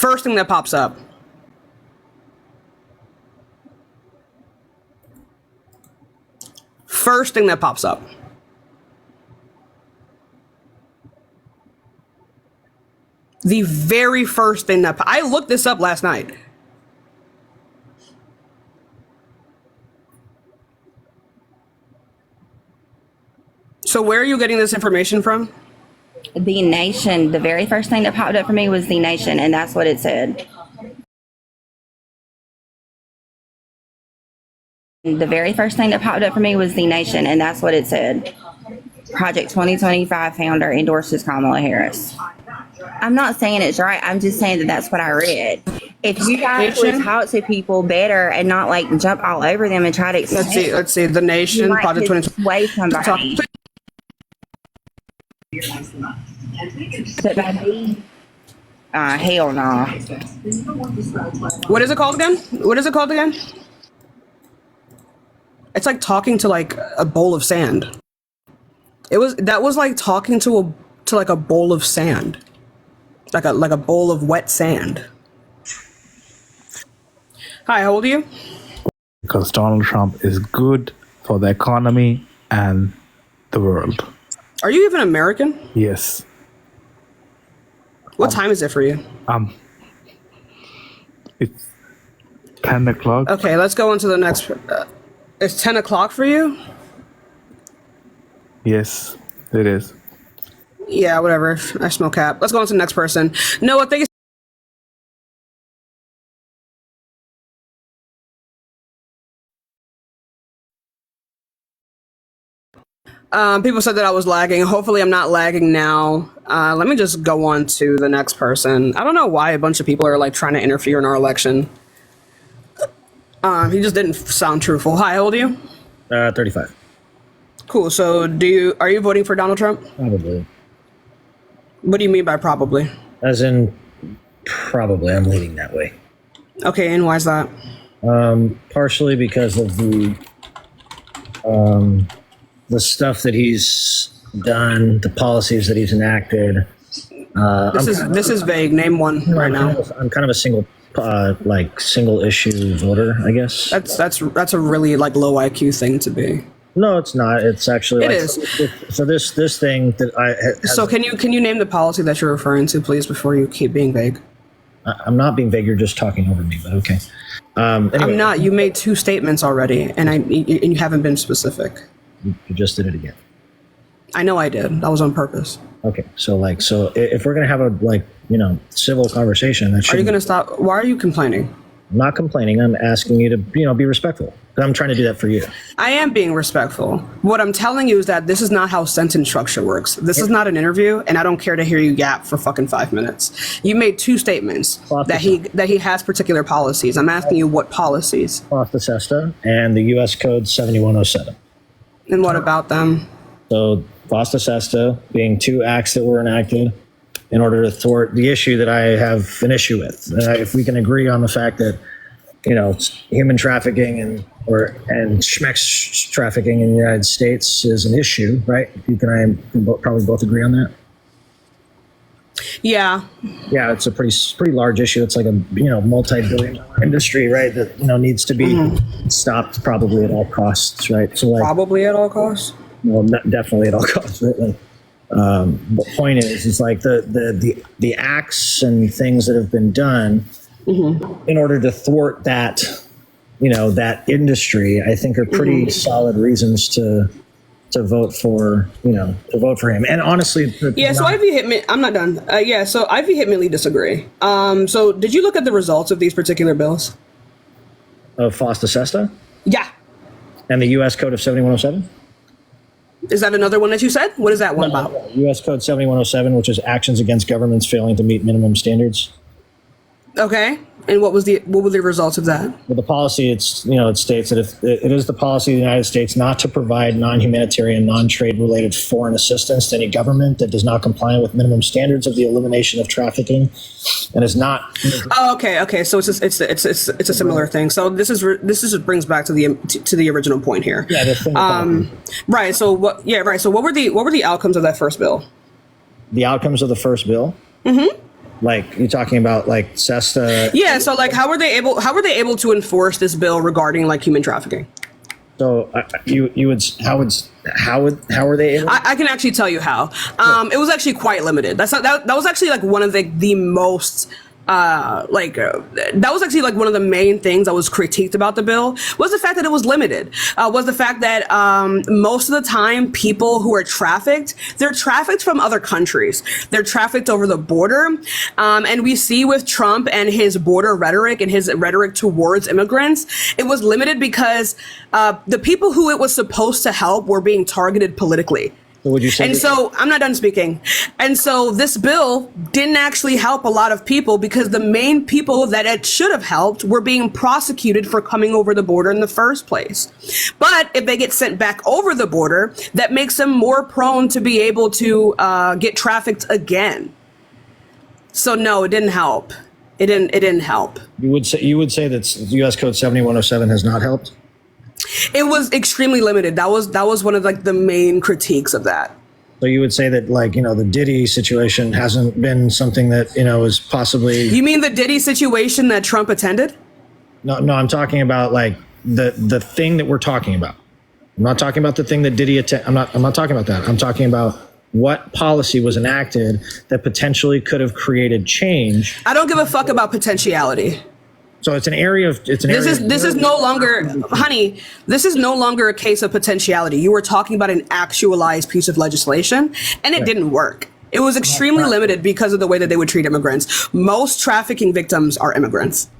First thing that pops up. First thing that pops up. The very first thing that I looked this up last night. So where are you getting this information from? The Nation. The very first thing that popped up for me was The Nation, and that's what it said. The very first thing that popped up for me was The Nation, and that's what it said. Project 2025 founder endorses Kamala Harris. I'm not saying it's right. I'm just saying that that's what I read. If you guys would talk to people better and not like jump all over them and try to explain. Let's see. The Nation, Project 2025. Sway somebody. Could that be? Hell no. What is it called again? It's like talking to like a bowl of sand. That was like talking to like a bowl of sand. Like a bowl of wet sand. Hi, how old are you? Because Donald Trump is good for the economy and the world. Are you even American? Yes. What time is it for you? It's 10 o'clock. Okay, let's go on to the next. It's 10 o'clock for you? Yes, it is. Yeah, whatever. I smoke cap. Let's go on to the next person. Noah, thank you. People said that I was lagging. Hopefully I'm not lagging now. Let me just go on to the next person. I don't know why a bunch of people are like trying to interfere in our election. He just didn't sound truthful. Hi, how old are you? 35. Cool. So are you voting for Donald Trump? Probably. What do you mean by probably? As in, probably. I'm leaning that way. Okay, and why is that? Partially because of the stuff that he's done, the policies that he's enacted. This is vague. Name one right now. I'm kind of a single issue voter, I guess. That's a really like low IQ thing to be. No, it's not. It's actually. It is. So this thing that So can you name the policy that you're referring to, please, before you keep being vague? I'm not being vague. You're just talking over me, but okay. Anyway, I'm not. You made two statements already, and you haven't been specific. You just did it again. I know I did. That was on purpose. Okay, so if we're gonna have a civil conversation, are you gonna stop? Why are you complaining? I'm not complaining. I'm asking you to be respectful. I'm trying to do that for you. I am being respectful. What I'm telling you is that this is not how sentence structure works. This is not an interview, and I don't care to hear you yap for fucking 5 minutes. You made two statements that he has particular policies. I'm asking you what policies. FOSTA SESTA and the U.S. Code 7107. And what about them? So FOSTA SESTA being two acts that were enacted in order to thwart the issue that I have an issue with. If we can agree on the fact that human trafficking and schmex trafficking in the United States is an issue, right? You and I probably both agree on that. Yeah. Yeah, it's a pretty large issue. It's like a multi-billion-dollar industry, right? That needs to be stopped probably at all costs, right? So probably at all costs. Well, definitely at all costs, right? The point is like the acts and things that have been done in order to thwart that, that industry, I think are pretty solid reasons to vote for him. And honestly, so Ivy Hitman, I'm not done. So I vehemently disagree. So did you look at the results of these particular bills? Of FOSTA SESTA? Yeah. And the U.S. Code of 7107? Is that another one that you said? What is that one about? U.S. Code 7107, which is actions against governments failing to meet minimum standards. Okay. And what were the results of that? Well, the policy, it states that if it is the policy of the United States not to provide non-humanitarian, non-trade related foreign assistance to any government that does not comply with minimum standards of the elimination of trafficking, and is not. Oh, okay. So it's a similar thing. So this brings back to the original point here. Yeah. Right. So what? Yeah. Right. So what were the outcomes of that first bill? The outcomes of the first bill. Like you're talking about like SESTA. Yeah. So like, how were they able to enforce this bill regarding like human trafficking? So you would how were they able? I can actually tell you how. It was actually quite limited. That was actually like one of the most that was actually like one of the main things that was critiqued about the bill was the fact that it was limited. Was the fact that most of the time people who are trafficked, they're trafficked from other countries. They're trafficked over the border, and we see with Trump and his border rhetoric and his rhetoric towards immigrants, it was limited because the people who it was supposed to help were being targeted politically. So would you say? And so I'm not done speaking. And so this bill didn't actually help a lot of people because the main people that it should have helped were being prosecuted for coming over the border in the first place. But if they get sent back over the border, that makes them more prone to be able to get trafficked again. So no, it didn't help. It didn't help. You would say that U.S. Code 7107 has not helped? It was extremely limited. That was one of like the main critiques of that. So you would say that like, the Diddy situation hasn't been something that, is possibly. You mean the Diddy situation that Trump attended? No, I'm talking about like the thing that we're talking about. I'm not talking about the thing that Diddy I'm not talking about that. I'm talking about what policy was enacted that potentially could have created change. I don't give a fuck about potentiality. So it's an area of this is no longer, honey, this is no longer a case of potentiality. You were talking about an actualized piece of legislation and it didn't work. It was extremely limited because of the way that they would treat immigrants. Most trafficking victims are immigrants.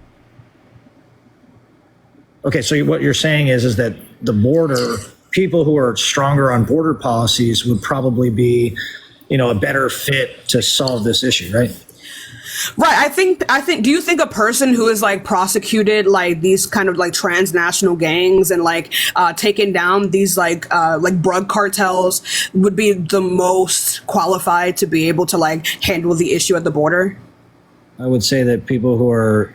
Okay, so what you're saying is that the border, people who are stronger on border policies would probably be, a better fit to solve this issue, right? Right. I think, do you think a person who is like prosecuted like these kind of like transnational gangs and like taken down these like drug cartels would be the most qualified to be able to like handle the issue at the border? I would say that people who are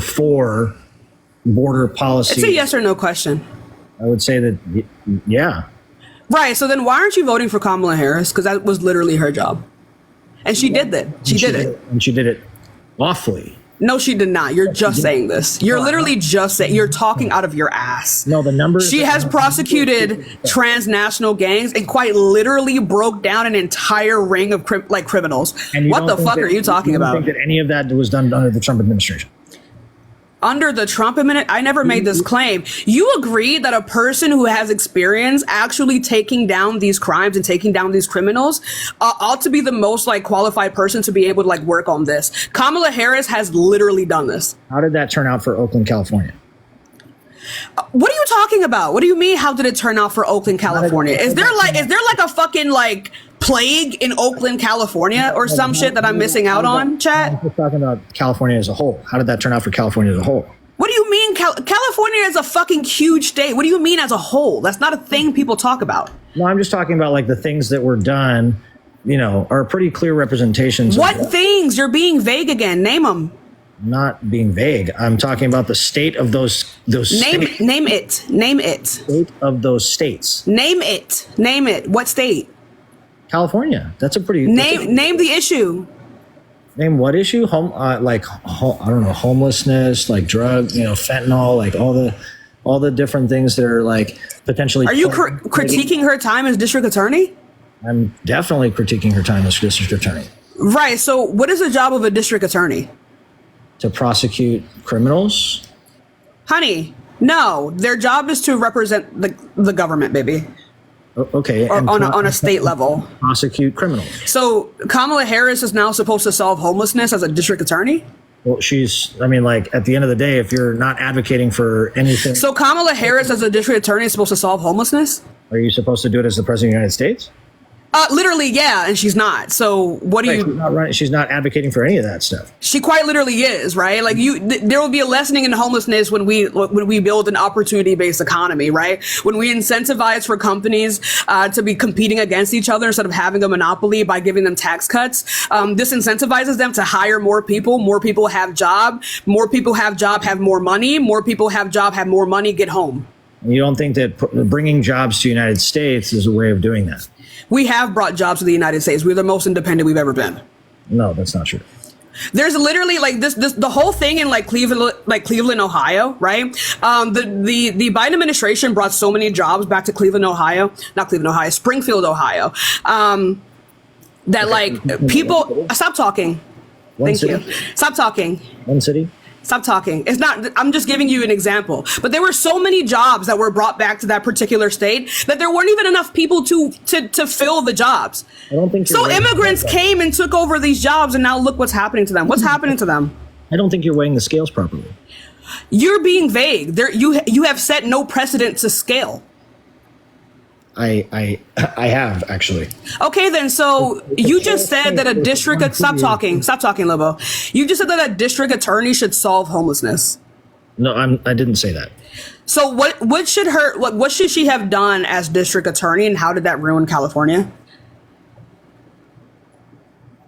for border policy. It's a yes or no question. I would say that, yeah. Right. So then why aren't you voting for Kamala Harris? Because that was literally her job. And she did that. She did it. And she did it awfully. No, she did not. You're just saying this. You're literally just saying, you're talking out of your ass. No, the numbers. She has prosecuted transnational gangs and quite literally broke down an entire ring of criminals. What the fuck are you talking about? I don't think that any of that was done under the Trump administration. Under the Trump administration, I never made this claim. You agree that a person who has experience actually taking down these crimes and taking down these criminals ought to be the most like qualified person to be able to like work on this. Kamala Harris has literally done this. How did that turn out for Oakland, California? What are you talking about? What do you mean? How did it turn out for Oakland, California? Is there like a fucking like plague in Oakland, California or some shit that I'm missing out on, chat? I'm just talking about California as a whole. How did that turn out for California as a whole? What do you mean? California is a fucking huge state. What do you mean as a whole? That's not a thing people talk about. No, I'm just talking about like the things that were done, are pretty clear representations. What things? You're being vague again. Name them. Not being vague. I'm talking about the state of those states. Name it. State of those states. Name it. What state? California. That's a pretty name the issue. Name what issue? I don't know, homelessness, like drug, fentanyl, like all the different things that are like potentially. Are you critiquing her time as district attorney? I'm definitely critiquing her time as district attorney. Right. So, what is the job of a district attorney? To prosecute criminals? Honey, no. Their job is to represent the government, baby. Okay. Or on a state level. Prosecute criminals. So Kamala Harris is now supposed to solve homelessness as a district attorney? Well, at the end of the day, if you're not advocating for anything. So Kamala Harris as a district attorney is supposed to solve homelessness? Are you supposed to do it as the president of the United States? Literally, yeah, and she's not. So what do you? She's not advocating for any of that stuff. She quite literally is, right? Like there will be a lessening in homelessness when we build an opportunity-based economy, right? When we incentivize for companies to be competing against each other instead of having a monopoly by giving them tax cuts. This incentivizes them to hire more people. More people have job. More people have job, have more money. More people have job, have more money. Get home. You don't think that bringing jobs to the United States is a way of doing that? We have brought jobs to the United States. We're the most independent we've ever been. No, that's not true. There's literally like this the whole thing in like Cleveland, Ohio, right? The Biden administration brought so many jobs back to Springfield, Ohio. That like people stop talking. Thank you. Stop talking. One city. Stop talking. It's not, I'm just giving you an example. But there were so many jobs that were brought back to that particular state that there weren't even enough people to fill the jobs. I don't think so. Immigrants came and took over these jobs, and now look what's happening to them. What's happening to them? I don't think you're weighing the scales properly. You're being vague. You have set no precedent to scale. I have actually. Okay, then. So you just said that a district. Stop talking, Lobo. You just said that a district attorney should solve homelessness. No, I didn't say that. So what should she have done as district attorney, and how did that ruin California?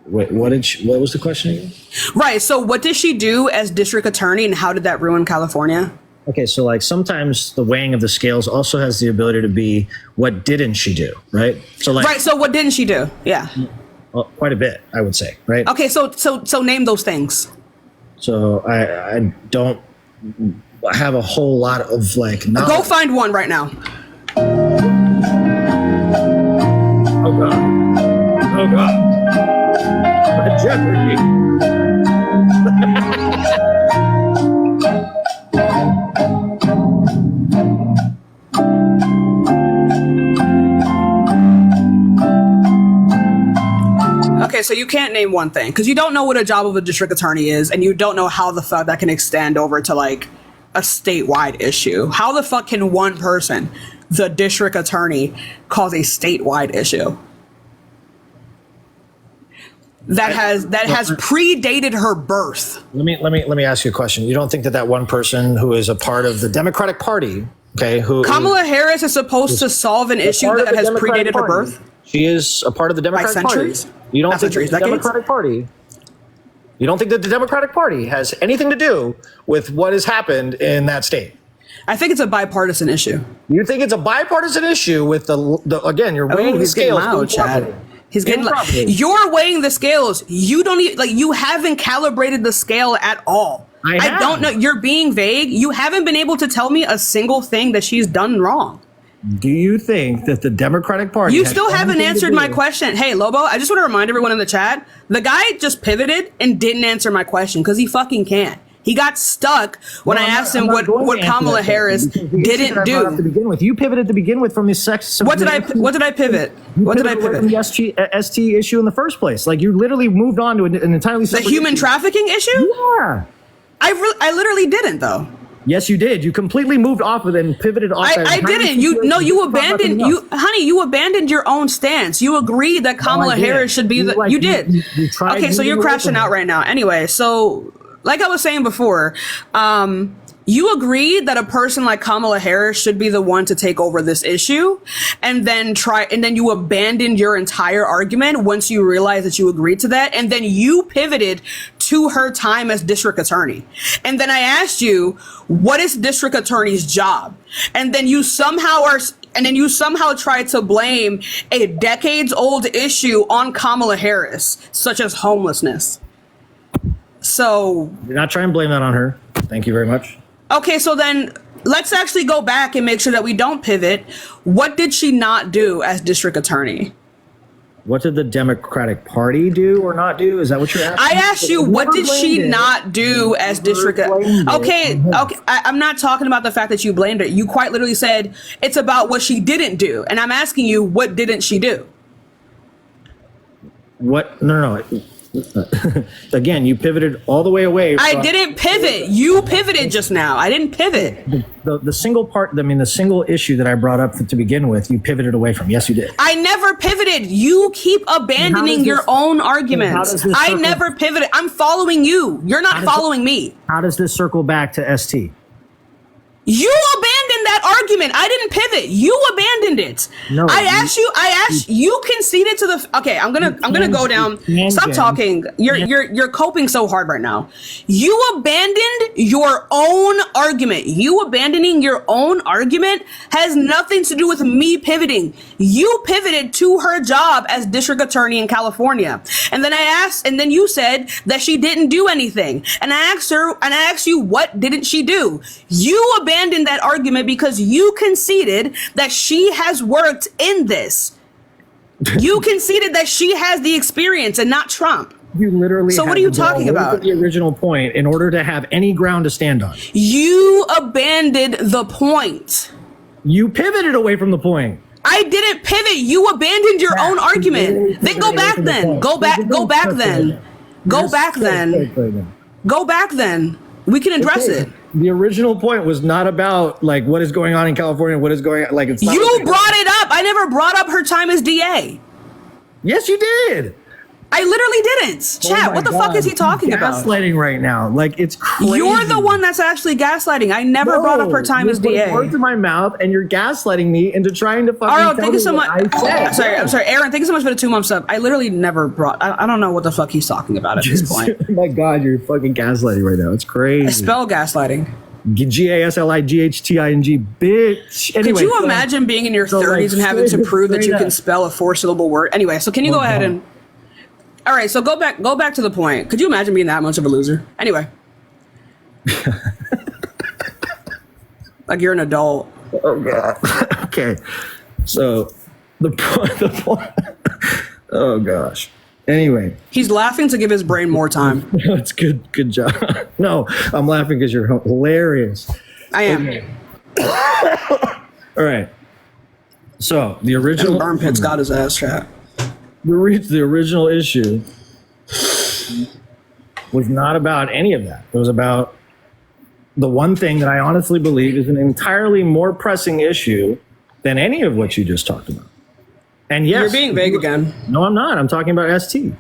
Wait, what was the question again? Right. So what did she do as district attorney, and how did that ruin California? Okay, so like sometimes the weighing of the scales also has the ability to be what didn't she do, right? So like right. So what didn't she do? Yeah. Well, quite a bit, I would say, right? Okay. So name those things. So I don't have a whole lot of like knowledge. Go find one right now. Oh God. Jeopardy. Okay, so you can't name one thing because you don't know what a job of a district attorney is, and you don't know how the fuck that can extend over to like a statewide issue. How the fuck can one person, the district attorney, cause a statewide issue that has predated her birth? Let me ask you a question. You don't think that one person who is a part of the Democratic Party, okay, Kamala Harris is supposed to solve an issue that has predated her birth? She is a part of the Democratic Party. You don't think the Democratic Party? You don't think that the Democratic Party has anything to do with what has happened in that state? I think it's a bipartisan issue. You think it's a bipartisan issue with the again? You're weighing the scales. Loud, Chad. He's getting loud. You're weighing the scales. You don't even, like, you haven't calibrated the scale at all. I don't know. You're being vague. You haven't been able to tell me a single thing that she's done wrong. Do you think that the Democratic Party... You still haven't answered my question. Hey, Lobo, I just want to remind everyone in the chat, the guy just pivoted and didn't answer my question because he fucking can't. He got stuck when I asked him what Kamala Harris didn't do. To begin with, you pivoted to begin with from the sex. What did I pivot? What did I pivot? From the ST issue in the first place. Like you literally moved on to an entirely separate the human trafficking issue. Yeah, I literally didn't though. Yes, you did. You completely moved off of it and pivoted off. I didn't. You abandoned. You abandoned your own stance. You agreed that Kamala Harris should be you did. Okay, so you're crashing out right now. Anyway, so like I was saying before, you agreed that a person like Kamala Harris should be the one to take over this issue, and then you abandoned your entire argument once you realized that you agreed to that, and then you pivoted to her time as district attorney. And then I asked you, what is district attorney's job? And then you somehow tried to blame a decades-old issue on Kamala Harris, such as homelessness. So you're not trying to blame that on her. Thank you very much. Okay, so then let's actually go back and make sure that we don't pivot. What did she not do as district attorney? What did the Democratic Party do or not do? Is that what you're asking? I asked you, what did she not do as district? Okay. I'm not talking about the fact that you blamed her. You quite literally said it's about what she didn't do, and I'm asking you, what didn't she do? What? No. Again, you pivoted all the way away. I didn't pivot. You pivoted just now. I didn't pivot. The single part, the single issue that I brought up to begin with, you pivoted away from. Yes, you did. I never pivoted. You keep abandoning your own arguments. I never pivoted. I'm following you. You're not following me. How does this circle back to ST? You abandoned that that argument. I didn't pivot. You abandoned it. No, I asked you conceded to the okay, I'm gonna go down. Stop talking. You're coping so hard right now. You abandoned your own argument. You abandoning your own argument has nothing to do with me pivoting. You pivoted to her job as district attorney in California. And then then you said that she didn't do anything. And I asked you, what didn't she do? You abandoned that argument because you conceded that she has worked in this. You conceded that she has the experience and not Trump. You literally. So what are you talking about? The original point, in order to have any ground to stand on. You abandoned the point. You pivoted away from the point. I didn't pivot. You abandoned your own argument. Then go back then. Go back then. Go back then. Go back then. We can address it. The original point was not about like what is going on in California, what is going on, like it's not. You brought it up. I never brought up her time as DA. Yes, you did. I literally didn't. Chat, what the fuck is he talking about? Gaslighting right now. Like, it's crazy. You're the one that's actually gaslighting. I never brought up her time as DA. You're words in my mouth and you're gaslighting me into trying to fucking tell thank you so me much. what I said. I'm sorry. Aaron, thank you so much for the 2 months up. I literally never brought, I don't know what the fuck he's talking about at this point. Oh my God, you're fucking gaslighting right now. It's crazy. I spell gaslighting. Gaslighting, bitch. Anyway, could you imagine being in your 30s and having to prove that you can spell a 4-syllable word? Anyway, so can you go ahead and... All right, so go back to the point. Could you imagine being that much of a loser? Anyway. Like you're an adult. Oh, God. Okay. So the point. Oh, gosh. Anyway. He's laughing to give his brain more time. That's good. Good job. No, I'm laughing because you're hilarious. I am. Okay. All right. So the original... And armpits got his ass, chat. The original issue was not about any of that. It was about the one thing that I honestly believe is an entirely more pressing issue than any of what you just talked about. And yes, you're being vague again. No, I'm not. I'm talking about ST.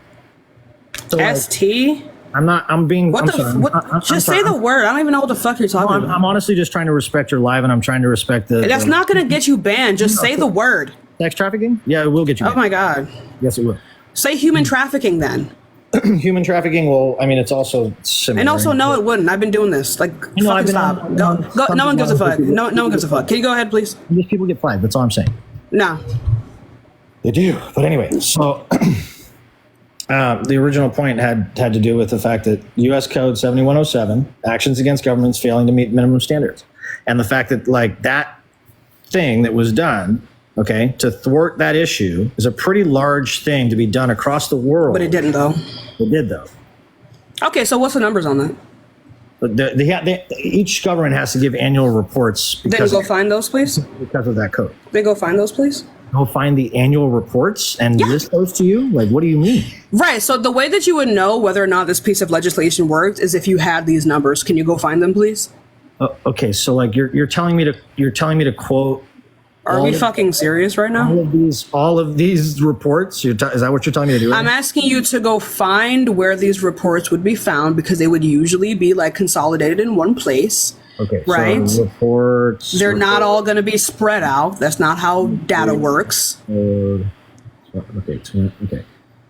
So ST? I'm not. I'm being. What I'm the? sorry. What? Just say the word. I don't even know what the fuck you're talking about. I'm honestly just trying to respect your live, and I'm trying to respect the. That's not going to get you banned. Just say the word. Sex trafficking? Yeah, it will get you banned. Oh my God. Yes, it will. Say human trafficking then. Human trafficking will. I mean, it's also similar. And also, no, it wouldn't. I've been doing this. Like, fucking stop. Go. No one gives a fuck. No one gives a fuck. Can you go ahead, please? These people get flagged. That's all I'm saying. No. They do. But anyway, so the original point had to do with the fact that U.S. Code 7107, actions against governments failing to meet minimum standards, and the fact that like that thing that was done. Okay, to thwart that issue is a pretty large thing to be done across the world. But it didn't, though. It did, though. Okay, so what's the numbers on that? But each government has to give annual reports. Then go find those, please. Because of that code. Then go find those, please. Go find the annual reports and list those to you? Like, what do you mean? Right, so the way that you would know whether or not this piece of legislation worked is if you had these numbers. Can you go find them, please? Okay, so like you're telling me to quote. Are we fucking serious right now? All of these reports? Is that what you're telling me to do? I'm asking you to go find where these reports would be found because they would usually be like consolidated in one place. Okay. Right? So reports. They're not all going to be spread out. That's not how data works. Okay. Okay.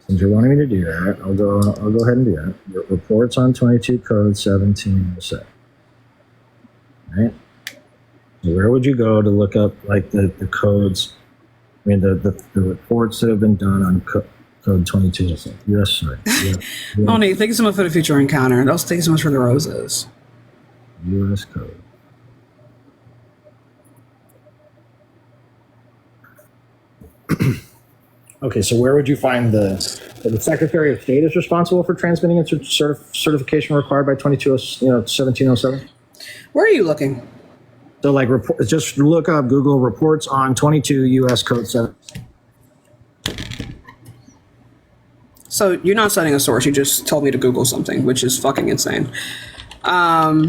Since you're wanting me to do that, I'll go ahead and do that. Reports on 22 Code 1707. Right? Where would you go to look up like the codes? I mean the reports that have been done on code 22. Yes, sorry. Oni, thank you so much for the future encounter. Also, thank you so much for the roses. U.S. code. Okay, so where would you find the Secretary of State is responsible for transmitting its certification required by 1707? Where are you looking? So like just look up Google reports on 22 U.S. Code 7. So you're not citing a source. You just told me to Google something, which is fucking insane. No.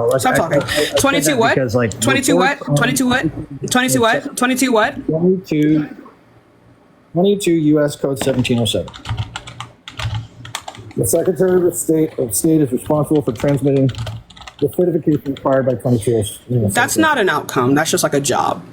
Like, Stop talking. 22 what? Because, like, 22 what? 22 what? 22 what? 22 what? 22 U.S. Code 1707. The Secretary of State is responsible for transmitting The certification required by 22. That's not an outcome. That's just like a job.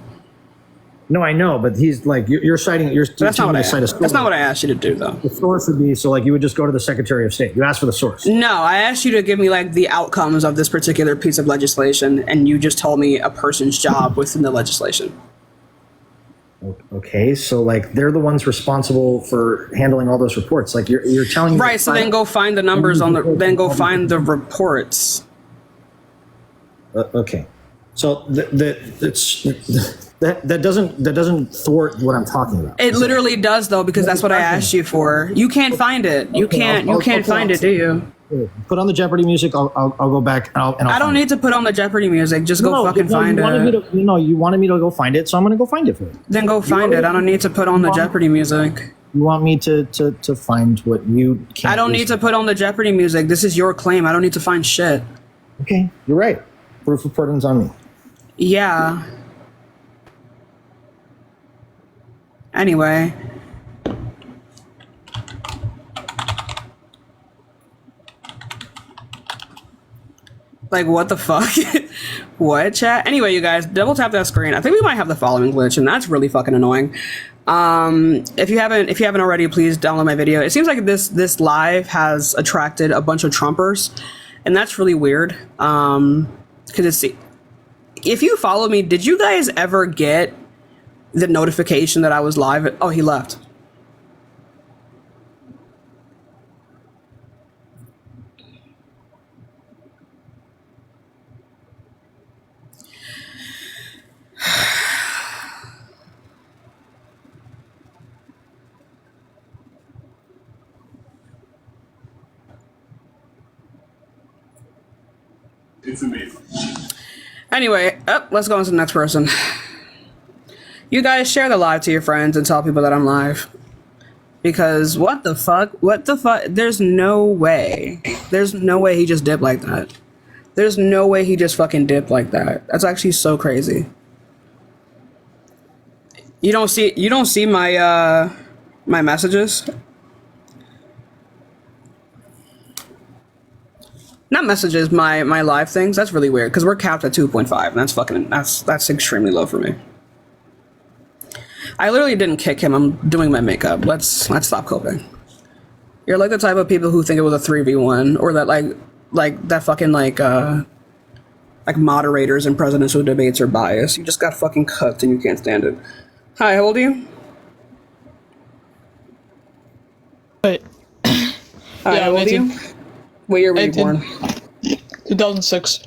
No, I know, but he's like you're citing. That's not what I asked. That's not what I asked you to do, though. The source would be so like you would just go to the Secretary of State. You ask for the source. No, I asked you to give me like the outcomes of this particular piece of legislation, and you just told me a person's job within the legislation. Okay, so like they're the ones responsible for handling all those reports. Like you're telling me, right? So then go find the numbers on the. Then go find the reports. Okay, so that doesn't thwart what I'm talking about. It literally does, though, because that's what I asked you for. You can't find it. You can't find it, do you? Put on the Jeopardy music. I'll go back and I'll I don't need to put on the Jeopardy music. Just go fucking find it. You wanted me to go find it, so I'm going to go find it for you. Then go find it. I don't need to put on the Jeopardy music. You want me to find what you can't. I don't need to put on the Jeopardy music. This is your claim. I don't need to find shit. Okay, you're right. Proof of pardon's on me. Yeah. Anyway. Like, what the fuck? What, chat? Anyway, you guys, double tap that screen. I think we might have the following glitch, and that's really fucking annoying. If you haven't already, please download my video. It seems like this live has attracted a bunch of Trumpers, and that's really weird. Because if you follow me, did you guys ever get the notification that I was live? Oh, he left. It's amazing. Anyway, let's go on to the next person. You guys share the live to your friends and tell people that I'm live. Because what the fuck? What the fuck? There's no way. There's no way he just dipped like that. There's no way he just fucking dipped like that. That's actually so crazy. You don't see my my messages? Not messages, my live things. That's really weird because we're capped at 2.5 and that's extremely low for me. I literally didn't kick him. I'm doing my makeup. Let's stop coping. You're like the type of people who think it was a 3v1 or that like that fucking like moderators and presidential debates are biased. You just got fucking cooked and you can't stand it. Hi, how old are you? Wait. Hi, Yeah, how old are you? What year were you 18. born? 2006.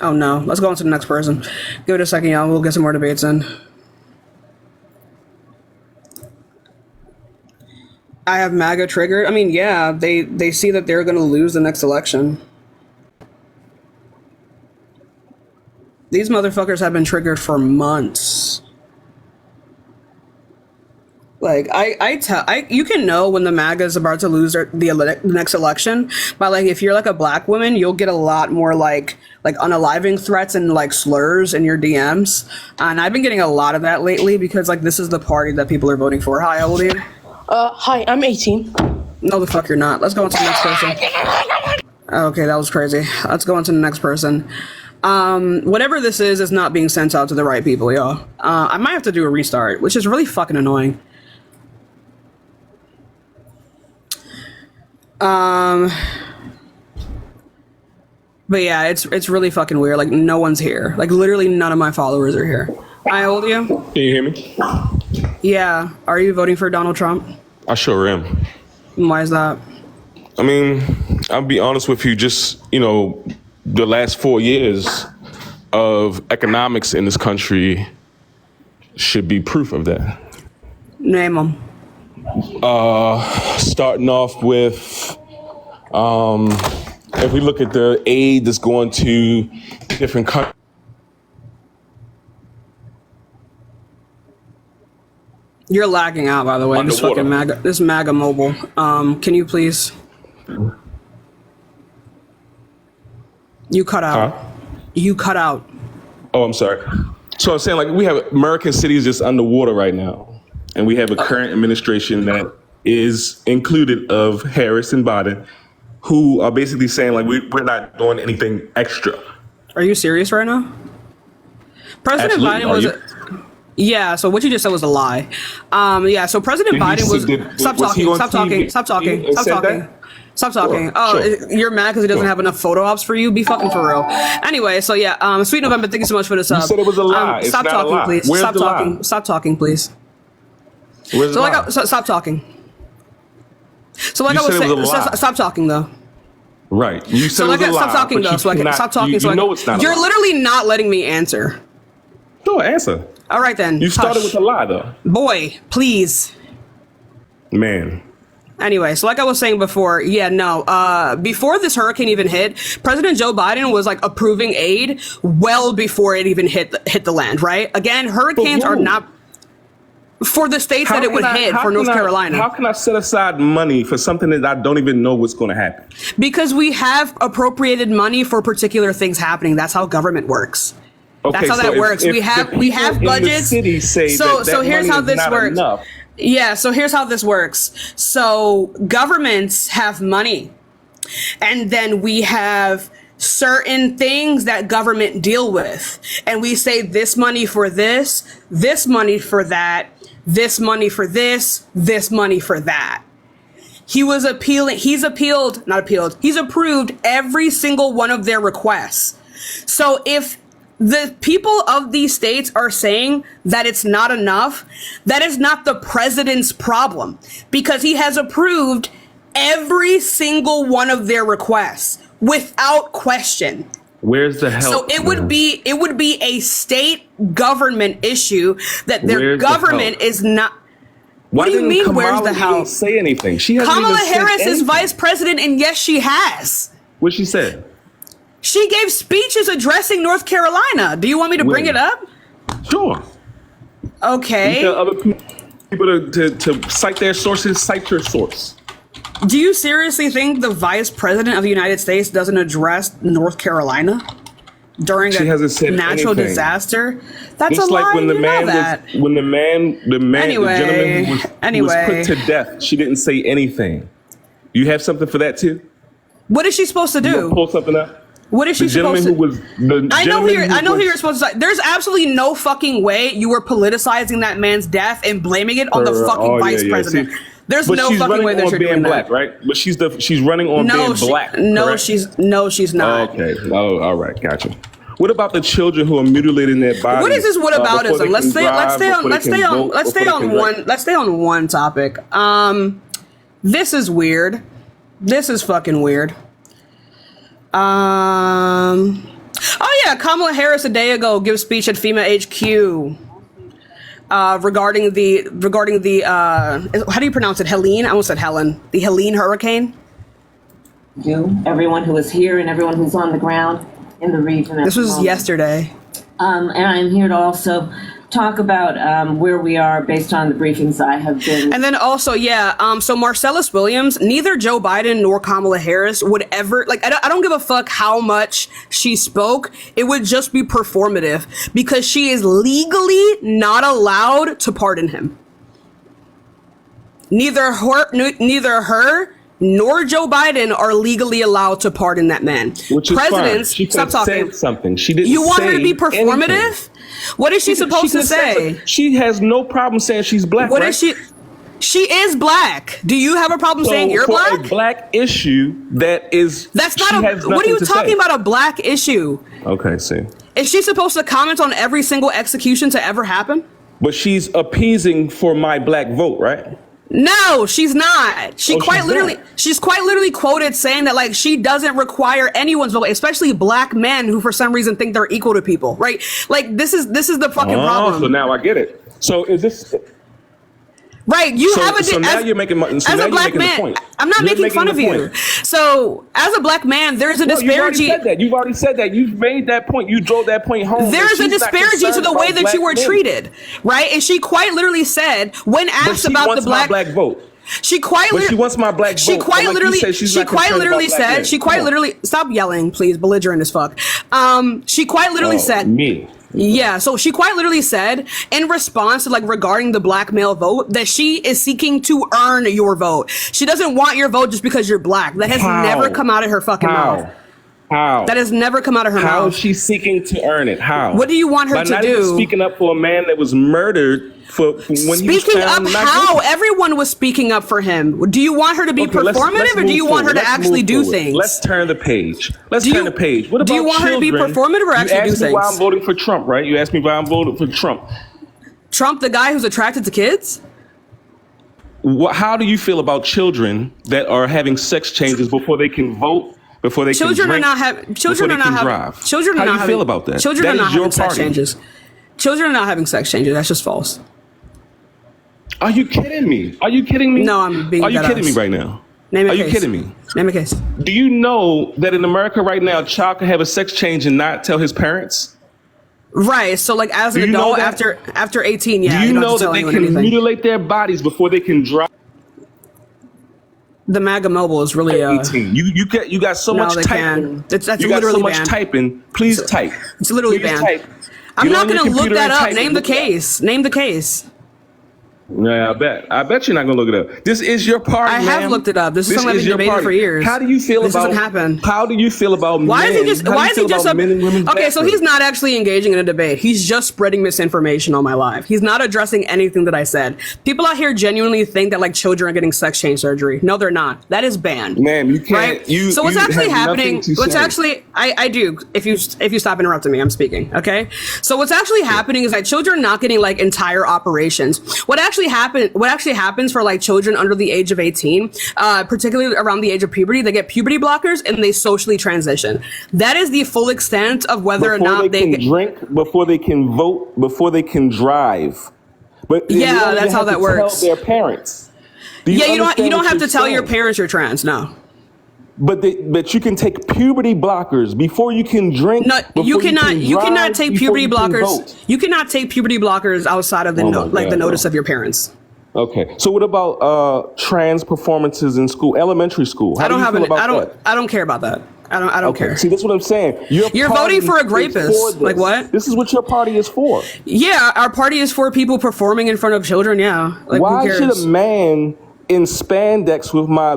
Oh no. Let's go on to the next person. Give it a second, y'all. We'll get some more debates in. I have MAGA triggered. I mean, yeah, they see that they're going to lose the next election. These motherfuckers have been triggered for months. Like, you can know when the MAGA is about to lose the next election by, like, if you're like a black woman, you'll get a lot more like unaliving threats and like slurs in your DMs. And I've been getting a lot of that lately because like this is the party that people are voting for. Hi, how old are you? Hi, I'm 18. No, the fuck you're not. Let's go on to the next person. Okay, that was crazy. Let's go on to the next person. Whatever this is not being sent out to the right people, y'all. I might have to do a restart, which is really fucking annoying. But yeah, it's really fucking weird. Like, no one's here. Like, literally none of my followers are here. Hi, how old are you? Can you hear me? Yeah. Are you voting for Donald Trump? I sure am. Why is that? I mean, I'll be honest with you, just, the last 4 years of economics in this country should be proof of that. Name them. Starting off with, if we look at the aid that's going to different countries. You're lagging out, by the way. This Underwater. fucking MAGA mobile. Can you please? You cut out. Huh? You cut out. Oh, I'm sorry. So I'm saying, like, we have American cities just underwater right now. And we have a current administration that is included of Harris and Biden, who are basically saying like we're not doing anything extra. Are you serious right now? President Absolutely. Biden was. Yeah, so what you just said was a lie. Yeah, so President Biden was. Stop talking. Stop talking. Stop talking. Stop talking. Stop talking. Sure. You're mad because he doesn't have enough photo ops for you? Be fucking for real. Anyway, so yeah, Sweet November, thank you so much for the sub. You said it was a lie. It's stop not talking, a lie. please. Where's Stop the talking. lie? Stop talking, please. Where's the lie? Stop talking. So like You I was said it saying, was a lie. stop talking though. Right. You said So it like, was a lie. stop talking but though. So I can cannot- stop talking. You, so I you can, know it's not. You're a lie. literally not letting me answer. Sure, answer. All right then. You started Hush. with a lie though. Boy, please. Man. Anyway, so like I was saying before, yeah, no. Before this hurricane even hit, President Joe Biden was like approving aid well before it even hit the land. Right? Again, hurricanes are not for the states that it would hit for North Carolina. How can I set aside money for something that I don't even know what's going to happen? Because we have appropriated money for particular things happening. That's how government works. Okay, That's how so that works. if We have the people in the budgets. city say so that here's money how is this not works. enough. Yeah, so here's how this works. So governments have money, and then we have certain things that government deal with, and we say this money for this money for that, this money for this money for that. He's approved every single one of their requests. So if the people of these states are saying that it's not enough, that is not the president's problem, because he has approved every single one of their requests without question. Where's the help? So it would be a state government issue that their Where's the government help? is not. Why What do you didn't mean, Kamala where's the even help? say anything? She hasn't Kamala even said Harris is anything. vice president, and yes, she has. What she said? She gave speeches addressing North Carolina. Do you want me to bring When? it up? Sure. Okay. You tell other people to cite their sources, cite your source. Do you seriously think the vice president of the United States doesn't address North Carolina during She a hasn't said natural anything. disaster? That's Just a lie. like when the you man know that. was, when the Anyway, gentleman who was anyway. put to death, she didn't say anything. You have something for that too? What is she supposed to You do? gonna pull something up? What is she The gentleman supposed who to? was I know who you're supposed to say. There's absolutely no fucking way you were politicizing that man's death and blaming it on the fucking vice president. See, There's but no she's fucking running way that on you're being doing black, that. right? But she's running on being black. No, correct? she's not. Okay. Oh, all right. Gotcha. What about the children who are mutilating their bodies? What is this whataboutism? before they Let's can stay drive, let's stay on one topic. This is weird. This is fucking weird. Oh yeah, Kamala Harris a day ago gives speech at FEMA HQ regarding the how do you pronounce it? Helene? I almost said Helen. The Helene hurricane. Everyone who is here and everyone who's on the ground in the region. This was yesterday. And I'm here to also talk about where we are based on the briefings I have been. And then also, so Marcellus Williams, neither Joe Biden nor Kamala Harris would ever, like, I don't give a fuck how much she spoke. It would just be performative because she is legally not allowed to pardon him. Neither her nor Joe Biden are legally allowed to pardon that man. Which is Presidents, fine. She stop talking. said something. She didn't. You want her to be say performative? anything. What is she supposed to can say? She has no problem saying she's black. What right? is she? She is black. Do you have a problem saying you're for black? a black issue that is. That's not she a. has What are you nothing to talking say. about? A black issue? Okay, see. Is she supposed to comment on every single execution to ever happen? But she's appeasing for my black vote, right? No, she's not. She's quite literally quoted saying that like she doesn't require anyone's vote, especially black men who for some reason think they're equal to people, right? Like this is the fucking problem. So now I get it. So is this right? You have a so now you're making as a black man. I'm not making fun of you. So as a black man, there's a disparity. You've already said that. You've made that point. You drove that point home. There's a disparity to the way that you were treated, right? And she quite literally said when asked about the black vote. She quite But she wants my black vote. She quite literally stop yelling, please, belligerent as fuck. She quite literally said me. Yeah, so she quite literally said in response to like regarding the black male vote that she is seeking to earn your vote. She doesn't want your vote just because you're black. That has never come out of her fucking mouth. How? That has never come out of her mouth. How is she seeking to earn it? How? What do you want her By to not do? Even speaking up for a man that was murdered for when he was Speaking up found not how? guilty. Everyone was speaking up for him. Do you want her to be Okay, performative, or do you want her to actually do things? Let's turn the page. Let's Do turn you- the page. What about do you want her to be children? performative or actually you do asked me why things? I'm voting for Trump, right? You asked me why I'm voting for Trump. Trump, the guy who's attracted to kids? How do you feel about children that are having sex changes before they can vote? Before they Children can drink, are not having. Children are before they not can having. drive. Children are How not do you having. feel about that? Children That are not is your having sex party. changes. Children are not having sex changes. That's just false. Are you kidding me? Are you kidding me? No, I'm being Are you dead kidding me ass. right now? Name a Are case. you kidding me? Name a case. Do you know that in America right now, a child can have a sex change and not tell his parents? Right. So, like, as an Do you know adult, that? after 18, yeah. Do you don't know have to that tell they anyone can anything. mutilate their bodies before they can drive? The MAGA mobile is really. 18. You got so No, much they typing. can. That's you got so literally much banned. typing. Please type. It's literally Please banned. type. I'm Get not on your going to look computer that and up. type Name and the look it up. case. Name the case. Yeah, I bet you're not gonna look it up. This is your party. I have ma'am. looked it up. This is something I've been your debating party. for years. How do you feel This about? doesn't happen. How do you feel about Why men? is he just? How do Why you is he feel just? about men and women's Okay, so bathrooms? he's not actually engaging in a debate. He's just spreading misinformation on my live. He's not addressing anything that I said. People out here genuinely think that like children are getting sex change surgery. No, they're not. That is banned. Ma'am, you can't. Right? You. So what's you actually have happening? nothing to What's say. actually I do. If you stop interrupting me, I'm speaking. Okay. So what's actually happening is that children are not getting like entire operations. What actually happens for like children under the age of 18, particularly around the age of puberty, they get puberty blockers and they socially transition. That is the full extent of whether before or not they can get. drink, before they can vote, before they can drive. But they Yeah, don't even that's how have that to works. Tell their parents. Do Yeah, you understand don't what have to you're tell your saying? parents you're trans. No. But you can take puberty blockers before you can drink. No, before you cannot. can You cannot drive, take before puberty you can blockers. vote. You cannot take puberty blockers outside of the Oh my like the God, notice bro. of your parents. Okay. So what about trans performances in school, elementary school? How I don't do you have feel an. about I don't. that? I don't care about that. I don't Okay. care. See, that's what I'm saying. You're party voting for a is rapist. for this. Like what? This is what your party is for. Yeah, our party is for people performing in front of children. Yeah. Like, Why who should cares? a man in spandex with my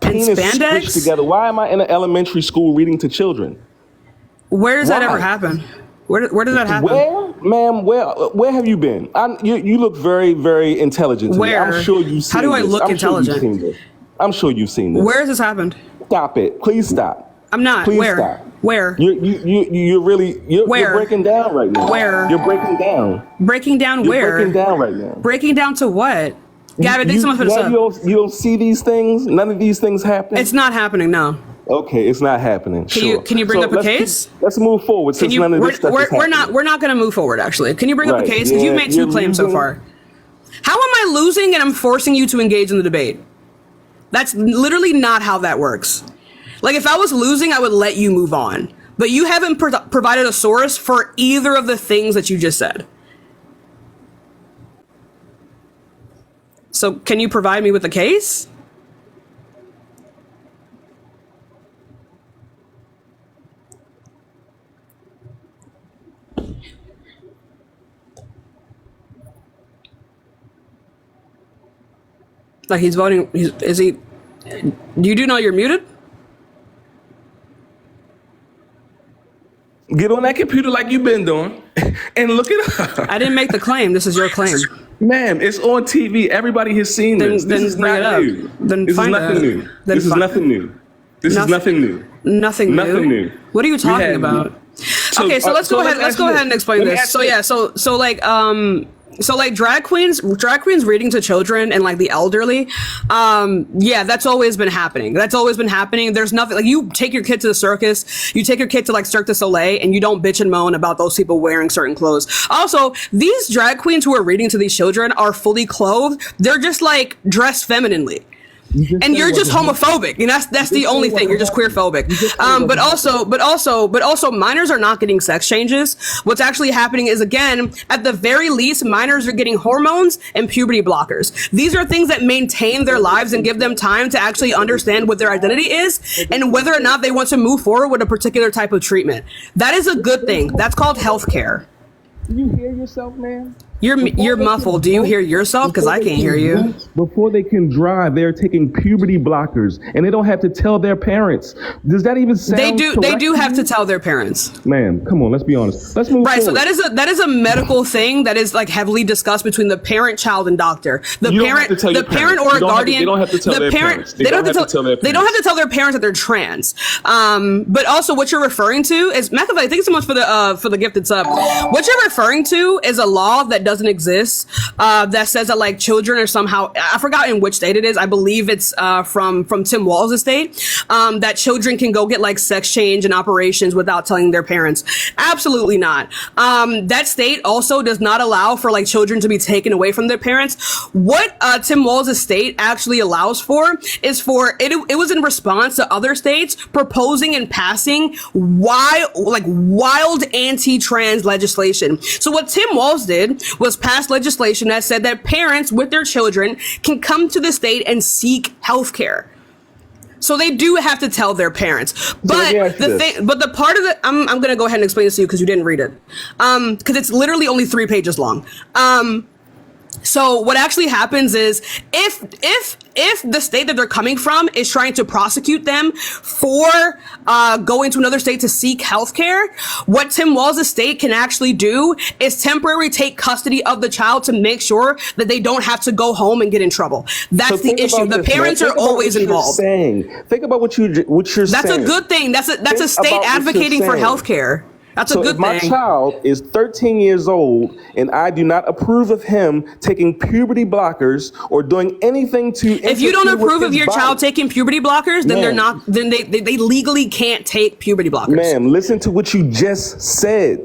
penis spandex? squished together? Why am I in an elementary school reading to children? Where does that Why? ever happen? Where does that happen? Where, ma'am? Where have you been? You look very, very intelligent. To me. Where? I'm sure you've seen How do I this. look I'm Sure intelligent? you've seen this. I'm sure you've seen this. Where has this happened? Stop it! Please stop. I'm not. Please Where? stop. Where? You're really Where? you're breaking down right now. Where? You're breaking down. Breaking down You're where? breaking down right now. Breaking down to what? Gavin, thanks so much for the Gavin, sub. you don't see these things. None of these things happen. It's not happening. No. Okay, it's not happening. Can you bring up a case? Let's move forward since none of this stuff is We're happening. not going to move forward. Actually, can you bring up a Right. case? Because Yeah, you've made 2 you're claims so losing. far. How am I losing and I'm forcing you to engage in the debate? That's literally not how that works. Like if I was losing, I would let you move on. But you haven't provided a source for either of the things that you just said. So can you provide me with a case? Like he's voting. Is he? You do know you're muted? Get on that computer like you've been doing and look it up. I didn't make the claim. This is your claim. Ma'am, it's on TV. Everybody has seen this. This is bring not it up. new. Then This is find nothing it. new. Then This is fi- nothing new. This is Nothing- nothing new. Nothing New. What are you We talking had- about? Okay, so let's go ahead. Let's go ahead and explain Let me this. ask So you yeah, so like drag queens reading to children and like the elderly. Yeah, that's always been happening. There's nothing like you take your kid to the circus, you take your kid to like Cirque du Soleil, and you don't bitch and moan about those people wearing certain clothes. Also, these drag queens who are reading to these children are fully clothed. They're just like dressed femininely. And you're just homophobic, and that's the only thing. You're just queerphobic. But also, minors are not getting sex changes. What's actually happening is, again, at the very least, minors are getting hormones and puberty blockers. These are things that maintain their lives and give them time to actually understand what their identity is and whether or not they want to move forward with a particular type of treatment. That is a good thing. That's called healthcare. Do you hear yourself, man? You're muffled. Do you hear yourself? Because I can't hear you. Before they can drive, they're taking puberty blockers, and they don't have to tell their parents. Does that even sound They do correct? have to tell their parents. Man, come on, let's be honest. Let's move Right, so forward. that is a medical thing that is like heavily discussed between the parent, child, and doctor. The You don't parent, have to tell your the parent parents. or a You don't have to- guardian. they don't have to tell the their parent, parents. They don't have to tell their They don't have to tell their parents that they're trans. But also, what you're referring to is McAfee. Thanks so much for the gifted sub. What you're referring to is a law that doesn't exist. That says that like children are somehow, I forgot in which state it is. I believe it's from Tim Walz' state. That children can go get like sex change and operations without telling their parents. Absolutely not. That state also does not allow for like children to be taken away from their parents. What Tim Walz' state actually allows for is for it was in response to other states proposing and passing wild anti-trans legislation. So what Tim Walz did was pass legislation that said that parents with their children can come to the state and seek health care. So they do have to tell their parents. But the part of it, I'm going to go ahead and explain this to you because you didn't read it. Because it's literally only 3 pages long. So what actually happens is if the state that they're coming from is trying to prosecute them for going to another state to seek healthcare, what Tim Walz' state can actually do is temporarily take custody of the child to make sure that they don't have to go home and get in trouble. That's the issue. The parents are always involved. Think about what you're saying. That's a good thing. That's a state advocating for healthcare. That's a good if my thing. child is 13 years old and I do not approve of him taking puberty blockers or doing anything to if you don't interfere with approve of his your body- child taking puberty blockers, then they're not. Then they legally can't take puberty blockers. Ma'am, listen to what you just said.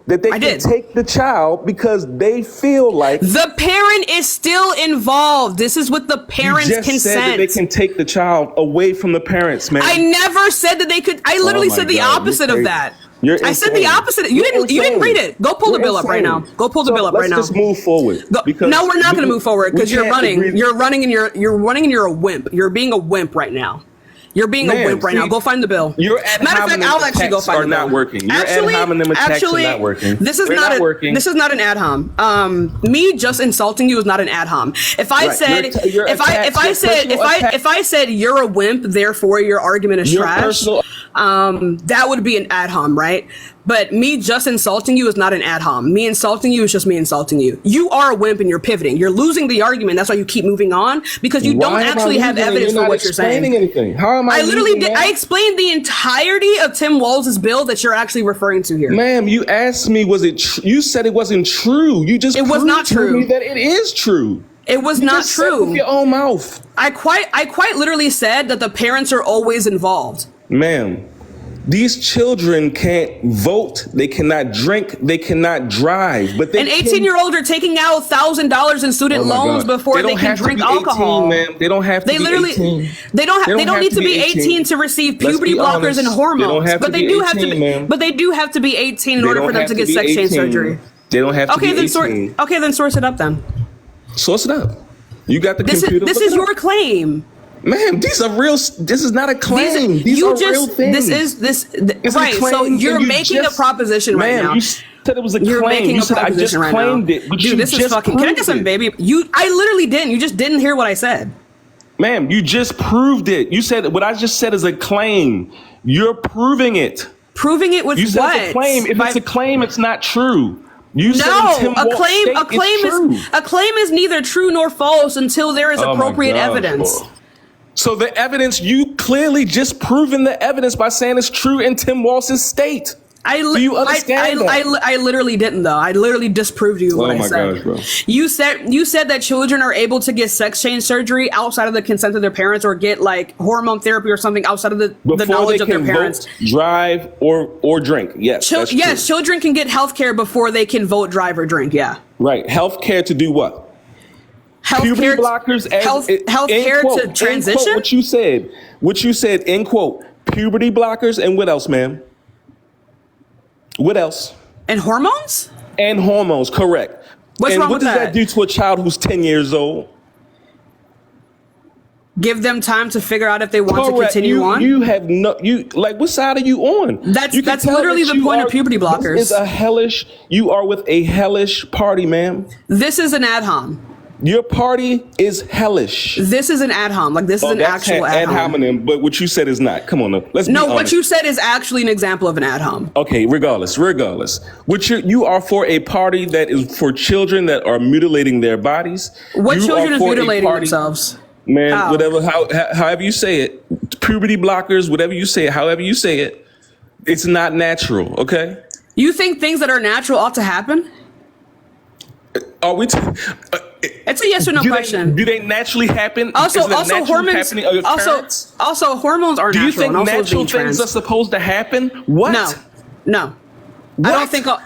That they can take the child because they feel like the parent is still involved. This is with the parents' you just consent. said that they can take the child away from the parents, man. I never said that they could. I literally said the opposite of that. I said the opposite. You didn't read it. Go pull the bill up right now. Go pull the bill up right now. Let's just move forward. No, we're not going to move forward because you're running. You're running and you're a wimp. You're being a wimp right now. You're being a wimp right now. Go find the bill. Your ad hominem attacks are not working. Your ad hominem attacks are not working. This is not an ad hom. Me just insulting you is not an ad hom. If I said if I said you're a wimp, therefore your argument is trash. That would be an ad hom, right? But me just insulting you is not an ad hom. Me insulting you is just me insulting you. You are a wimp and you're pivoting. You're losing the argument. That's why you keep moving on because you don't actually have evidence for what you're saying. Anything. How am I? I literally did. I explained the entirety of Tim Walz' bill that you're actually referring to here. Ma'am, you asked me, was it? You said it wasn't true. You just it was not true. To me that it is true. It was not just true. Said with your own mouth. I quite literally said that the parents are always involved. Ma'am, these children can't vote. They cannot drink. They cannot drive. But they and 18-year-olds are taking out $1,000 in student loans before they can drink alcohol. 18, ma'am. They don't have to. They literally. Be 18. They don't need to be 18 to receive puberty blockers and hormones. But they do have to be. But they do have to be 18 in order for them to get sex change surgery. They don't have to be 18. Okay, then source it up then. Source it up. You got the computer. This is your claim. Man, these are real. This is not a claim. These are real things. Right. So you're making a proposition right now. You said it was a you're claim. Making you a said I just right claimed now. it. But Dude, this is fucking. Can I get some baby? I literally didn't. You just didn't hear what I said. Ma'am, you just proved it. You said what I just said is a claim. You're proving it. Proving it with you what? Said it's a claim. If it's a claim, it's not true. You a claim is neither true nor false until there is appropriate evidence. So the evidence, you clearly just proven the evidence by saying it's true in Tim Walz's state. Do you understand that? I literally didn't though. I literally disproved you what I said. Oh my gosh, bro. You said that children are able to get sex change surgery outside of the consent of their parents or get like hormone therapy or something outside of the knowledge of their parents. Vote, drive or drink. Yes. Yes, children can get health care before they can vote, drive, or drink. Yeah. Right. Health care to do what? puberty blockers as healthcare to transition. Quote, what you said in quote, puberty blockers, and what else, ma'am? What else? And hormones? And hormones, correct. What's wrong what with does that? that do to a child who's 10 years old? Give them time to figure out if they want to Correct. continue on. You have no, what side are you on? That's tell literally that the point of puberty This blockers. is a hellish, you are with a hellish party, ma'am. This is an ad hom. Your party is hellish. This is an ad hom. Like this is an That's actual ad ad hom. hominem, but what you said is not. Come on, now. Let's be No, honest. what you said is actually an example of an ad hom. Okay, regardless. What you are for a party that is for children that are mutilating their bodies. What You children are is for a mutilating party- themselves? Man, How? whatever, however you say it, puberty blockers, whatever you say, however you say it, it's not natural. Okay. You think things that are natural ought to happen? Are we? It's a yes or no question. Do they naturally happen? Also, Is it also natural hormones. happening of occurrence? Also, hormones are Do natural. you think and also natural being things trans. are supposed to happen? What? No. What?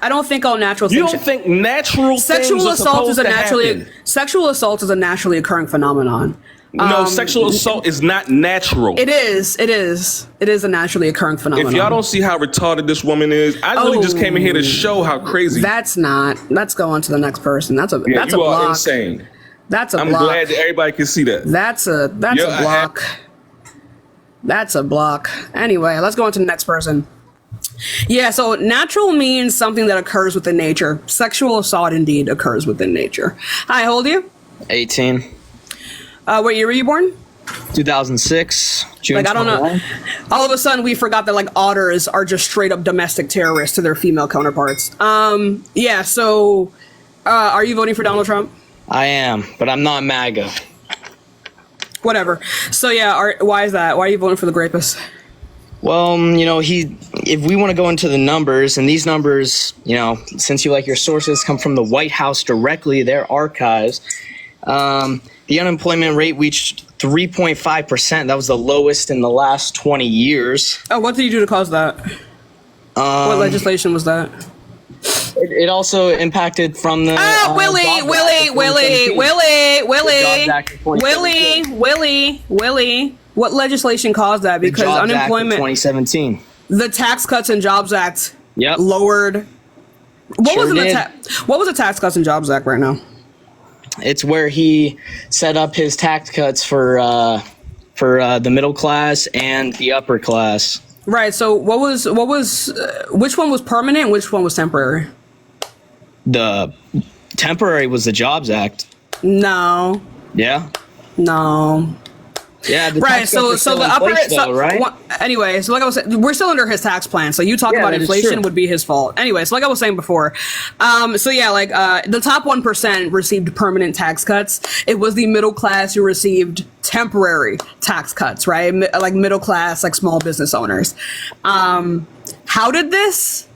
I don't think all natural You things. don't think natural Sexual things are assault is supposed a to happen? sexual assault is a naturally occurring phenomenon. No, sexual assault is not natural. It is a naturally occurring phenomenon. If y'all don't see how retarded this woman is, I really just came in here to show how crazy. Let's go on to the next person. That's a you block. are insane. That's a I'm block. glad that everybody can see that. That's a block. That's a block. Anyway, let's go on to the next person. Yeah, so natural means something that occurs within nature. Sexual assault indeed occurs within nature. Hi, how old are you? 18. What year were you born? 2006. June Like, I don't know. 21. All of a sudden, we forgot that, like, otters are just straight up domestic terrorists to their female counterparts. Yeah, so, are you voting for Donald Trump? I am, but I'm not MAGA. Whatever. So, yeah, why is that? Why are you voting for the rapist? Well, if we want to go into the numbers, and these numbers, since you like your sources come from the White House directly, their archives, the unemployment rate reached 3.5%. That was the lowest in the last 20 years. Oh, what did you do to cause that? What legislation was that? It also impacted from the Willie. What legislation caused that? Because Jobs Act of unemployment, 2017. the Tax Cuts and Jobs Act Yep. lowered. What Sure was did. the Tax Cuts and Jobs Act right now? It's where he set up his tax cuts for the middle class and the upper class. Right. So which one was permanent? And which one was temporary? The temporary was the Jobs Act. No. Yeah. No. Yeah. The Right. tax So cuts are still the in upper. place, though, right? Anyway, so like I was saying, we're still under his tax plan. So you talk about that is inflation true. would be his fault. Anyway, so like I was saying before, so yeah, like the top 1% received permanent tax cuts. It was the middle class who received temporary tax cuts, right? Like middle class, like small business owners. How did this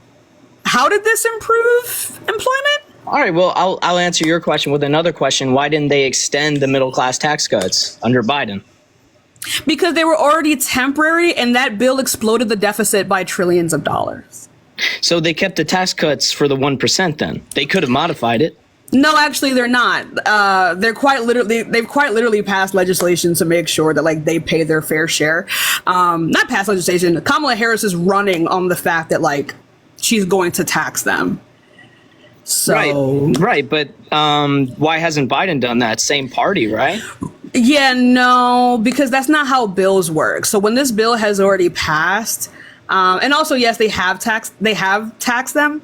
improve employment? All right. Well, I'll answer your question with another question. Why didn't they extend the middle class tax cuts under Biden? Because they were already temporary, and that bill exploded the deficit by trillions of dollars. So they kept the tax cuts for the 1%. Then they could have modified it. No, actually, they're not. They've quite literally passed legislation to make sure that like they pay their fair share. Not passed legislation. Kamala Harris is running on the fact that like she's going to tax them. So Right. But why hasn't Biden done that? Same party, right? yeah, no, because that's not how bills work. So when this bill has already passed, and also yes, they have taxed them.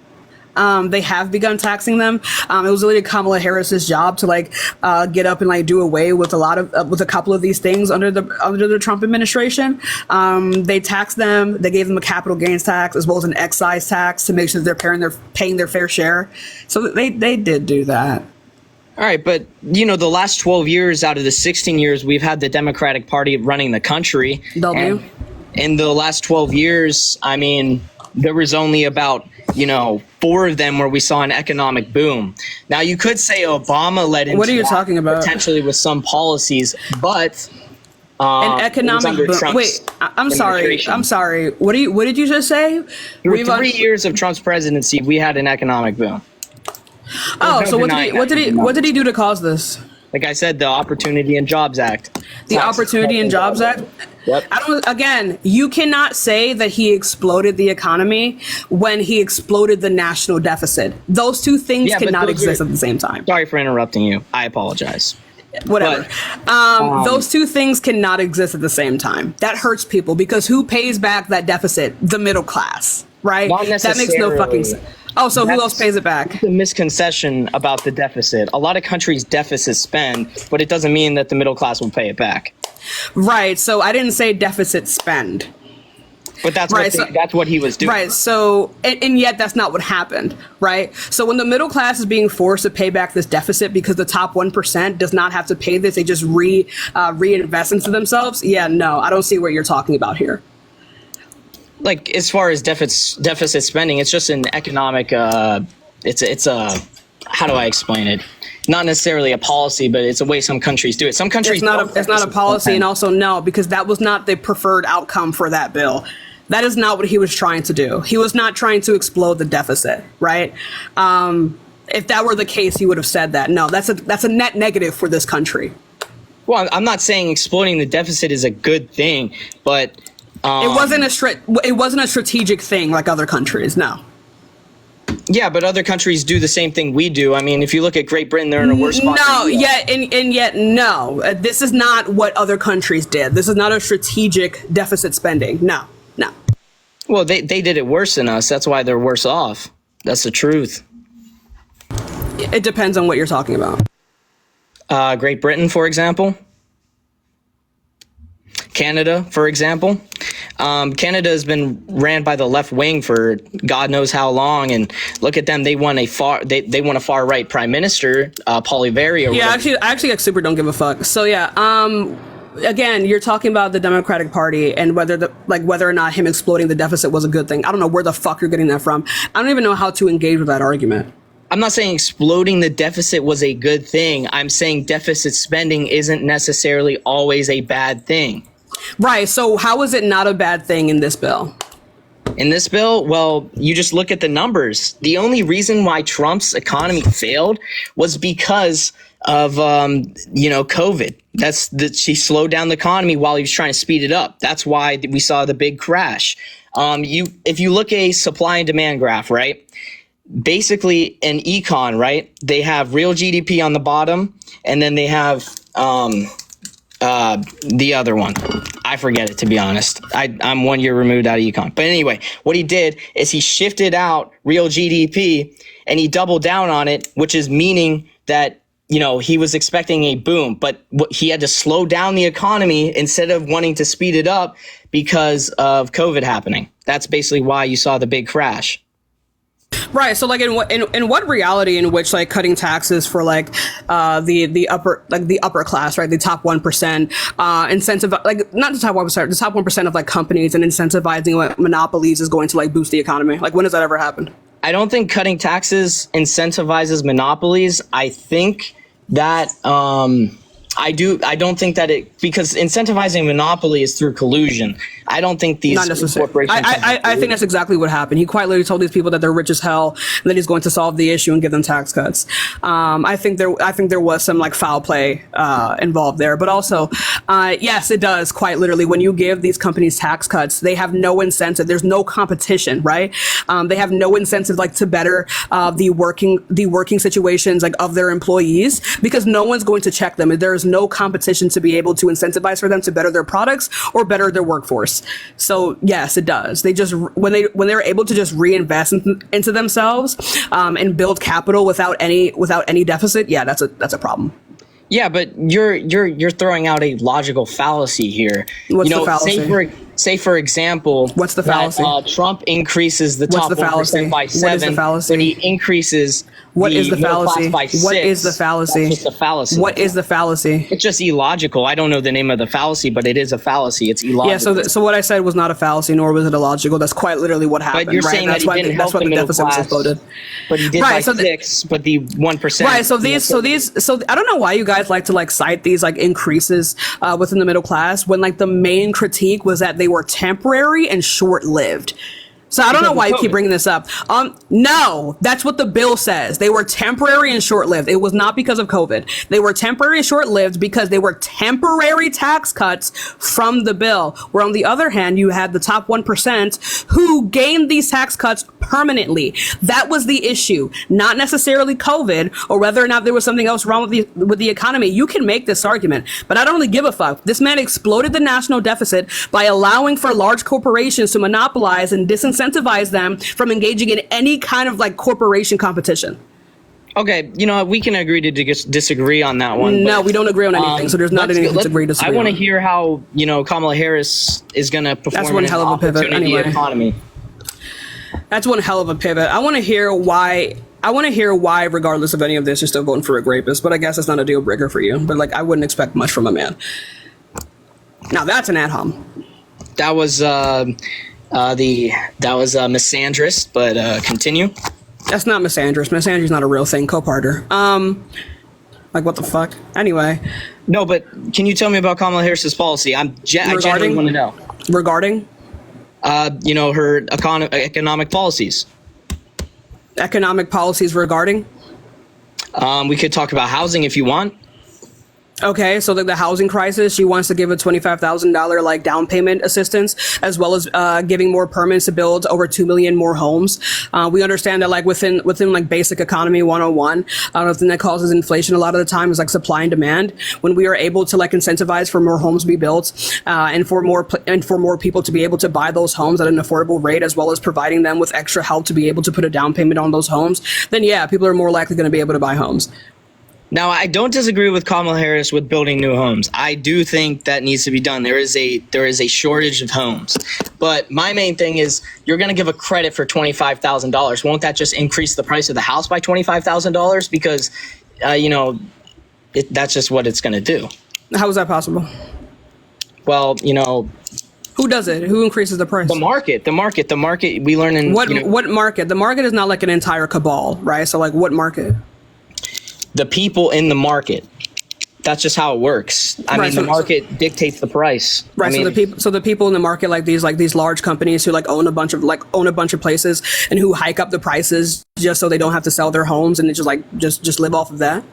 They have begun taxing them. It was literally Kamala Harris's job to like get up and like do away with with a couple of these things under the Trump administration. They taxed them. They gave them a capital gains tax as well as an excise tax to make sure that they're paying their fair share. So they did do that. All right, but the last 12 years out of the 16 years we've had the Democratic Party running the country. W. And in the last 12 years, I mean, there was only about 4 of them where we saw an economic boom. Now you could say Obama led into What are you that talking about? potentially with some policies, but An it was economic under boom. Trump's Wait, I'm sorry. administration. I'm sorry. What did you just say? Through 3 years of Trump's presidency, we had an economic boom. Oh, no so denying what did he do to cause this? Like I said, the Opportunity and Jobs Act. The Opportunity and Jobs Act. Yep. Again, you cannot say that he exploded the economy when he exploded the national deficit. Those two things Yeah, but cannot those exist are- at the same time. Sorry for interrupting you. I apologize. Whatever. Those two things cannot exist at the same time. That hurts people because who pays back that deficit? The middle class, right? Not That makes no fucking necessarily. sense. Oh, so who else pays it back? The misconception about the deficit. A lot of countries deficit spend, but it doesn't mean that the middle class will pay it back. Right. So I didn't say deficit spend. But that's Right, what so- that's what he was doing. Right. So, and yet that's not what happened. Right. So when the middle class is being forced to pay back this deficit because the top 1% does not have to pay this, they just reinvest into themselves. Yeah. No, I don't see what you're talking about here. Like as far as deficit spending, it's just an economic. It's a how do I explain it? Not necessarily a policy, but it's a way some countries do it. Some countries It's not a policy, and also no, because that was not the preferred outcome for that bill. That is not what he was trying to do. He was not trying to explode the deficit, right? If that were the case, he would have said that. No, that's a net negative for this country. Well, I'm not saying exploding the deficit is a good thing, but It wasn't a strategic thing like other countries. No. yeah, but other countries do the same thing we do. I mean, if you look at Great Britain, they're in a worse spot. No, than we are. yet no. This is not what other countries did. This is not a strategic deficit spending. No. Well, they did it worse than us. That's why they're worse off. That's the truth. It depends on what you're talking about. Great Britain, for example. Canada, for example. Canada has been ran by the left wing for God knows how long, and look at them. They won a far right prime minister, Poilievre. Yeah, actually, like, super don't give a fuck. So yeah, again, you're talking about the Democratic Party and whether or not him exploding the deficit was a good thing. I don't know where the fuck you're getting that from. I don't even know how to engage with that argument. I'm not saying exploding the deficit was a good thing. I'm saying deficit spending isn't necessarily always a bad thing. Right. So how is it not a bad thing in this bill? In this bill, well, you just look at the numbers. The only reason why Trump's economy failed was because of COVID. She slowed down the economy while he was trying to speed it up. That's why we saw the big crash. If you look at a supply and demand graph, right? Basically, in econ, right? They have real GDP on the bottom, and then they have the other one. I forget it, to be honest. I'm 1 year removed out of econ. But anyway, what he did is he shifted out real GDP and he doubled down on it, which is meaning that, he was expecting a boom, but he had to slow down the economy instead of wanting to speed it up because of COVID happening. That's basically why you saw the big crash. Right. So like in what reality in which like cutting taxes for like the upper class, right, the top 1%, incentive, like not the top 1%, the top 1% of like companies and incentivizing like monopolies is going to like boost the economy? Like when has that ever happened? I don't think cutting taxes incentivizes monopolies. I think that I don't think that because incentivizing monopoly is through collusion. I don't think these Not necessarily. corporations. I think that's exactly what happened. He quite literally told these people that they're rich as hell, and then he's going to solve the issue and give them tax cuts. I think there was some like foul play involved there, but also, yes, it does quite literally. When you give these companies tax cuts, they have no incentive. There's no competition, right? They have no incentive like to better the working situations like of their employees because no one's going to check them. There's no competition to be able to incentivize for them to better their products or better their workforce. So yes, it does. They just when they're able to just reinvest into themselves and build capital without any deficit. Yeah, that's a problem. Yeah, but you're throwing out a logical fallacy here. What's the fallacy? Say for example, what's the fallacy? That, Trump increases the top 1% by 7, what is the fallacy? but he increases What the is the middle class fallacy? by 6. What is the fallacy? That's just a fallacy. What is the fallacy? It's just illogical. I don't know the name of the fallacy, but it is a fallacy. It's illogical. Yeah, so what I said was not a fallacy, nor was it illogical. That's quite literally what happened. But you're right? saying That's that he didn't help the middle deficit was class, exploded. but he did Right, by so 6. But the 1%. Right. So I don't know why you guys like to like cite these like increases within the middle class when like the main critique was that they were temporary and short-lived. So I don't know Because why of you keep COVID. bringing this up. No, that's what the bill says. They were temporary and short-lived. It was not because of COVID. They were temporary and short-lived because they were temporary tax cuts from the bill. Where on the other hand, you had the top 1% who gained these tax cuts permanently. That was the issue, not necessarily COVID or whether or not there was something else wrong with the economy. You can make this argument, but I don't really give a fuck. This man exploded the national deficit by allowing for large corporations to monopolize and disincentivize them from engaging in any kind of like corporation competition. Okay, you know, we can agree to disagree on that one. No, but, we don't agree on anything, so there's not let's any go- let's- disagree I want to on. hear how, you know, Kamala Harris is going to perform That's one in hell an of a pivot, opportunity anyway. economy. That's one hell of a pivot. I want to hear why, regardless of any of this, you're still voting for a rapist, but I guess it's not a deal breaker for you. But like, I wouldn't expect much from a man. Now that's an ad hom. That was misandrist, but continue. That's not misandrous. Misandry's not a real thing. Co-parter. Like what the fuck? Anyway. No, but can you tell me about Kamala Harris's policy? I genuinely want to know. Regarding? You know, her economic policies. Economic policies regarding? We could talk about housing if you want. Okay, so the housing crisis, she wants to give a $25,000 like down payment assistance, as well as giving more permits to build over 2 million more homes. We understand that like within like basic economy 101, the thing that causes inflation a lot of the time is like supply and demand. When we are able to like incentivize for more homes to be built and for more people to be able to buy those homes at an affordable rate, as well as providing them with extra help to be able to put a down payment on those homes, then yeah, people are more likely going to be able to buy homes. Now, I don't disagree with Kamala Harris with building new homes. I do think that needs to be done. There is a shortage of homes. But my main thing is you're going to give a credit for $25,000. Won't that just increase the price of the house by $25,000? Because, you know, that's just what it's going to do. How is that possible? Well, you know, who does it? Who increases the price? The market. We learn in what market? The market is not like an entire cabal, right? So like what market? The people in the market. That's just how it works. I mean, the market dictates the price. Right. I mean, so the people in the market, like these large companies who like own a bunch of places and who hike up the prices just so they don't have to sell their homes and they just live off of that.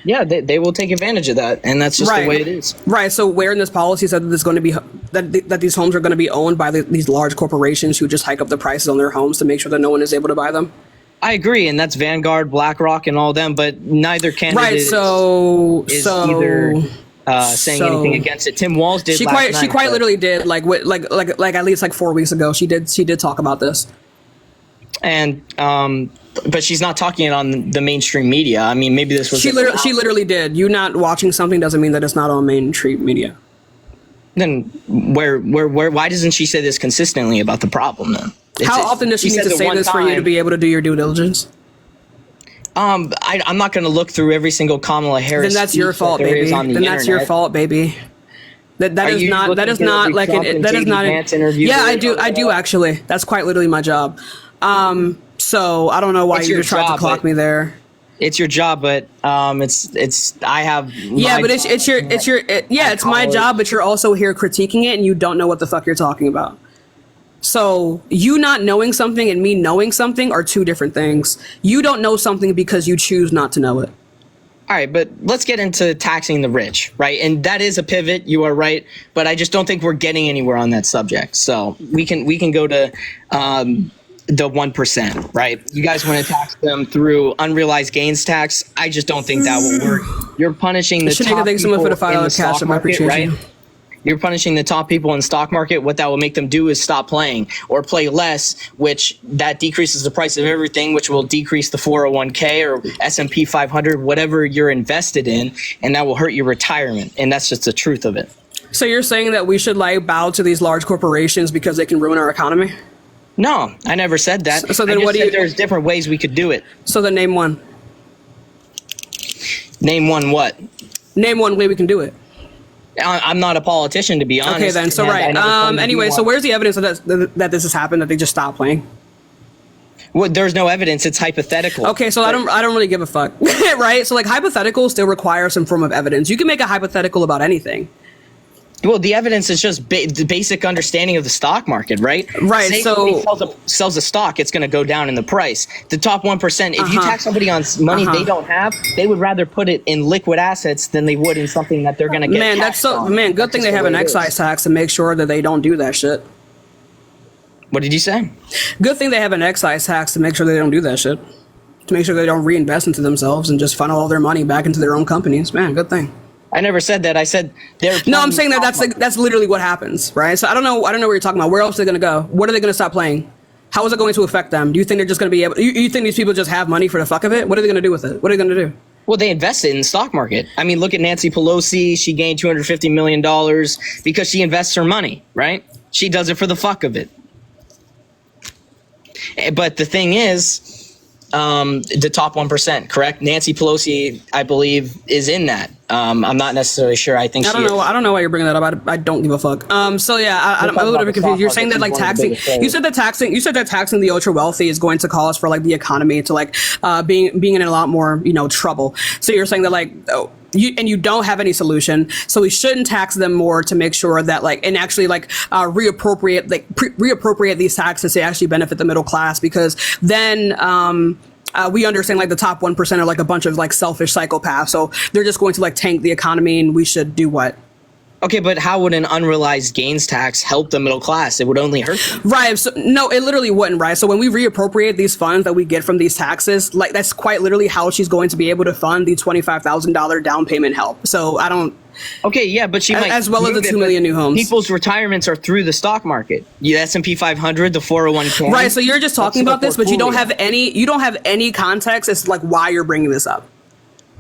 Yeah, they will take advantage of that, and that's just the way it is. Right. So where in this policy said that there's going to be that these homes are going to be owned by these large corporations who just hike up the prices on their homes to make sure that no one is able to buy them? I agree, and that's Vanguard, BlackRock, and all them. But neither candidate is either saying anything against it. Tim Walz did. She quite literally did. Like at least like 4 weeks ago, she did talk about this. And but she's not talking it on the mainstream media. I mean, maybe this was. She literally did. You not watching something doesn't mean that it's not on mainstream media. Then why doesn't she say this consistently about the problem then? How often does she need to say this for you to be able to do your due diligence? I'm not going to look through every single Kamala Harris. Then that's your fault, baby. Then that's your fault, baby. That is not like an interview. Yeah, I do actually. That's quite literally my job. So I don't know why you just tried to clock me there. It's your job, but I have. Yeah, but it's my job, but you're also here critiquing it, and you don't know what the fuck you're talking about. So you not knowing something and me knowing something are two different things. You don't know something because you choose not to know it. All right, but let's get into taxing the rich, right? And that is a pivot. You are right, but I just don't think we're getting anywhere on that subject. So we can go to the 1%, right? You guys want to tax them through unrealized gains tax? I just don't think that will work. You're punishing the top people in the stock market, right? You're punishing the top people in the stock market. What that will make them do is stop playing or play less, which that decreases the price of everything, which will decrease the 401k or S&P 500, whatever you're invested in, and that will hurt your retirement. And that's just the truth of it. So you're saying that we should like bow to these large corporations because they can ruin our economy? No, I never said that. So then what do you? There's different ways we could do it. So then name one. Name one what? Name one way we can do it. I'm not a politician, to be honest. Okay, then. So right. Anyway, so where's the evidence that this has happened? That they just stopped playing? Well, there's no evidence. It's hypothetical. Okay, so I don't really give a fuck, right? So like hypotheticals still require some form of evidence. You can make a hypothetical about anything. Well, the evidence is just the basic understanding of the stock market, right? Right. Say So somebody sells a stock, it's going to go down in the price. The top 1%, if you tax somebody on money they don't have, they would rather put it in liquid assets than they would in something that they're going to get. man, that's so on. man. Good That's thing just they have the an way it is. excise tax to make sure that they don't do that shit. What did you say? Good thing they have an excise tax to make sure they don't do that shit. To make sure they don't reinvest into themselves and just funnel all their money back into their own companies. Man, good thing. I never said that. I said they're. No, I'm saying that's literally what happens, right? So I don't know what you're talking about. Where else are they going to go? What are they going to stop playing? How is it going to affect them? Do you think they're just going to be able? You think these people just have money for the fuck of it? What are they going to do with it? What are they going to do? Well, they invested in the stock market. I mean, look at Nancy Pelosi. She gained $250 million because she invests her money, right? She does it for the fuck of it. But the thing is, the top 1%, correct? Nancy Pelosi, I believe, is in that. I'm not necessarily sure. I think I don't know. I don't know why you're bringing that up. I don't give a fuck. So yeah, I'm a little bit confused. You're saying that like taxing. You said that taxing the ultra wealthy is going to cause for like the economy to like being in a lot more trouble. So you're saying that like you don't have any solution, so we shouldn't tax them more to make sure that like and actually like reappropriate these taxes to actually benefit the middle class, because then we understand like the top 1% are like a bunch of like selfish psychopaths, so they're just going to like tank the economy, and we should do what? Okay, but how would an unrealized gains tax help the middle class? It would only hurt them. Right. So no, it literally wouldn't, right? So when we reappropriate these funds that we get from these taxes, like that's quite literally how she's going to be able to fund the $25,000 down payment help. So I don't. Okay, yeah, but she might, as well as the 2 million new homes. People's retirements are through the stock market. The S&P 500, the 401k. Right. So you're just talking about this, but you don't have any context as to like why you're bringing this up.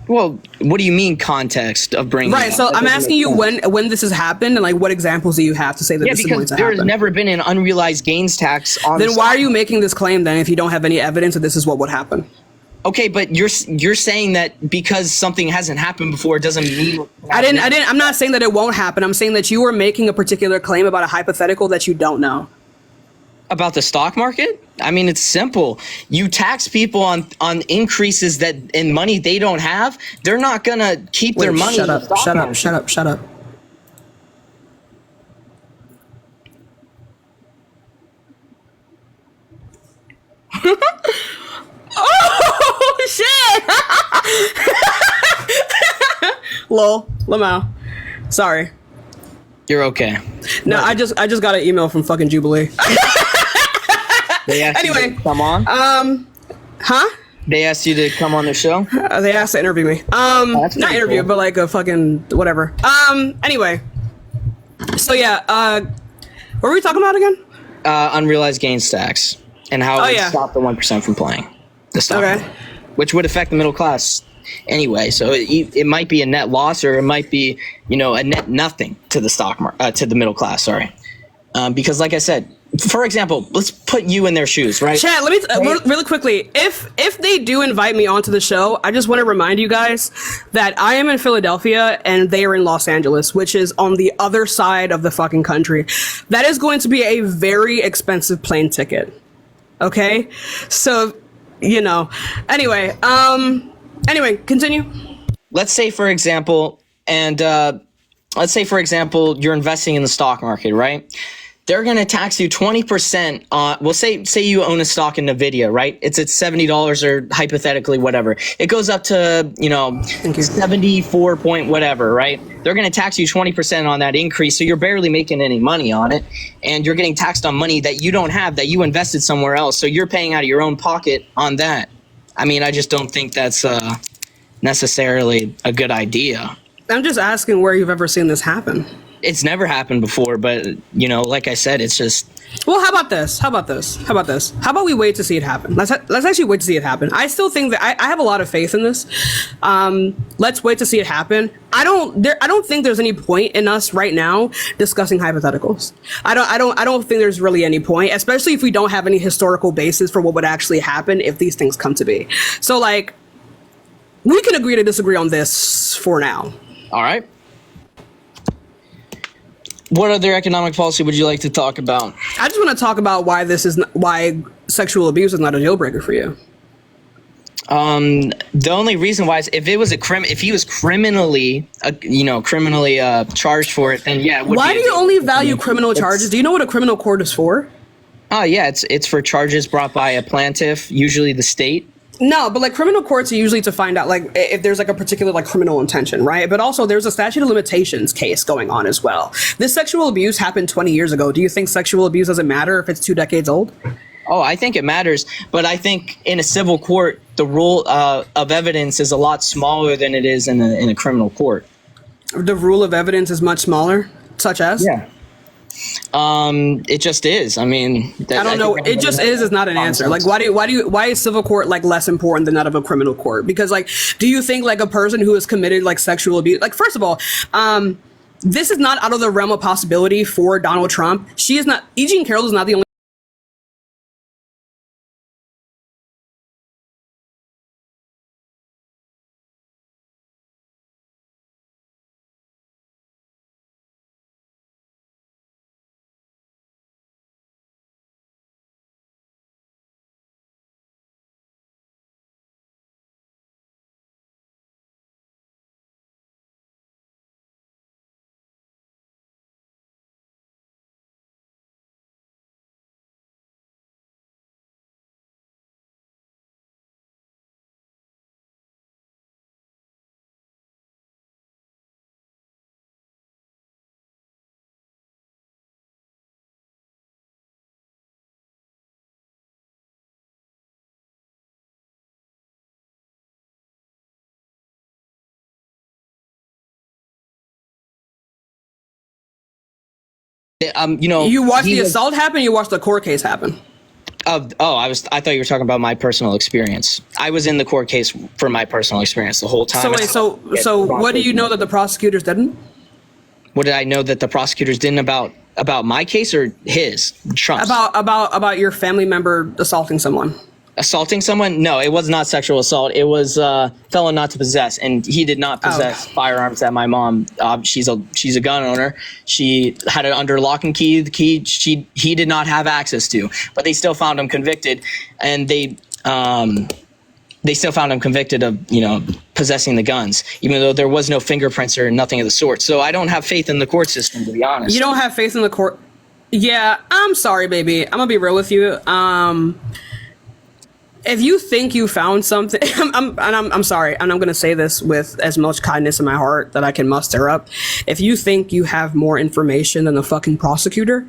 Well, what do you mean context of bringing? Right. So I'm asking you when this has happened, and like what examples do you have to say that this is going because to happen? there's never been an unrealized gains tax on. Then why are you making this claim then if you don't have any evidence that this is what would happen? Okay, but you're saying that because something hasn't happened before doesn't mean. I'm not saying that it won't happen. I'm saying that you are making a particular claim about a hypothetical that you don't know. About the stock market? I mean, it's simple. You tax people on increases that in money they don't have. They're not gonna keep their money. Shut up! Shut up! Oh shit! Lol, Lamau. Sorry. You're okay. No, I just got an email from fucking Jubilee. They asked you to come on. Huh? They asked you to come on the show. They asked to interview me. Not interview, cool. but like a fucking whatever. Anyway. So yeah. What were we talking about again? Unrealized gains tax and how it would stop the 1% from playing the stock market, which would affect the middle class anyway. So it might be a net loss, or it might be a net nothing to the stock market, to the middle class. Sorry, because like I said, for example, let's put you in their shoes, right? Chad, let me really quickly. If they do invite me onto the show, I just want to remind you guys that I am in Philadelphia and they are in Los Angeles, which is on the other side of the fucking country. That is going to be a very expensive plane ticket. Okay, so Anyway, continue. Let's say, for example, you're investing in the stock market, right? They're going to tax you 20% on, well, say you own a stock in NVIDIA, right? It's at $70 or hypothetically whatever. It goes up to, 74 point whatever, right? They're going to tax you 20% on that increase. So you're barely making any money on it. And you're getting taxed on money that you don't have, that you invested somewhere else. So you're paying out of your own pocket on that. I mean, I just don't think that's necessarily a good idea. I'm just asking where you've ever seen this happen. It's never happened before, but like I said, it's just. Well, how about this? How about we wait to see it happen? Let's actually wait to see it happen. I still think that I have a lot of faith in this. Let's wait to see it happen. I don't think there's any point in us right now discussing hypotheticals. I don't think there's really any point, especially if we don't have any historical basis for what would actually happen if these things come to be. So like, we can agree to disagree on this for now. All right. What other economic policy would you like to talk about? I just want to talk about why sexual abuse is not a deal breaker for you. The only reason why is if it was if he was criminally, charged for it, then yeah. It would Why be do you only value criminal charges? Do you know what a criminal court is for? Oh yeah, it's for charges brought by a plaintiff, usually the state. No, but like criminal courts are usually to find out like if there's like a particular like criminal intention, right? But also there's a statute of limitations case going on as well. This sexual abuse happened 20 years ago. Do you think sexual abuse doesn't matter if it's 2 decades old? Oh, I think it matters, but I think in a civil court, the rule of evidence is a lot smaller than it is in a criminal court. The rule of evidence is much smaller, such as? Yeah. It just is. I mean, I don't know. It just is not an answer. Like, why is civil court like less important than that of a criminal court? Because like, do you think like a person who has committed like sexual abuse, like first of all, this is not out of the realm of possibility for Donald Trump. She is not. E. Jean Carroll is not the only. You watched the assault happen. You watched the court case happen. I thought you were talking about my personal experience. I was in the court case for my personal experience the whole time. So what do you know that the prosecutors didn't? What did I know that the prosecutors didn't about my case or his Trump's? About your family member assaulting someone. Assaulting someone? No, it was not sexual assault. It was felon not to possess, and he did not possess firearms. That my mom, she's a gun owner. She had it under lock and key. The key he did not have access to, but they still found him convicted, and they still found him convicted of possessing the guns, even though there was no fingerprints or nothing of the sort. So I don't have faith in the court system, to be honest. You don't have faith in the court? Yeah, I'm sorry, baby. I'm gonna be real with you. If you think you found something, I'm sorry, and I'm going to say this with as much kindness in my heart that I can muster up. If you think you have more information than the fucking prosecutor,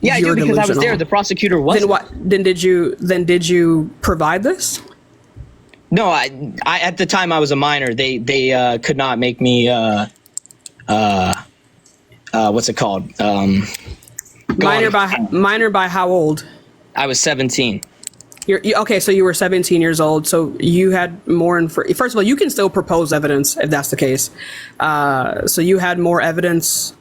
yeah, I do, because delusional. I was there. The prosecutor was. Then did you provide this? No, I at the time I was a minor. They could not make me what's it called? Minor by how old? I was 17. Okay, so you were 17 years old, so you had more first of all, you can still propose evidence if that's the case. So you had more evidence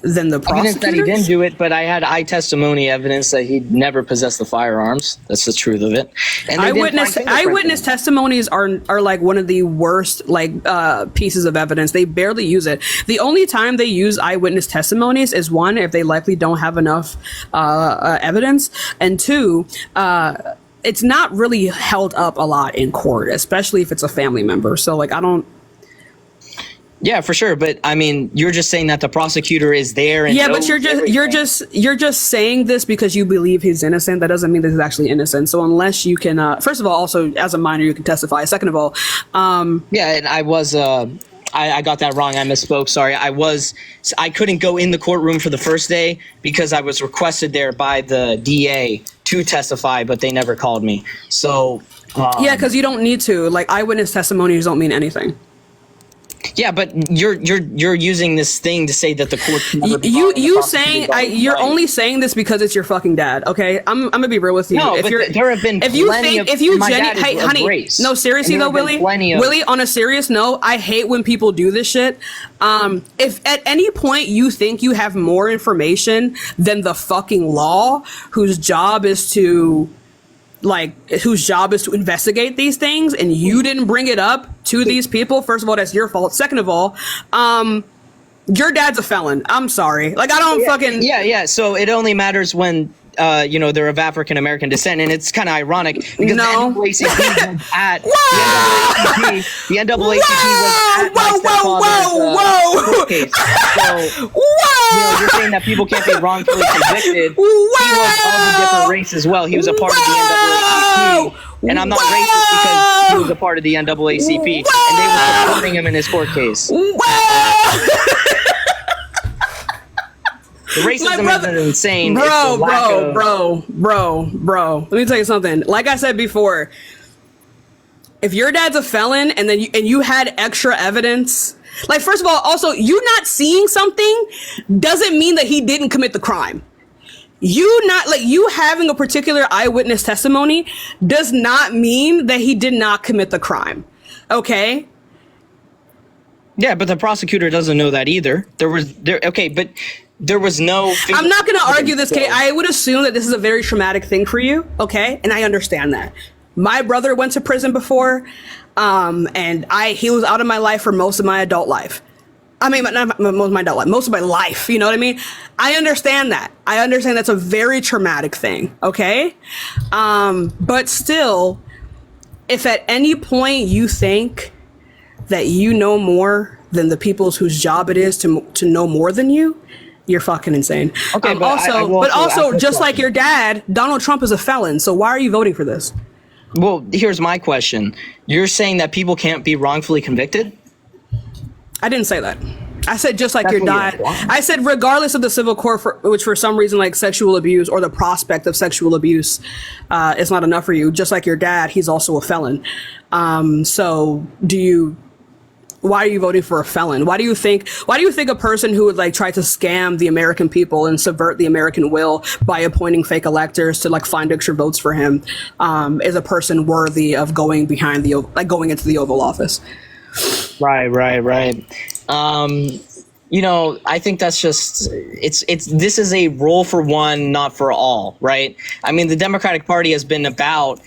than the prosecutors? Evidence that he didn't do it, but I had eye testimony evidence that he never possessed the firearms. That's the truth of it. And eyewitness testimonies are like one of the worst pieces of evidence. They barely use it. The only time they use eyewitness testimonies is one, if they likely don't have enough evidence, and two, it's not really held up a lot in court, especially if it's a family member. So like I don't. Yeah, for sure. But I mean, you're just saying that the prosecutor is there. And but you're just saying this because you believe he's innocent. That doesn't mean that he's actually innocent. So unless you can, first of all, also as a minor, you can testify. Second of all, yeah, and I was, I got that wrong. I misspoke. Sorry. I couldn't go in the courtroom for the first day because I was requested there by the DA to testify, but they never called me. So yeah, because you don't need to. Like eyewitness testimonies don't mean anything. Yeah, but you're using this thing to say that the court can never be you're only saying this because it's your fucking dad. Okay, I'm gonna be real with you. No, there have been honey, no, seriously though, Willie, on a serious note, I hate when people do this shit. If at any point you think you have more information than the fucking law, whose job is to investigate these things, and you didn't bring it up to these people, first of all, that's your fault. Second of all, your dad's a felon. I'm sorry. Like, I don't fucking... Yeah. So it only matters when they're of African American descent, and it's kind of ironic because No. the NAACP was at the NAACP was at my stepfather's court case. So you're saying that people can't be wrongfully convicted. He was of a different race as well. He was a part of the NAACP. And I'm not racist because he was a part of the NAACP, and they were supporting him in his court case. The racism isn't insane. Bro. Let me tell you something. Like I said before, if your dad's a felon and then you had extra evidence, like, first of all, also, you not seeing something doesn't mean that he didn't commit the crime. You having a particular eyewitness testimony does not mean that he did not commit the crime. Okay? Yeah, but the prosecutor doesn't know that either. But there was no. I'm not going to argue this case. I would assume that this is a very traumatic thing for you. Okay? And I understand that. My brother went to prison before, and he was out of my life for most of my adult life. I mean, not most of my adult life, most of my life. You know what I mean? I understand that. I understand that's a very traumatic thing. Okay? But still, if at any point you think that you know more than the people whose job it is to know more than you, you're fucking insane. Okay, but also, just like your dad, Donald Trump is a felon. So why are you voting for this? Well, here's my question. You're saying that people can't be wrongfully convicted? I didn't say that. I said just like your dad. I said regardless of the civil court, which for some reason like sexual abuse or the prospect of sexual abuse is not enough for you. Just like your dad, he's also a felon. So why are you voting for a felon? Why do you think a person who would like try to scam the American people and subvert the American will by appointing fake electors to like find extra votes for him is a person worthy of going into the Oval Office? Right. I think that's just this is a role for one, not for all, right? I mean, the Democratic Party has been about,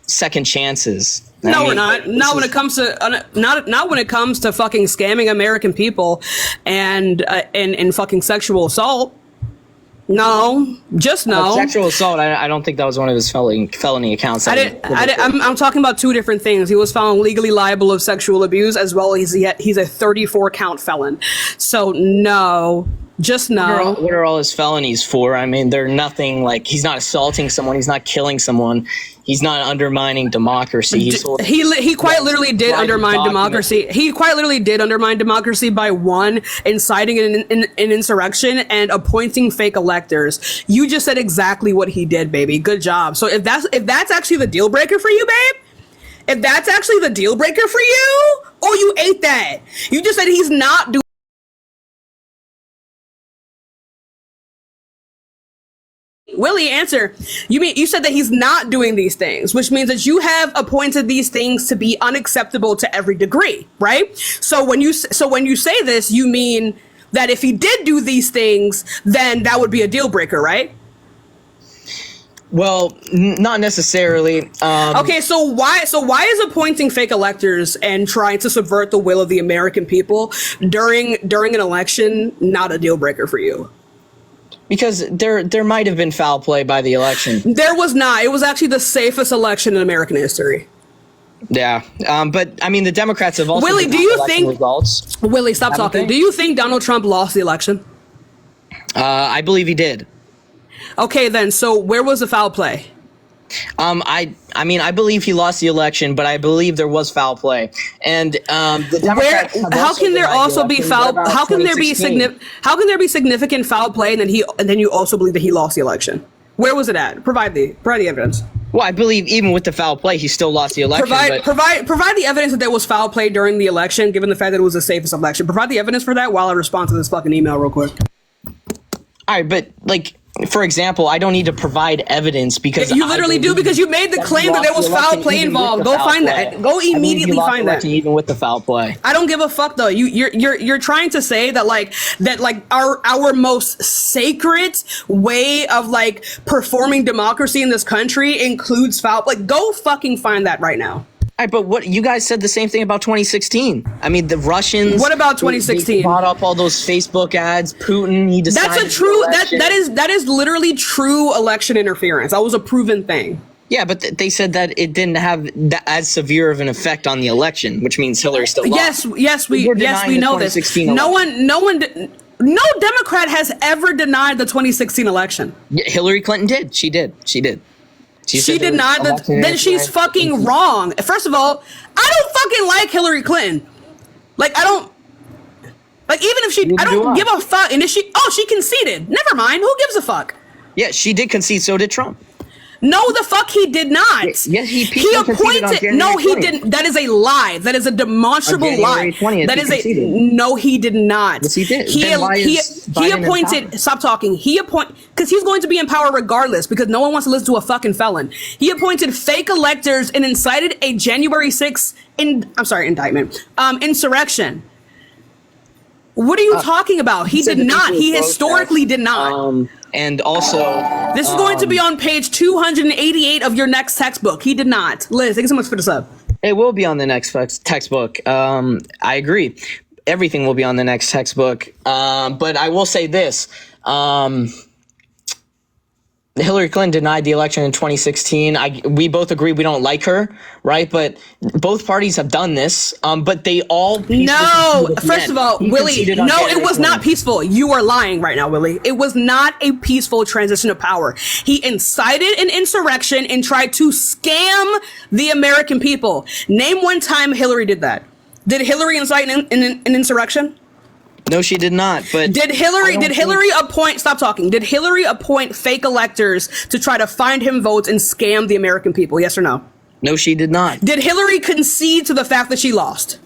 second chances. No, we're not. Not when it comes to not when it comes to fucking scamming American people and fucking sexual assault. No, just no. Sexual assault. I don't think that was one of his felony accounts. I'm talking about two different things. He was found legally liable of sexual abuse, as well as he's a 34 count felon. So no, just no. What are all his felonies for? I mean, they're nothing. Like, he's not assaulting someone. He's not killing someone. He's not undermining democracy. He quite literally did undermine democracy. He quite literally did undermine democracy by inciting an insurrection and appointing fake electors. You just said exactly what he did, baby. Good job. So if that's actually the deal breaker for you, babe, if that's actually the deal breaker for you, you ate that. You just said he's not doing. Willie, answer. You said that he's not doing these things, which means that you have appointed these things to be unacceptable to every degree, right? So when you say this, you mean that if he did do these things, then that would be a deal breaker, right? Well, not necessarily. Okay, so why is appointing fake electors and trying to subvert the will of the American people during an election not a deal breaker for you? Because there might have been foul play by the election. There was not. It was actually the safest election in American history. Yeah, but I mean, the Democrats have also. Willie, do you think results? Willie, stop talking. Do you think Donald Trump lost the election? I believe he did. Okay, then. So where was the foul play? I mean, I believe he lost the election, but I believe there was foul play. And the Democrats how can there also be foul? How can there be significant foul play, and then you also believe that he lost the election? Where was it at? Provide the evidence. Well, I believe even with the foul play, he still lost the election. Provide the evidence that there was foul play during the election, given the fact that it was the safest election. Provide the evidence for that while I respond to this fucking email real quick. All right, but like. For example, I don't need to provide evidence because you literally do, because you made the claim that there was foul play involved. Go find that. Go immediately find that. Even with the foul play, I don't give a fuck though. You're trying to say that our most sacred way of like performing democracy in this country includes foul. Like, go fucking find that right now. right, but what you guys said the same thing about 2016. I mean, the Russians. What about They 2016? brought up all those Facebook ads. Putin, he decided. That's a true. That is literally true election interference. That was a proven thing. Yeah, but they said that it didn't have as severe of an effect on the election, which means Hillary still lost. Yes, we know this. No Democrat has ever denied the 2016 election. Yeah, Hillary Clinton did. She did. She did not. Then she's fucking wrong. First of all, I don't fucking like Hillary Clinton. Like, I don't. Like, even if she, I don't give a fuck. And if she, she conceded. Never mind. Who gives a fuck? Yeah, she did concede. So did Trump. No, the fuck he did not. Yes, he appointed. No, he didn't. That is a lie. That is a demonstrable lie. 20th, that is a no. He did not. Yes, he did. He appointed. Stop talking. He because he's going to be in power regardless because no one wants to listen to a fucking felon. He appointed fake electors and incited a January 6th indictment. Insurrection. What are you talking about? He did not. He historically did not. And also, this is going to be on page 288 of your next textbook. He did not. Liz, thank you so much for this up. It will be on the next textbook. I agree. Everything will be on the next textbook. But I will say this. Hillary Clinton denied the election in 2016. We both agree we don't like her, right? But both parties have done this. But they all no. First of all, Willie, no, it was not peaceful. You are lying right now, Willie. It was not a peaceful transition of power. He incited an insurrection and tried to scam the American people. Name one time Hillary did that. Did Hillary incite an insurrection? No, she did not. But did Hillary appoint? Stop talking. Did Hillary appoint fake electors to try to find him votes and scam the American people? Yes or no? No, she did not. Did Hillary concede to the fact that she lost?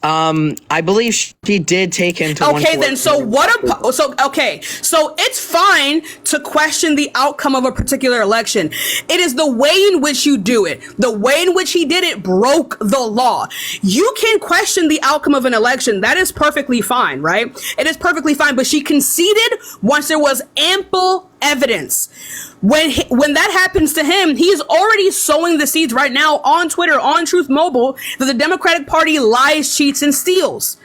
I believe she did take into. Okay, then. So it's fine to question the outcome of a particular election. It is the way in which you do it. The way in which he did it broke the law. You can question the outcome of an election. That is perfectly fine, right? It is perfectly fine. But she conceded once there was ample evidence. When that happens to him, he is already sowing the seeds right now on Twitter, on Truth Mobile, that the Democratic Party lies, cheats, and steals.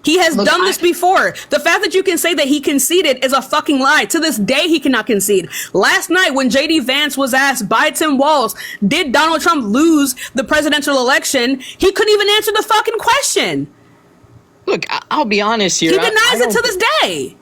He has done this before. The fact that you can say that he conceded is a fucking lie. To this day, he cannot concede. Last night, when J.D. Vance was asked by Tim Walz, did Donald Trump lose the presidential election? He couldn't even answer the fucking question. Look, I'll be honest here. He denies it to this day.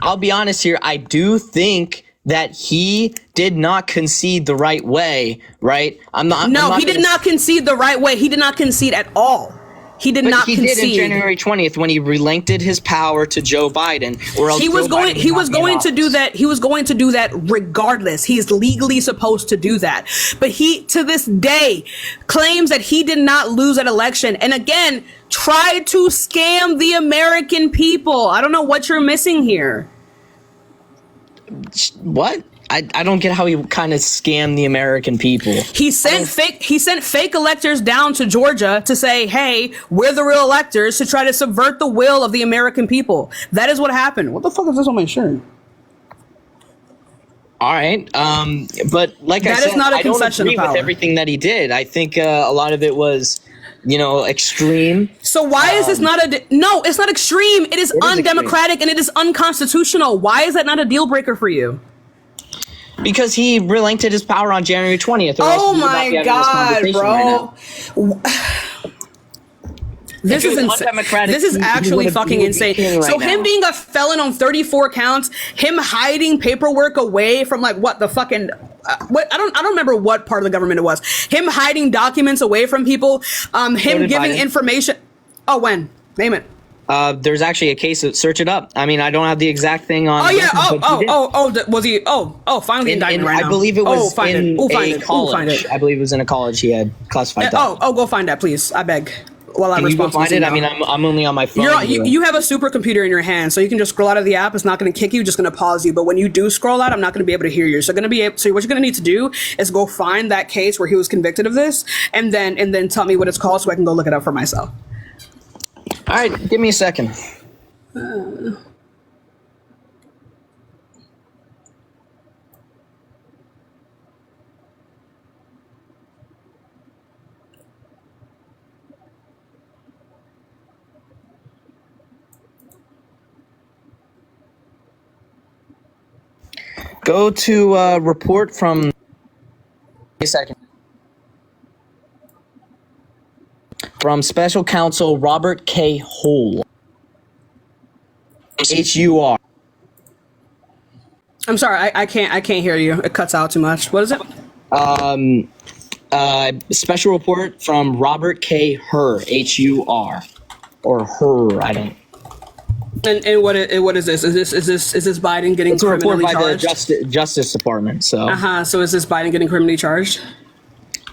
I'll be honest here. I do think that he did not concede the right way, right? He did not concede the right way. He did not concede at all. He did not concede. He did in January 20th when he relinqued his power to Joe Biden. Or else he was going to do that. He was going to do that regardless. He's legally supposed to do that. But he, to this day, claims that he did not lose that election. And again, tried to scam the American people. I don't know what you're missing here. What? I don't get how he kind of scammed the American people. He sent fake electors down to Georgia to say, hey, we're the real electors, to try to subvert the will of the American people. That is what happened. What the fuck is this on my shirt? All right. But like I said, I don't agree with everything that he did. I think a lot of it was, extreme. So why is this not no, it's not extreme. It is undemocratic and it is unconstitutional. Why is that not a deal breaker for you? Because he relinquished his power on January 20th. Oh my God, bro. This is insane. This is actually fucking insane. So him being a felon on 34 counts, him hiding paperwork away from I don't remember what part of the government it was. Him hiding documents away from people, him giving information. Oh, when? Name it. There's actually a case. Search it up. I mean, I don't have the exact thing on. Oh yeah. Was he? Finally indictment right now. I believe it was in a college. Find it. I believe it was in a college. He had classified. Go find that, please. I beg. While Can you go find it? I mean, I'm only on my phone. You have a supercomputer in your hand, so you can just scroll out of the app. It's not going to kick you, just going to pause you. But when you do scroll out, I'm not going to be able to hear you. So what you're going to need to do is go find that case where he was convicted of this, and then tell me what it's called, so I can go look it up for myself. All right, give me a second. Go to report from. A second. From Special Counsel Robert K. Hull. HUR. I'm sorry, I can't hear you. It cuts out too much. What is it? Special report from Robert K. Hur. HUR. Or Hur. I don't. And what is this? Is this Biden getting It's a report criminally by charged? the Justice Department. So. So is this Biden getting criminally charged?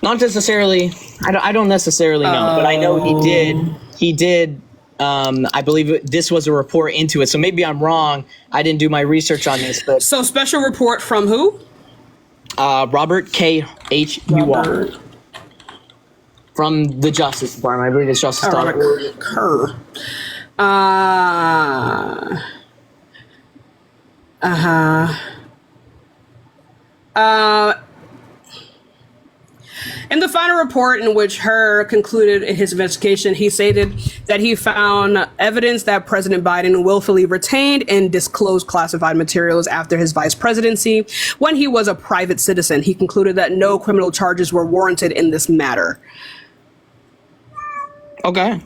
Not necessarily. I don't necessarily know, but I know he did. He did. I believe this was a report into it. So maybe I'm wrong. I didn't do my research on this, but So special report from who? Robert K. HUR from the Justice Department. I believe it's justice.org. Robert Kerr. In the final report in which Hur concluded his investigation, he stated that he found evidence that President Biden willfully retained and disclosed classified materials after his vice presidency when he was a private citizen. He concluded that no criminal charges were warranted in this matter. Okay.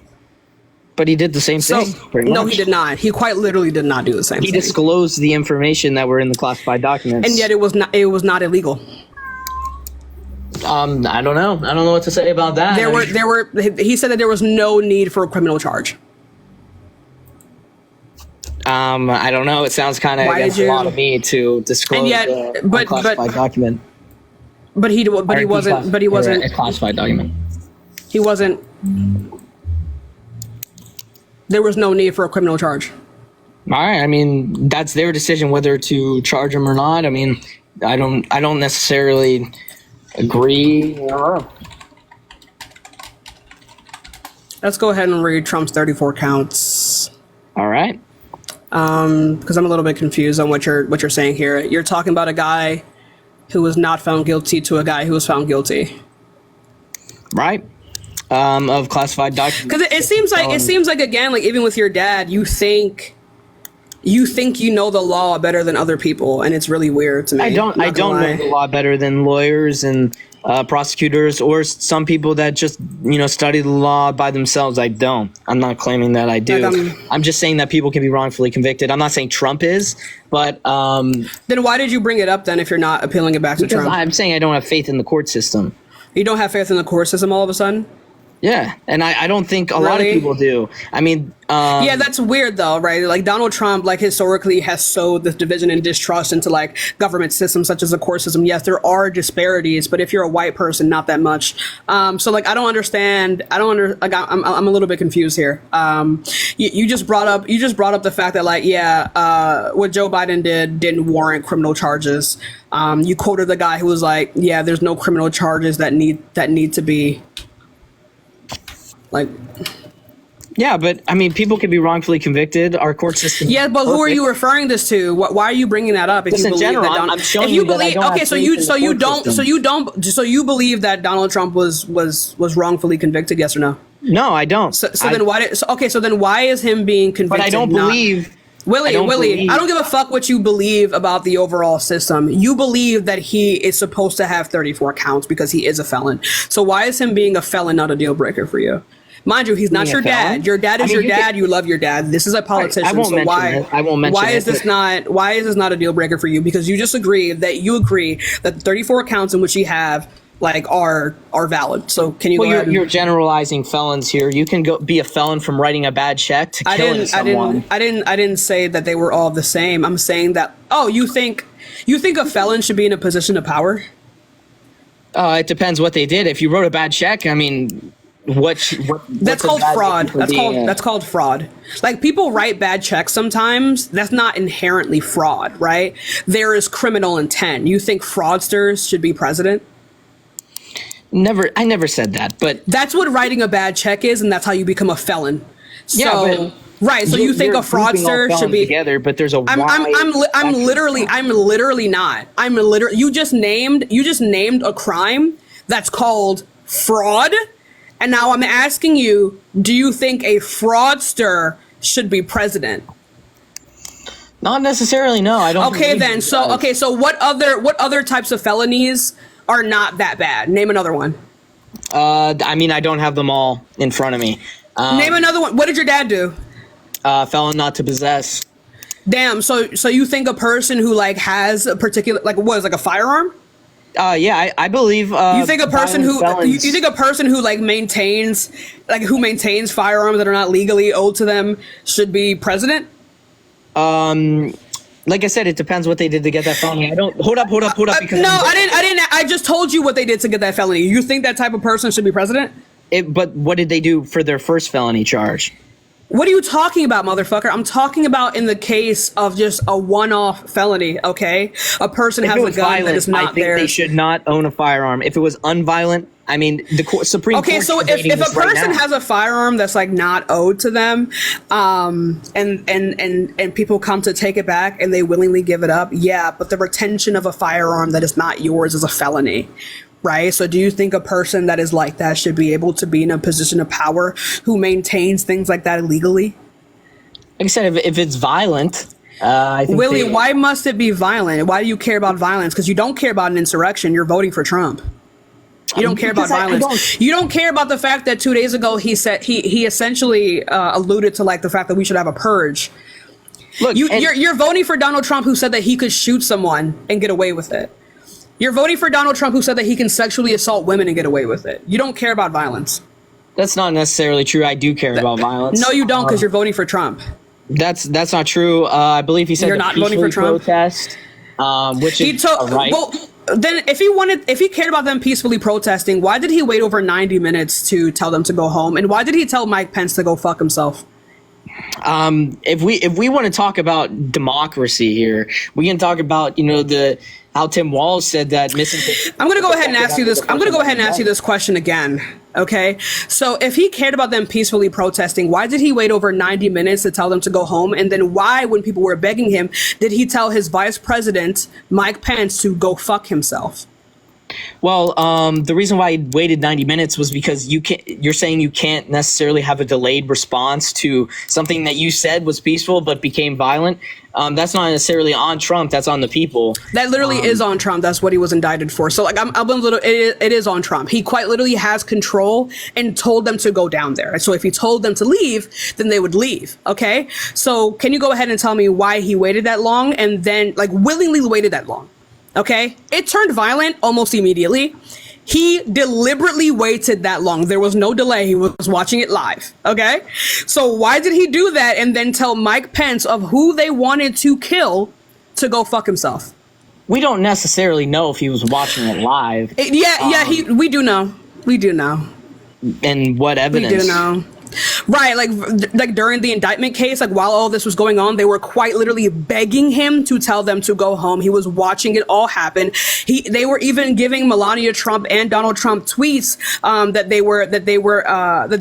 But he did the same thing. Pretty No, much. he did not. He quite literally did not do the same He thing. disclosed the information that were in the classified documents. And yet it was not illegal. I don't know. I don't know what to say about that. He said that there was no need for a criminal charge. I don't know. It sounds kind of Why against did the law you- to me to disclose And yet- a but- classified document. But he wasn't A classified document. he wasn't there was no need for a criminal charge. All right. I mean, that's their decision whether to charge him or not. I mean, I don't necessarily agree. Let's go ahead and read Trump's 34 counts. All right. Because I'm a little bit confused on what you're saying here. You're talking about a guy who was not found guilty to a guy who was found guilty. Right. Of classified documents. Because it seems like again, like even with your dad, you think you know the law better than other people, and it's really weird to me. I don't know the law better than lawyers and prosecutors or some people that just study the law by themselves. I don't. I'm not claiming that I do. Like, I'm just saying that people can be wrongfully convicted. I'm not saying Trump is, but Then why did you bring it up then if you're not appealing it back to because Trump? I'm saying I don't have faith in the court system. You don't have faith in the court system all of a sudden? Yeah, and I don't think a lot of Really? people do. I mean, Yeah, that's weird though, right? Like Donald Trump, like historically has sowed this division and distrust into like government systems such as the court system. Yes, there are disparities, but if you're a white person, not that much. So like, I don't understand. I'm a little bit confused here. You just brought up the fact that like, what Joe Biden didn't warrant criminal charges. You quoted the guy who was like, yeah, there's no criminal charges that need to be like. yeah, but I mean, people can be wrongfully convicted. Our court system. Yeah, but who are you referring this to? Why are you bringing that up? If Just you in believe general, that I'm showing you that I don't have faith in the court so you believe that Donald Trump was wrongfully convicted? Yes or no? No, I don't. So then why is him being convicted? But I don't believe. Willie, I don't give a fuck what you believe about the overall system. You believe that he is supposed to have 34 counts because he is a felon. So why is him being a felon not a deal breaker for you? Mind you, he's not your dad. Your dad is your dad. You love your dad. This is a politician. I won't mention it. I won't mention why is it, this not? Why is this not a deal breaker for you? Because you just agree that the 34 counts in which you have like are valid. So can you? Well, go ahead you're generalizing felons here. You can go be a felon from writing a bad check to killing someone. I didn't say that they were all the same. I'm saying that. Oh, you think a felon should be in a position of power? It depends what they did. If you wrote a bad check, I mean. That's called fraud. That's called fraud. Like people write bad checks sometimes. That's not inherently fraud, right? There is criminal intent. You think fraudsters should be president? I never said that, but that's what writing a bad check is, and that's how you become a felon. Right. So you think a fraudster should be together, but there's a. I'm literally not. You just named a crime that's called fraud. And now I'm asking you, do you think a fraudster should be president? Not necessarily. No, I don't. Okay, believe then. he So does. okay, so what other types of felonies are not that bad? Name another one. I mean, I don't have them all in front of me. Name another one. What did your dad do? Felon not to possess. Damn. So you think a person who like has a particular like what is like a firearm? Yeah, I believe. You think a person who you felons, think a person who like maintains firearms that are not legally owed to them should be president? like I said, it depends what they did to get that felony. I don't hold up because No, I didn't. I just told you what they did to get that felony. You think that type of person should be president? But what did they do for their first felony charge? What are you talking about, motherfucker? I'm talking about in the case of just a one-off felony, okay? A person If has it a was gun violent, that is I not think theirs. they should not own a firearm. If it was unviolent, I mean, the Supreme Court. Okay, so if a person has a firearm that's like not owed to them, and people come to take it back and they willingly give it up, yeah, but the retention of a firearm that is not yours is a felony. Right? So do you think a person that is like that should be able to be in a position of power who maintains things like that illegally? Like I said, if it's violent, I think Willie, they- why must it be violent? Why do you care about violence? Because you don't care about an insurrection. You're voting for Trump. You don't care about Because I violence. don't- You don't care about the fact that 2 days ago he said he essentially alluded to like the fact that we should have a purge. Look, You're voting for Donald Trump, who said that he could shoot someone and get away with it. You're voting for Donald Trump, who said that he can sexually assault women and get away with it. You don't care about violence. that's not necessarily true. I do care about violence. No, you don't, because you're voting for Trump. That's not true. I believe he said You're to not voting for peacefully Trump? protest, which He is told a right. well. Then, if he cared about them peacefully protesting, why did he wait over 90 minutes to tell them to go home? And why did he tell Mike Pence to go fuck himself? If we want to talk about democracy here, we can talk about how Tim Walz said that misinformation. I'm gonna go ahead and ask you this. I'm gonna go ahead and ask you this question again. Okay, so if he cared about them peacefully protesting, why did he wait over 90 minutes to tell them to go home? And then why, when people were begging him, did he tell his vice president, Mike Pence, to go fuck himself? Well, the reason why he waited 90 minutes was because you're saying you can't necessarily have a delayed response to something that you said was peaceful but became violent. That's not necessarily on Trump. That's on the people. That literally is on Trump. That's what he was indicted for. So like, I'm a little. It is on Trump. He quite literally has control and told them to go down there. So if he told them to leave, then they would leave. Okay. So can you go ahead and tell me why he waited that long and then like willingly waited that long? Okay. It turned violent almost immediately. He deliberately waited that long. There was no delay. He was watching it live. Okay. So why did he do that and then tell Mike Pence of who they wanted to kill to go fuck himself? We don't necessarily know if he was watching it live. We do know. We do know. And what evidence? We do know. Right, like during the indictment case, like while all this was going on, they were quite literally begging him to tell them to go home. He was watching it all happen. They were even giving Melania Trump and Donald Trump tweets that they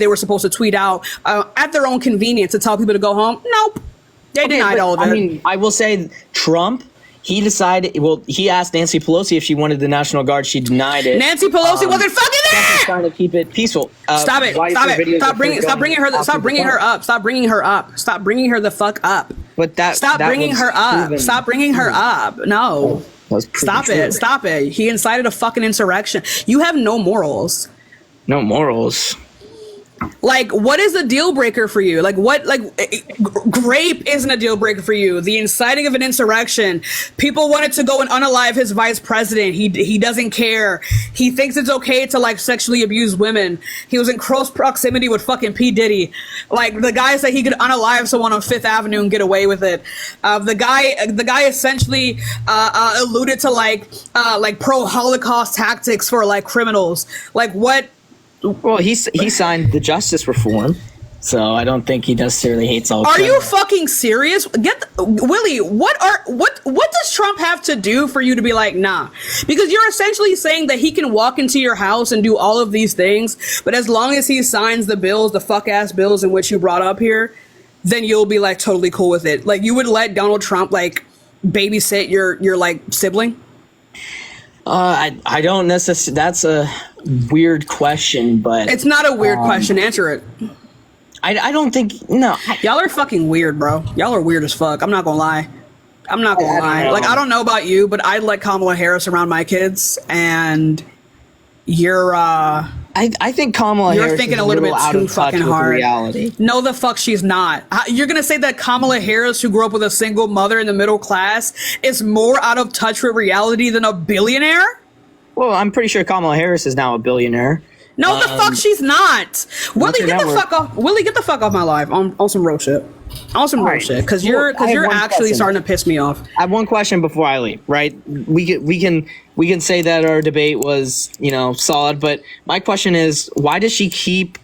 were supposed to tweet out at their own convenience to tell people to go home. Nope, they denied all of it. I mean, I will say Trump. He decided. Well, he asked Nancy Pelosi if she wanted the National Guard. She denied it. Nancy Pelosi wasn't fucking Trump's there. trying to keep it peaceful. Stop it! Stop it! Stop bringing her up! Stop bringing her up! Stop bringing her the fuck up! But Stop bringing her up! Stop bringing her up! No! Stop it! Stop it! He incited a fucking insurrection. You have no morals. No morals. Like, what is a deal breaker for you? Like, what? Like, grape isn't a deal breaker for you. The inciting of an insurrection. People wanted to go and unalive his vice president. He doesn't care. He thinks it's okay to like sexually abuse women. He was in close proximity with fucking P. Diddy. Like, the guy said he could unalive someone on Fifth Avenue and get away with it. The guy essentially alluded to like pro-Holocaust tactics for like criminals. Like, what? Well, he signed the justice reform, so I don't think he necessarily hates all. Are you fucking serious? Willie, what does Trump have to do for you to be like, nah? Because you're essentially saying that he can walk into your house and do all of these things, but as long as he signs the bills, the fuck ass bills in which you brought up here, then you'll be like totally cool with it. Like, you would let Donald Trump like babysit your like sibling? I don't necessarily. That's a weird question, but It's not a weird question. Answer it. I don't think. No, Y'all are fucking weird, bro. Y'all are weird as fuck. I'm not gonna lie. I'm not gonna lie. Like, I don't know about you, but I'd like Kamala Harris around my kids, and you're I think Kamala you're Harris thinking is a little bit out too of touch fucking with hard. reality. No, the fuck she's not. You're gonna say that Kamala Harris, who grew up with a single mother in the middle class, is more out of touch with reality than a billionaire? Well, I'm pretty sure Kamala Harris is now a billionaire. No, the fuck she's not. Willie, her get the network? fuck off. Willie, get the fuck off my life on some real shit. On some real right. shit, because Well, you're I have one actually question. starting to piss me off. I have one question before I leave. Right? We can say that our debate was solid, but my question is, why does she keep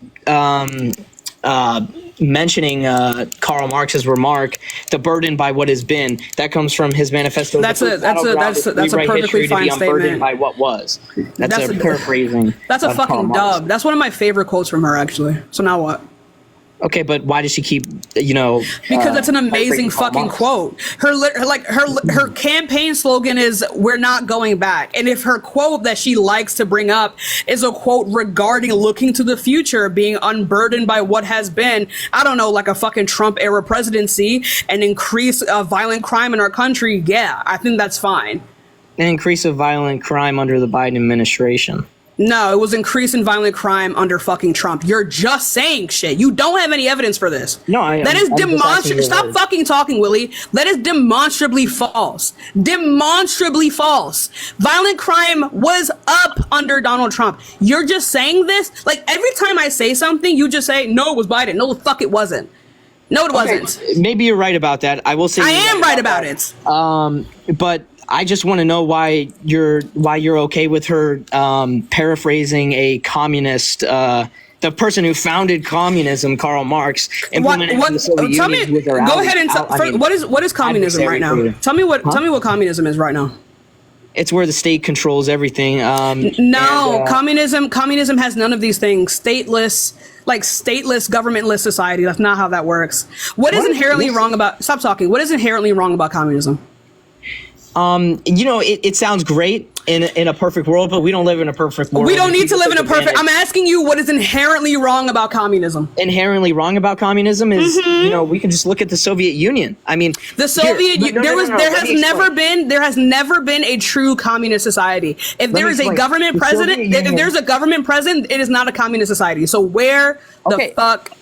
mentioning Karl Marx's remark, "The burden by what has been"? That comes from his manifesto. That's a perfectly fine statement. Unburdened by what was. That's a paraphrasing. That's a of Karl fucking Marx. dub. That's one of my favorite quotes from her, actually. So now what? Okay, but why does she keep Because that's an amazing paraphrasing Karl fucking Marx? quote. Her campaign slogan is "We're not going back." And if her quote that she likes to bring up is a quote regarding looking to the future, being unburdened by what has been, I don't know, like a fucking Trump era presidency and increase violent crime in our country, yeah, I think that's fine. An increase of violent crime under the Biden administration. No, it was increase in violent crime under fucking Trump. You're just saying shit. You don't have any evidence for this. No, that is I'm just asking demonstrably. your Stop word. fucking talking, Willie. That is demonstrably false. Demonstrably false. Violent crime was up under Donald Trump. You're just saying this. Like, every time I say something, you just say, "No, it was Biden." No, the fuck, it wasn't. No, it wasn't. Maybe you're right about that. I will say I you're am right about it. But I just want to know why you're okay with her paraphrasing a communist, the person who founded communism, Karl Marx, implemented it in the Soviet Tell me. Union with her Go ahead and what is communism right now? adversary. Tell me what communism is right now. It's where the state controls everything. No, communism has none of these things. Stateless, governmentless society. That's not how that works. What is inherently wrong about? Stop talking. What is inherently wrong about communism? It sounds great in a perfect world, but we don't live in a perfect world. We don't need to live in a perfect. I'm asking you, what is inherently wrong about communism? Inherently wrong about communism is, we can just look at the Soviet Union. I mean, The Soviet Union. There has never been a true communist society. If there is a government president, if there's a government president, it is not a communist society. So where the fuck?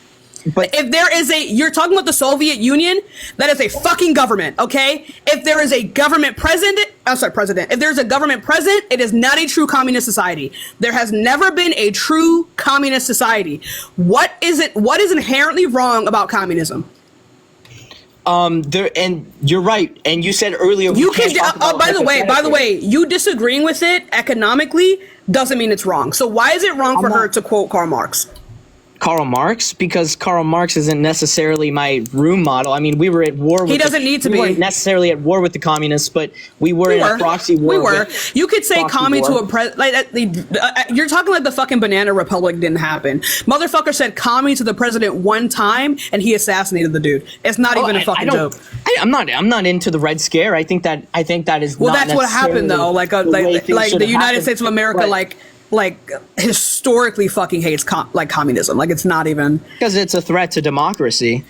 But if there is you're talking about the Soviet Union, that is a fucking government, okay? If there is a government president, if there's a government president, it is not a true communist society. There has never been a true communist society. What is inherently wrong about communism? and you're right. And you said earlier, You can, by the way, you disagreeing with it economically doesn't mean it's wrong. So why is it wrong for her to quote Karl Marx? Karl Marx, because Karl Marx isn't necessarily my room model. I mean, we were at war with He doesn't need to be. We weren't necessarily at war with the communists, but we were in a proxy war. We were. You could say proxy commie to war. a you're talking like the fucking banana republic didn't happen. Motherfucker said commie to the president one time and he assassinated the dude. It's not even a fucking joke. I'm not into the Red Scare. I think that is Well, not that's what happened though. Like the way things should the have United happened. States of America, Right. like historically fucking hates communism. Like, it's not even. Because it's a threat to democracy.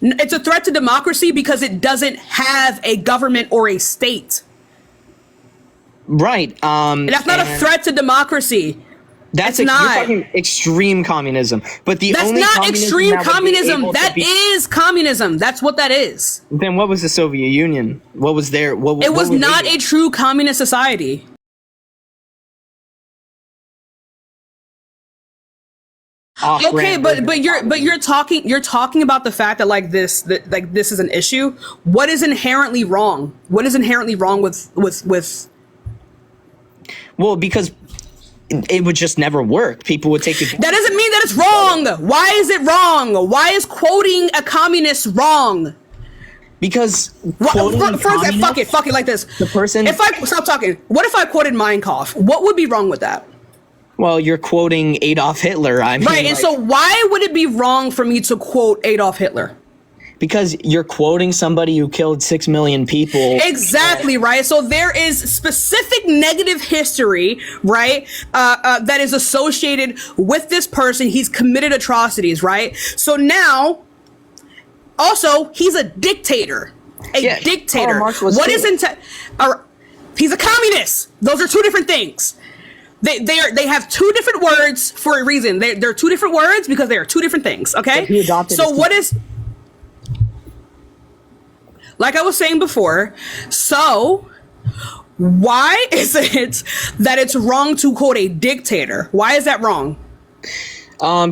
It's a threat to democracy because it doesn't have a government or a state. Right. That's not a threat to democracy. That's It's not. You're talking extreme communism, but That's only not communism extreme that would be communism. able to That is communism. That's what that is. Then what was the Soviet Union? What was there? It was not a true communist society. Okay, but you're talking about the fact that this is an issue. What is inherently wrong? What is inherently wrong with? Well, because it would just never work. People would take it. That doesn't mean that it's wrong. Why is it wrong? Why is quoting a communist wrong? Because fuck it like this. The person. If I stop talking, what if I quoted Mein Kampf? What would be wrong with that? Well, you're quoting Adolf Hitler. I mean, Right, and so why would it be wrong for me to quote Adolf Hitler? Because you're quoting somebody who killed 6 million people. Exactly, right? So there is specific negative history, right, that is associated with this person. He's committed atrocities, right? So now, also, he's a dictator. A dictator. Karl Marx was What too. is he's a communist. Those are two different things. They have two different words for a reason. They're two different words because they are two different things. Okay. But he adopted So his what is? Like I was saying before, so why is it that it's wrong to quote a dictator? Why is that wrong?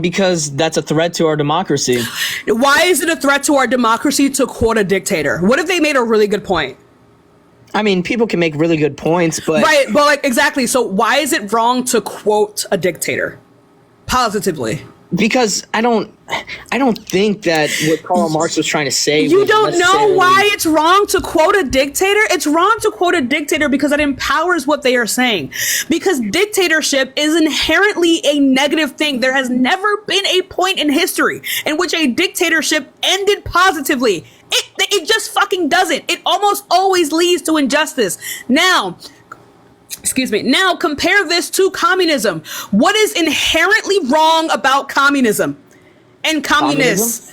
Because that's a threat to our democracy. Why is it a threat to our democracy to quote a dictator? What if they made a really good point? I mean, people can make really good points, but Right, but like exactly. So why is it wrong to quote a dictator positively? because I don't think that what Karl Marx was trying to say. You was don't know necessarily- why it's wrong to quote a dictator? It's wrong to quote a dictator because it empowers what they are saying. Because dictatorship is inherently a negative thing. There has never been a point in history in which a dictatorship ended positively. It just fucking doesn't. It almost always leads to injustice. Now, compare this to communism. What is inherently wrong about communism and communists?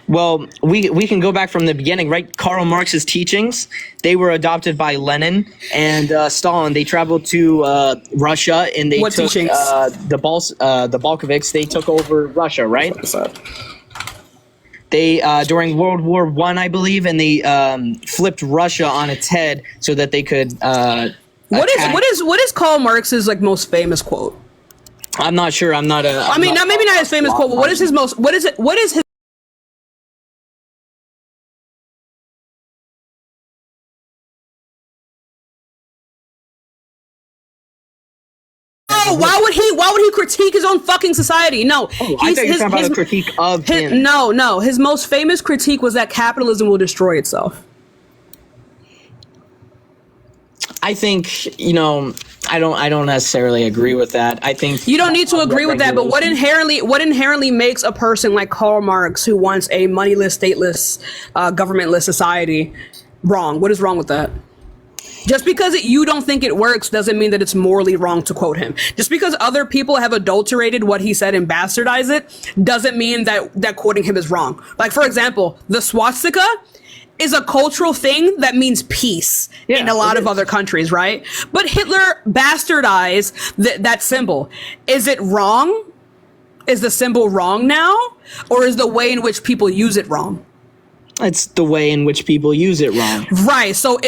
Well, we can go back from the beginning, right? Karl Marx's teachings, they were adopted by Lenin and Stalin. They traveled to Russia and they What took teachings? the Bolsheviks. They took over Russia, right? They during World War I, I believe, and they flipped Russia on its head so that they could. What is Karl Marx's like most famous quote? I'm not sure. I'm not a. I mean, maybe not his famous quote, but what is his most? What is it? What is his? No, why would he critique his own fucking society? No, I thought you were talking about a critique of him. No. His most famous critique was that capitalism will destroy itself. I think I don't necessarily agree with that. I think You don't need to agree with that, but what inherently makes a person like Karl Marx, who wants a moneyless, stateless, governmentless society, wrong? What is wrong with that? Just because you don't think it works doesn't mean that it's morally wrong to quote him. Just because other people have adulterated what he said and bastardized it doesn't mean that quoting him is wrong. Like, for example, the swastika is a cultural thing that means peace in a lot of other countries, right? But Hitler bastardized that symbol. Is it wrong? Is the symbol wrong now? Or is the way in which people use it wrong? it's the way in which people use it wrong. Right. So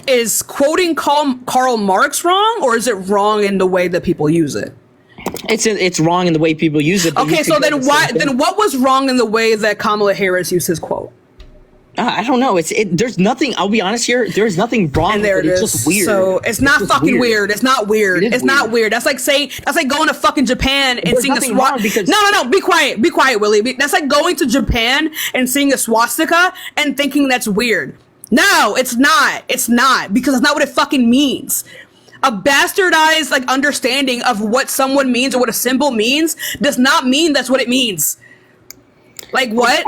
is quoting Karl Marx wrong, or is it wrong in the way that people use it? It's wrong in the way people use it. but you Okay, so could then get the same thing. then what was wrong in the way that Kamala Harris used his quote? I don't know. There's nothing. I'll be honest here. There's nothing wrong. And there with it it. is. It's just weird. So it's not just fucking weird. It's not weird. It is It's not weird. weird. That's like going to fucking Japan and There's seeing a nothing wrong because- No. Be quiet, Willie. That's like going to Japan and seeing a swastika and thinking that's weird. No, it's not. It's not, because that's not what it fucking means. A bastardized like understanding of what someone means or what a symbol means does not mean that's what it means. Like what?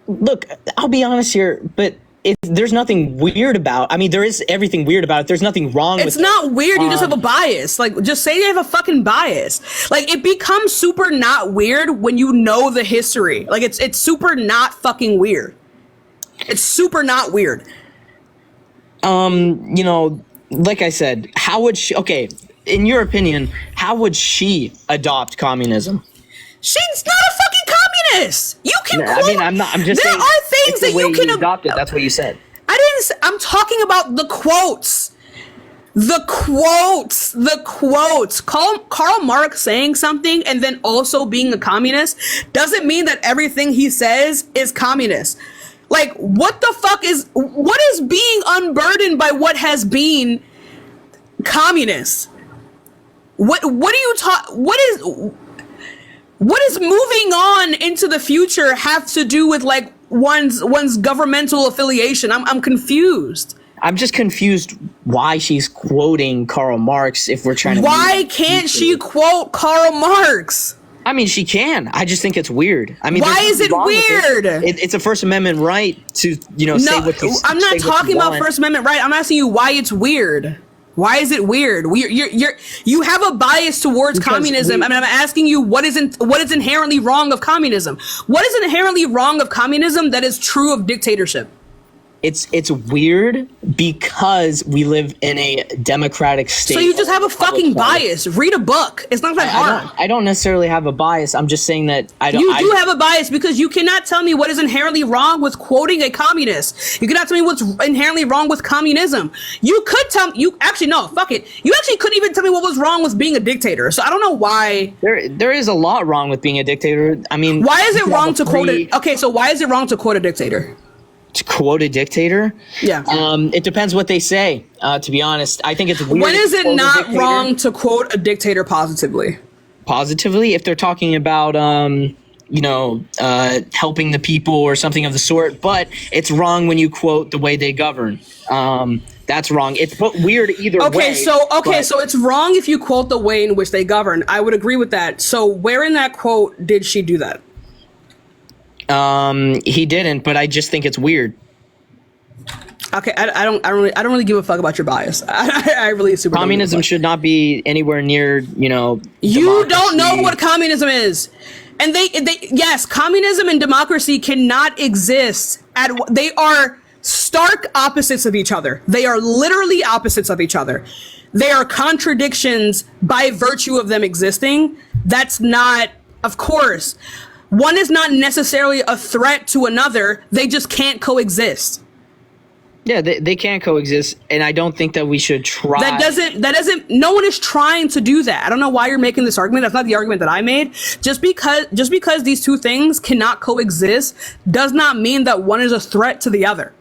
Look, I'll be honest here, but there's nothing weird about. I mean, there is everything weird about it. There's nothing wrong. It's with not weird. You just have a bias. Like, just say you have a fucking bias. Like, it becomes super not weird when you know the history. Like, it's super not fucking weird. It's super not weird. Like I said, how would she? Okay, in your opinion, how would she adopt communism? She's not a fucking communist. You can. I mean, I'm not. I'm just There saying. are things it's the that way you can adopt it. That's what you said. I didn't. I'm talking about the quotes. The quotes. Karl Marx saying something and then also being a communist doesn't mean that everything he says is communist. Like, what the fuck what is being unburdened by what has been communist? What do you talk? What is moving on into the future have to do with like one's governmental affiliation? I'm confused. I'm just confused why she's quoting Karl Marx if we're trying to. Why can't she quote Karl Marx? I mean, she can. I just think it's weird. I mean, Why there's is it nothing wrong with weird? It's a First Amendment right to say what you. I'm not say what you talking about want. First Amendment right. I'm asking you why it's weird. Why is it weird? You have a bias towards communism. I mean, I'm asking you what is inherently wrong of communism? What is inherently wrong of communism that is true of dictatorship? it's weird because we live in a democratic state. So you just have a fucking bias. Read a book. It's not that hard. I don't necessarily have a bias. I'm just saying that I don't. You do have a bias because you cannot tell me what is inherently wrong with quoting a communist. You cannot tell me what's inherently wrong with communism. You could tell me, fuck it. You actually couldn't even tell me what was wrong with being a dictator. So I don't know why. There is a lot wrong with being a dictator. I mean, why is it wrong to quote it? Okay, so why is it wrong to quote a dictator? To quote a dictator? Yeah. It depends what they say, to be honest. I think it's weird. When is it not wrong to quote a dictator positively? Positively? If they're talking about, helping the people or something of the sort, but it's wrong when you quote the way they govern. That's wrong. It's weird either way. So it's wrong if you quote the way in which they govern. I would agree with that. So where in that quote did she do that? He didn't, but I just think it's weird. Okay, I don't really give a fuck about your bias. I really super. Communism should not be anywhere near, You don't know what communism is, and yes, communism and democracy cannot exist. They are stark opposites of each other. They are literally opposites of each other. They are contradictions by virtue of them existing. That's not, of course. One is not necessarily a threat to another. They just can't coexist. Yeah, they can't coexist, and I don't think that we should try. That doesn't. No one is trying to do that. I don't know why you're making this argument. That's not the argument that I made. Just because these two things cannot coexist does not mean that one is a threat to the other.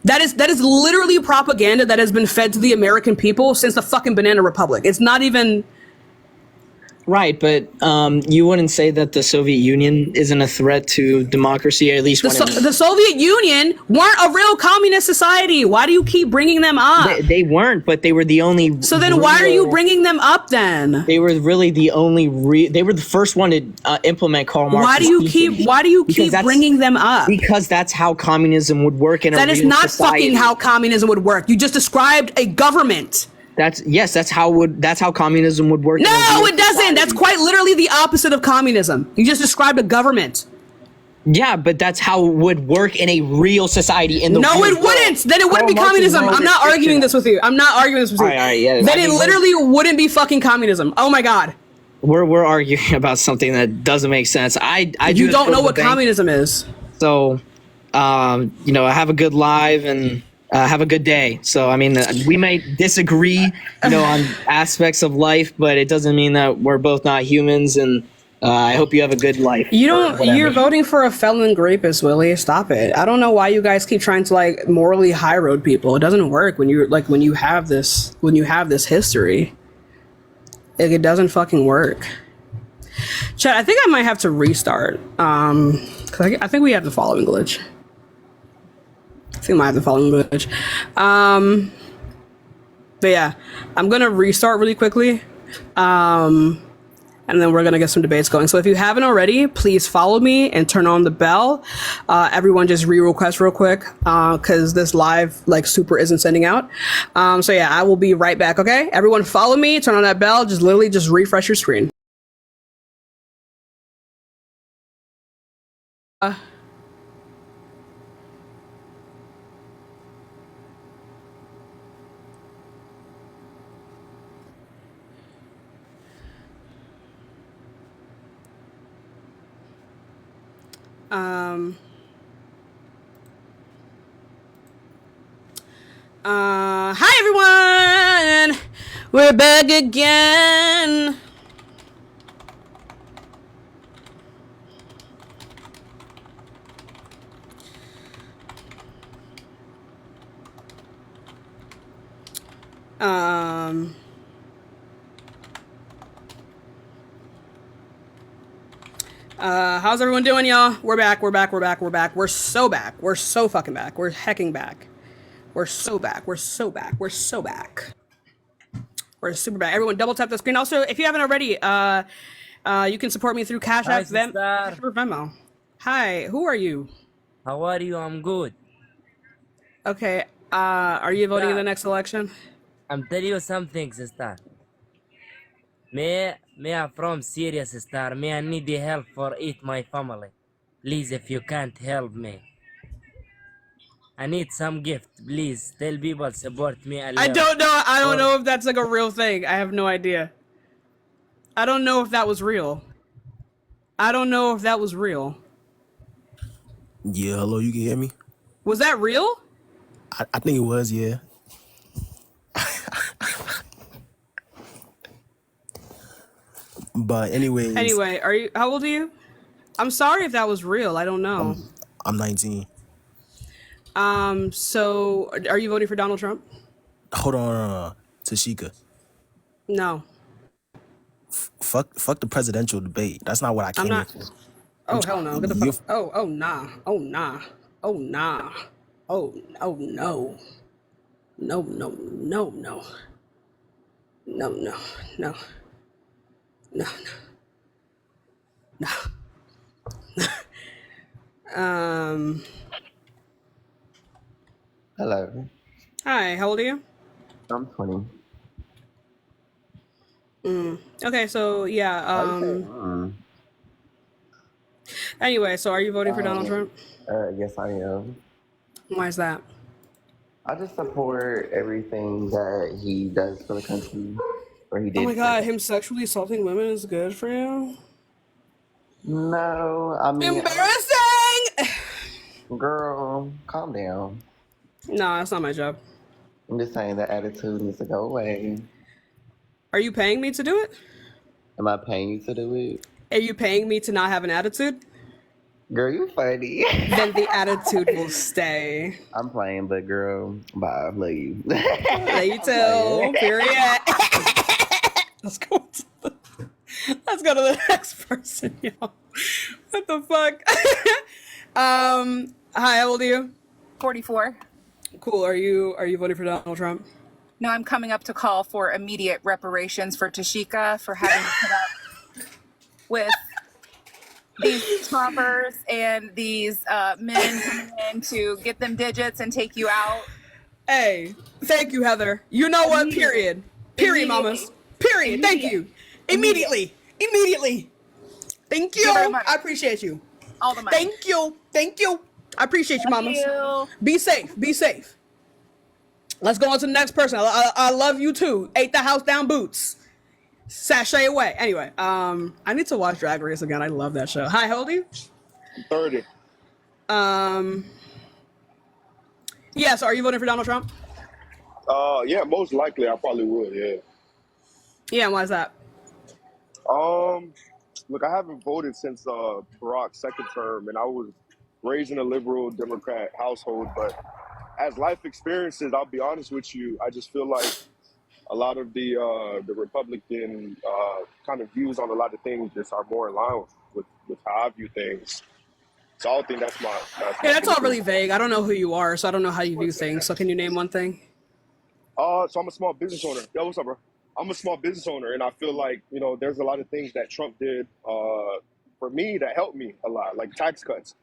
That is literally propaganda that has been fed to the American people since the fucking Banana Republic. It's not even. Right, but you wouldn't say that the Soviet Union isn't a threat to democracy, or at least the Soviet Union weren't a real communist society. Why do you keep bringing them up? They weren't, but they were the only. So then, why are you bringing them up then? They were really the only. They were the first one to implement Karl Marx. Why do you keep bringing them up? Because that's how communism would work in a real society. That is not fucking how communism would work. You just described a government. That's how communism would work. No, it doesn't. That's quite literally the opposite of communism. You just described a government. Yeah, but that's how it would work in a real society. No, it wouldn't. Then it wouldn't be communism. I'm not arguing this with you. All right, yeah. Then it literally wouldn't be fucking communism. Oh my god. We're arguing about something that doesn't make sense. You don't know what communism is. So, have a good live and. Have a good day. So, I mean, we may disagree, on aspects of life, but it doesn't mean that we're both not humans. And I hope you have a good life. You're voting for a felon rapist, Willie. Stop it. I don't know why you guys keep trying to morally high road people. It doesn't work when you have this history. It doesn't fucking work. Chad, I think I might have to restart. 'Cause I think we have the following glitch. But yeah, I'm gonna restart really quickly, and then we're gonna get some debates going. So if you haven't already, please follow me and turn on the bell. Everyone just re-request real quick, because this live super isn't sending out. So yeah, I will be right back. Okay, everyone, follow me, turn on that bell. Just refresh your screen. Hi everyone, we're back again. How's everyone doing, y'all? We're back. We're so back. We're so fucking back. We're hecking back. We're so back. We're super back. Everyone double tap the screen. Also, if you haven't already, you can support me through Cash App, Venmo. Hi, who are you? How are you? I'm good. Okay, are you voting in the next election? I'm telling you something, sister. Me I'm from Syria, sister. Me I need the help for eat my family. Please, if you can't help me. I need some gift, please. Tell people support me a I little. don't know. I don't Or- know if that's like a real thing. I have no idea. I don't know if that was real. I don't know if that was real. Yeah, hello, you can hear me? Was that real? I think it was, yeah. But anyways, Anyway, are you? How old are you? I'm sorry if that was real. I don't know. I'm 19. So are you voting for Donald Trump? Hold on, Tashika. No, Fuck the presidential debate. That's not what I I'm came here not. for. Oh hell no! Get the You're- fuck. Oh nah. Oh nah. Oh nah. Oh no. No no no no. No no no. No no. Hello, Hi. How old are you? I'm 20. Okay. So yeah. Why you say, Anyway, so are you voting for Donald Trump? Yes, I am. Why is that? I just support everything that he does for the country, or he Oh did my for the god, country. him sexually assaulting women is good for you? No, I mean, Embarrassing! girl, calm down. No, that's not my job. I'm just saying that attitude needs to go away. Are you paying me to do it? Am I paying you to do it? Are you paying me to not have an attitude? Girl, you funny. Then the attitude will stay. I'm playing, but girl, bye. Love you. Love you too. Period. Let's go. Let's go to the next person, yo. What the fuck? Hi, how old are you? 44. Cool. Are you voting for Donald Trump? No, I'm coming up to call for immediate reparations for Tashika for having to put up with these Trumpers and these men coming in to get them digits and take you out. Hey, thank you, Heather. You know what? Period. Period, mamas. Period. Thank you. Immediately. Thank you. Give her money. I appreciate you. All the money. Thank you. I appreciate you, mamas. you. Be safe. Let's go on to the next person. I love you too. Ate the house down boots. Sashay away. Anyway, I need to watch Drag Race again. I love that show. Hi, how old are you? 30. Yeah, so are you voting for Donald Trump? Yeah, most likely I probably would, yeah. Yeah, and why is that? Look, I haven't voted since Barack's second term, and I was raised in a liberal Democrat household, but as life experiences, I'll be honest with you, I just feel like a lot of the Republican kind of views on a lot of things just are more in line with how I view things. So I don't think that's my Yeah, that's all really vague. I don't know who you are, so I don't know how you view things. So can you name one thing? So I'm a small business owner. Yo, what's up, bro? I'm a small business owner, and I feel like, there's a lot of things that Trump did for me that helped me a lot, like tax cuts.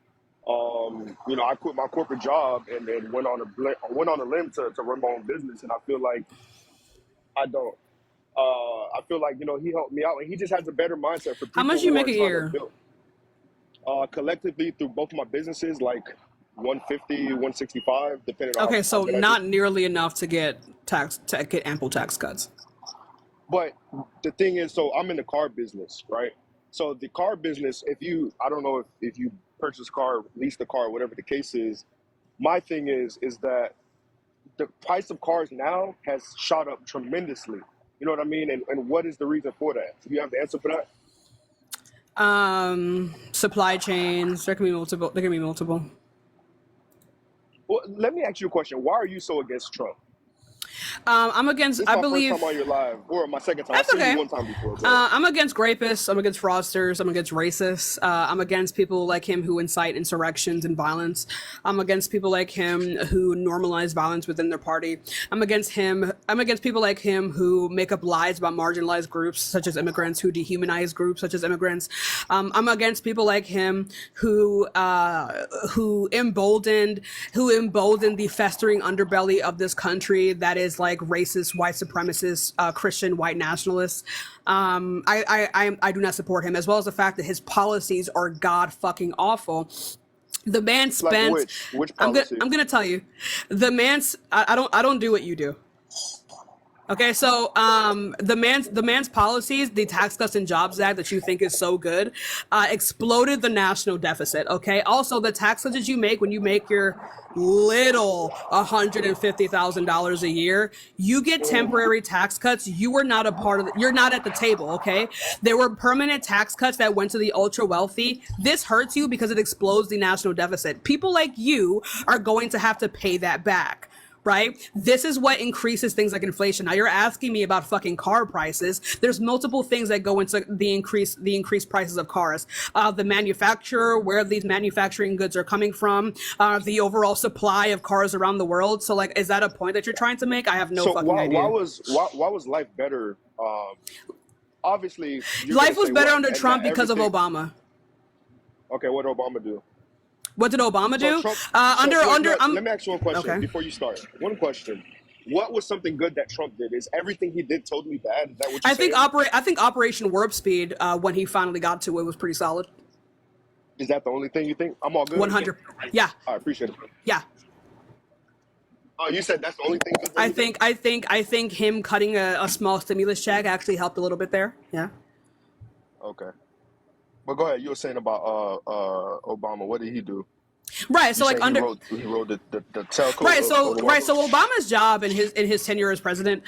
I quit my corporate job and then went on a limb to run my own business, and I feel like I don't. I feel like he helped me out, and he just has a better mindset for people. How much you who make are a trying year? to build. Collectively through both of my businesses, like 150, 165, depending on Okay, so what I do. not nearly enough to get ample tax cuts. But the thing is, so I'm in the car business, right? So the car business, I don't know if you purchase a car, lease the car, whatever the case is, my thing is that the price of cars now has shot up tremendously. You know what I mean? And what is the reason for that? Do you have the answer for that? Supply chains. There can be multiple. Well, let me ask you a question. Why are you so against Trump? I'm against. This is I my believe. first time on your live, or my second time. That's I've seen okay. you one time before. I'm against rapists. I'm against fraudsters. I'm against racists. I'm against people like him who incite insurrections and violence. I'm against people like him who normalize violence within their party. I'm against people like him who make up lies about marginalized groups such as immigrants, who dehumanize groups such as immigrants. I'm against people like him who emboldened the festering underbelly of this country that is like racist, white supremacist, Christian, white nationalists. I do not support him, as well as the fact that his policies are god fucking awful. The man Like spent. which I'm gonna. policy? I'm gonna tell you. The man's. I don't. I don't do what you do. Okay, so the man's policies, the Tax Cuts and Jobs Act that you think is so good, exploded the national deficit. Okay, also the tax cuts that you make when you make your little $150,000 a year, you get temporary tax cuts. You are not a part of. You're not at the table. Okay, there were permanent tax cuts that went to the ultra wealthy. This hurts you because it explodes the national deficit. People like you are going to have to pay that back. Right? This is what increases things like inflation. Now you're asking me about fucking car prices. There's multiple things that go into the increased prices of cars. The manufacturer, where these manufacturing goods are coming from, the overall supply of cars around the world. So like, is that a point that you're trying to make? I have no So fucking idea. why was life better? Obviously, you're Life gonna was say better what, under and Trump that because of everything. Obama. Okay, what did Obama do? What did Obama So do? Trump. Under So under let me ask you one question okay. before you start. One question: what was something good that Trump did? Is everything he did totally bad? Is that what you're saying? I think Operation Warp Speed, when he finally got to it, was pretty solid. Is that the only thing you think? I'm all good. 100. Yeah. I appreciate it. Yeah. Oh, you said that's the only thing good that he did? I think him cutting a small stimulus check actually helped a little bit there. Yeah. Okay. But go ahead. You were saying about Obama. What did he do? Right. So You like saying under he wrote the telco right. So code right. So Obama's job in his tenure as president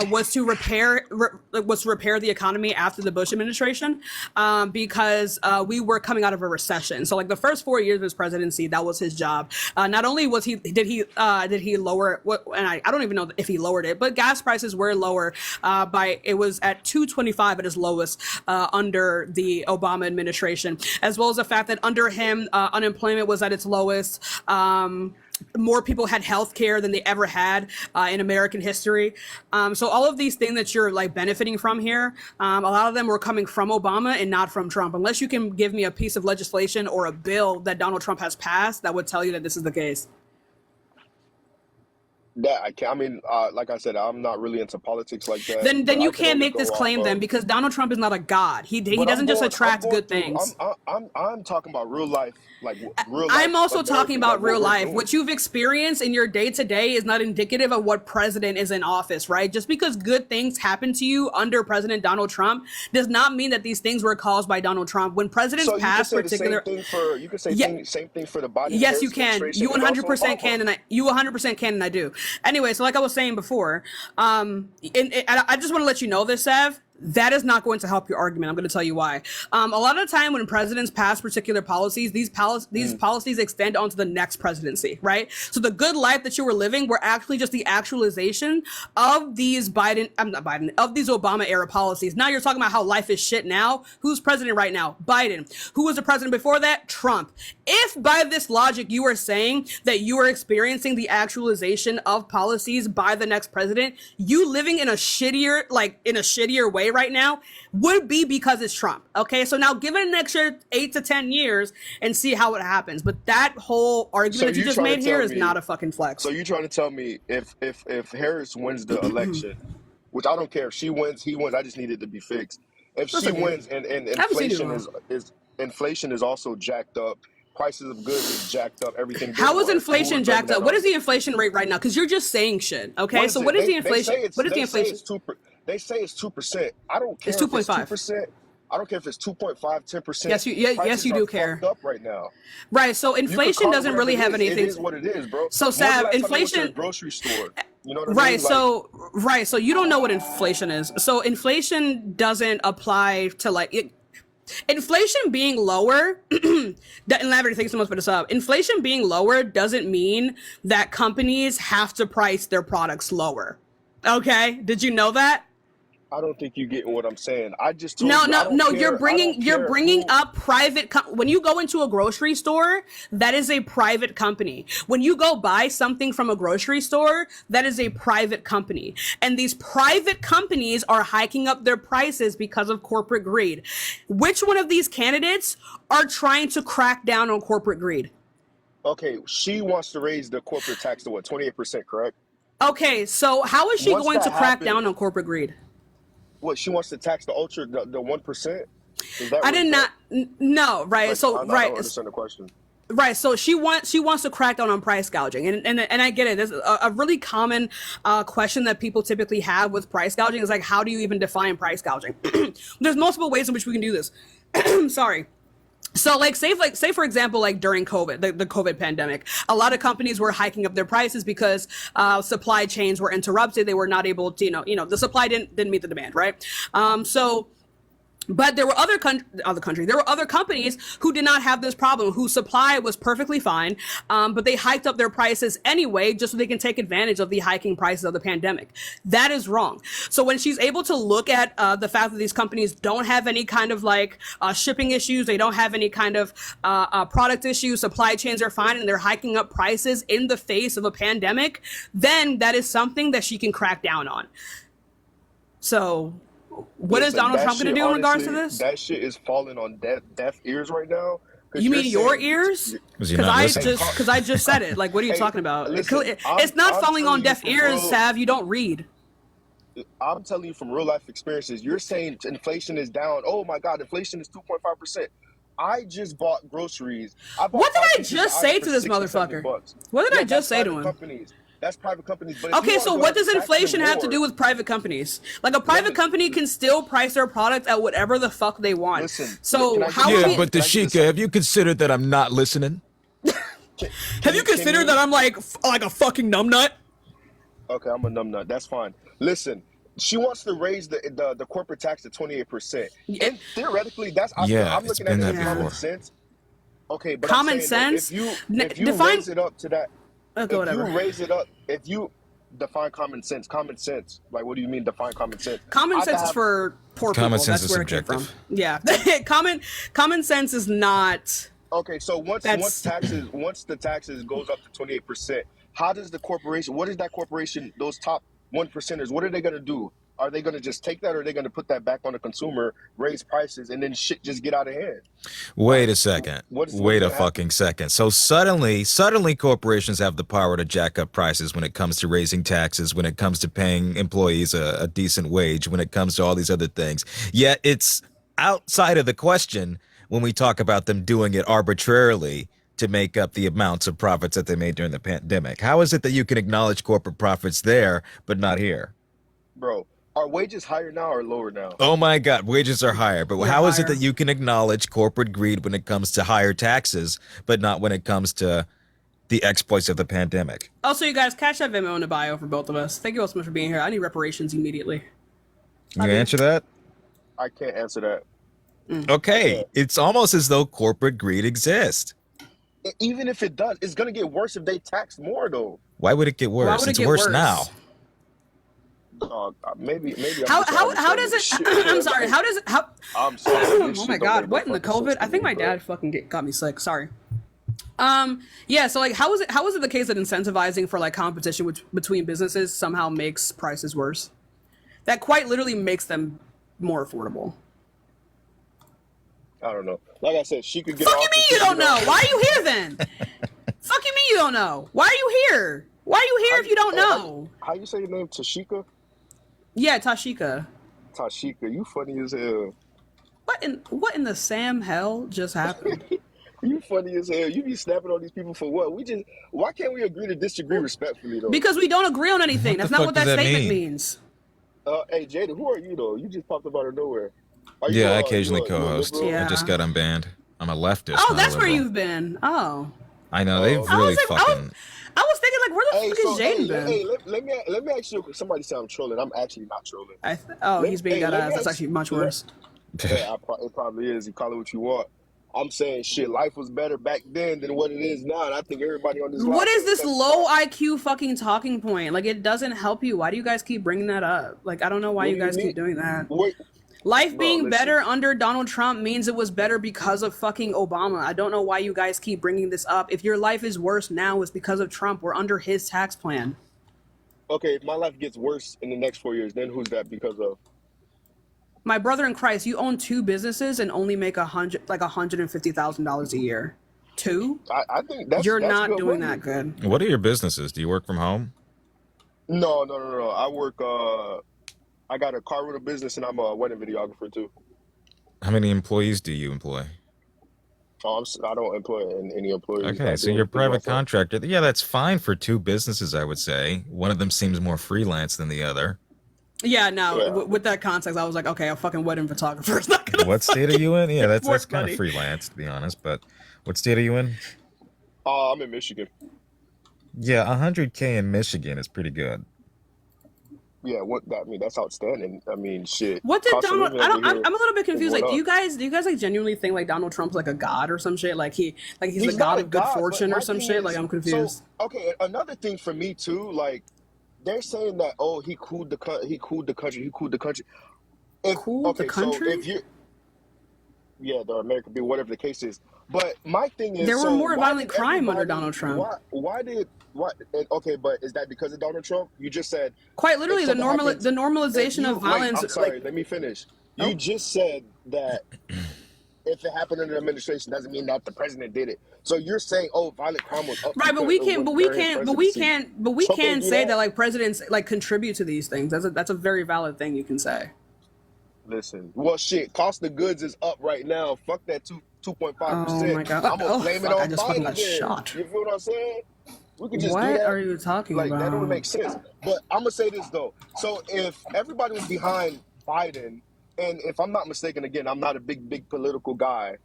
was to repair the economy after the Bush administration, because we were coming out of a recession. So like the first 4 years of his presidency, that was his job. Not only did he lower what, and I don't even know if he lowered it, but gas prices were lower it was at 225 at its lowest under the Obama administration, as well as the fact that under him unemployment was at its lowest. More people had health care than they ever had in American history. So all of these things that you're like benefiting from here, a lot of them were coming from Obama and not from Trump. Unless you can give me a piece of legislation or a bill that Donald Trump has passed that would tell you that this is the case. that I can't. I mean, like I said, I'm not really into politics like that. Then But you I can can't only make go this off claim then, of. because Donald Trump is not a god. He But doesn't just I'm attract going good through. things. I'm talking about real life, like real I'm life also talking Americans, about like what real we're life. doing. What you've experienced in your day to day is not indicative of what president is in office, right? Just because good things happen to you under President Donald Trump does not mean that these things were caused by Donald Trump. When presidents So you could pass say the same particular, thing for you could say yeah, same thing for the Biden yes, you Harris can. You administration and also 100% can, Obama. and you 100% can, and I do. Anyway, so like I was saying before, and I just want to let you know this, Sav. That is not going to help your argument. I'm going to tell you why. A lot of the time when presidents pass particular policies, these policies extend onto the next presidency, right? So the good life that you were living were actually just the actualization of these of these Obama era policies. Now you're talking about how life is shit now. Who's president right now? Biden. Who was the president before that? Trump. If by this logic you are saying that you are experiencing the actualization of policies by the next president, you living in a shittier way right now would be because it's Trump. Okay, so now give it an extra 8 to 10 years and see how it happens. But that whole argument So that you you just trying to made here tell is me? not a fucking flex. So you trying to tell me if Harris wins the election, which I don't care if she wins, he wins. I just need it to be fixed. If Of course she I do. wins and I haven't seen it inflation wrong. is inflation is also jacked up, prices of goods is jacked up, everything. How is Who inflation are jacked blaming up? that What on? is the inflation rate right now? Because you're just saying shit. What Okay, is so it? what is the They inflation? say it's What is the they say inflation? it's they say it's 2%. I don't It's care if it's 2.5. 2%. I don't care if it's 2.5, 10%. Yes, yes, Prices you are do care. fucked up right now. Right. So You could inflation call it doesn't whatever really it have is. It anything. is what it is, bro. So When was the Sav, last time you went to the inflation. grocery store? You know what I Right. mean? Like, So you don't know what inflation is. So inflation doesn't apply to like it. Inflation being lower, and thanks so much for this up. Inflation being lower doesn't mean that companies have to price their products lower. Okay, did you know that? I don't think you're getting what I'm saying. I just told you I don't No. care. I don't You're care bringing who. up when you go into a grocery store, that is a private company. When you go buy something from a grocery store, that is a private company. And these private companies are hiking up their prices because of corporate greed. Which one of these candidates are trying to crack down on corporate greed? Okay, she wants to raise the corporate tax to what, 28%, correct? Okay, so how is she Once going that to crack happens, down on corporate greed? what she wants to tax the 1%? Is that I what did is that? not. No, right. Like, So, I don't right. understand the question. Right, so she wants to crack down on price gouging, and I get it. There's a really common question that people typically have with price gouging is like, how do you even define price gouging? There's multiple ways in which we can do this. Sorry. So say for example, like during COVID, the COVID pandemic, a lot of companies were hiking up their prices because supply chains were interrupted. They were not able to, the supply didn't meet the demand, right? But there were other companies who did not have this problem, whose supply was perfectly fine, but they hiked up their prices anyway just so they can take advantage of the hiking prices of the pandemic. That is wrong. So when she's able to look at the fact that these companies don't have any kind of like shipping issues, they don't have any kind of product issues, supply chains are fine, and they're hiking up prices in the face of a pandemic, then that is something that she can crack down on. So what is Donald Trump going to do in regards to this? That shit is falling on deaf ears right now. You mean your ears? Because I just said it. Like, what are you talking about? Listen, it's not I'm falling on telling deaf you ears, from Sav. You don't read. I'm telling you from real life experiences. You're saying inflation is down. Oh my God, inflation is 2.5%. I just bought groceries. What did I just say to this motherfucker? What did I just say to him? Companies. That's private companies. But okay, so what does inflation have to do with private companies? Like a private company can still price their product at whatever the fuck they want. Listen, so how? Yeah, but Tashika, have you considered that I'm not listening? Have you considered that I'm like a fucking numbnut? Okay, I'm a numbnut. That's fine. Listen, she wants to raise the corporate tax to 28%. And theoretically, I'm looking at it as common sense. Okay, but common sense. If you raise it up to that. If you define common sense, like what do you mean define common sense? Common sense is for poor people. Common sense That's is where subjective. it came from. Yeah, common sense is not. Okay, so once the taxes goes up to 28%, how does the corporation? What is that corporation? Those top 1%ers, what are they gonna do? Are they gonna just take that, or are they gonna put that back on the consumer, raise prices, and then shit just get out of hand? Wait a second. Wait a fucking second. So suddenly corporations have the power to jack up prices when it comes to raising taxes, when it comes to paying employees a decent wage, when it comes to all these other things. Yet it's outside of the question when we talk about them doing it arbitrarily to make up the amounts of profits that they made during the pandemic. How is it that you can acknowledge corporate profits there, but not here? Bro. Are wages higher now or lower now? Oh my God, wages are higher. But how is it that you can acknowledge corporate greed when it comes to higher taxes, but not when it comes to the exploits of the pandemic? Also, you guys, catch that Venmo in the bio for both of us. Thank you all so much for being here. I need reparations immediately. Can you answer that? I can't answer that. Okay, it's almost as though corporate greed exists. Even if it does, it's gonna get worse if they tax more, though. Why would it get worse? It's worse now. Maybe. How does it? I'm sorry. How does it? I'm sorry. Oh my God! What in the COVID? I think my dad fucking got me sick. Sorry. Yeah. So like, how is it the case that incentivizing for like competition between businesses somehow makes prices worse? That quite literally makes them more affordable. I don't know. Like I said, she could get. Fuck you mean you don't know? Why are you here then? Fuck you mean you don't know? Why are you here? Why are you here if you don't know? How you say your name? Tashika? Yeah, Tashika. Tashika, you funny as hell. What in the Sam hell just happened? You funny as hell. You be snapping on these people for what? Why can't we agree to disagree respectfully though? Because we don't agree on anything. That's not what that statement means. Hey Jada, who are you though? You just popped up out of nowhere. I occasionally co-host. I just got unbanned. I'm a leftist. Oh, that's where you've been. Oh. I know they've really fucking. I was thinking like, where the fuck is Jaden been? Hey, let me ask you. Somebody say I'm trolling. I'm actually not trolling. He's being that ass. That's actually much worse. Yeah, it probably is. You call it what you want. I'm saying shit. Life was better back then than what it is now, and I think everybody on this. What is this low IQ fucking talking point? Like, it doesn't help you. Why do you guys keep bringing that up? Like, I don't know why you guys keep doing that. Life being better under Donald Trump means it was better because of fucking Obama. I don't know why you guys keep bringing this up. If your life is worse now, it's because of Trump. We're under his tax plan. Okay, if my life gets worse in the next 4 years, then who's that because of? My brother in Christ, you own 2 businesses and only make $150,000 a year. 2? I think that's you're not good doing money. that good. What are your businesses? Do you work from home? No. I work. I got a car rental business and I'm a wedding videographer too. How many employees do you employ? I don't employ any employees. Okay, I so do you're a everything private myself. contractor. Yeah, that's fine for two businesses, I would say. One of them seems more freelance than the other. Yeah, no. Yeah. With that context, I was like, okay, a fucking wedding photographer is not gonna. What state are you in? Yeah, that's worth kind of money. freelance, to be honest. But what state are you in? I'm in Michigan. Yeah, 100K in Michigan is pretty good. Yeah, that's outstanding. I mean, shit. What did Cost of Donald? living I over don't. I'm here a little bit is confused. went Like, do up. you guys like genuinely think like Donald Trump's like a god or some shit? Like he's the He's god not a of good god, but fortune my or some thing shit? Like, is, I'm confused. so okay, another thing for me too, like they're saying that he cooled the country, he cooled the country. Cool the So country. if you the American people, whatever the case is. But my thing is, There were so more why violent did crime under everybody? Donald Trump. Okay, but is that because of Donald Trump? You just said Quite literally, if the something happens, the normalization of violence. I'm sorry, Like, let me finish. You just said that if it happened under the administration, doesn't mean that the president did it. So you're saying, oh, violent crime was up. right, but we can say that like presidents like contribute to these things. That's a very valid thing you can say. Listen, well, shit, cost of goods is up right now. Fuck that 2.5%. Oh my god! I'm gonna blame it on I just fucking Biden. got shot. You feel what I'm saying? We could just What do that. are you talking like, about? That don't make sense. But I'm gonna say this though. So if everybody was behind Biden, and if I'm not mistaken, again, I'm not a big political guy,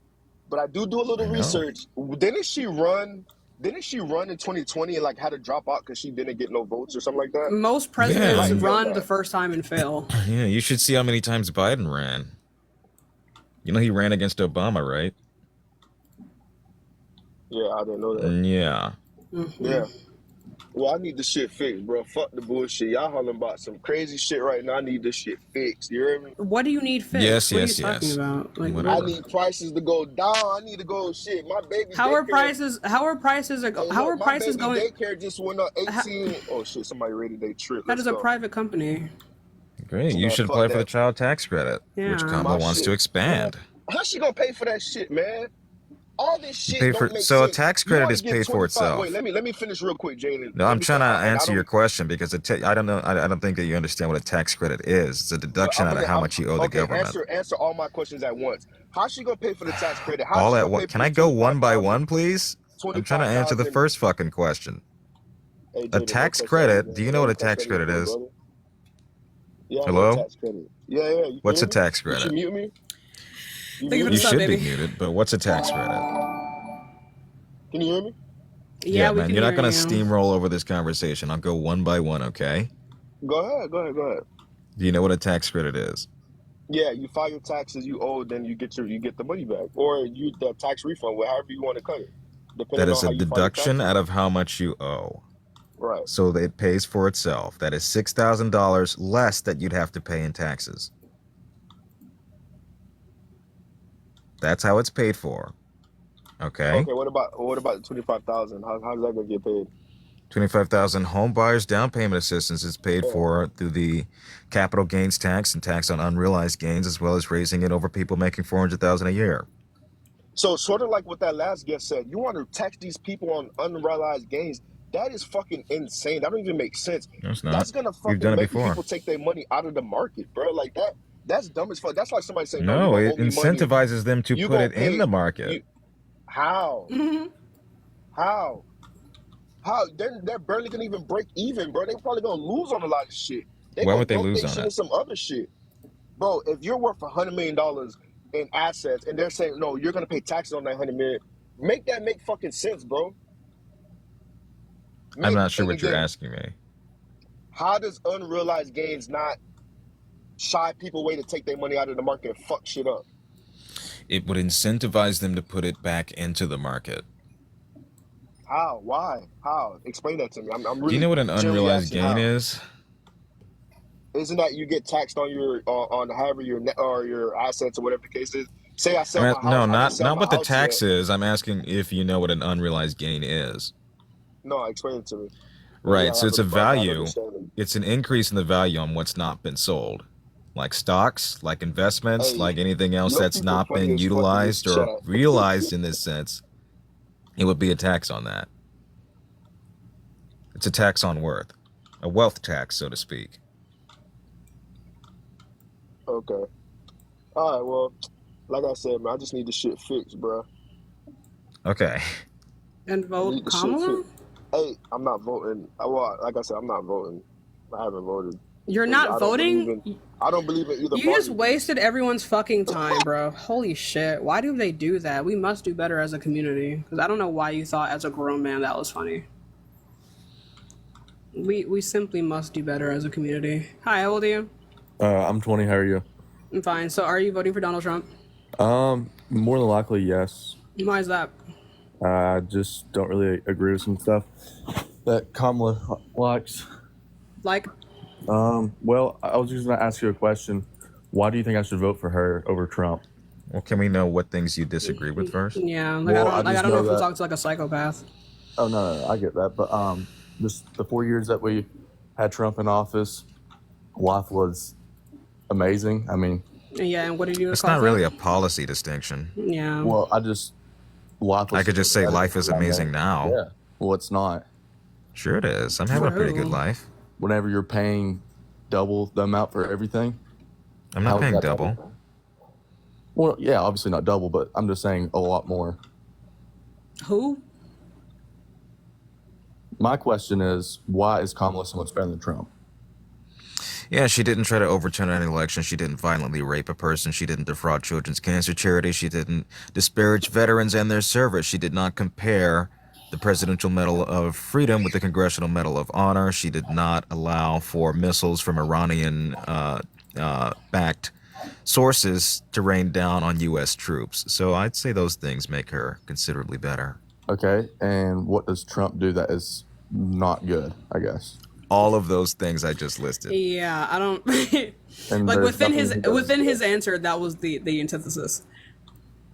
but I do a little research. Didn't she run in 2020 and like had to drop out because she didn't get no votes or something like that? Most presidents run the first time and fail. Yeah, you should see how many times Biden ran. You know he ran against Obama, right? Yeah, I didn't know that. Yeah. Mm-hmm. Yeah. Well, I need this shit fixed, bro. Fuck the bullshit. Y'all hollering about some crazy shit right now. I need this shit fixed. You hear me? What do you need fixed? Yes, what yes, are you talking yes. about? Like, I need prices to go down. I need to go shit. My baby. How are daycare, prices? How are prices? How are prices my going? baby daycare just went up 18. Oh shit! Somebody rated their trip. That is a private company. Great. You should apply for the child tax credit, which Kamala wants to expand. How's she gonna pay for that shit, man? All this shit don't make so sense. a tax credit is paid for itself. Wait, let me finish real quick, Jaden. No, I'm trying to answer your question because I don't know. I don't think that you understand what a tax credit is. It's a deduction out of how much you owe the government. Answer all my questions at once. How's she gonna pay for the tax credit? All at once. Can I go one by one, please? I'm trying to answer the first fucking question. Hey, a tax credit. Do you know what a tax credit is? Yeah, hello. Tax credit. Yeah. What's a tax credit? You should mute me. You should be muted. But what's a tax credit? Can you hear me? Yeah, man. You're not gonna steamroll over this conversation. I'll go one by one, okay? Go ahead. Do you know what a tax credit is? Yeah, you file your taxes you owe, then you get the money back, or the tax refund, however you want to cut it. That is a deduction out of how much you owe. Right. So it pays for itself. That is $6,000 less that you'd have to pay in taxes. That's how it's paid for. Okay. Okay. What about the 25,000? How's that gonna get paid? 25,000 home buyers down payment assistance is paid for through the capital gains tax and tax on unrealized gains, as well as raising it over people making 400,000 a year. So sort of like what that last guest said, you want to tax these people on unrealized gains. That is fucking insane. That don't even make sense. No, it's not. That's gonna fucking make people take their money out of the market, bro. Like that. That's dumb as fuck. That's like somebody saying, no, it incentivizes them to put it in the market. How? How? They're barely gonna even break even, bro. They're probably gonna lose on a lot of shit. Why would they lose on it? Some other shit, bro. If you're worth $100 million in assets, and they're saying no, you're gonna pay taxes on that $100 million. Make that make fucking sense, bro. I'm not sure what you're asking me. How does unrealized gains not shy people away to take their money out of the market and fuck shit up? It would incentivize them to put it back into the market. How? Why? How? Explain that to me. I'm really. Do you know what an unrealized gain is? Isn't that you get taxed on your on however your net or your assets or whatever the case is? Say I sell my house. No, not what the tax is. I'm asking if you know what an unrealized gain is. No, explain it to me. Right. So it's a value. It's an increase in the value on what's not been sold. Like stocks, like investments, like anything else that's not been utilized or realized in this sense. It would be a tax on that. It's a tax on worth. A wealth tax, so to speak. Okay. All right, well, like I said, man, I just need the shit fixed, bro. Okay. And vote Shit, Kamala? Hey, I'm not voting. Well, like I said, I'm not voting. I haven't voted. You're 'Cause not voting? I don't believe in either You party. just wasted everyone's fucking time, bro. Holy shit. Why do they do that? We must do better as a community. Because I don't know why you thought as a grown man that was funny. We simply must do better as a community. Hi, how old are you? I'm 20. How are you? I'm fine. So are you voting for Donald Trump? More than likely, yes. Why is that? I just don't really agree with some stuff that Kamala likes. Like? Well, I was just going to ask you a question. Why do you think I should vote for her over Trump? Well, can we know what things you disagree with first? Yeah, like Well, I don't know if that- we'll talk to like a psychopath. Oh, no, I get that. But just the 4 years that we had Trump in office, life was amazing. I mean, Yeah, and what did you It's call not that? really a policy distinction. Yeah. well, life was I could just say life is amazing now. Yeah. Well, it's not. Sure it is. I'm having a pretty good life. Whenever you're paying double the amount for everything. I'm how not is paying that double. Well, yeah, obviously not double, but I'm just saying a lot more. Who? My question is, why is Kamala so much better than Trump? Yeah, she didn't try to overturn an election. She didn't violently rape a person. She didn't defraud children's cancer charity. She didn't disparage veterans and their service. She did not compare the Presidential Medal of Freedom with the Congressional Medal of Honor. She did not allow for missiles from Iranian backed sources to rain down on U.S. troops. So I'd say those things make her considerably better. Okay, and what does Trump do that is not good, I guess? All of those things I just listed. Yeah, I don't And like there's nothing he does within is his good. answer that was the antithesis.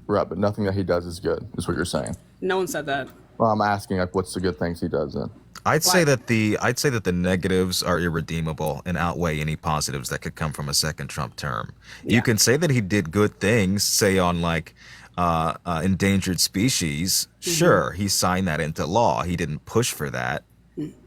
Right, but nothing that he does is good, is what you're saying. No one said that. Well, I'm asking, like, what's the good things he does then? I'd say that the negatives are irredeemable and outweigh any positives that could come from a second Trump term. You can say that he did good things, say on like endangered species. Sure, he signed that into law. He didn't push for that.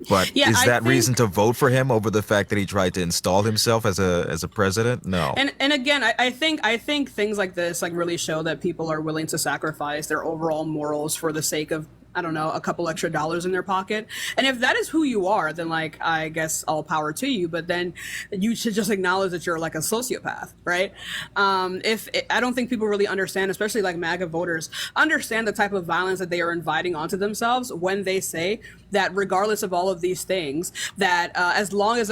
But Yeah, is I that think- reason to vote for him over the fact that he tried to install himself as a president? No. And again, I think things like this like really show that people are willing to sacrifice their overall morals for the sake of, I don't know, a couple extra dollars in their pocket. And if that is who you are, then like, I guess all power to you, but then you should just acknowledge that you're like a sociopath, right? I don't think people really understand, especially like MAGA voters, understand the type of violence that they are inviting onto themselves when they say that regardless of all of these things, that as long as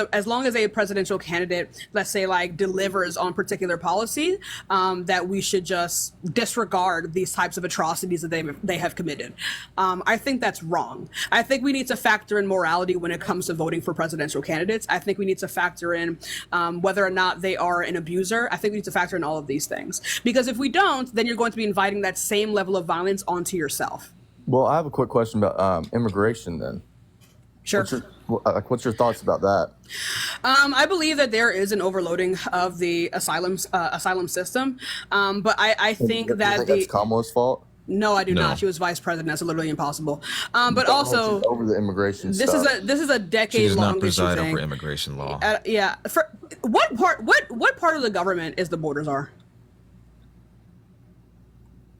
a presidential candidate, let's say like delivers on particular policy, that we should just disregard these types of atrocities that they have committed. I think that's wrong. I think we need to factor in morality when it comes to voting for presidential candidates. I think we need to factor in whether or not they are an abuser. I think we need to factor in all of these things. Because if we don't, then you're going to be inviting that same level of violence onto yourself. Well, I have a quick question about immigration then. Sure. What's your thoughts about that? I believe that there is an overloading of the asylum system, but I think Do you that think that's Kamala's fault? No, I do No. not. She was vice president. That's literally impossible. But also, over the immigration this stuff. is a She decade does long not preside issue thing. over immigration law. Yeah. For what part of the government is the borders are?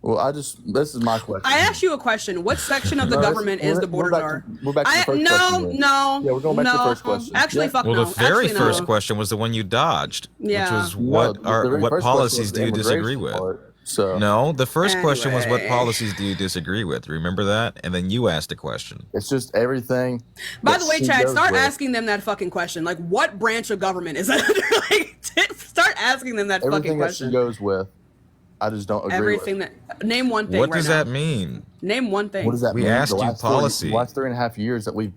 Well, this is my question. I asked you a question. What section of the No, this- government is the we're borders back are? to- we're back to the first question then. No. Yeah, we're going back to the no. first question. Actually, Yeah. fuck Well, no. the very Actually, first no. question was the one you dodged, Yeah. which was what No, the very what first question policies was do the you disagree immigration with? part, so No, the first question was what Anyway. policies do you disagree with? Remember that? And then you asked a question. it's just everything. By that the way, she Chad, goes start with. asking them that fucking question. Like, what branch of government is that? Like, start asking them that Everything fucking that question. she goes with, I just don't agree Everything with. that. Name one thing. What right does now. that mean? Name one thing. What does that We mean? asked you policy. The last 3.5 years that we've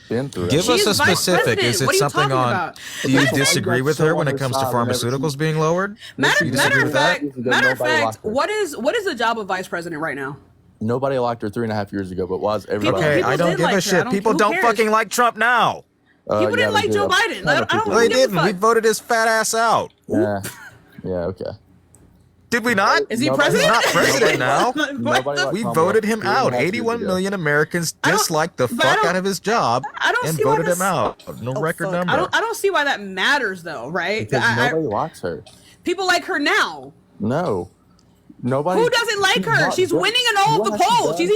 been through. Give She's us a vice specific. president. Is What it are you something talking on? about? Do you That's why you disagree got with so her when on it her comes to side whenever pharmaceuticals being lowered? Matter You of disagree with that? fact, Nobody liked her. what is the job of vice president right now? Nobody liked her 3.5 years ago, but why is everybody? Okay, people I don't did give like a her. I shit. don't- People who don't cares? fucking like Trump now. People yeah, didn't they like do. Joe A Biden. ton I of don't people No, they give a didn't. We fuck. voted his fat ass out. Yeah, yeah, okay. Did we not? Is he Nobody- president? He's not president now. Nobody liked We Kamala voted him 3.5 out. years 81 ago. million Americans I don't- disliked the but I fuck don't- out of his job I don't and see why voted him this- out. No Oh, record fuck. number. I don't see why that matters though, right? Because nobody likes her. People like her now. No. Nobody. Who doesn't like her? She's winning in all of the polls. She's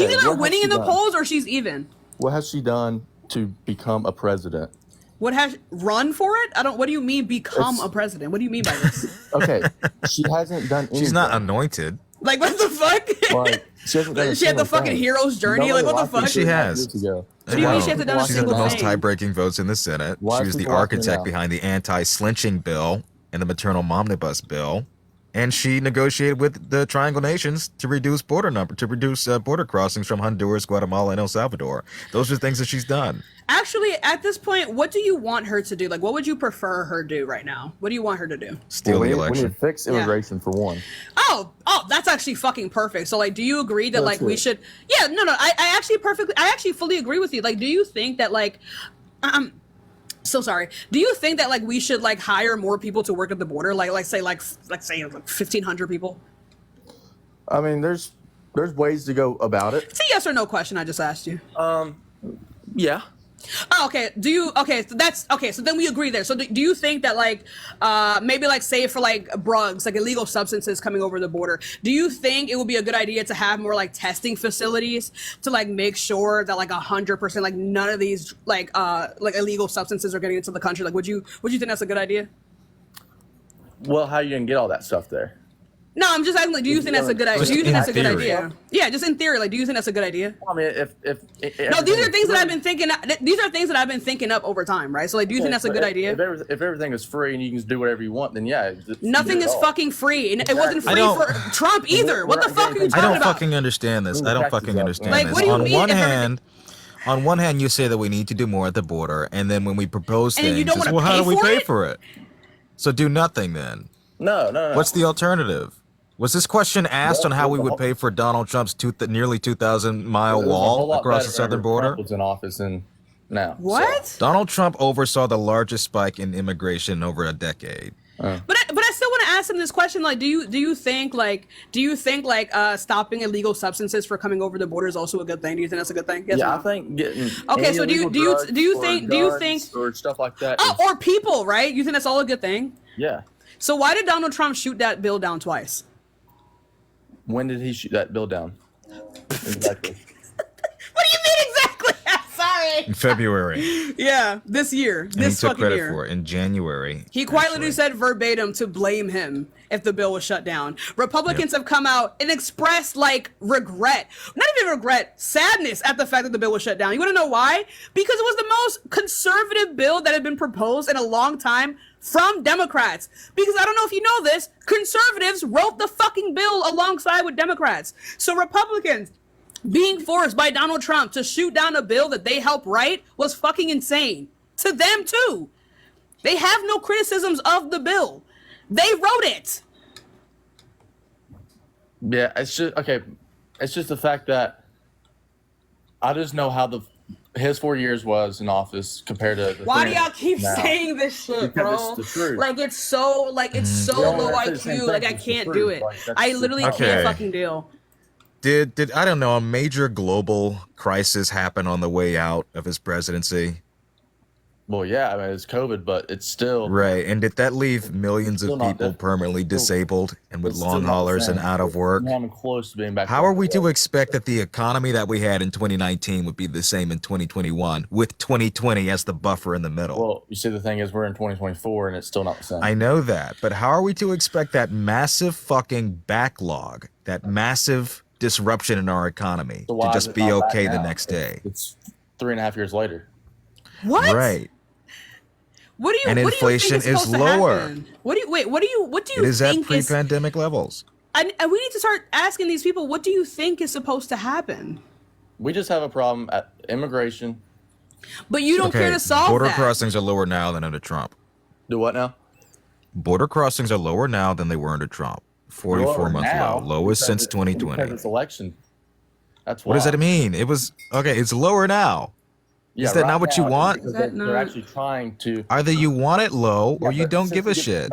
either winning in the polls or she's even. What has she done to become a president? What has run for it? I don't. What do you mean become a president? What do you mean by this? Okay, she hasn't done anything. She's not anointed. Like what the fuck? Like, she hasn't done she had the fucking hero's journey. Like what the fuck? She has. What do you mean she hasn't done a She's had the single most thing? tie-breaking votes in the Senate. Why She is was the people laughing architect now? behind the anti-slinching bill and the maternal momnibus bill. And she negotiated with the Triangle Nations to reduce border crossings from Honduras, Guatemala, and El Salvador. Those are things that she's done. Actually, at this point, what do you want her to do? Like, what would you prefer her do right now? What do you want her to do? Steal the We election. need to fix immigration for one. Oh, that's actually fucking perfect. So, like, do you agree that like we should? Yeah, no. I actually fully agree with you. Like, do you think that like, so sorry. Do you think that like we should like hire more people to work at the border? Like say 1,500 people. I mean, there's ways to go about it. It's a yes or no question. I just asked you. Yeah. Oh, okay. So then we agree there. So do you think that like maybe like say for like drugs, like illegal substances coming over the border, do you think it would be a good idea to have more like testing facilities to like make sure that like 100% like none of these like illegal substances are getting into the country? Like would you think that's a good idea? Well, how are you gonna get all that stuff there? No, I'm just asking. Like, do you think that's a good idea? Do you think that's a good theory. idea? Yeah, just in theory. Like, do you think that's a good idea? I mean, if No, these are things that I've been thinking. These are things that I've been thinking up over time, right? So, like, do you think that's a good idea? If everything is free and you can just do whatever you want, then yeah. Nothing is fucking free, and it wasn't free for Trump either. What the fuck are you talking I don't about? fucking understand this. I don't fucking understand Like, this. what do you on mean one if hand, on one hand, you say that we need to do more at the border, and then when we propose And then things, you don't it's, wanna well, how pay do we for pay it? for it? So do nothing then. No. What's the alternative? Was this question asked on how we would pay for Donald Trump's nearly 2,000-mile wall across the southern border? Trump was in office and now. What? So. Donald Trump oversaw the largest spike in immigration in over a decade. But I still want to ask him this question. Like, do you think stopping illegal substances for coming over the border is also a good thing? Do you think that's a good thing? Yes or Yeah, no? I think getting Okay, so do you think or stuff like that? or people, right? You think that's all a good thing? Yeah. So why did Donald Trump shoot that bill down twice? When did he shoot that bill down? Exactly. What do you mean exactly? I'm sorry. In February. Yeah, this year. And he This took fucking credit year. for it in January. He quietly said verbatim to blame him if the bill was shut down. Republicans have come out and expressed like regret, not even regret, sadness at the fact that the bill was shut down. You want to know why? Because it was the most conservative bill that had been proposed in a long time from Democrats. Because I don't know if you know this, conservatives wrote the fucking bill alongside with Democrats. So Republicans being forced by Donald Trump to shoot down a bill that they helped write was fucking insane. To them too. They have no criticisms of the bill. They wrote it. Yeah, it's just okay. It's just the fact that I just know how his 4 years was in office compared to. Why do y'all keep now. saying this shit, Because bro? it's the truth. Like it's so low IQ. Like I can't do it. I literally can't fucking deal. Did I don't know, a major global crisis happen on the way out of his presidency? Well, yeah, I mean it's COVID, but it's still right. And did that leave millions of people permanently disabled and with long haulers and out of work? I'm close to being back. How are we to expect that the economy that we had in 2019 would be the same in 2021 with 2020 as the buffer in the middle? Well, you see, the thing is, we're in 2024 and it's still not the same. I know that, but how are we to expect that massive fucking backlog, that massive disruption in our economy So to why is just it be not back okay the now? next day? It's 3.5 years later. What? Right. What do you? And what inflation do you think is supposed to lower. happen? What do you wait? What do you It is at think is? pre-pandemic levels. And we need to start asking these people. What do you think is supposed to happen? We just have a problem at immigration. But you don't care to solve border that. crossings are lower now than under Trump. Do what now? Border crossings are lower now than they were under Trump. 44-month low, lowest since 2020. Because it's election. That's why. What does that mean? It was okay. It's lower now. Is that right not what you now, want? because they're actually trying to. Either you want it low or Yeah, you but don't since give a he gets shit.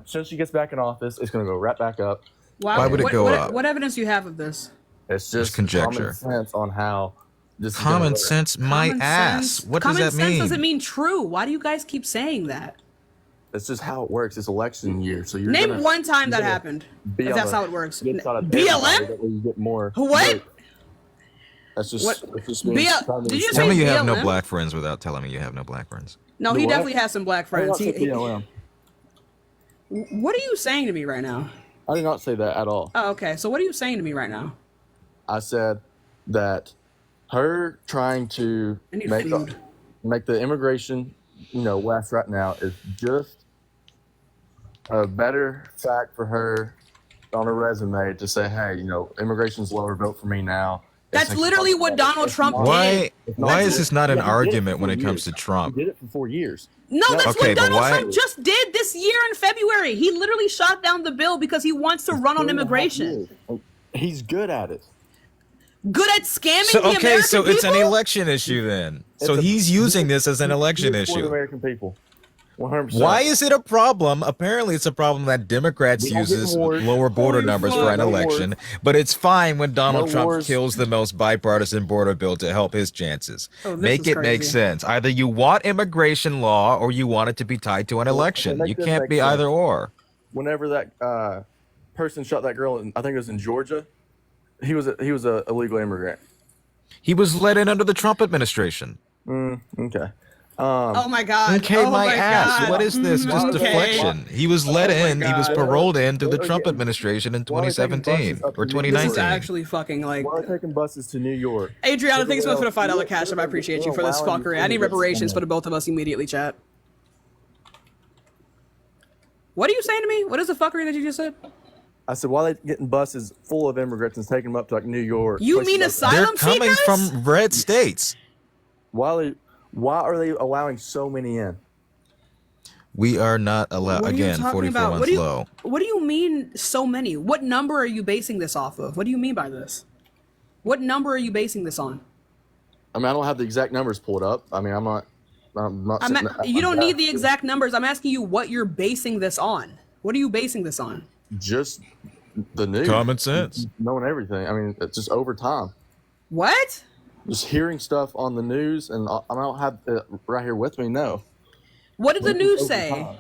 Since she gets back in office, it's going to go right back up. Why would it go up? What evidence do you have of this? It's Just just conjecture. common sense on how. This is Common gonna work. sense, my Common ass. sense- What does that Common sense mean? doesn't mean true. Why do you guys keep saying that? It's just how it works. It's election year, so you're Name gonna, one time that you're gonna happened. be If on that's the how it works. good side of everybody, BLM? that way you get more What? votes. That's just, What? that's just being Did you Tell say me you have no BLM? black friends without telling me you have no black friends. No, The he what? definitely has some black I did friends. not say BLM. What are you saying to me right now? I did not say that at all. Oh, okay. So what are you saying to me right now? I said that her trying to I need make food. make the immigration, less right now is just a better fact for her on her resume to say, hey, immigration's lower, vote for me now. That's literally what Donald Trump Why? did. Why is this not an Yeah, he did it argument for when 4 it comes years. to Trump? He did it for 4 years. No, that's Okay, what but Donald why- Trump just did this year in February. He literally shot down the bill because he wants to run on 2.5 immigration. years. He's good at it. Good at scamming So the okay, American so it's an people? election issue then. So It's a- he's using this as an election He's for the issue. American people. 100%. Why is it a problem? Apparently, it's a problem that Democrats We don't get uses wars. lower border Holy numbers fuck. for an No election, wars. but it's fine when Donald No Trump wars. kills the most bipartisan border bill to help his chances. Oh, this Make is it make crazy. sense. Either you want immigration law or you want it to be tied to an election. make You this can't make be sense. either or. Whenever that person shot that girl, I think it was in Georgia, he was a illegal immigrant. He was let in under the Trump administration. Okay. Oh my God. Okay, Oh my ass. God. What is this? Just Okay. deflection. He was let in. He was God. paroled in through the Well, Trump yeah. administration in Why are they taking 2017 buses up or to New York? This is 2019. actually fucking like. Why are they taking buses to New York? Adriana, thanks so much for the Well, $5 cash app. I appreciate you for this allowing fuckery. I need immigrants reparations in. for the both of us immediately, chat. What are you saying to me? What is the fuckery that you just said? I said, why are they getting buses full of immigrants and taking them up to like New York? You places mean like that? They're asylum coming seekers? from red states. Why are they allowing so many in? We are not allowed. What are you Again, talking 44 about? months low. What do you mean so many? What number are you basing this off of? What do you mean by this? What number are you basing this on? I mean, I don't have the exact numbers pulled up. I mean, I'm not. You don't need the exact numbers. I'm asking you what you're basing this on. What are you basing this on? Just the news. Common sense. Knowing everything. I mean, it's just over time. What? Just hearing stuff on the news, and I don't have it right here with me. No. What did the But it's news over say? time.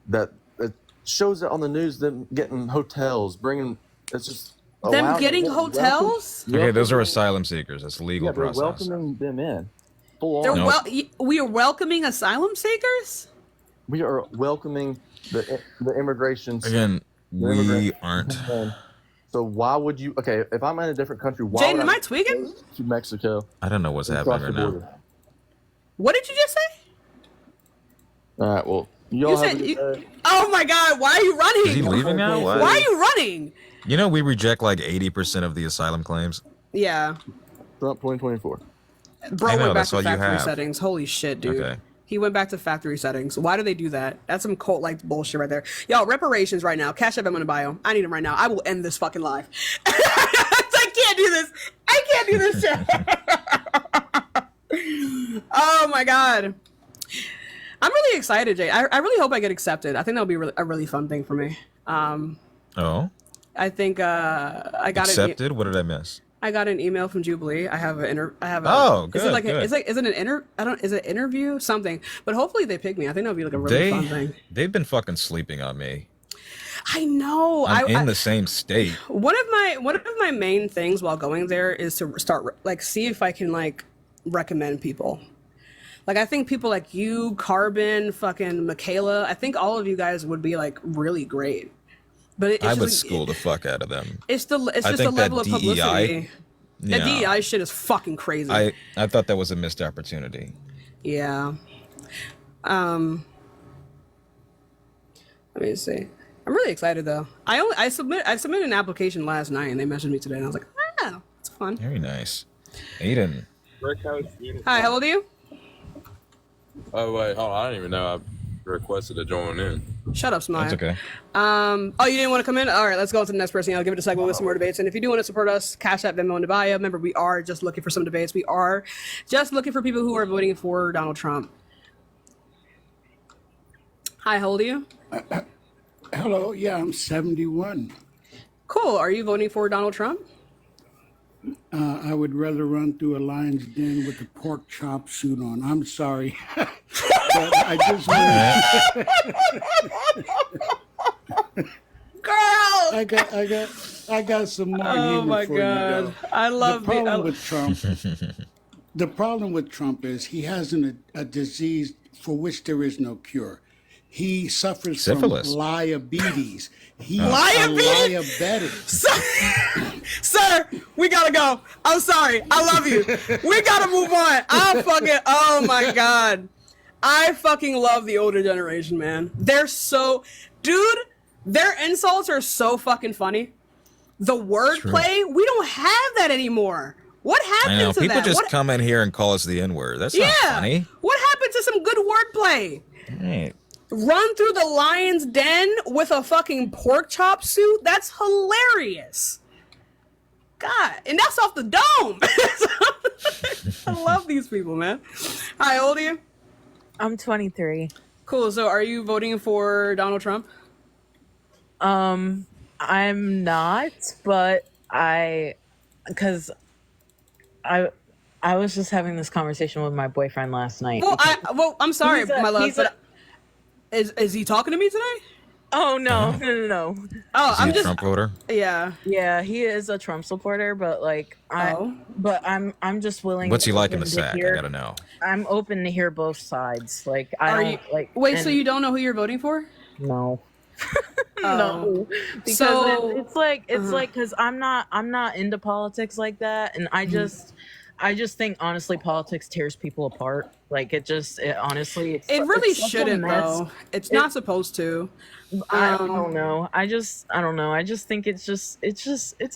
That it shows it on the news. Them getting hotels, bringing. It's just Them allowing- getting hotels? Okay, those are asylum seekers. That's a legal Yeah, they're process. welcoming them in. Full They're on. we are welcoming asylum seekers? We are welcoming the immigration. Again, we aren't. So why would you? Okay, if I'm in a different country, why Jaden, would am I tweaking? go to Mexico? I don't know what's and happening cross right the now. border? What did you just say? All right. Well, You y'all have said a good day. Oh my God! Why are you running? Is he leaving now? What? Why are you running? You know, we reject like 80% of the asylum claims. Yeah, Trump 2024. bro I know, went back that's to all you factory have. settings. Holy shit, dude. Okay. He went back to factory settings. Why do they do that? That's some cult like bullshit right there. Y'all, reparations right now. Cash App, I'm in the bio. I need them right now. I will end this fucking live. I can't do this. I can't do this shit. Oh my God. I'm really excited, Jay. I really hope I get accepted. I think that'll be a really fun thing for me. Oh, I think I got accepted? What did I miss? I got an email from Jubilee. I have a. Oh, Is it good, like good. is it an Is it interview something? But hopefully they pick me. I think that'll be like a really fun thing. They've been fucking sleeping on me. I know. I'm in the same state. One of my main things while going there is to start see if I can recommend people. Like, I think people like you, Carbon, fucking Michaela, I think all of you guys would be really great. But it's I would just, school the fuck out of them. It's just I the think level that of publicity. yeah. That DEI shit is fucking crazy. I thought that was a missed opportunity. Yeah. Let me see. I'm really excited though. I submitted an application last night and they messaged me today and I was like, ah, it's fun. Very nice. Aiden. Hi, how old are you? Oh wait, hold on. I didn't even know I requested to join in. Shut up, Smile. That's okay. Oh, you didn't want to come in? All right, let's go on to the next person. I'll give it a segment with some more debates. And if you do want to support us, Cash App, Venmo, and Abaya. Remember, we are just looking for some debates. We are just looking for people who are voting for Donald Trump. Hi, how old are you? Hello, yeah, I'm 71. Cool. Are you voting for Donald Trump? I would rather run through a lion's den with a pork chop suit on. I'm sorry. But I just want Girl, I got some more oh humor my for you, god, though. I love the problem with Trump. The problem with Trump is he has a disease for which there is no cure. He suffers Syphilis. from liabetes. He's Liabetes? a liabetic. Sir, we gotta go. I'm sorry. I love you. We gotta move on. Oh my god. I fucking love the older generation, man. They're so, dude, their insults are so fucking funny. The wordplay, we don't have that anymore. What happened I know. to People that? just What, come in here and call us the N-word. That's not funny. what happened to some good wordplay? Right. Run through the lion's den with a fucking pork chop suit? That's hilarious. God, and that's off the dome. I love these people, man. Hi, how old are you? I'm 23. Cool. So are you voting for Donald Trump? I'm not, but because I was just having this conversation with my boyfriend last night. Well, I'm sorry, my love, but is he talking to me today? Oh no. Oh, Is he I'm a just Trump voter? Yeah, he is a Trump supporter, but I'm just willing. What's he like in the open to sack? I hear- gotta know. I'm open to hear both sides. Like Are you? Wait, so you don't know who you're voting for? No. No. Because So it's like because I'm not into politics like that, and I just think honestly politics tears people apart. Like it honestly it really it's such a shouldn't mess. though. It's not supposed to. I don't know. I don't know. I just think it's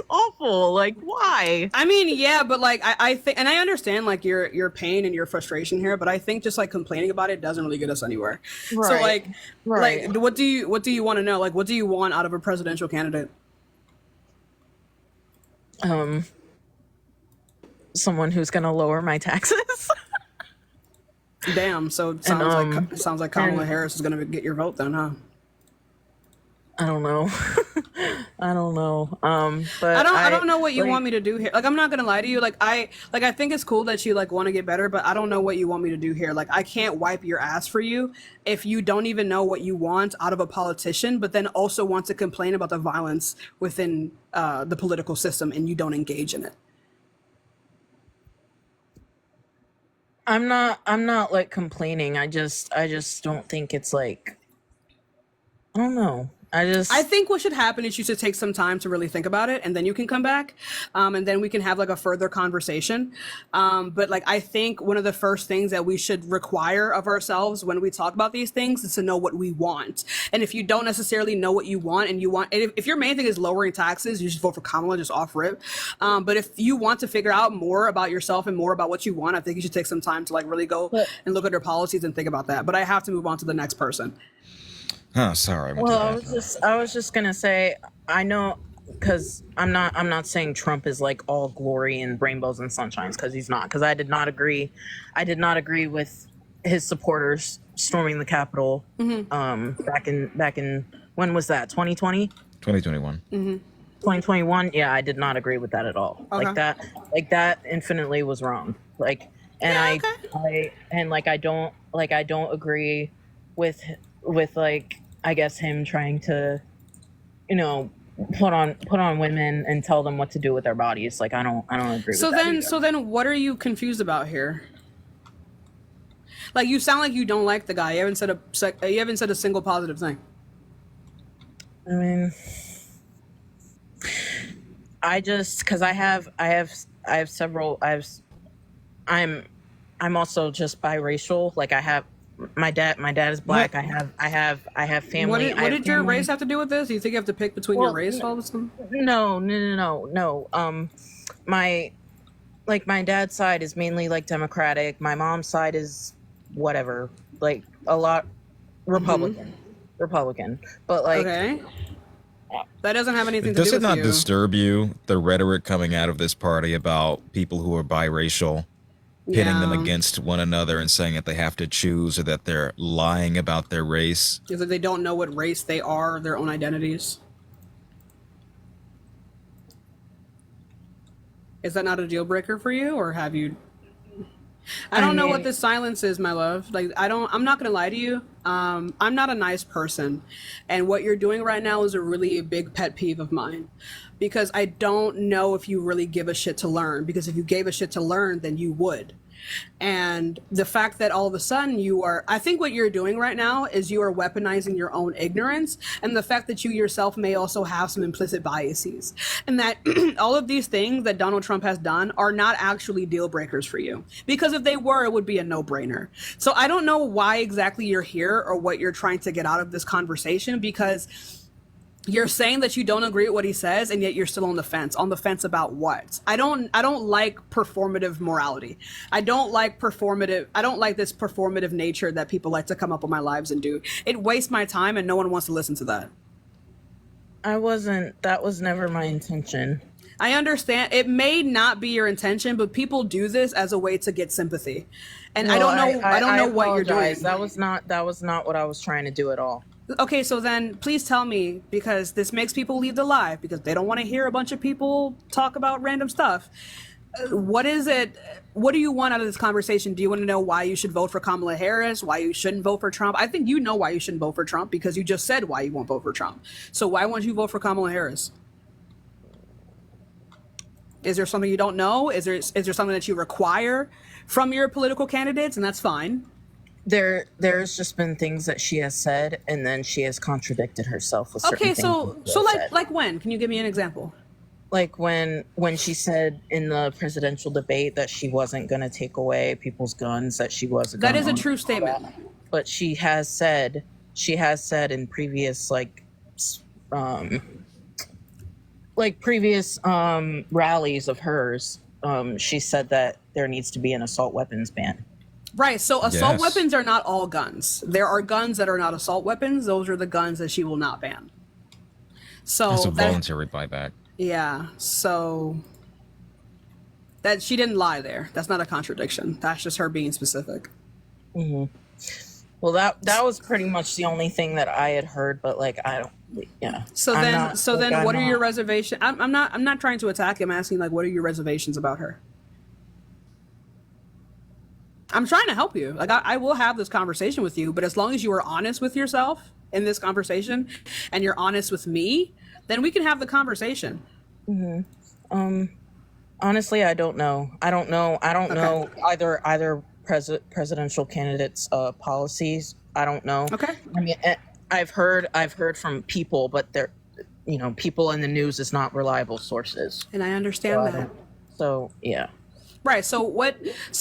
awful. Like why? I mean, yeah, but like I think, and I understand like your pain and your frustration here, but I think just like complaining about it doesn't really get us anywhere. So Right. like what do you want to know? Like what do you want out of a presidential candidate? Someone who's gonna lower my taxes. Damn. So it sounds like Kamala Harris is gonna get your vote then, huh? I don't know. I don't know. But I don't know what you want me to do here. Like, I'm not gonna lie to you. Like I think it's cool that you like want to get better, but I don't know what you want me to do here. Like, I can't wipe your ass for you if you don't even know what you want out of a politician, but then also want to complain about the violence within the political system and you don't engage in it. I'm not like complaining. I just don't think it's like, I don't know. I think what should happen is you should take some time to really think about it, and then you can come back, and then we can have like a further conversation. But like, I think one of the first things that we should require of ourselves when we talk about these things is to know what we want. And if you don't necessarily know what you want, and if your main thing is lowering taxes, you should vote for Kamala just off rip. But if you want to figure out more about yourself and more about what you want, I think you should take some time to like really go and look at their policies and think about that. But I have to move on to the next person. Oh, sorry. Well, I was just gonna say, I know, because I'm not saying Trump is like all glory and rainbows and sunshines, because he's not. Because I did not agree with his supporters storming the Capitol. Back in when was that? 2020. 2021. 2021. Yeah, I did not agree with that at all. Okay. Like that infinitely was wrong. Like, and I don't agree with like, I guess him trying to, put on women and tell them what to do with their bodies. Like, I don't agree with that. So then what are you confused about here? Like, you sound like you don't like the guy. You haven't said a single positive thing. I mean, because I'm also just biracial. Like, my dad is black. I have family. What did your race have to do with this? Do you think you have to pick between your race all the time? No. My dad's side is mainly like Democratic. My mom's side is whatever, like a lot Republican. But like, okay, that doesn't have anything to do Does with it not you. disturb you, the rhetoric coming out of this party about people who are biracial pitting them against one another and saying that they have to choose, or that they're lying about their race? Is that they don't know what race they are, their own identities? Is that not a deal breaker for you, or have you? I don't know what this silence is, my love. Like, I'm not gonna lie to you. I'm not a nice person. And what you're doing right now is a really big pet peeve of mine. Because I don't know if you really give a shit to learn. Because if you gave a shit to learn, then you would. And the fact that all of a sudden I think what you're doing right now is you are weaponizing your own ignorance, and the fact that you yourself may also have some implicit biases, and that all of these things that Donald Trump has done are not actually deal breakers for you, because if they were, it would be a no-brainer. So I don't know why exactly you're here or what you're trying to get out of this conversation, because you're saying that you don't agree with what he says, and yet you're still on the fence. On the fence about what? I don't like performative morality. I don't like this performative nature that people like to come up on my lives and do. It wastes my time, and no one wants to listen to that. That was never my intention. I understand. It may not be your intention, but people do this as a way to get sympathy. And No, I don't know what you're doing. That was not what I was trying to do at all. Okay, so then please tell me, because this makes people leave the live because they don't want to hear a bunch of people talk about random stuff. What is it? What do you want out of this conversation? Do you want to know why you should vote for Kamala Harris? Why you shouldn't vote for Trump? I think you know why you shouldn't vote for Trump, because you just said why you won't vote for Trump. So why won't you vote for Kamala Harris? Is there something you don't know? Is there something that you require from your political candidates? And that's fine. There's just been things that she has said, and then she has contradicted herself with certain Okay, things. so like when? Can you give me an example? Like when she said in the presidential debate that she wasn't going to take away people's guns, that she wasn't. That is a true statement. But she has said in previous rallies of hers, she said that there needs to be an assault weapons ban. Right. So assault weapons are not all guns. There are guns that are not assault weapons. Those are the guns that she will not ban. So That's a voluntary buyback. Yeah. So that she didn't lie there. That's not a contradiction. That's just her being specific. Mm-hmm. Well, that was pretty much the only thing that I had heard. But like, I don't. Yeah. So then, what are your reservations? I'm not trying to attack. I'm asking, like, what are your reservations about her? I'm trying to help you. Like, I will have this conversation with you, but as long as you are honest with yourself in this conversation, and you're honest with me, then we can have the conversation. Mm-hmm. Honestly, I don't know. I don't know either presidential candidates' policies. I don't know. Okay. I mean, I've heard from people, but they're, people in the news is not reliable sources. And I understand that. So yeah. Right. So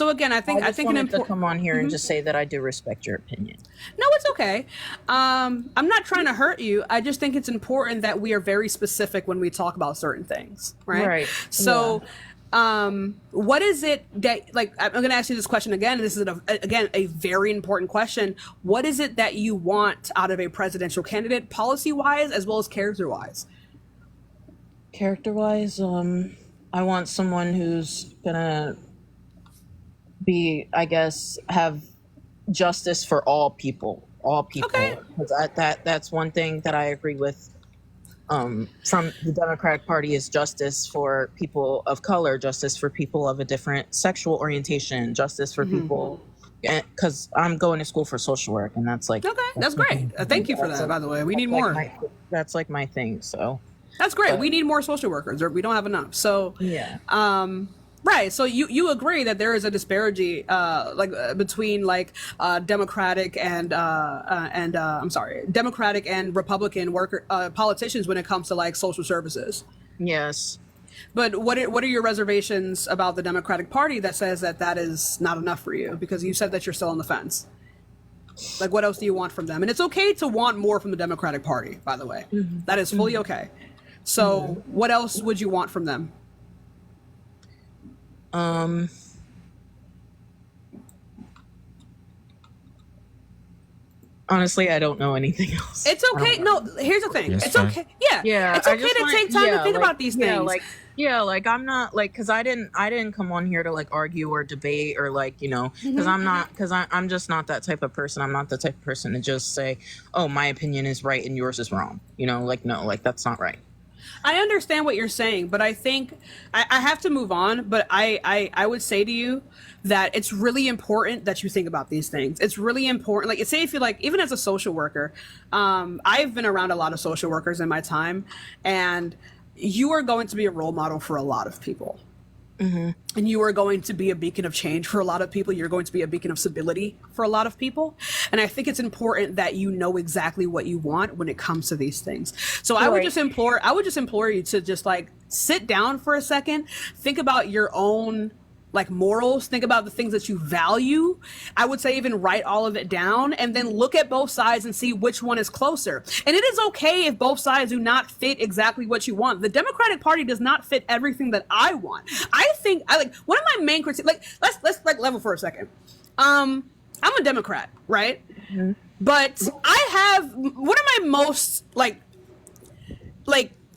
again, I think an important to come on here and just say that I do respect your opinion. No, it's okay. I'm not trying to hurt you. I just think it's important that we are very specific when we talk about certain things. Right. Right. So, what is it that, like, I'm going to ask you this question again. This is a very important question. What is it that you want out of a presidential candidate, policy wise as well as character wise? Character wise, I want someone who's gonna be, I guess, have justice for all people. Okay. Because that's one thing that I agree with. From the Democratic Party is justice for people of color, justice for people of a different sexual orientation, justice for people. Because I'm going to school for social work, and that's like that's great. Thank you for that. By the way, we need more. That's like my thing. So. That's great. We need more social workers, or we don't have enough. So yeah. Right. So you agree that there is a disparity, between Democratic and Democratic and Republican politicians when it comes to like social services. Yes. But what are your reservations about the Democratic Party that says that is not enough for you? Because you said that you're still on the fence. Like, what else do you want from them? And it's okay to want more from the Democratic Party, by the way. Mm-hmm. That is fully okay. So what else would you want from them? Honestly, I don't know anything else. It's okay. No, here's the thing. It's okay. Yeah. Yeah. It's okay to take time to think about these things. I'm not because I didn't come on here to like argue or debate or because I'm just not that type of person. I'm not the type of person to just say, oh, my opinion is right and yours is wrong. No, that's not right. I understand what you're saying, but I think I have to move on. But I would say to you that it's really important that you think about these things. It's really important. Like, say if you like, even as a social worker, I've been around a lot of social workers in my time, and you are going to be a role model for a lot of people. And you are going to be a beacon of change for a lot of people. You're going to be a beacon of stability for a lot of people. And I think it's important that you know exactly what you want when it comes to these things. So I would just implore you to just like sit down for a second, think about your own like morals, think about the things that you value. I would say even write all of it down and then look at both sides and see which one is closer. And it is okay if both sides do not fit exactly what you want. The Democratic Party does not fit everything that I want. I like one of my main critiques, like let's like level for a second. I'm a Democrat, right? But I have one of my most like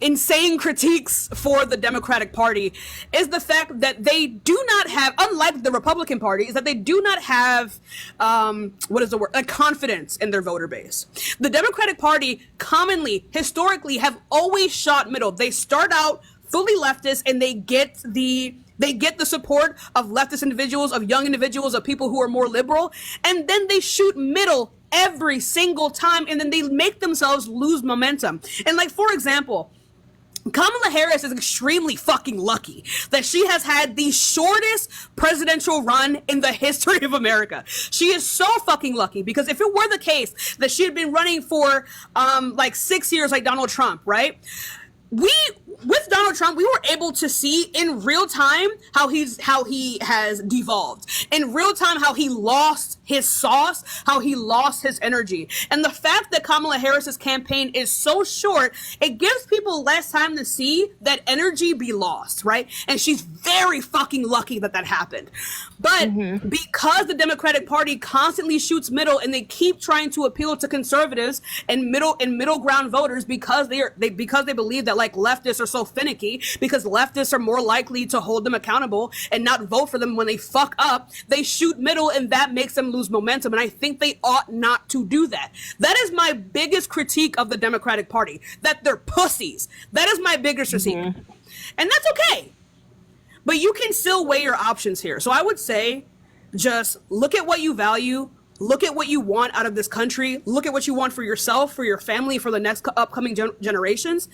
insane critiques for the Democratic Party is the fact that they do not have, unlike the Republican Party, is that they do not have, confidence in their voter base. The Democratic Party commonly, historically, have always shot middle. They start out fully leftist and they get the support of leftist individuals, of young individuals, of people who are more liberal, and then they shoot middle every single time, and then they make themselves lose momentum. And like, for example, Kamala Harris is extremely fucking lucky that she has had the shortest presidential run in the history of America. She is so fucking lucky, because if it were the case that she had been running for like 6 years like Donald Trump, right? With Donald Trump, we were able to see in real time how he has devolved. In real time, how he lost his sauce, how he lost his energy. And the fact that Kamala Harris's campaign is so short, it gives people less time to see that energy be lost, right? And she's very fucking lucky that that happened. But because the Democratic Party constantly shoots middle and they keep trying to appeal to conservatives and middle ground voters because they believe that like leftists are so finicky, because leftists are more likely to hold them accountable and not vote for them when they fuck up, they shoot middle, and that makes them lose momentum. And I think they ought not to do that. That is my biggest critique of the Democratic Party, that they're pussies. That is my biggest critique. And that's okay. But you can still weigh your options here. So I would say just look at what you value, look at what you want out of this country, look at what you want for yourself, for your family, for the next upcoming generations,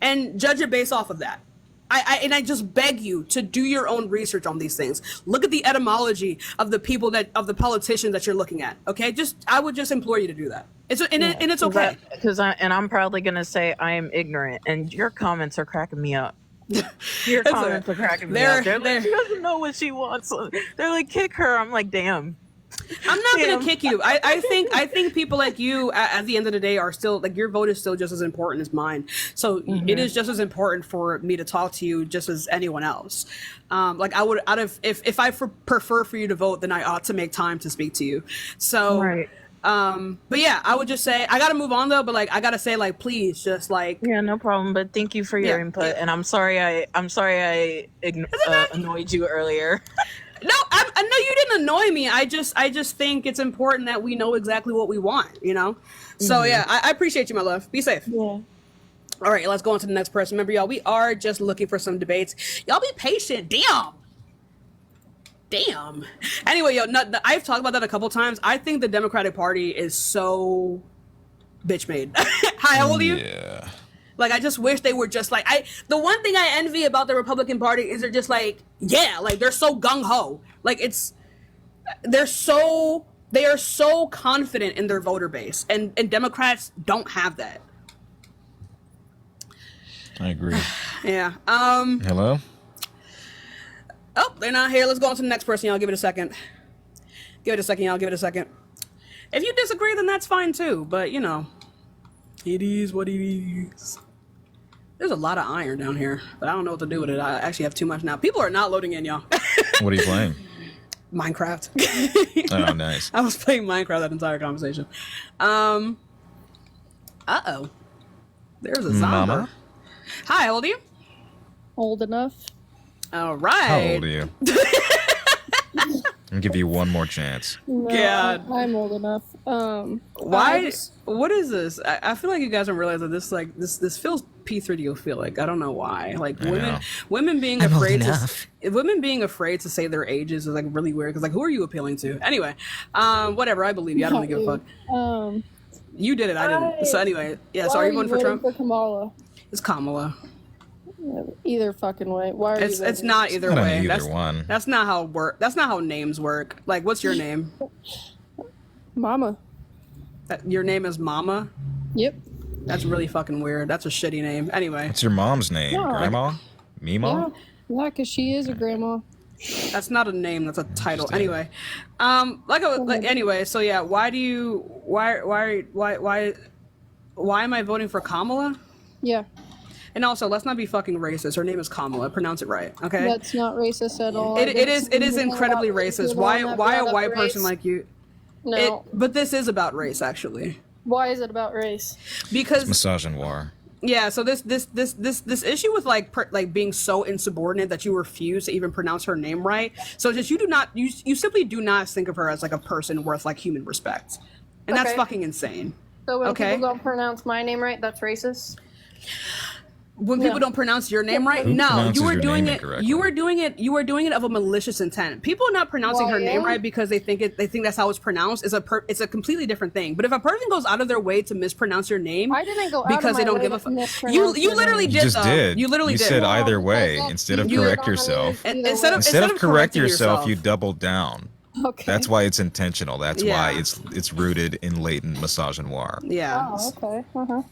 and judge it based off of that. I just beg you to do your own research on these things. Look at the etymology of the people of the politicians that you're looking at. Okay, I would just implore you to do that. It's okay. I'm probably gonna say I am ignorant, and your comments are cracking me up. Your comments are cracking me up. They're like, she doesn't know what she wants. They're like, kick her. I'm like, damn. I'm not gonna kick you. I think people like you at the end of the day are still like, your vote is still just as important as mine. So it is just as important for me to talk to you just as anyone else. Like I would if I prefer for you to vote, then I ought to make time to speak to you. So right. But yeah, I would just say I gotta move on though. But like I gotta say, like, please just like, yeah, no problem. But thank you for your input, and I'm sorry I annoyed you earlier. No, I know you didn't annoy me. I just think it's important that we know exactly what we want, you know? So yeah, I appreciate you, my love. Be safe. Yeah. All right, let's go on to the next person. Remember, y'all, we are just looking for some debates. Y'all be patient. Damn. Anyway, yo, I've talked about that a couple times. I think the Democratic Party is so bitch made. Hi, how old are you? Yeah. Like, I just wish they were just like, the one thing I envy about the Republican Party is they're just like, yeah, like they're so gung-ho. Like they are so confident in their voter base, and Democrats don't have that. I agree. Yeah. Hello? Oh, they're not here. Let's go on to the next person, y'all. Give it a second. Give it a second, y'all. Give it a second. If you disagree, then that's fine too. But, you know, it is what it is. There's a lot of iron down here, but I don't know what to do with it. I actually have too much now. People are not loading in, y'all. What are you playing? Minecraft. Oh, nice. I was playing Minecraft that entire conversation. Uh-oh. There's a zombie. Mama? Hi, how old are you? Old enough. All right. How old are you? I'll give you one more chance. No, God. I'm old enough. Why? What is this? I feel like you guys don't realize that this feels P3D-ophilic. I don't know why. Like women being I'm old afraid enough. women being afraid to say their ages is like really weird. Because like, who are you appealing to? Anyway, whatever. I believe you. I don't really give a fuck. You did it. I didn't. So anyway, yeah. So are you voting for Trump? For Kamala. It's Kamala. Either fucking way. Why are you? It's not either Not way. either one. That's not how work. That's not how names work. Like, what's your name? Mama. Your name is Mama? Yep. That's really fucking weird. That's a shitty name. Anyway. What's your mom's name? Yeah. Grandma? Mima? Yeah, because she is a grandma. That's not a name. That's a title. Anyway, anyway. So yeah, why am I voting for Kamala? Yeah. And also, let's not be fucking racist. Her name is Kamala. Pronounce it right, okay? That's not racist at all. It is incredibly racist. Why a white person like you? No. But this is about race, actually. Why is it about race? Because Misogynoir. yeah. So this issue with like being so insubordinate that you refuse to even pronounce her name right. So just you simply do not think of her as like a person worth like human respect, and that's Okay. fucking insane. So when Okay. people don't pronounce my name right, that's racist? When people don't pronounce your name right, Who no, pronounces you were your doing name it. incorrectly? You were doing it. You were doing it of a malicious intent. People not pronouncing Well, her name yeah. right because they think that's how it's pronounced is it's a completely different thing. But if a person goes out of their way to mispronounce your name, I didn't go out because of they my don't way give a to fuck. mispronounce You your literally name. You did just though. did. You literally did. said either No, way. because Instead of you correct don't yourself. either Instead way. Instead of correct correcting yourself, you doubled down. Okay. That's why it's intentional. That's why Yeah. it's rooted in latent misogynoir. Yeah. Oh, okay. Uh-huh.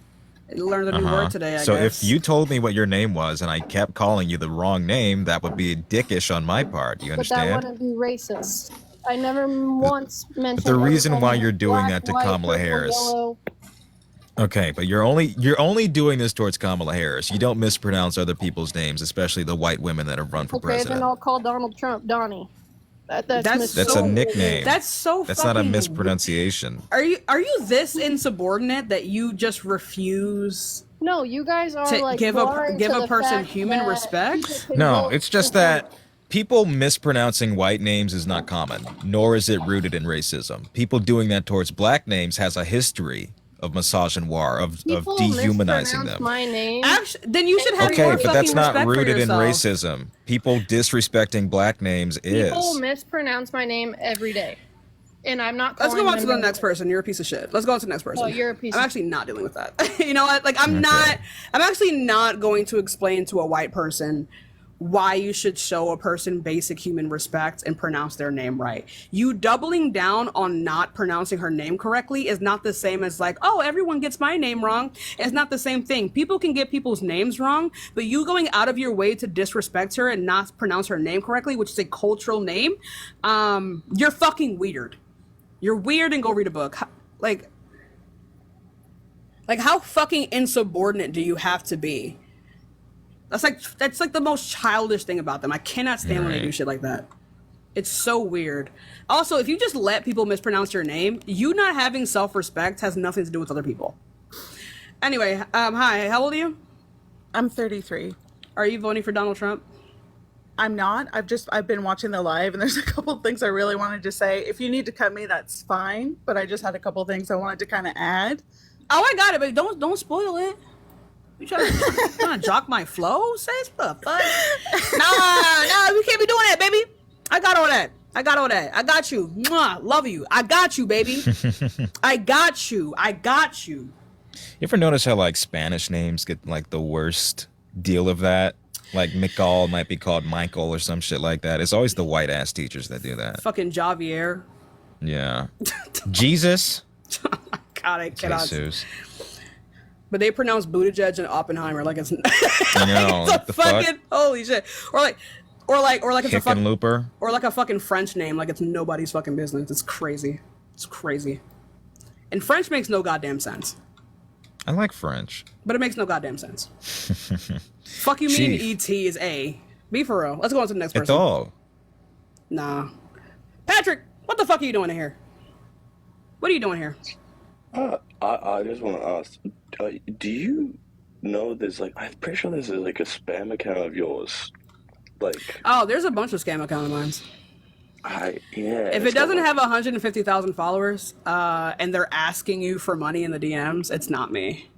Learned a new word today. I So guess. if you told me what your name was and I kept calling you the wrong name, that would be dickish on my part. You But that understand? wouldn't be racist. I never once mentioned. the reason why everybody you're doing black, that to white, Kamala purple, Harris- yellow. Okay, but you're only doing this towards Kamala Harris. You don't mispronounce other people's names, especially the white women that have run for Okay, then president. I'll call Donald Trump Donnie. That's a nickname. That's so. That's not a fucking- mispronunciation. Are you this insubordinate that you just refuse No, you guys are to like give blind a to the person fact human that respect? people can No, vote it's just for that people mispronouncing white names is not common, nor is it rooted in racism. People doing that towards black names has a history of misogynoir, of People dehumanizing mispronounce them. my name. Actually, then you should have Okay, more but that's fucking not respect for rooted in yourself. racism. People disrespecting black names People is. mispronounce my name every day, and I'm not. Let's go calling on to them the next person. You're a piece of shit. Let's go on to the next person. Oh, you're a piece I'm of actually not dealing with that. You know what? Like, I'm actually not going to explain to a white person why you should show a person basic human respect and pronounce their name right. You doubling down on not pronouncing her name correctly is not the same as like, oh, everyone gets my name wrong. It's not the same thing. People can get people's names wrong, but you going out of your way to disrespect her and not pronounce her name correctly, which is a cultural name, you're fucking weird. You're weird, and go read a book. Like how fucking insubordinate do you have to be? That's like the most childish thing about them. I cannot stand when they do shit like that. It's so weird. Also, if you just let people mispronounce your name, you not having self-respect has nothing to do with other people. Anyway, hi, how old are you? I'm 33. Are you voting for Donald Trump? I'm not. I've been watching the live, and there's a couple of things I really wanted to say. If you need to cut me, that's fine. But I just had a couple of things I wanted to kind of add. Oh, I got it, but don't spoil it. You trying to jock my flow, sis? What the fuck? Nah, we can't be doing that, baby. I got all that. I got you. Mwah, love you. I got you, baby. I got you. You ever notice how like Spanish names get like the worst deal of that? Like Miguel might be called Michael or some shit like that. It's always the white ass teachers that do that. Fucking Javier. Yeah. Jesus. God, I cannot. Jesus. But they pronounce Buttigieg and Oppenheimer like it's I know. it's a What the fuck? fucking holy shit. Or like it's a fucking Hickenlooper. or like a fucking French name, like it's nobody's fucking business. It's crazy. It's crazy. And French makes no goddamn sense. I like French. But it makes no goddamn sense. Fuck you mean Chief. ET is A. Be for real. Let's go on to the next person. Eto. Nah. Patrick, what the fuck are you doing in here? What are you doing here? I just want to ask, do you know there's like, I'm pretty sure this is like a spam account of yours. Like, Oh, there's a bunch of scam account of mine. If it doesn't have 150,000 followers and they're asking you for money in the DMs, it's not me.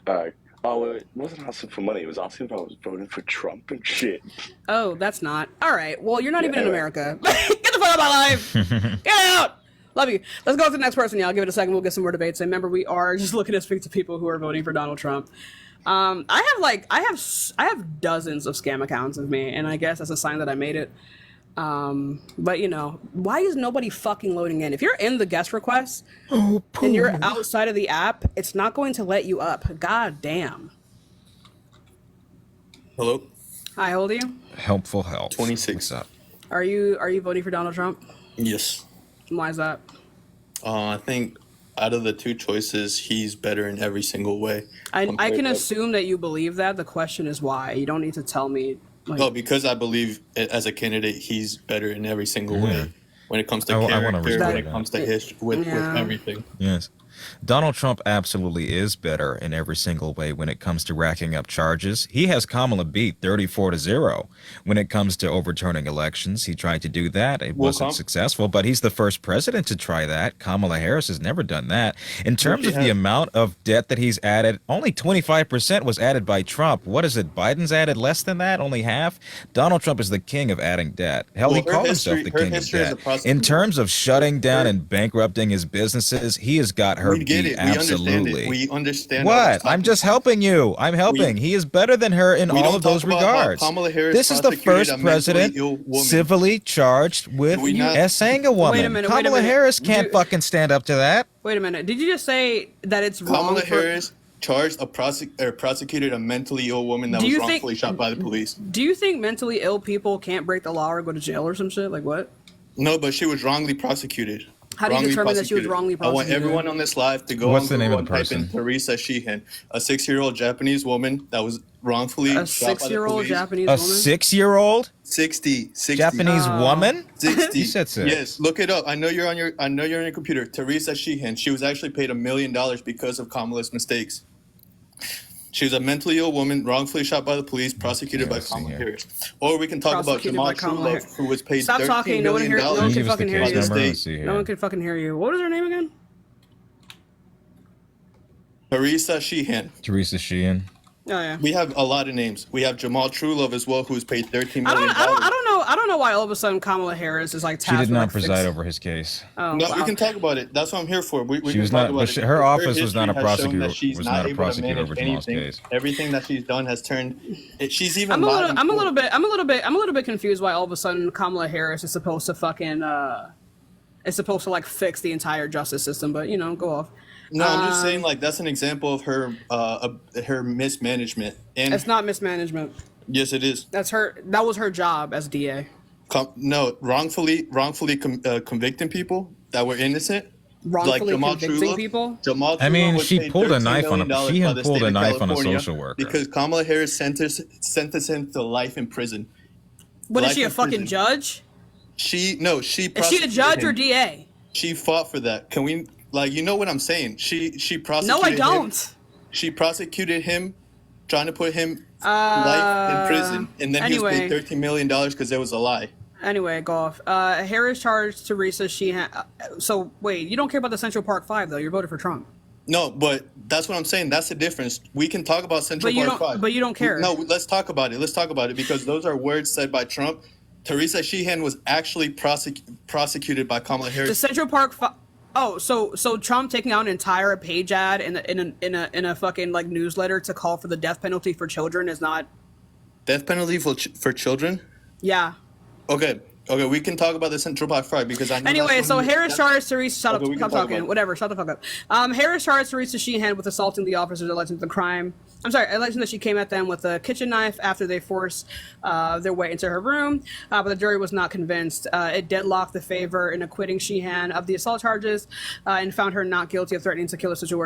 All right. Oh, it wasn't asking for money. It was asking if I was voting for Trump and shit. Oh, that's not. All right. Well, you're not even in America. Get the fuck out of my life. Get out. Love you. Let's go to the next person, y'all. Give it a second. We'll get some more debates. And remember, we are just looking to speak to people who are voting for Donald Trump. I have dozens of scam accounts of me, and I guess that's a sign that I made it. But you know, why is nobody fucking loading in? If you're in the guest request and you're outside of the app, it's not going to let you up. God damn. Hello. Hi, how old are you? Helpful help. 26. What's up? Are you voting for Donald Trump? Yes. Why is that? I think out of the two choices, he's better in every single way. I can assume that you believe that. The question is why. You don't need to tell me. Oh, because I believe as a candidate, he's better in every single way. When it comes to character, when it comes to history, with everything. Yes. Donald Trump absolutely is better in every single way when it comes to racking up charges. He has Kamala beat 34-0 when it comes to overturning elections. He tried to do that. It wasn't successful, but he's the first president to try that. Kamala Harris has never done that. In terms of the amount of debt that he's added, only 25% was added by Trump. What is it? Biden's added less than that, only half? Donald Trump is the king of adding debt. Hell, he called himself the king of debt. In terms of shutting down and bankrupting his businesses, he has got her beat. Absolutely. We understand. What? I'm just helping you. I'm helping. He is better than her in all of those regards. This is the first president civilly charged with essaying a woman. Kamala Harris can't fucking stand up to that. Wait a minute. Did you just say that it's wrong? Kamala Harris charged prosecuted a mentally ill woman that was wrongfully shot by the police. Do you think mentally ill people can't break the law or go to jail or some shit? Like what? No, but she was wrongly prosecuted. How do you determine that she was wrongly prosecuted? I want everyone on this live to go What's on the name Google of the and type in person? Teresa Sheehan, a 6-year-old Japanese woman that was wrongfully shot by the police. A 6-year-old Japanese woman? A 6-year-old? 60 Japanese woman? 60. You said 6. Yes, look it up. I know you're on your computer. Teresa Sheehan. She was actually paid $1 million because of Kamala's mistakes. She was a mentally ill woman, wrongfully shot by the police, prosecuted by Kamala Harris. Or we can talk about Jamal Truelove, who was paid $13 million No one can fucking hear by the you. state. No one can fucking hear you. What was her name again? Teresa Sheehan. Teresa Sheehan. Oh yeah. We have a lot of names. We have Jamal Truelove as well, who's paid $13 million. I don't know why all of a sudden Kamala Harris is like tasked. She did not with preside over his case. No, we can talk about it. That's what I'm here for. We She can was talk not, about but it. her office was history not a has shown prosecutor. that she's Was not not a able to prosecutor manage over Jamal's anything. case. Everything that she's done has turned. She's even. I'm a little bit confused why all of a sudden Kamala Harris is supposed to fucking is supposed to like fix the entire justice system. But you know, go off. No, I'm just saying like that's an example of her mismanagement. And it's not mismanagement. Yes, it is. That was her job as DA. No, wrongfully convicting people that were innocent. Wrongfully Jamal convicting Truelove, people. Jamal I mean, Truelove was she paid pulled a $13 knife on million She by had the pulled state a of knife on a California social worker. because Kamala Harris sentenced him to life in prison. What is Life she, a in fucking prison. judge? She Is she a prosecuted judge him. or DA? She fought for that. Can we you know what I'm saying? She prosecuted No, I him. don't. She prosecuted him, trying to put him life in prison, and then he was paid $13 million because there was a lie. Anyway, go off. Harris charged Teresa Sheehan. So wait, you don't care about the Central Park 5 though? You're voting for Trump. No, but that's what I'm saying. That's the difference. We can talk about Central Park 5. But you don't care. No, let's talk about it. Let's talk about it because those are words said by Trump. Teresa Sheehan was actually prosecuted by Kamala Harris. The Central Park 5. Oh, so Trump taking out an entire page ad in a fucking like newsletter to call for the death penalty for children is not Death penalty for children? Yeah. Okay, we can talk about the Central Park 5 because I know. Anyway, so Harris charged Teresa. Shut up, stop talking. Whatever. Shut the fuck up. Harris charged Teresa Sheehan with assaulting the officers alleging the crime. Alleging that she came at them with a kitchen knife after they forced their way into her room. But the jury was not convinced. It deadlocked the favor in acquitting Sheehan of the assault charges and found her not guilty of threatening to kill a social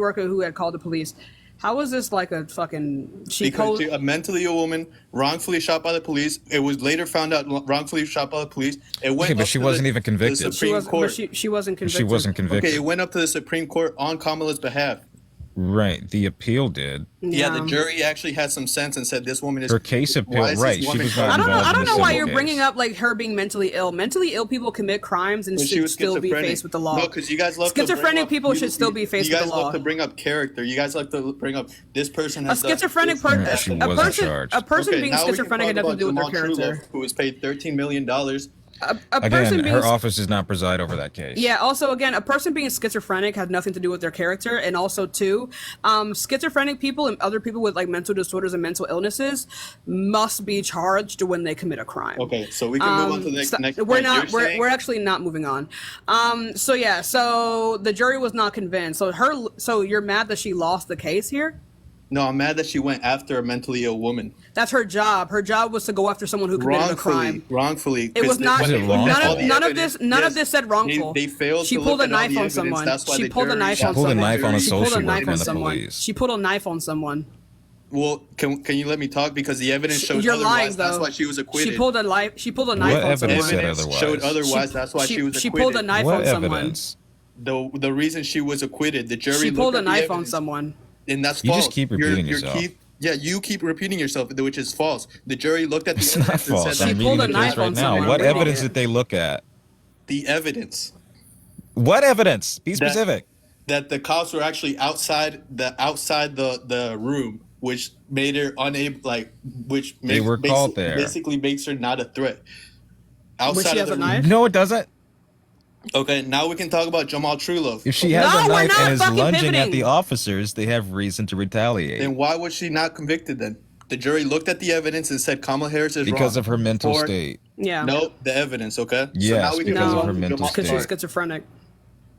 worker who had called the police. How was this like a fucking... a mentally ill woman wrongfully shot by the police. It was later found out wrongfully shot by the police. It went but she wasn't even convicted. She wasn't convicted. She wasn't convicted. Okay, it went up to the Supreme Court on Kamala's behalf. Right. The appeal did. Yeah, the jury actually had some sense and said this woman is Her case appeal. why is Right. this She woman was not charged? involved I in don't the know why civil you're case. bringing up like her being mentally ill. Mentally ill people commit crimes and When she should was still be schizophrenic. faced with the law. No, because you guys love to bring schizophrenic up, people should still be faced you with guys the law. love to bring up character. You guys like to bring up this person A has done schizophrenic this, person, that, She and wasn't that. charged. a person Okay, being now we can schizophrenic had talk nothing to do with about their Jamal character. Truelove, who was paid $13 million. A Again, person being her office does not preside over that case. Yeah, also, again, a person being schizophrenic has nothing to do with their character. And also, too, schizophrenic people and other people with like mental disorders and mental illnesses must be charged when they commit a crime. Okay, so we can move on to the next We're point. not. You're saying- We're actually not moving on. So yeah. So the jury was not convinced. So you're mad that she lost the case here? No, I'm mad that she went after a mentally ill woman. That's her job. Her job was to go after someone who committed a crime. Wrongfully. It was not. None of this said wrongful. They failed She to pulled look a at all knife the on evidence. someone. That's why She the pulled a jury knife got on pulled a someone. knife on a She pulled social a knife worker on and the someone. police. She pulled a knife on someone. Well, can you let me talk? Because the evidence showed You're otherwise. lying, That's though. why she was acquitted. She pulled a knife. She pulled a knife What on evidence someone. said Evidence otherwise? showed otherwise. That's why she was acquitted. She pulled a knife What on someone. evidence? The reason she was acquitted, the jury She pulled looked a at the knife on evidence, someone. and that's You false. just keep repeating yourself. Yeah, you keep repeating yourself, which is false. The jury looked at the It's evidence not and false. said I'm that reading the case right now. What evidence did they look at? the evidence What evidence? Be specific. that the cops were actually outside the room, which made her unable, They were called there. basically makes her not a threat. Which she has a knife? No, it doesn't. Okay, now we can talk about Jamal Truelove. If she has a knife and is lunging at the officers, they have reason to retaliate. Then why was she not convicted then? The jury looked at the evidence and said Kamala Harris is Because wrong. of her mental state. Yeah. No, the evidence, okay? Yes, we can because move of her on to mental Jamal- Because she's state. schizophrenic.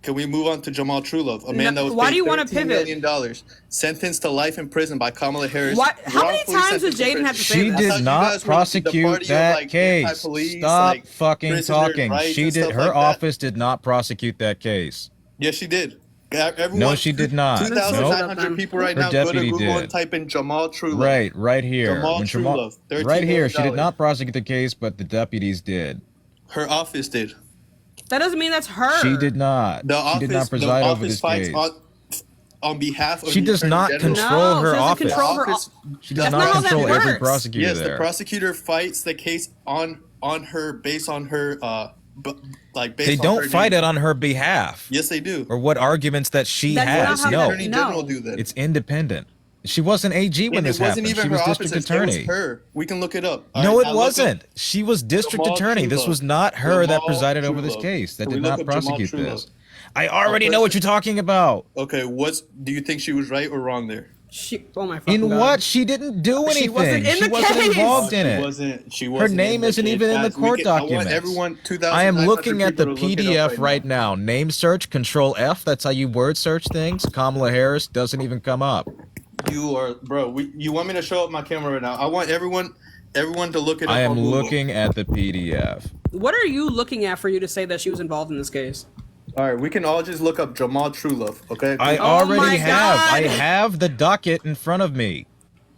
Can we move on to Jamal Truelove, a man that was Why paid do you wanna $13 pivot? million, sentenced to life in prison by Kamala Harris? What? How many wrongfully times does sentenced to Jaden prison. have to say She this? I thought did you not guys were the prosecute party of, that like, case. anti-police, Stop like, fucking prisoners' talking. rights She and did. stuff Her like that. office did not prosecute that case. Yes, she did. Everyone, No, she did not. 2,900 people right Her now go to deputy Google did. and type in Jamal Truelove. Right here. Jamal When Truelove, $13 right here. She million. did not prosecute the case, but the deputies did. Her office did. That doesn't mean that's her. She did not. The She office, did not preside the over office this fights case. on behalf of She the does Attorney not General. control her she doesn't office. control her Office- She does That's not not how that control every works. prosecutor Yes, there. the prosecutor fights the case on her based on her based They on don't her fight name. it on her behalf. Yes, they do. Or what arguments that she That's has. not how No, that- Attorney General do that. it's independent. She wasn't AG when And this it wasn't happened. even She her was office. district It was attorney. her. We can look it up. No, All right, it now look wasn't. up She was district Jamal attorney. This Truelove. was not her that Jamal presided over this Truelove. case. That Can we did look not up Jamal prosecute Truelove? this. I already know what you're talking about. Okay, do you think she was right or wrong there? Oh my fucking In God. what? She didn't do anything. She wasn't in the wasn't case. involved in She it. wasn't Her name isn't even in the court I want documents. everyone, I am 2,900 looking at the people to look it PDF up right now. Name search, Control F. That's how you word search things. Kamala Harris doesn't even come up. You are, bro. You want me to show up my camera right now? I want everyone to look it up. I on am Google. looking at the PDF. What are you looking at for you to say that she was involved in this case? All right, we can all just look up Jamal Truelove, okay? I Oh already my have. God. I have the docket in front of me.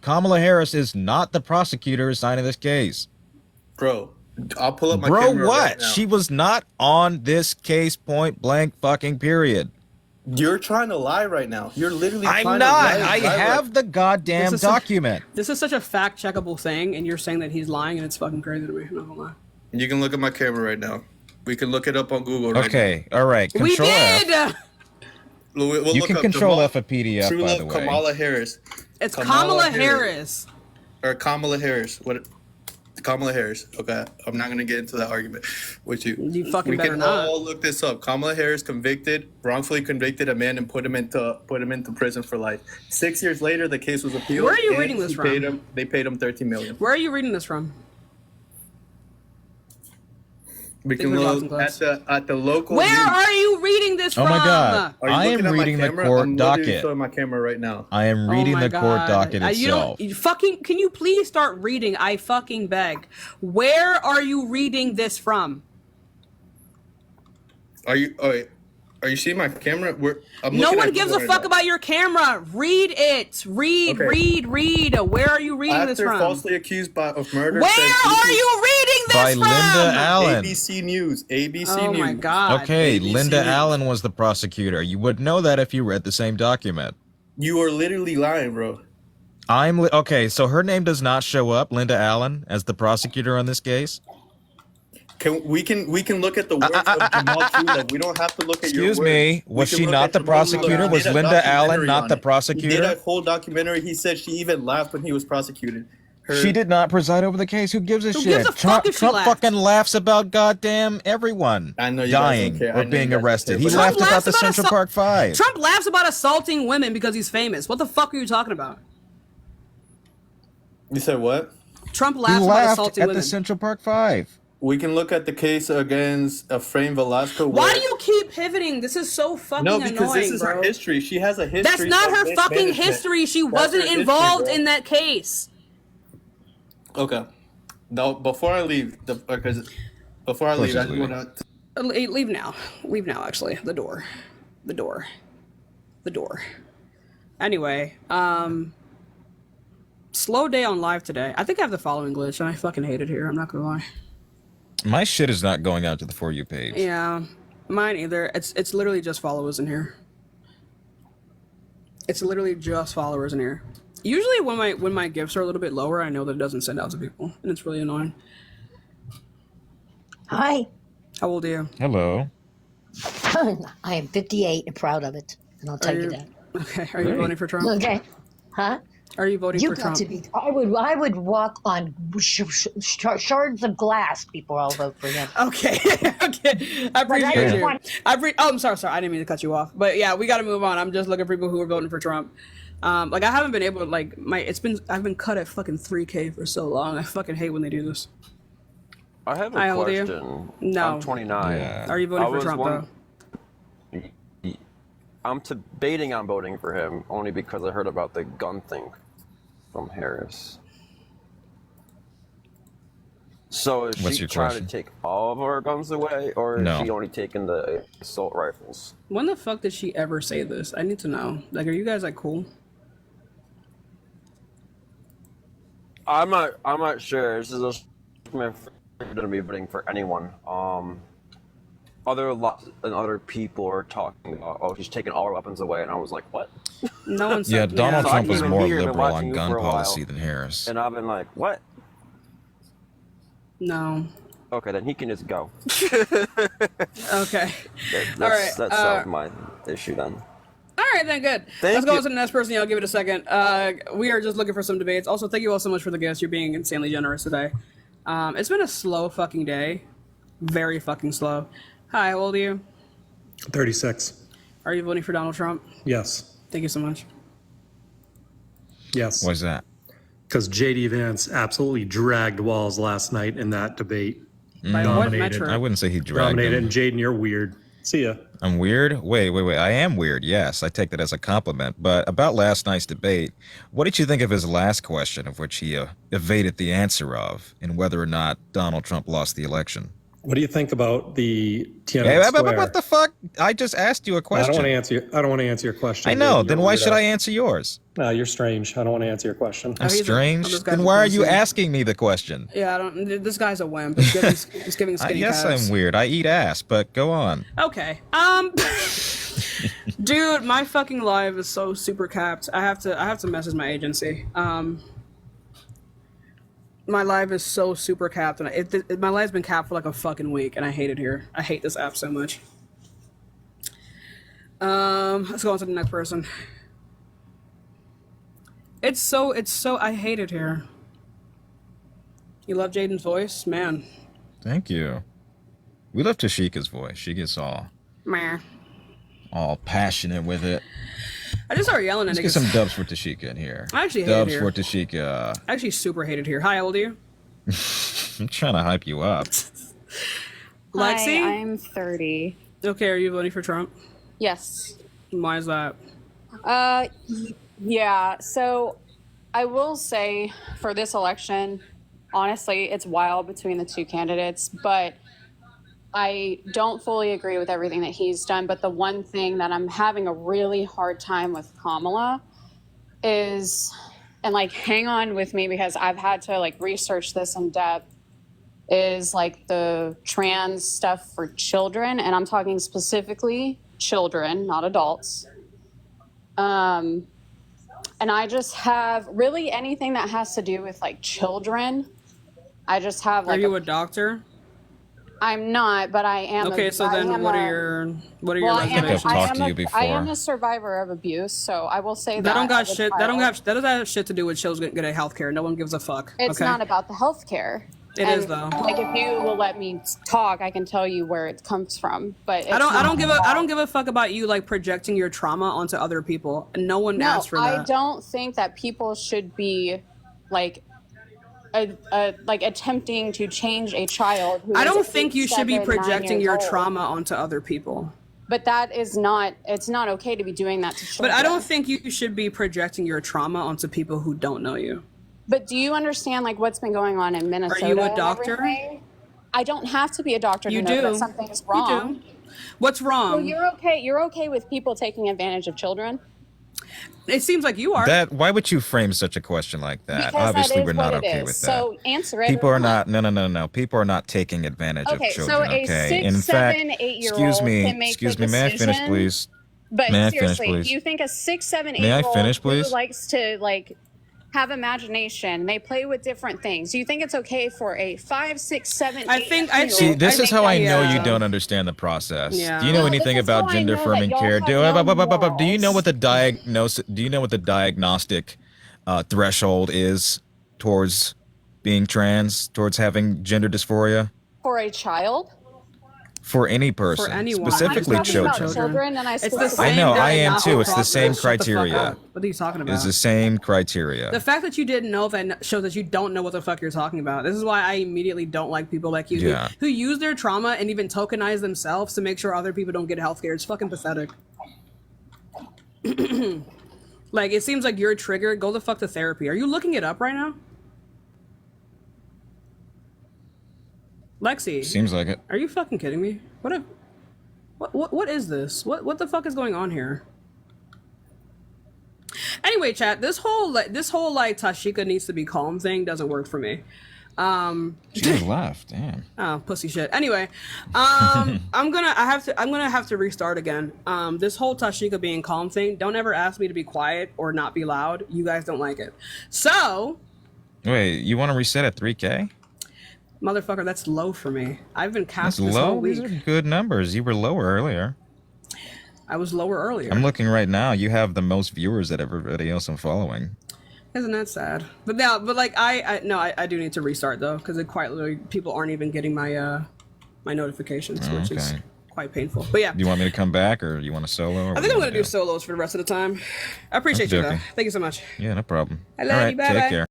Kamala Harris is not the prosecutor assigned this case. Bro, I'll pull up my Bro, camera what? right now. She was not on this case, point blank fucking period. You're trying to lie right now. You're literally I'm trying not. to lie. I have the goddamn This is document. This is such a fact checkable thing, and you're saying that he's lying, and it's fucking crazy to me. I'm not gonna lie. You can look at my camera right now. We can look it up on Google right Okay, all right. We Control F. did. We'll You look can up Control Jamal F a PDF, by Truelove, the way. Kamala Harris. It's Kamala Harris. Or Kamala Harris. What? Kamala Harris. Okay, I'm not gonna get into that argument with you. You fucking we better can not. all look this up. Kamala Harris wrongfully convicted a man and put him into prison for life. 6 years later, the case was appealed. Where are you and reading this he from? paid him- They paid him $13 million. Where are you reading this from? We can Big look class. at the local. Where news. are you reading this Oh from? my God. Are you I looking am at my reading the camera? court I'm literally docket. showing my camera right now. I am Oh reading my the court God. docket You itself. don't, you fucking, can you please start reading? I fucking beg. Where are you reading this from? Are you? Oh, wait. Are you seeing my camera? I'm No looking one at gives a Google fuck right now. about your camera. Read it. Read, Okay. read. Where are you reading this After from? falsely accused of murder. Where says are you reading this By from? Linda Allen. ABC News. ABC Oh News. my God. Okay, ABC Linda News. Allen was the prosecutor. You would know that if you read the same document. You are literally lying, bro. Okay, so her name does not show up, Linda Allen, as the prosecutor on this case? We can look at the words of Jamal too. Like we don't have to look at your words. Excuse me, was she not the prosecutor? Was Linda Allen not the He did prosecutor? a whole documentary. He said she even laughed when he was prosecuted. She did not preside over the case. Who gives a Who shit? gives a fuck if she Trump laughed? fucking laughs about goddamn everyone I know you dying guys don't care. I or know being you guys don't arrested. care, He but- laughed Trump about laughs the about Central Park Five. Trump laughs about assaulting women because he's famous. What the fuck are you talking about? You said what? Trump He laughs about laughed assaulting at women. the Central Park Five. We can look at the case against Efrain Velasco. Why do you keep pivoting? This is so fucking No, because annoying, this is bro. her history. She has a history. That's not of her fucking mismanagement. history. She That's wasn't her history, involved bro. in that case. Okay. No, before I leave, because before I leave, I just want to. Leave now. Leave now, actually. The door. The door. The door. Anyway, slow day on live today. I think I have the following glitch, and I fucking hate it here. I'm not gonna lie. My shit is not going out to the For You page. Yeah, mine either. It's literally just followers in here. It's literally just followers in here. Usually when my gifts are a little bit lower, I know that it doesn't send out to people, and it's really annoying. Hi. How old are you? Hello. I am 58 and proud of it, and I'll tell you that. Okay. Are you voting for Trump? Okay. Huh? Are you voting You for got Trump? to be. I would walk on shards of glass before I'll vote for him. Okay. Okay. I appreciate you. I'm sorry. I didn't mean to cut you off. But yeah, we got to move on. I'm just looking for people who are voting for Trump. Like I haven't been able to I've been cut at fucking 3K for so long. I fucking hate when they do this. I have How a old are you? question. No. I'm 29. Are you voting for Trump though? I'm debating on voting for him only because I heard about the gun thing from Harris. So is What's she your trying question? to take all of our guns away, or is No. she only taking the assault rifles? When the fuck did she ever say this? I need to know. Like, are you guys like cool? I'm not sure. This is just going to be voting for anyone. Other people are talking about, oh, she's taking all our weapons away, and I was like, what? No one's Yeah, Donald So I Trump was came in more here, been liberal watching on you gun for a while, policy than Harris. and I've been like, what? No. Okay, then he can just go. Okay. That's All right, solved my issue then. All right, then good. Thank Let's go you. on to the next person. I'll give it a second. We are just looking for some debates. Also, thank you all so much for the gifts. You're being insanely generous today. It's been a slow fucking day. Very fucking slow. Hi, how old are you? 36. Are you voting for Donald Trump? Yes. Thank you so much. Yes. Why's that? Because J.D. Vance absolutely dragged Walls last night in that debate. By what metric? I wouldn't say he dragged Dominated. him. And Jaden, you're weird. See ya. I'm weird? Wait. I am weird, yes. I take that as a compliment. But about last night's debate, what did you think of his last question, of which he evaded the answer of, and whether or not Donald Trump lost the election? What do you think about the Tiananmen Hey, Square? what the fuck? I just asked you a I question. don't want to answer your question. I know. You're Then why weird should ass. I answer yours? You're strange. I don't want to answer your question. I'm strange? Then why are you asking me the question? Yeah, I don't. This guy's a wimp. He's giving skinny Yes, calves. I'm weird. I eat ass, but go on. Okay. Dude, my fucking live is so super capped. I have to message my agency. My live is so super capped, and my live's been capped for like a fucking week, and I hate it here. I hate this app so much. Let's go on to the next person. It's so I hate it here. You love Jaden's voice, man. Thank you. We love Tashika's voice. She gets all Meh. passionate with it. I just started yelling at Let's get niggas. some dubs for Tashika in here. I actually hate it dubs here. for Tashika. I actually super hate it here. Hi, how old are you? I'm trying to hype you up. Lexi? Hi, I'm 30. Okay, are you voting for Trump? Yes. Why is that? Yeah, so I will say for this election, honestly, it's wild between the two candidates, but I don't fully agree with everything that he's done. But the one thing that I'm having a really hard time with Kamala is, and like, hang on with me because I've had to like research this in depth, is like the trans stuff for children. And I'm talking specifically children, not adults. And I just have really anything that has to do with like children. I just have like Are you a doctor? I'm not, but I am. Okay, so then what are your reservations? I am a survivor of abuse, so I will say that. That don't got as a shit. child, That doesn't have shit to do with children getting health care. No one gives a fuck. It's okay? not about the healthcare. It is though. Like if you will let me talk, I can tell you where it comes from. But I don't give a fuck about you like projecting your trauma onto other people. No one asked for that. I don't think that people should be like like attempting to change a child. I don't think you should be projecting your trauma onto other people. But that is not. It's not okay to be doing that to children. But I don't think you should be projecting your trauma onto people who don't know you. But do you understand like what's been going on in Minnesota? Are you a doctor? I don't have to be a doctor to You know do. that something is wrong. You do. What's wrong? So you're okay. You're okay with people taking advantage of children? It seems like you are. Why would you frame such a question like that? Because Obviously, that is we're not what it okay is. with that. So answer it. People or are not. No. People are not taking advantage of Okay, children. so a Okay. 6, In 7, fact, 8-year-old can make excuse the me. May I finish, decision, please? But May I finish, seriously, please? do you think a 6, 7, 8 May I year old finish, who please? likes to like have imagination, they play with different things? Do you think it's okay for a 5, 6, 7, 8 See, this is how I know you don't understand the process. Yeah. Do you know Well, anything this is how about I gender know that affirming y'all care? have Do you know what the diagnosis? Do you know what the diagnostic threshold is towards being trans, towards having gender dysphoria? for a child? For any person, anyone. specifically I'm talking about children. children, and I It's the specifically- I know, I am too. It's the process. same Shut the fuck criteria. up. What are you talking about? It's the same criteria. The fact that you didn't know that shows that you don't know what the fuck you're talking about. This is why I immediately don't like people like you Yeah. who use their trauma and even tokenize themselves to make sure other people don't get healthcare. It's fucking pathetic. Like, it seems like you're triggered. Go the fuck to therapy. Are you looking it up right now? Lexi. Seems like it. Are you fucking kidding me? What is this? What the fuck is going on here? Anyway, chat, this whole like Tashika needs to be calm thing doesn't work for me. She just left. Damn. Oh, pussy shit. Anyway, I'm gonna have to restart again. This whole Tashika being calm thing, don't ever ask me to be quiet or not be loud. You guys don't like it. So, Wait, you want to reset at 3K? motherfucker, that's low for me. I've been That's cast this whole low. These week. are good numbers. You were lower earlier. I was lower earlier. I'm looking right now. You have the most viewers that everybody else I'm following. Isn't that sad? But now, like I do need to restart though, because it quite literally people aren't even getting my my notifications, which is Okay. quite painful. But yeah, Do you want me to come back or you want to solo? Or I what think do I'm you gonna wanna do solos for the rest of the time. I appreciate I'm you though. joking. Thank you so much. Yeah, no problem. I love All right, you. Bye-bye. take care.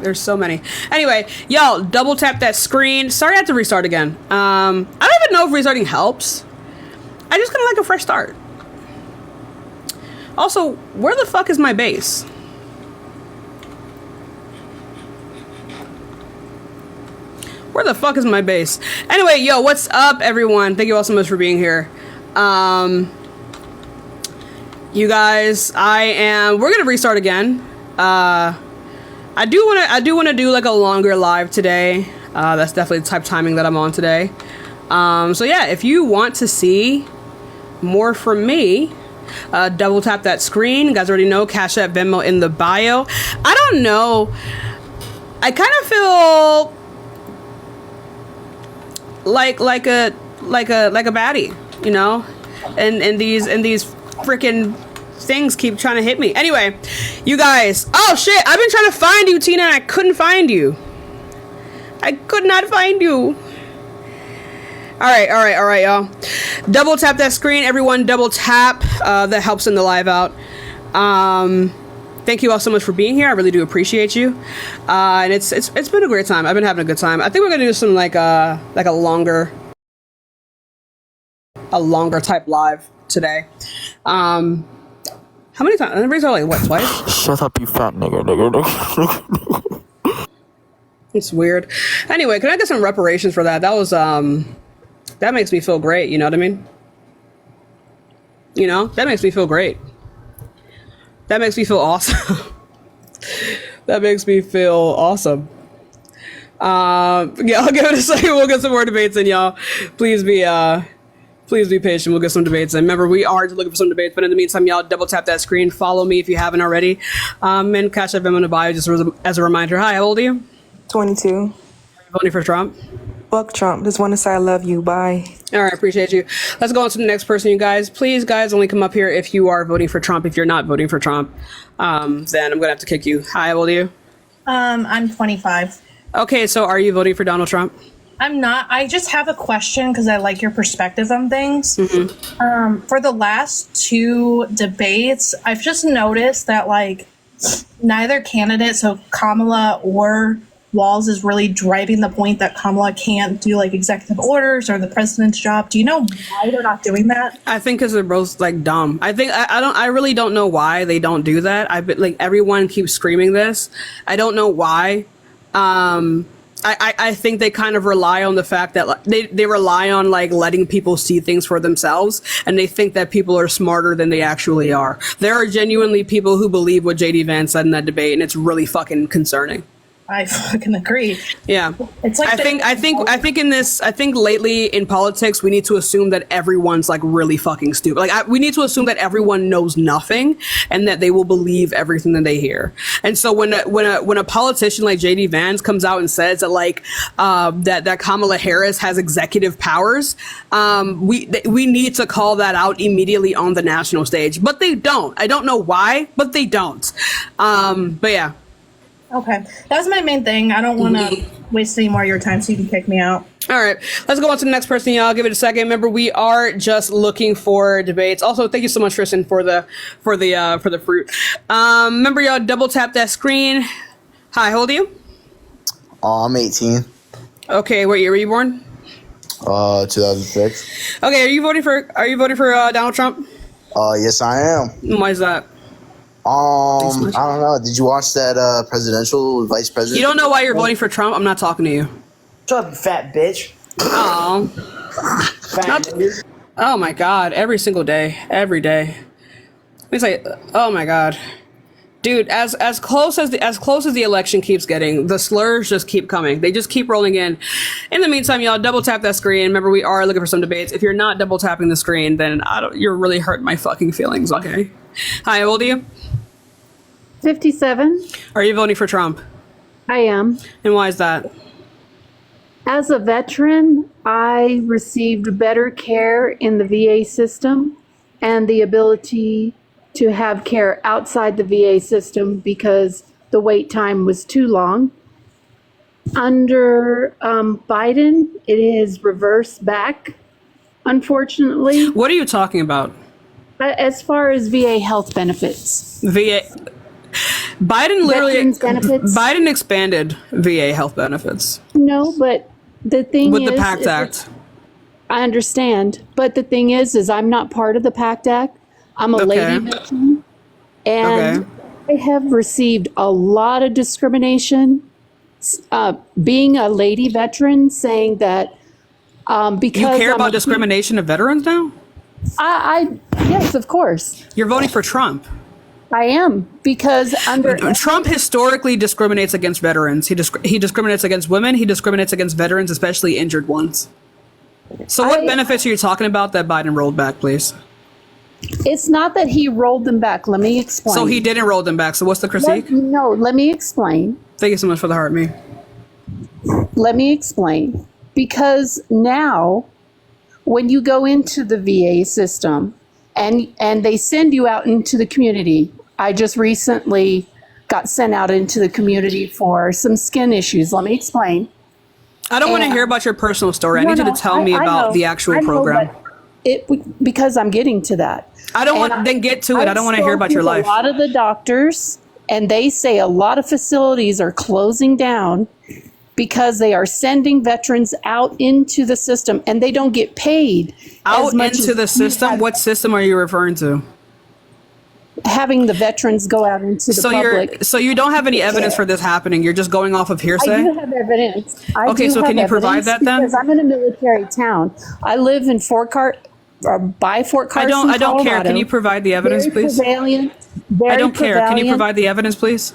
There's so many. Anyway, y'all, double tap that screen. Sorry I had to restart again. I don't even know if restarting helps. I just kind of like a fresh start. Also, where the fuck is my base? Where the fuck is my base? Anyway, yo, what's up, everyone? Thank you all so much for being here. You guys, we're gonna restart again. I do want to do like a longer live today. That's definitely the type of timing that I'm on today. So yeah, if you want to see more from me, double tap that screen. You guys already know, Cash App, Venmo in the bio. I don't know. I kind of feel like a baddie, you know, and these freaking things keep trying to hit me. Anyway, you guys. Oh shit! I've been trying to find you, Tina, and I couldn't find you. I could not find you. All right, y'all. Double tap that screen, everyone. Double tap. That helps in the live out. Thank you all so much for being here. I really do appreciate you. And it's been a great time. I've been having a good time. I think we're gonna do some like a longer type live today. How many times? Everybody's like, what, twice? Shut up, you fat nigga. It's weird. Anyway, can I get some reparations for that? That was that makes me feel great. You know what I mean? You know, that makes me feel great. That makes me feel awesome. That makes me feel awesome. Yeah, I'll give it a second. We'll get some more debates in, y'all. Please be Please be patient. We'll get some debates. And remember, we are looking for some debates. But in the meantime, y'all double tap that screen. Follow me if you haven't already. And catch up in the bio just as a reminder. Hi, how old are you? 22. Voting for Trump? Fuck Trump. Just want to say I love you. Bye. All right, appreciate you. Let's go on to the next person, you guys. Please, guys, only come up here if you are voting for Trump. If you're not voting for Trump, then I'm going to have to kick you. Hi, how old are you? I'm 25. Okay, so are you voting for Donald Trump? I'm not. I just have a question because I like your perspective on things. For the last two debates, I've just noticed that like neither candidate, so Kamala or Walz, is really driving the point that Kamala can't do like executive orders or the president's job. Do you know why they're not doing that? I think because they're both like dumb. I think I really don't know why they don't do that. I've been like everyone keeps screaming this. I don't know why. I think they kind of rely on the fact that like, they rely on like letting people see things for themselves, and they think that people are smarter than they actually are. There are genuinely people who believe what JD Vance said in that debate, and it's really fucking concerning. I fucking agree. Yeah, it's like I think lately in politics we need to assume that everyone's like really fucking stupid. Like we need to assume that everyone knows nothing and that they will believe everything that they hear. And so when a politician like JD Vance comes out and says that like that Kamala Harris has executive powers, we need to call that out immediately on the national stage. But they don't. I don't know why, but they don't. But yeah. Okay, that was my main thing. I don't want to waste any more of your time, so you can kick me out. All right, let's go on to the next person, y'all. Give it a second. Remember, we are just looking for debates. Also, thank you so much, Tristan, for the fruit. Remember, y'all, double tap that screen. Hi, how old are you? I'm 18. Okay, what year were you born? 2006. Okay, are you voting for Donald Trump? Yes, I am. Why is that? I don't know. Did you watch that presidential vice president? You don't know why you're voting for Trump? I'm not talking to you. Shut up, fat bitch. Oh. Oh my God! Every single day, every day. Let me say, oh my God, dude. As close as the election keeps getting, the slurs just keep coming. They just keep rolling in. In the meantime, y'all double tap that screen. Remember, we are looking for some debates. If you're not double tapping the screen, then you're really hurting my fucking feelings. Okay. Hi, how old are you? 57. Are you voting for Trump? I am. And why is that? As a veteran, I received better care in the VA system and the ability to have care outside the VA system because the wait time was too long. Under Biden, it is reversed back, unfortunately. What are you talking about? As far as VA health benefits. Biden literally benefits. Biden expanded VA health benefits. No, but the thing with is, the PACT Act. I understand, but the thing is I'm not part of the PACT Act. I'm a lady veteran, and I have received a lot of discrimination. Being a lady veteran, saying that because you care about discrimination of veterans now. Yes, of course. You're voting for Trump. I am, because Trump historically discriminates against veterans. He discriminates against women. He discriminates against veterans, especially injured ones. So what benefits are you talking about that Biden rolled back, please? It's not that he rolled them back. Let me explain. So he didn't roll them back. So what's the critique? Let me explain. Thank you so much for the heart, me. Let me explain. Because now, when you go into the VA system and they send you out into the community, I just recently got sent out into the community for some skin issues. Let me explain. I don't want to hear about your personal story. I need you to tell me about the actual program. Because I'm getting to that. Then get to it. I don't want to hear about your life. A lot of the doctors, and they say a lot of facilities are closing down because they are sending veterans out into the system and they don't get paid. Out into the system? What system are you referring to? Having the veterans go out into the public. So you don't have any evidence for this happening. You're just going off of hearsay? I do have evidence. Okay, so can you provide that then? Because I'm in a military town. I live in by Fort Carson, I don't care. Can you provide the evidence, please? Very I don't care. Can you provide the evidence, please?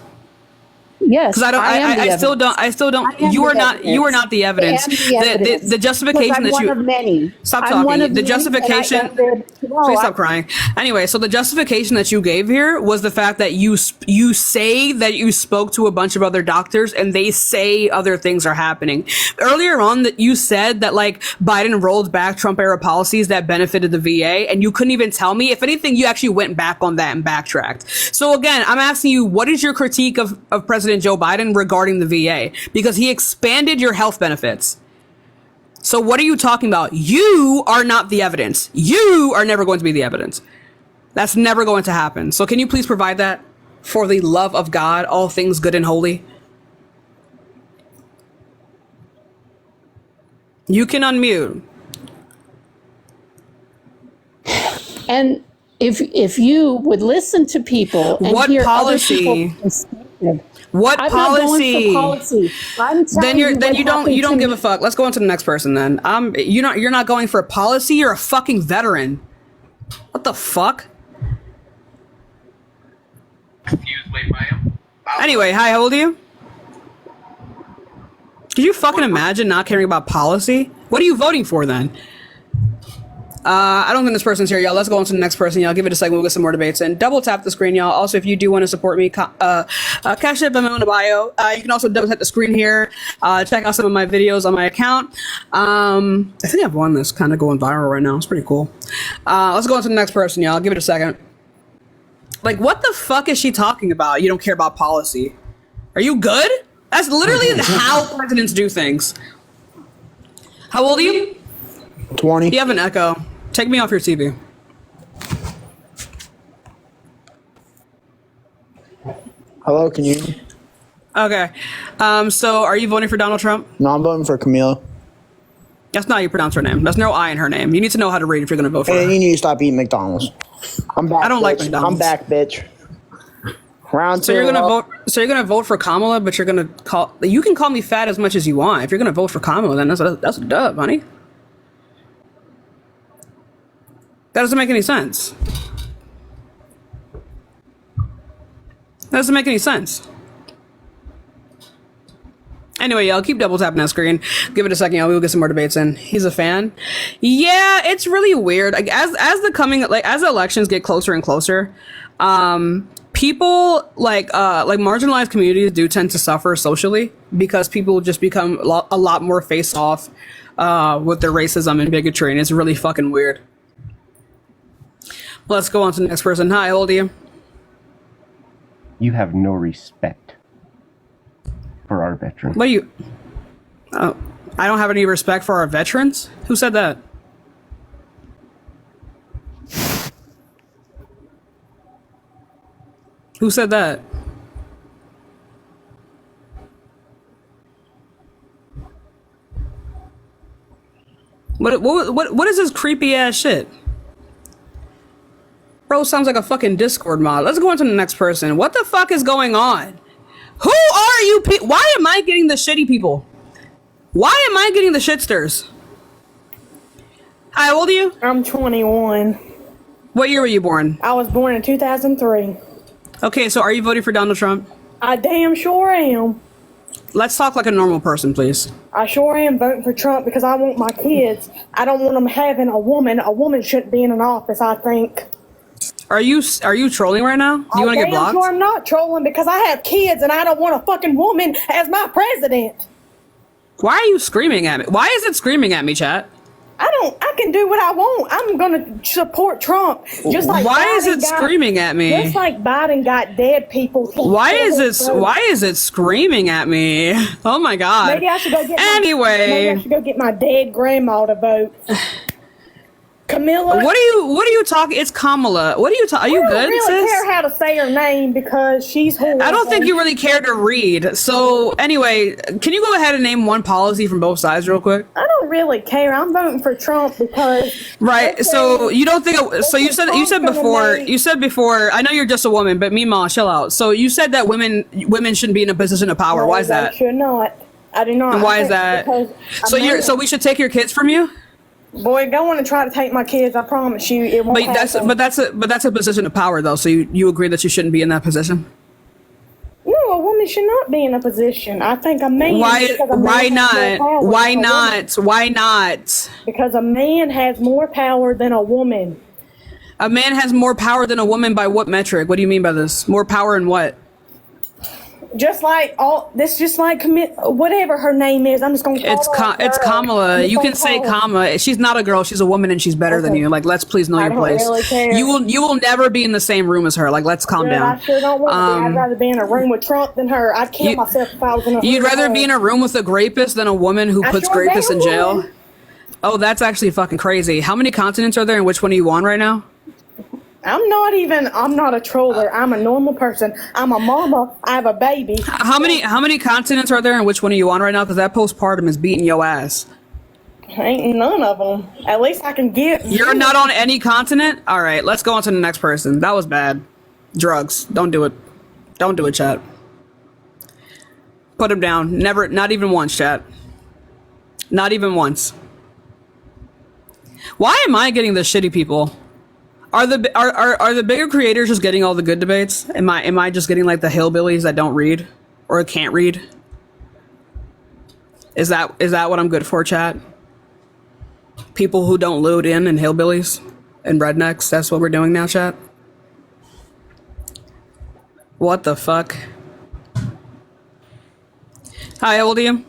Yes, Because I still don't. You are not. You are not the evidence. The justification that you stop talking. The justification. Please stop crying. Anyway, so the justification that you gave here was the fact that you say that you spoke to a bunch of other doctors and they say other things are happening. Earlier on, that you said that like Biden rolled back Trump era policies that benefited the VA, and you couldn't even tell me. If anything, you actually went back on that and backtracked. So again, I'm asking you, what is your critique of President Joe Biden regarding the VA? Because he expanded your health benefits. So what are you talking about? You are not the evidence. You are never going to be the evidence. That's never going to happen. So can you please provide that? For the love of God, all things good and holy. You can unmute. And if you would listen to people and what hear policy? Other people's perspective, what I'm policy? Not going for policy. I'm then you don't give a fuck. Let's go on to the next person then. You're not going for a policy. You're a fucking veteran. What the fuck? Anyway, hi, how old are you? Could you fucking imagine not caring about policy? What are you voting for then? I don't think this person's here, y'all. Let's go on to the next person, y'all. Give it a second. We'll get some more debates in. Double tap the screen, y'all. Also, if you do want to support me, Cash App, I'm in the bio. You can also double tap the screen here. Check out some of my videos on my account. I think I have one that's kind of going viral right now. It's pretty cool. Let's go on to the next person, y'all. Give it a second. Like, what the fuck is she talking about? You don't care about policy. Are you good? That's literally how presidents do things. How old are you? 20. You have an echo. Take me off your TV. Hello, can you hear me? Okay. So are you voting for Donald Trump? No, I'm voting for Camila. That's not how you pronounce her name. There's no I in her name. You need to know how to read if you're going to vote for her. And you need to stop eating McDonald's. I'm back. I don't like bitch. McDonald's. I'm back, bitch. Round so two. you're gonna vote. So you're gonna vote for Kamala, but you're gonna call. You can call me fat as much as you want. If you're gonna vote for Kamala, then that's a dub, honey. That doesn't make any sense. That doesn't make any sense. Anyway, y'all keep double tapping that screen. Give it a second, y'all. We'll get some more debates in. He's a fan. Yeah, it's really weird. Like as the elections get closer and closer, people like marginalized communities do tend to suffer socially because people just become a lot more face off with their racism and bigotry, and it's really fucking weird. Let's go on to the next person. Hi, how old are you? You have no respect for our veterans. What do you? Oh, I don't have any respect for our veterans? Who said that? Who said that? What is this creepy ass shit? Bro sounds like a fucking Discord mod. Let's go on to the next person. What the fuck is going on? Who are you? Why am I getting the shitty people? Why am I getting the shitsters? Hi, how old are you? I'm 21. What year were you born? I was born in 2003. Okay, so are you voting for Donald Trump? I damn sure am. Let's talk like a normal person, please. I sure am voting for Trump because I want my kids. I don't want them having a woman. A woman shouldn't be in an office, I think. Are you trolling right now? Do you want to get blocked? Sure I'm not trolling because I have kids and I don't want a fucking woman as my president. Why are you screaming at me? Why is it screaming at me, chat? I can do what I want. I'm gonna support Trump. Just like why Biden is it screaming at me? Just like Biden got dead people. Why is it screaming at me? Oh my god. Maybe I should go get maybe I should go get my dead grandma to vote. Camilla. What are you talking? It's Kamala. What are you talking? Are you good, I don't really sis? care how to say her name because she's horrible. I don't think you really care to read. So anyway, can you go ahead and name one policy from both sides real quick? I don't really care. I'm voting for Trump because right. So you don't think? So you said before. I know you're just a woman, but Mima, chill out. So you said that women shouldn't be in a position of power. No, Why is that? They should not. I do not. And why is that? So we should take your kids from you? Boy, go on and try to take my kids. I promise you, it won't happen. But that's a position of power, though. So you agree that you shouldn't be in that position? No, a woman woman should not be in a position. I think a man. Why? because a man Why has more not? power Why than a woman. not? Why not? Because a man has more power than a woman. A man has more power than a woman by what metric? What do you mean by this? More power in what? Just like whatever her name is. I'm just gonna call her. It's Kamala. You can say Kama. She's not a girl. She's a woman, and she's better than you. Like, let's please know I your don't place. really care. You will never be in the same room as her. Like, let's calm Girl, down. I sure don't want to be. I'd rather be in a room with Trump than her. I'd kill myself if I was in a room. You'd with rather her. be in a room with a rapist than a woman who I puts sure rapists in damn jail. would. Oh, that's actually fucking crazy. How many continents are there, and which one are you on right now? I'm not a troller. I'm a normal person. I'm a mama. I have a baby. How many continents are there, and which one are you on right now? Because that postpartum is beating your ass. Ain't none of them. At least I can get. You're not on any continent? All right, let's go on to the next person. That was bad. Drugs. Don't do it. Don't do it, chat. Put him down. Never, not even once, chat. Not even once. Why am I getting the shitty people? Are the bigger creators just getting all the good debates? Am I just getting like the hillbillies that don't read or can't read? Is that what I'm good for, chat? People who don't load in and hillbillies and rednecks. That's what we're doing now, chat. What the fuck? Hi, how old are you?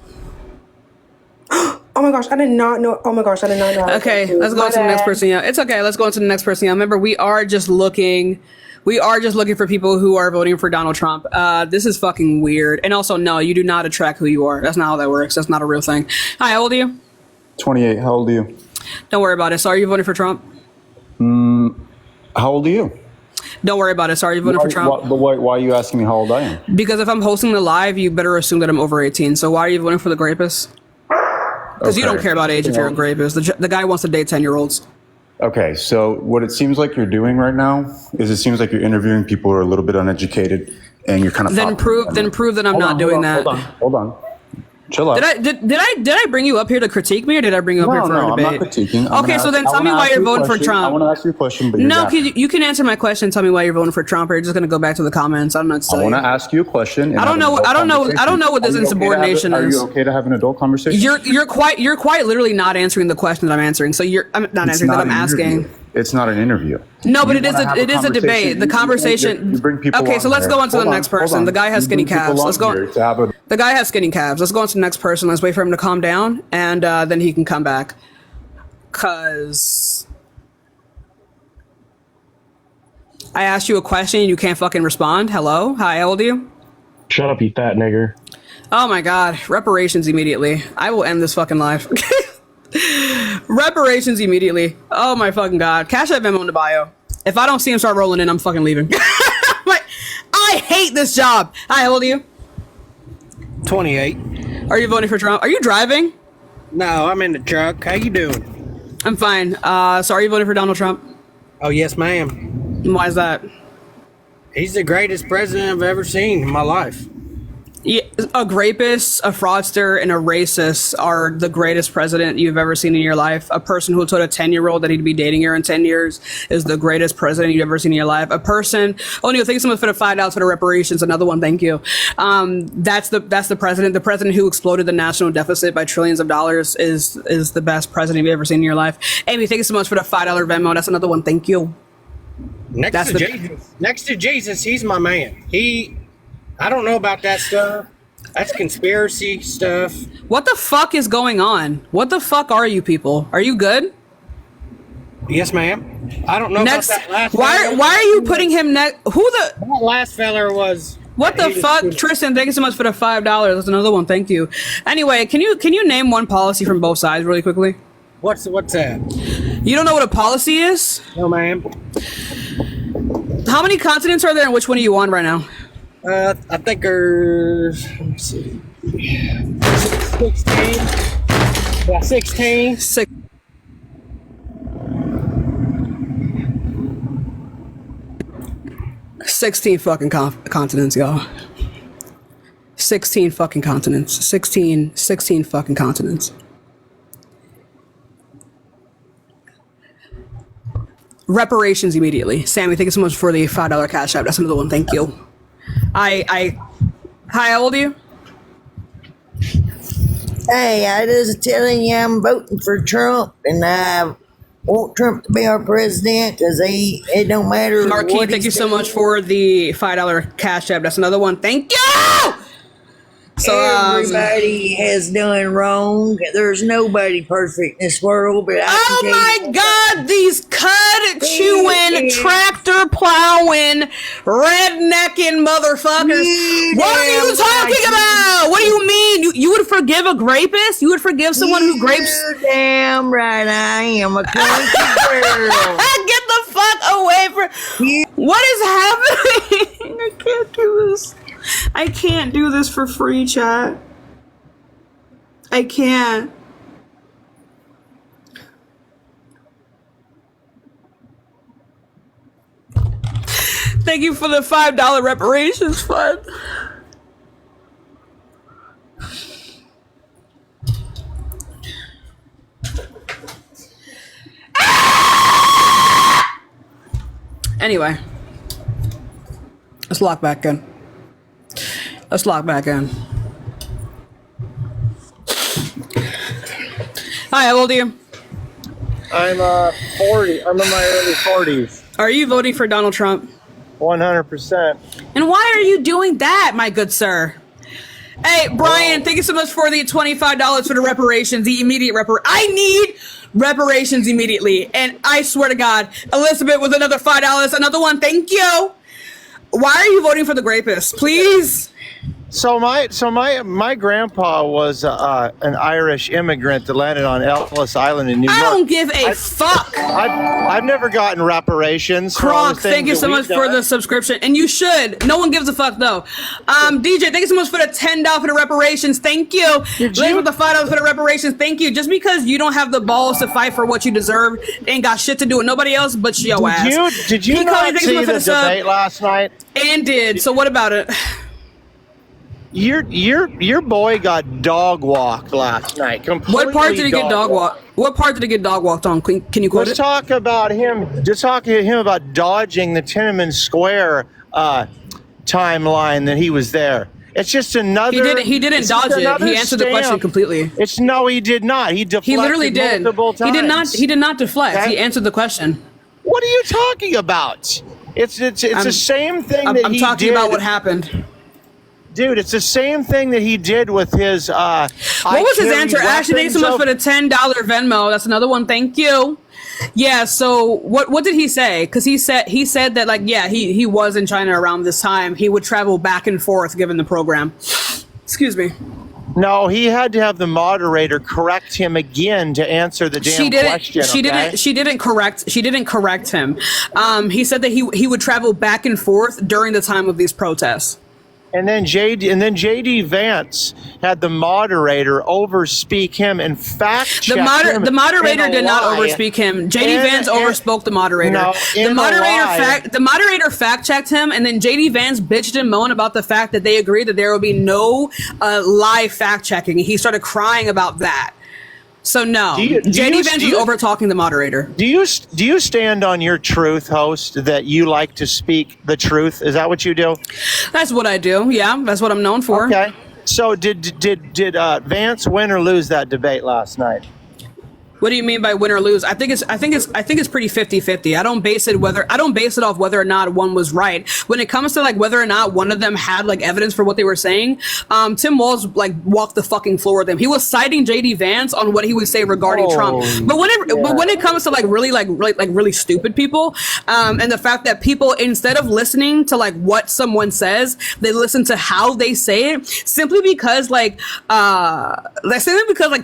Oh my gosh, I did not know. Oh my gosh, I did not know. Okay, let's go on to the next person. Yeah, it's okay. Let's go on to the next person. Yeah, remember, we are just looking for people who are voting for Donald Trump. This is fucking weird. And also, no, you do not attract who you are. That's not how that works. That's not a real thing. Hi, how old are you? 28. How old are you? Don't worry about it. So, are you voting for Trump? How old are you? Don't worry about it. So, are you voting for Trump? Why are you asking me how old I am? Because if I'm hosting the live, you better assume that I'm over 18. So, why are you voting for the rapist? Because you don't care about age if you're a rapist. The guy wants to date 10-year-olds. Okay, so what it seems like you're doing right now is it seems like you're interviewing people who are a little bit uneducated, and you're kind of Then prove that I'm not doing that. Hold on. Chill out. Did I bring you up here to critique me, or did I bring you up here for a debate? I'm not critiquing. Okay, so then tell me why you're voting for Trump. I want to ask you a question, but no, you can answer my question. Tell me why you're voting for Trump, or you're just gonna go back to the comments. I don't know what to tell you. I want to ask you a question. I don't know what this insubordination is. Are you okay to have an adult conversation? You're quite literally not answering the question that I'm answering. So I'm not answering that I'm asking. It's not an interview. No, but it is a debate. The conversation. You bring people. Okay, so let's go on to the next person. The guy has skinny calves. Let's go. The guy has skinny calves. Let's go on to the next person. Let's wait for him to calm down, and then he can come back. Cause I asked you a question and you can't fucking respond. Hello? Hi, how old are you? Shut up, you fat nigger. Oh my god. Reparations immediately. I will end this fucking live. Reparations immediately. Oh my fucking god. Cash that Venmo in the bio. If I don't see him start rolling in, I'm fucking leaving. I hate this job. Hi, how old are you? 28. Are you voting for Trump? Are you driving? No, I'm in the truck. How you doing? I'm fine. So are you voting for Donald Trump? Oh, yes, ma'am. Why is that? He's the greatest president I've ever seen in my life. Yeah, a rapist, a fraudster, and a racist are the greatest president you've ever seen in your life. A person who told a 10-year-old that he'd be dating her in 10 years is the greatest president you've ever seen in your life. A person, oh, Neil, thank you so much for the $5 for the reparations. Another one, thank you. That's the president. The president who exploded the national deficit by trillions of dollars is the best president you've ever seen in your life. Amy, thank you so much for the $5 Venmo. That's another one, thank you. Next to Jesus, he's my man. I don't know about that stuff. That's conspiracy stuff. What the fuck is going on? What the fuck are you people? Are you good? Yes, ma'am. I don't know about that last why are you putting him next? That last feller was... What the fuck? Tristan, thank you so much for the $5. That's another one. Thank you. Anyway, can you name one policy from both sides really quickly? What's that? You don't know what a policy is? No, ma'am. How many continents are there and which one are you on right now? I think there's, let me see, 16. Yeah, 16. 16 fucking continents, y'all. 16 fucking continents. 16 fucking continents. Reparations immediately. Sammy, thank you so much for the $5 cash app. That's another one. Thank you. Hi, how old are you? Hey, I just telling you I'm voting for Trump, and I want Trump to be our president because it don't matter Marquis, what thank you he's so much for the $5 cash app. That's another one. Thank you! So, everybody has done wrong. There's nobody perfect in this world, but oh my God, these cud chewing, tractor plowing, rednecking motherfuckers. What are you talking about? What do you mean? You would forgive a rapist? You would forgive someone who grapes? Damn right I am a country girl. Get the fuck away from... What is happening? I can't do this. I can't do this for free, chat. I can't. Thank you for the $5 reparations fund. Anyway, let's lock back in. Let's lock back in. Hi, how old are you? I'm 40. I'm in my early 40s. Are you voting for Donald Trump? 100%. And why are you doing that, my good sir? Hey, Brian, thank you so much for the $25 for the reparations, the immediate I need reparations immediately. And I swear to God, Elizabeth with another $5, another one. Thank you. Why are you voting for the rapist? Please. So my grandpa was an Irish immigrant that landed on Ellis Island in New York. I don't give a fuck. I've never gotten reparations. Kronk, thank you so much for the subscription. And you should. No one gives a fuck, though. DJ, thank you so much for the $10 for the reparations. Thank you. Liz with the $5 for the reparations. Thank you. Just because you don't have the balls to fight for what you deserve, ain't got shit to do with nobody else but your ass. Did you not see the debate last night? And did. So what about it? Your boy got dog walked last night. What part did he get dog walked? What part did he get dog walked on? Can you quote it? Let's talk about him. Just talking to him about dodging the Tiananmen Square timeline that he was there. It's just another. He didn't dodge it. He answered the question completely. He did not. He deflected. He literally did. Multiple times. He did not deflect. He answered the question. What are you talking about? It's the same thing that he did. I'm talking about what happened. Dude, it's the same thing that he did with his. What was his answer? Ashley, thanks so much for the $10 Venmo. That's another one. Thank you. Yeah. So what did he say? Because he said that he was in China around this time. He would travel back and forth given the program. Excuse me. No, he had to have the moderator correct him again to answer the damn question. She didn't correct him. He said that he would travel back and forth during the time of these protests. And then JD Vance had the moderator overspeak him and fact check him. The moderator did not overspeak him. JD Vance overspoke the moderator. No, the moderator fact checked him, and then JD Vance bitched and moaned about the fact that they agreed that there will be no live fact checking. He started crying about that. So no, JD Vance was over talking the moderator. Do you stand on your truth, host, that you like to speak the truth? Is that what you do? That's what I do. Yeah, that's what I'm known for. Okay. So did Vance win or lose that debate last night? What do you mean by win or lose? I think it's pretty 50-50. I don't base it off whether or not one was right. When it comes to whether or not one of them had evidence for what they were saying, Tim Walz walked the fucking floor with him. He was citing JD Vance on what he would say regarding Trump. But when it comes to really stupid people, and the fact that people, instead of listening to what someone says, they listen to how they say it, simply because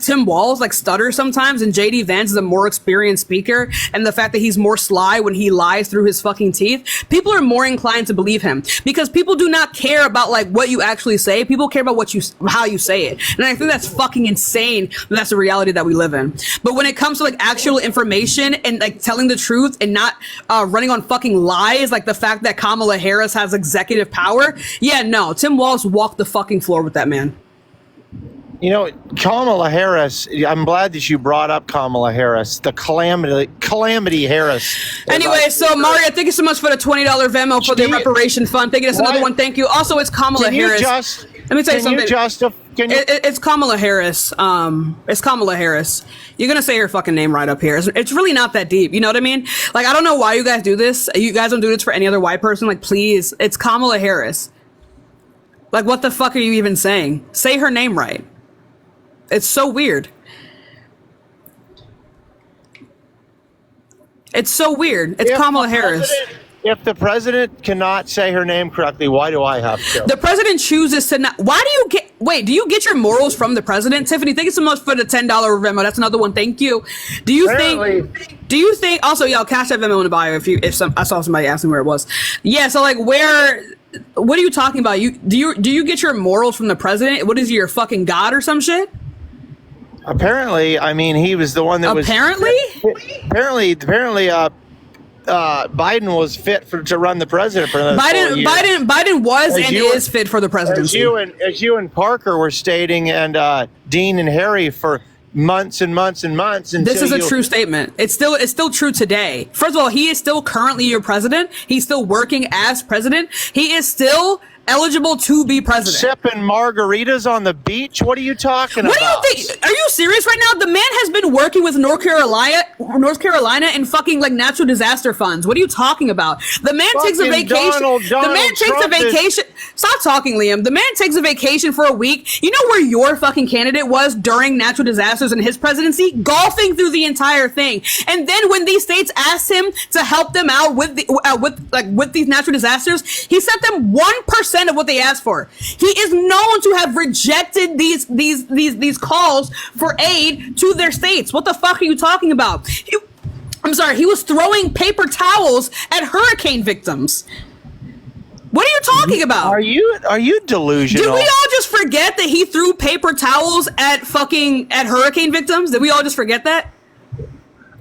Tim Walz stutters sometimes, and JD Vance is a more experienced speaker, and the fact that he's more sly when he lies through his fucking teeth, people are more inclined to believe him, because people do not care about what you actually say. People care about how you say it, and I think that's fucking insane. That's the reality that we live in. But when it comes to actual information and telling the truth and not running on fucking lies, the fact that Kamala Harris has executive power, yeah, no, Tim Walz walked the fucking floor with that man. You know, Kamala Harris, I'm glad that you brought up Kamala Harris, the Calamity Harris. Anyway, so Maria, thank you so much for the $20 Venmo for the reparation fund. Thank you. That's another one. Thank you. Also, it's Kamala Harris. Let me tell you something. Can you? It's Kamala Harris. It's Kamala Harris. You're gonna say her fucking name right up here. It's really not that deep. You know what I mean? Like, I don't know why you guys do this. You guys don't do this for any other white person. Like, please, it's Kamala Harris. Like, what the fuck are you even saying? Say her name right. It's so weird. It's so weird. It's Kamala Harris. If the president cannot say her name correctly, why do I have to? The president chooses to not. Why do you get? Wait, do you get your morals from the president? Tiffany, thank you so much for the $10 Venmo. That's another one. Thank you. Do you think? Also, y'all, cash that Venmo in the bio. I saw somebody asking where it was. Yeah. So like, where? What are you talking about? Do you get your morals from the president? What is he, your fucking god or some shit? Apparently, I mean, he was the one that apparently? Biden was fit to run the president for another 4 years. Biden was and is fit for the presidency. As you and Parker were stating, and Dean and Harry for months and months and months. This is a true statement. It's still true today. First of all, he is still currently your president. He's still working as president. He is still eligible to be president. Sipping margaritas on the beach? What are you talking about? What do you think? Are you serious right now? The man has been working with North Carolina and fucking like natural disaster funds. What are you talking about? The man takes a vacation. The man takes a vacation. Stop talking, Liam. The man takes a vacation for a week. You know where your fucking candidate was during natural disasters in his presidency? Golfing through the entire thing. And then when these states asked him to help them out with these natural disasters, he sent them 1% of what they asked for. He is known to have rejected these calls for aid to their states. What the fuck are you talking about? I'm sorry, he was throwing paper towels at hurricane victims. What are you talking about? Are you delusional? Did we all just forget that he threw paper towels at hurricane victims? Did we all just forget that?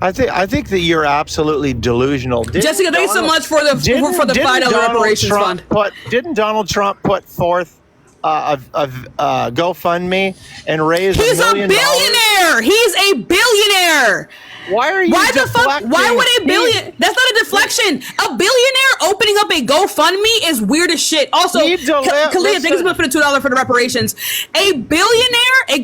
I think that you're absolutely delusional. Jessica, thank you so much for the $5 reparations fund. Didn't Donald Trump put forth a GoFundMe and raise $1 million? He's a billionaire. He's a billionaire. Why are you deflecting? Why would a billion? That's not a deflection. A billionaire opening up a GoFundMe is weird as shit. Also, Kalia, thank you so much for the $2 for the reparations. A billionaire, a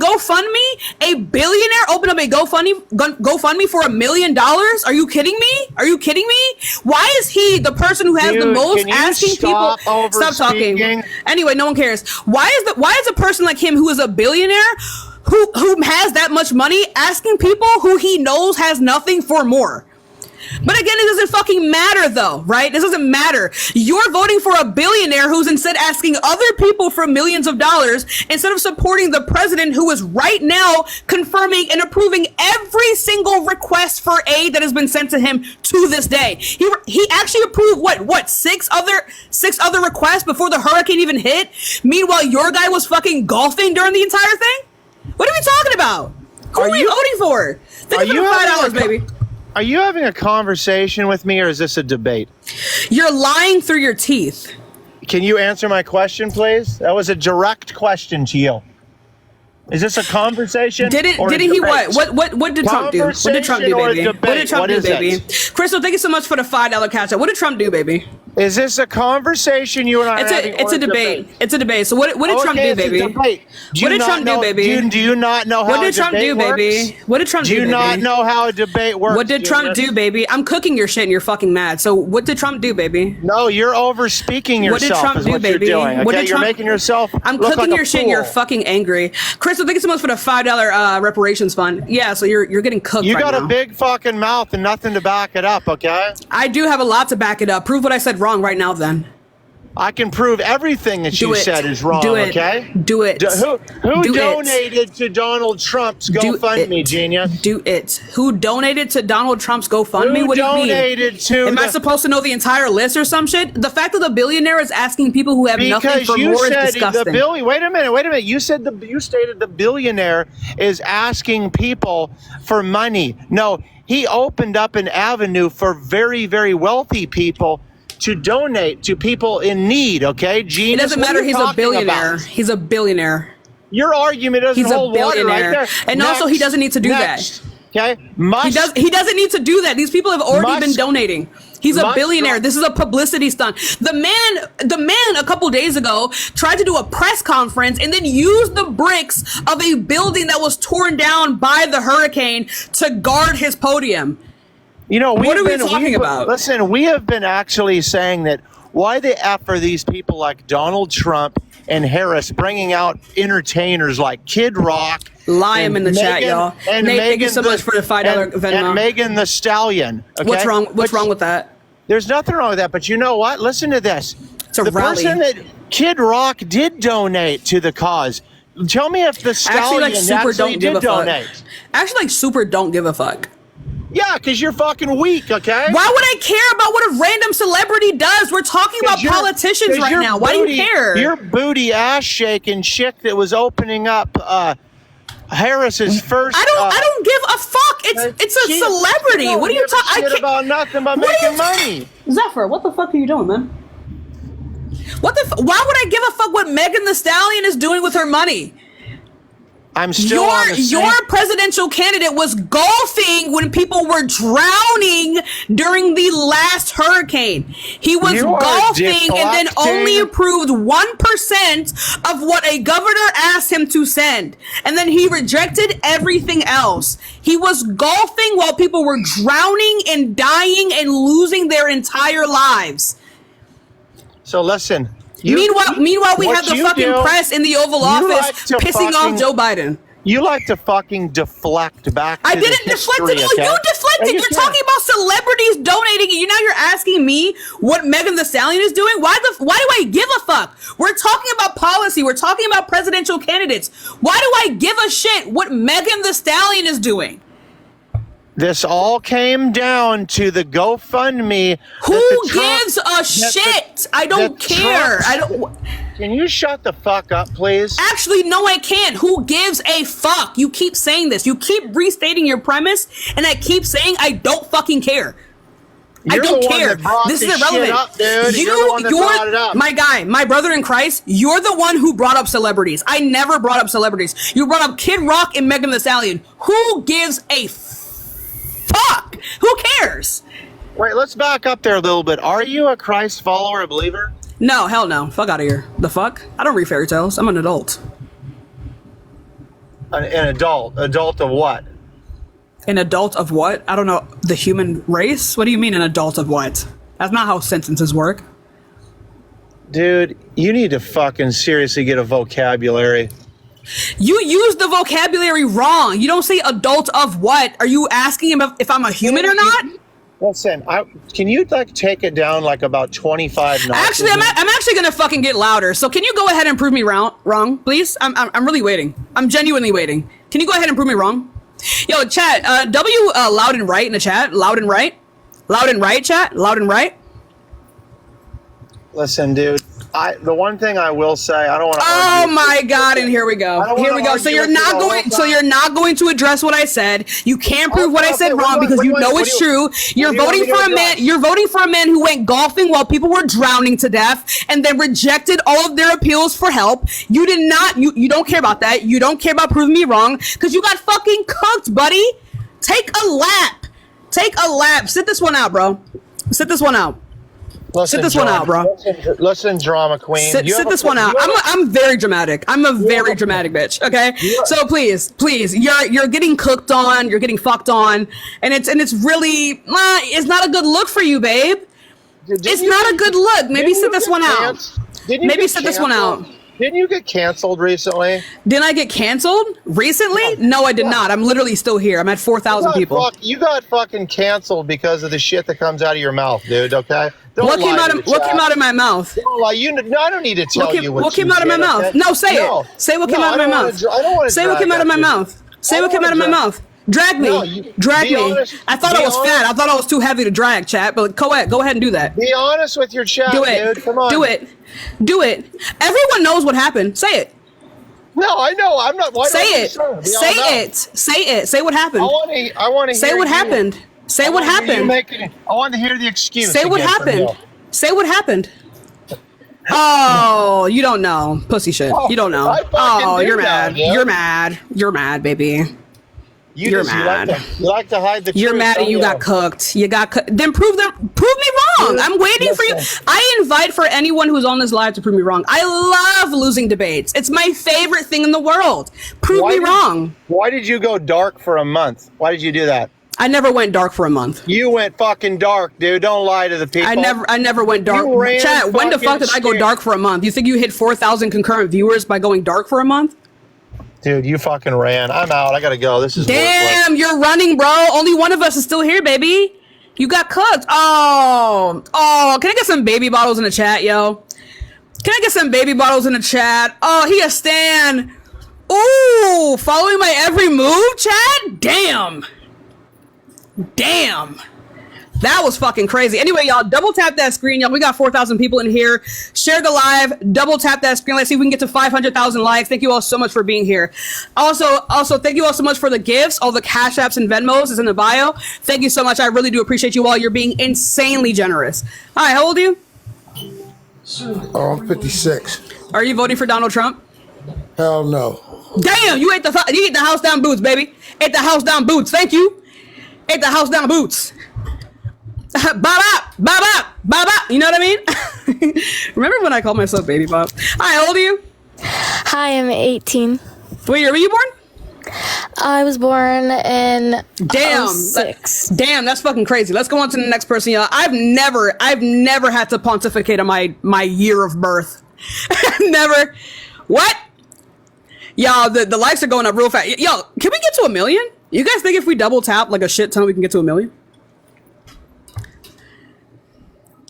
billionaire open up a GoFundMe for $1 million? Are you kidding me? Are you kidding me? Why is he the person who has the most asking people? Stop talking. Anyway, no one cares. Why is a person like him who is a billionaire? Who has that much money asking people who he knows has nothing for more? But again, it doesn't fucking matter though, right? This doesn't matter. You're voting for a billionaire who's instead asking other people for millions of dollars instead of supporting the president who is right now confirming and approving every single request for aid that has been sent to him to this day. He actually approved what six other requests before the hurricane even hit. Meanwhile, your guy was fucking golfing during the entire thing. What are we talking about? Who are you voting for? Thank you for the $5, baby. Are you having a conversation with me, or is this a debate? You're lying through your teeth. Can you answer my question, please? That was a direct question to you. Is this a conversation? Didn't he what? What did Trump do? What did Trump do, baby? What did Trump do, baby? Crystal, thank you so much for the $5 catch up. What did Trump do, baby? Is this a conversation you and I are having? It's a debate. It's a debate. So what did Trump do, baby? What did Trump do, baby? Do you not know how a debate works? What did Trump do, baby? Do you not know how a debate works? What did Trump do, baby? I'm cooking your shit and you're fucking mad. So what did Trump do, baby? No, you're over speaking yourself. What did Trump do, baby? You're making yourself. I'm cooking your shit and you're fucking angry. Crystal, thank you so much for the $5 reparations fund. Yeah, so you're getting cooked. You right got now. a big fucking mouth and nothing to back it up, okay? I do have a lot to back it up. Prove what I said wrong right now, then. I can prove everything that you said is wrong, okay? Do it. Who donated to Donald Trump's GoFundMe, genius? Do it. Who donated to Donald Trump's GoFundMe? What do you mean? Am I supposed to know the entire list or some shit? The fact that the billionaire is asking people who have nothing for more is disgusting. Wait a minute. You stated the billionaire is asking people for money. No, he opened up an avenue for very, very wealthy people to donate to people in need, okay? Genius, it doesn't matter. He's a billionaire. He's a billionaire. Your argument doesn't hold water right there. And also, he doesn't need to do that. Okay? He doesn't need to do that. These people have already been donating. He's a billionaire. This is a publicity stunt. The man a couple days ago tried to do a press conference and then used the bricks of a building that was torn down by the hurricane to guard his podium. You know, what are we talking about? Listen, we have been actually saying that why the F are these people like Donald Trump and Harris bringing out entertainers like Kid Rock? Lie him in the chat, y'all. And Nate, thank you so much for the $5 Venmo. And Megan the Stallion. Okay? What's wrong with that? There's nothing wrong with that, but you know what? Listen to this. It's a rally. Person that Kid Rock did donate to the cause. Tell me if the Stallion actually did donate. Actually, like, super don't give a fuck. Yeah, because you're fucking weak, okay? Why would I care about what a random celebrity does? We're talking about politicians right now. Why do you care? Your booty ass shaking chick that was opening up Harris's first. I don't give a fuck. It's a celebrity. What are you talking? I about nothing but making money. Zephyr, what the fuck are you doing, man? Why would I give a fuck what Megan the Stallion is doing with her money? I'm still on the same. Your presidential candidate was golfing when people were drowning during the last hurricane. He was golfing and then only approved 1% of what a governor asked him to send. And then he rejected everything else. He was golfing while people were drowning and dying and losing their entire lives. So listen. Meanwhile, we have the fucking press in the Oval Office pissing off Joe Biden. You like to fucking deflect back. I didn't deflect at all. You deflected. You're talking about celebrities donating, and now you're asking me what Megan the Stallion is doing. Why do I give a fuck? We're talking about policy. We're talking about presidential candidates. Why do I give a shit what Megan the Stallion is doing? This all came down to the GoFundMe. Who gives a shit? I don't care. Can you shut the fuck up, please? Actually, no, I can't. Who gives a fuck? You keep saying this. You keep restating your premise, and I keep saying I don't fucking care. I don't care. This is irrelevant. You're the one that brought it up. My guy, my brother in Christ, you're the one who brought up celebrities. I never brought up celebrities. You brought up Kid Rock and Megan the Stallion. Who gives a fuck? Who cares? Wait, let's back up there a little bit. Are you a Christ follower, a believer? No, hell no. Fuck out of here. The fuck? I don't read fairy tales. I'm an adult. An adult? Adult of what? An adult of what? I don't know. The human race? What do you mean an adult of what? That's not how sentences work. Dude, you need to fucking seriously get a vocabulary. You use the vocabulary wrong. You don't say adult of what. Are you asking him if I'm a human or not? Listen, can you like take it down like about 25 notches? Actually, I'm actually gonna fucking get louder. So can you go ahead and prove me wrong, please? I'm really waiting. I'm genuinely waiting. Can you go ahead and prove me wrong? Yo, chat. Loud and right in the chat. Loud and right. Loud and right, chat. Loud and right. Listen, dude. The one thing I will say, I don't want to. Oh my God! And here we go. Here we go. So you're not going. So you're not going to address what I said. You can't prove what I said wrong because you know it's true. You're voting for a man. You're voting for a man who went golfing while people were drowning to death, and then rejected all of their appeals for help. You did not. You don't care about that. You don't care about proving me wrong because you got fucking cooked, buddy. Take a lap. Take a lap. Sit this one out, bro. Sit this one out. Listen, sit this one out, bro. Listen, drama queen. Sit this one out. I'm very dramatic. I'm a very dramatic bitch. Okay, so please, you're getting cooked on. You're getting fucked on, and it's really it's not a good look for you, babe. It's not a good look. Maybe sit this one out. Maybe sit this one out. Didn't you get canceled recently? Did I get canceled recently? No, I did not. I'm literally still here. I'm at 4,000 people. You got fucking canceled because of the shit that comes out of your mouth, dude. Okay. What came out of my mouth? Don't lie. I don't need to tell you what came out of my mouth. No, say it. Say what came out of my mouth. I don't want to. Say what came out of my mouth. Say what came out of my mouth. Drag me. Drag me. I thought I was fat. I thought I was too heavy to drag, chat. But go ahead and do that. Be honest with your chat, dude. Come on. Do it. Do it. Everyone knows what happened. Say it. No, I know. I'm not. Say it. Say it. Say it. Say what happened. I want to hear. Say what happened. Say what happened. I want to hear the excuse. Say what happened. Say what happened. Oh, you don't know. Pussy shit. You don't know. Oh, you're mad. You're mad. You're mad, baby. You're mad. You like to hide the truth. You're mad and you got cooked. You got cooked. Then prove me wrong. I'm waiting for you. I invite for anyone who's on this live to prove me wrong. I love losing debates. It's my favorite thing in the world. Prove me wrong. Why did you go dark for a month? Why did you do that? I never went dark for a month. You went fucking dark, dude. Don't lie to the people. I never went dark. Chat, when the fuck did I go dark for a month? You think you hit 4,000 concurrent viewers by going dark for a month? Dude, you fucking ran. I'm out. I gotta go. This is damn. You're running, bro. Only one of us is still here, baby. You got cooked. Oh. Can I get some baby bottles in the chat, yo? Can I get some baby bottles in the chat? Oh, he a stan. Ooh, following my every move, chat. Damn. That was fucking crazy. Anyway, y'all, double tap that screen, y'all. We got 4,000 people in here. Share the live. Double tap that screen. Let's see if we can get to 500,000 likes. Thank you all so much for being here. Also, thank you all so much for the gifts. All the Cash Apps and Venmos is in the bio. Thank you so much. I really do appreciate you all. You're being insanely generous. Hi, how old are you? Oh, I'm 56. Are you voting for Donald Trump? Hell no. Damn, you ate the house down boots, baby. Ate the house down boots. Thank you. Ate the house down boots. Bop, you know what I mean? Remember when I called myself Baby Bop? Hi, how old are you? Hi, I'm 18. What year were you born? I was born in Damn, 06. Damn, that's fucking crazy. Let's go on to the next person, y'all. I've never had to pontificate on my year of birth. Never. What? Y'all, the likes are going up real fast. Yo, can we get to 1 million? You guys think if we double tap like a shit ton, we can get to 1 million?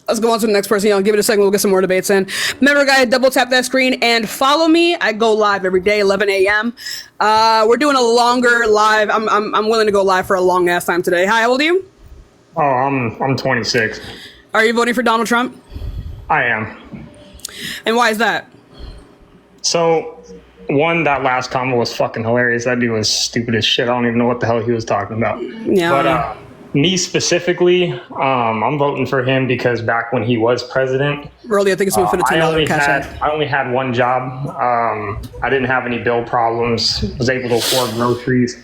Let's go on to the next person, y'all. Give it a second. We'll get some more debates in. Remember, guys, double tap that screen and follow me. I go live every day, 11 a.m. We're doing a longer live. I'm willing to go live for a long ass time today. Hi, how old are you? Oh, I'm 26. Are you voting for Donald Trump? I am. And why is that? So, one, that last comment was fucking hilarious. That dude was stupid as shit. I don't even know what the hell he was talking about. Yeah. But me specifically, I'm voting for him because back when he was president, really, I think it's for the $10 cash app. I only had one job. I didn't have any bill problems. Was able to afford groceries.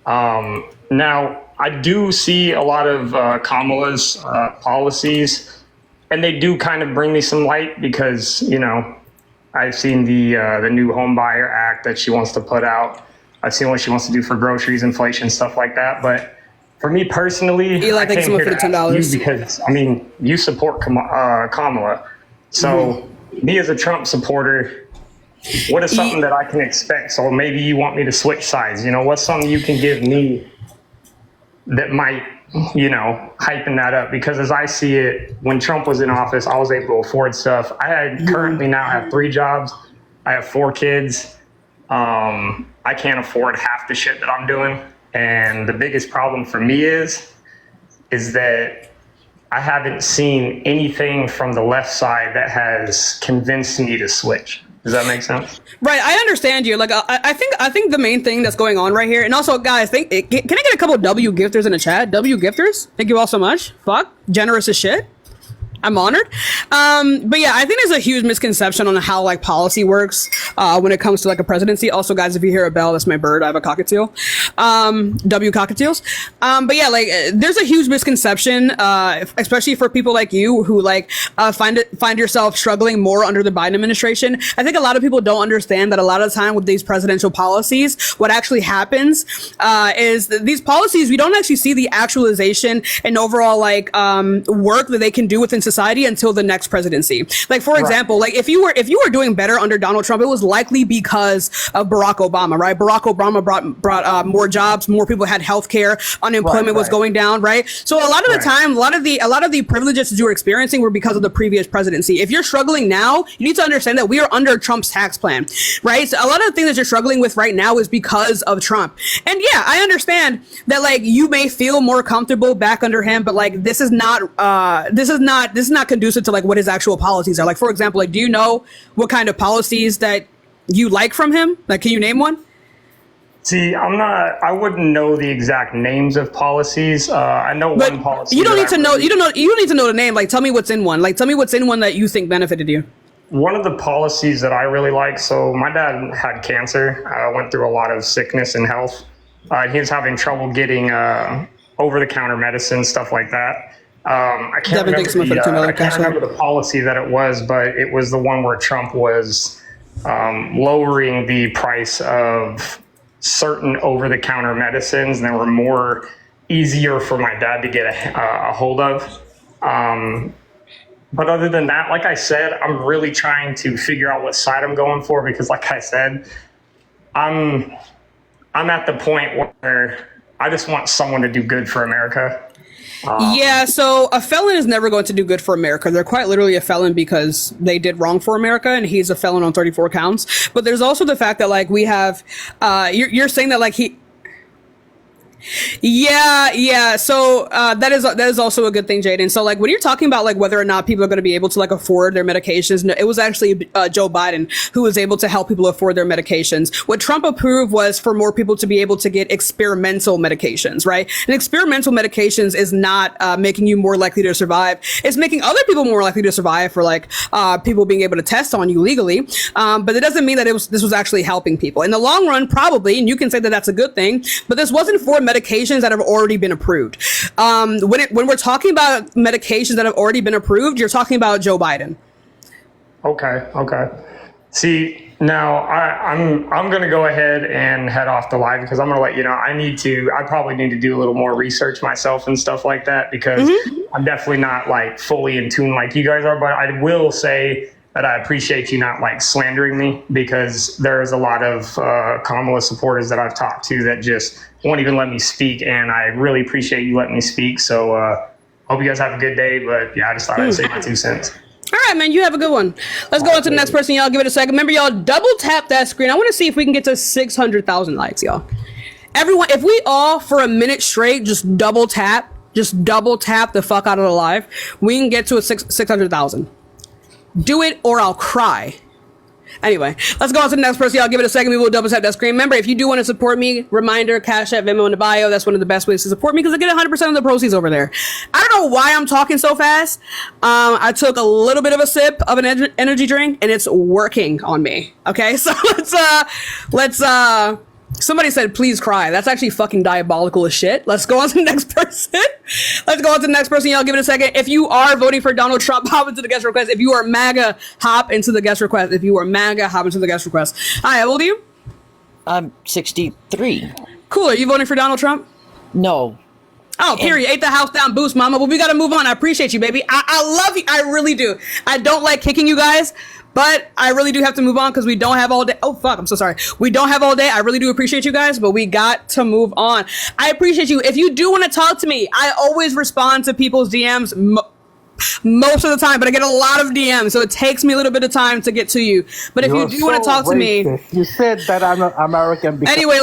Now I do see a lot of Kamala's policies, and they do kind of bring me some light because I've seen the new Home Buyer Act that she wants to put out. I've seen what she wants to do for groceries, inflation, stuff like that, but. For me personally, Eli, I came here to ask you because, you support Kamala. So me as a Trump supporter, what is something that I can expect? So maybe you want me to switch sides. What's something you can give me that might, hyping that up? Because as I see it, when Trump was in office, I was able to afford stuff. Currently now have 3 jobs. I have 4 kids. I can't afford half the shit that I'm doing. And the biggest problem for me is that I haven't seen anything from the left side that has convinced me to switch. Does that make sense? Right, I understand you. Like, I think the main thing that's going on right here, and also, guys, can I get a couple of W gifters in the chat? W gifters, thank you all so much. Fuck, generous as shit. I'm honored. But yeah, I think there's a huge misconception on how policy works when it comes to a presidency. Also, guys, if you hear a bell, that's my bird. I have a cockatiel. W cockatiels. But yeah, there's a huge misconception, especially for people like you who find yourself struggling more under the Biden administration. I think a lot of people don't understand that a lot of the time with these presidential policies, what actually happens is that these policies, we don't actually see the actualization and overall work that they can do within society until the next presidency. For example, if you were doing better under Donald Trump, it was likely because of Barack Obama, right? Barack Obama brought more jobs, more people had health care, unemployment was going down, right? So a lot of the time, a lot of the privileges that you were experiencing were because of the previous presidency. If you're struggling now, you need to understand that we are under Trump's tax plan, right? So a lot of the things that you're struggling with right now is because of Trump. And yeah, I understand that you may feel more comfortable back under him, but this is not conducive to what his actual policies are. For example, do you know what kind of policies that you like from him? Can you name one? See, I wouldn't know the exact names of policies. I know one policy. You don't need to know. You don't need to know the name. Tell me what's in one. Tell me what's in one that you think benefited you. One of the policies that I really like. So my dad had cancer. I went through a lot of sickness and health. He was having trouble getting over-the-counter medicine, stuff like that. I can't remember the policy that it was, but it was the one where Trump was lowering the price of certain over-the-counter medicines, and they were more easier for my dad to get a hold of. But other than that, like I said, I'm really trying to figure out what side I'm going for, because like I said, I'm at the point where I just want someone to do good for America. Yeah, so a felon is never going to do good for America. They're quite literally a felon because they did wrong for America, and he's a felon on 34 counts. But there's also the fact that, like, we have, you're saying that, like, Yeah. So that is also a good thing, Jaden. So like when you're talking about like whether or not people are going to be able to like afford their medications, no, it was actually Joe Biden who was able to help people afford their medications. What Trump approved was for more people to be able to get experimental medications, right? And experimental medications is not making you more likely to survive. It's making other people more likely to survive for like people being able to test on you legally. But it doesn't mean that this was actually helping people in the long run, probably. And you can say that that's a good thing, but this wasn't for medications that have already been approved. When we're talking about medications that have already been approved, you're talking about Joe Biden. Okay. See, now I'm going to go ahead and head off the live because I'm going to let you know I probably need to do a little more research myself and stuff like that, because I'm definitely not like fully in tune like you guys are. But I will say that I appreciate you not like slandering me, because there's a lot of Kamala supporters that I've talked to that just won't even let me speak, and I really appreciate you letting me speak. So hope you guys have a good day. But yeah, I just thought I'd say my 2 cents. All right, man, you have a good one. Let's go on to the next person. Y'all give it a second. Remember, y'all double tap that screen. I want to see if we can get to 600,000 likes, y'all. Everyone, if we all for a minute straight just double tap the fuck out of the live, we can get to a 600,000. Do it or I'll cry. Anyway, let's go on to the next person. Y'all give it a second. We will double tap that screen. Remember, if you do want to support me, reminder, Cash App, Venmo in the bio. That's one of the best ways to support me because I get 100% of the proceeds over there. I don't know why I'm talking so fast. I took a little bit of a sip of an energy drink and it's working on me. Okay, so let's somebody said, please cry. That's actually fucking diabolical as shit. Let's go on to the next person. Y'all give it a second. If you are voting for Donald Trump, hop into the guest request. If you are MAGA, hop into the guest request. Hi, how old are you? I'm 63. Cool. Are you voting for Donald Trump? No. Oh, period. Ate the house down boost, mama. But we got to move on. I appreciate you, baby. I love you. I really do. I don't like kicking you guys, but I really do have to move on because we don't have all day. Oh, fuck. I'm so sorry. We don't have all day. I really do appreciate you guys, but we got to move on. I appreciate you. If you do want to talk to me, I always respond to people's DMs most of the time, but I get a lot of DMs, so it takes me a little bit of time to get to you. But if you do want to talk to me, you said that I'm not American. Anyway,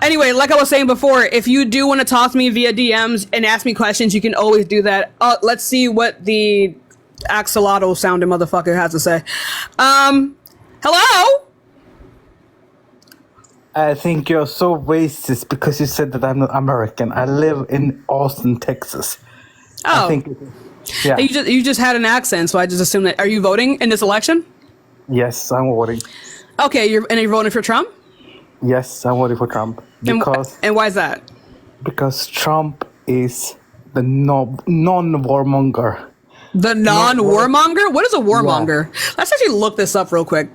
anyway, like I was saying before, if you do want to talk to me via DMs and ask me questions, you can always do that. Let's see what the axolotl sounding motherfucker has to say. Hello? I think you're so racist because you said that I'm not American. I live in Austin, Texas. Oh. I think, yeah. You just had an accent, so I just assumed that. Are you voting in this election? Yes, I'm voting. Okay, you're voting for Trump? Yes, I'm voting for Trump. And why is that? Because Trump is the non-warmonger. The non-warmonger? What is a warmonger? Yeah. Let's actually look this up real quick.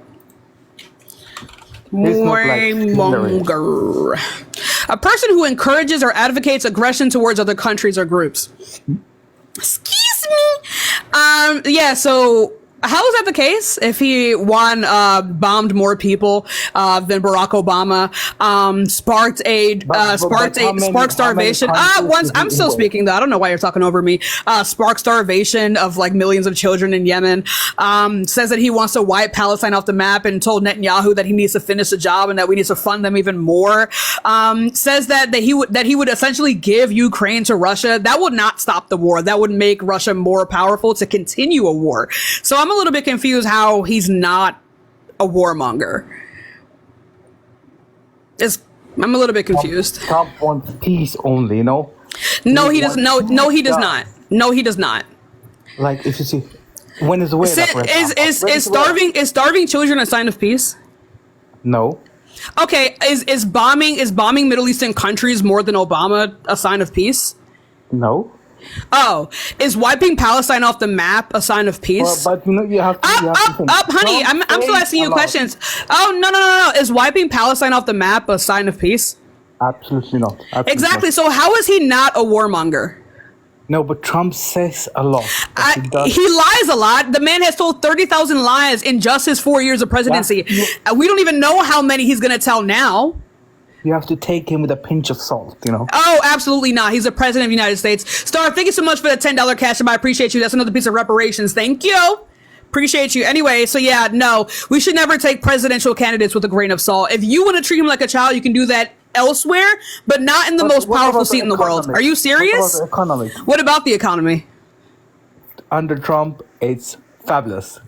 Warmonger. A person who encourages or advocates aggression towards other countries or groups. Excuse me? Yeah, so how is that the case? If he bombed more people than Barack Obama, sparked starvation. I'm still speaking though. I don't know why you're talking over me. Sparked starvation of like millions of children in Yemen. Says that he wants to wipe Palestine off the map and told Netanyahu that he needs to finish the job and that we need to fund them even more. Says that he would essentially give Ukraine to Russia. That would not stop the war. That would make Russia more powerful to continue a war. So I'm a little bit confused how he's not a warmonger. I'm a little bit confused. Trump wants peace only, No, he does. No, he does not. No, he does not. Like if you see Venezuela, is starving children a sign of peace? No. Okay, is bombing Middle Eastern countries more than Obama a sign of peace? No. Oh, is wiping Palestine off the map a sign of peace? But you have to think. Honey, I'm still asking you questions. Oh, no. Is wiping Palestine off the map a sign of peace? Absolutely not. Absolutely Exactly. not. So how is he not a warmonger? No, but Trump says a lot. He lies a lot. The man has told 30,000 lies in just his 4 years of presidency. We don't even know how many he's going to tell now. You have to take him with a pinch of salt, you know? Oh, absolutely not. He's the president of the United States. Star, thank you so much for the $10 cash. I appreciate you. That's another piece of reparations. Thank you. Appreciate you. Anyway, so yeah, no, we should never take presidential candidates with a grain of salt. If you want to treat him like a child, you can do that elsewhere, but not in the most powerful seat in the world. Are you serious? What about the economy? Under Trump, it's fabulous.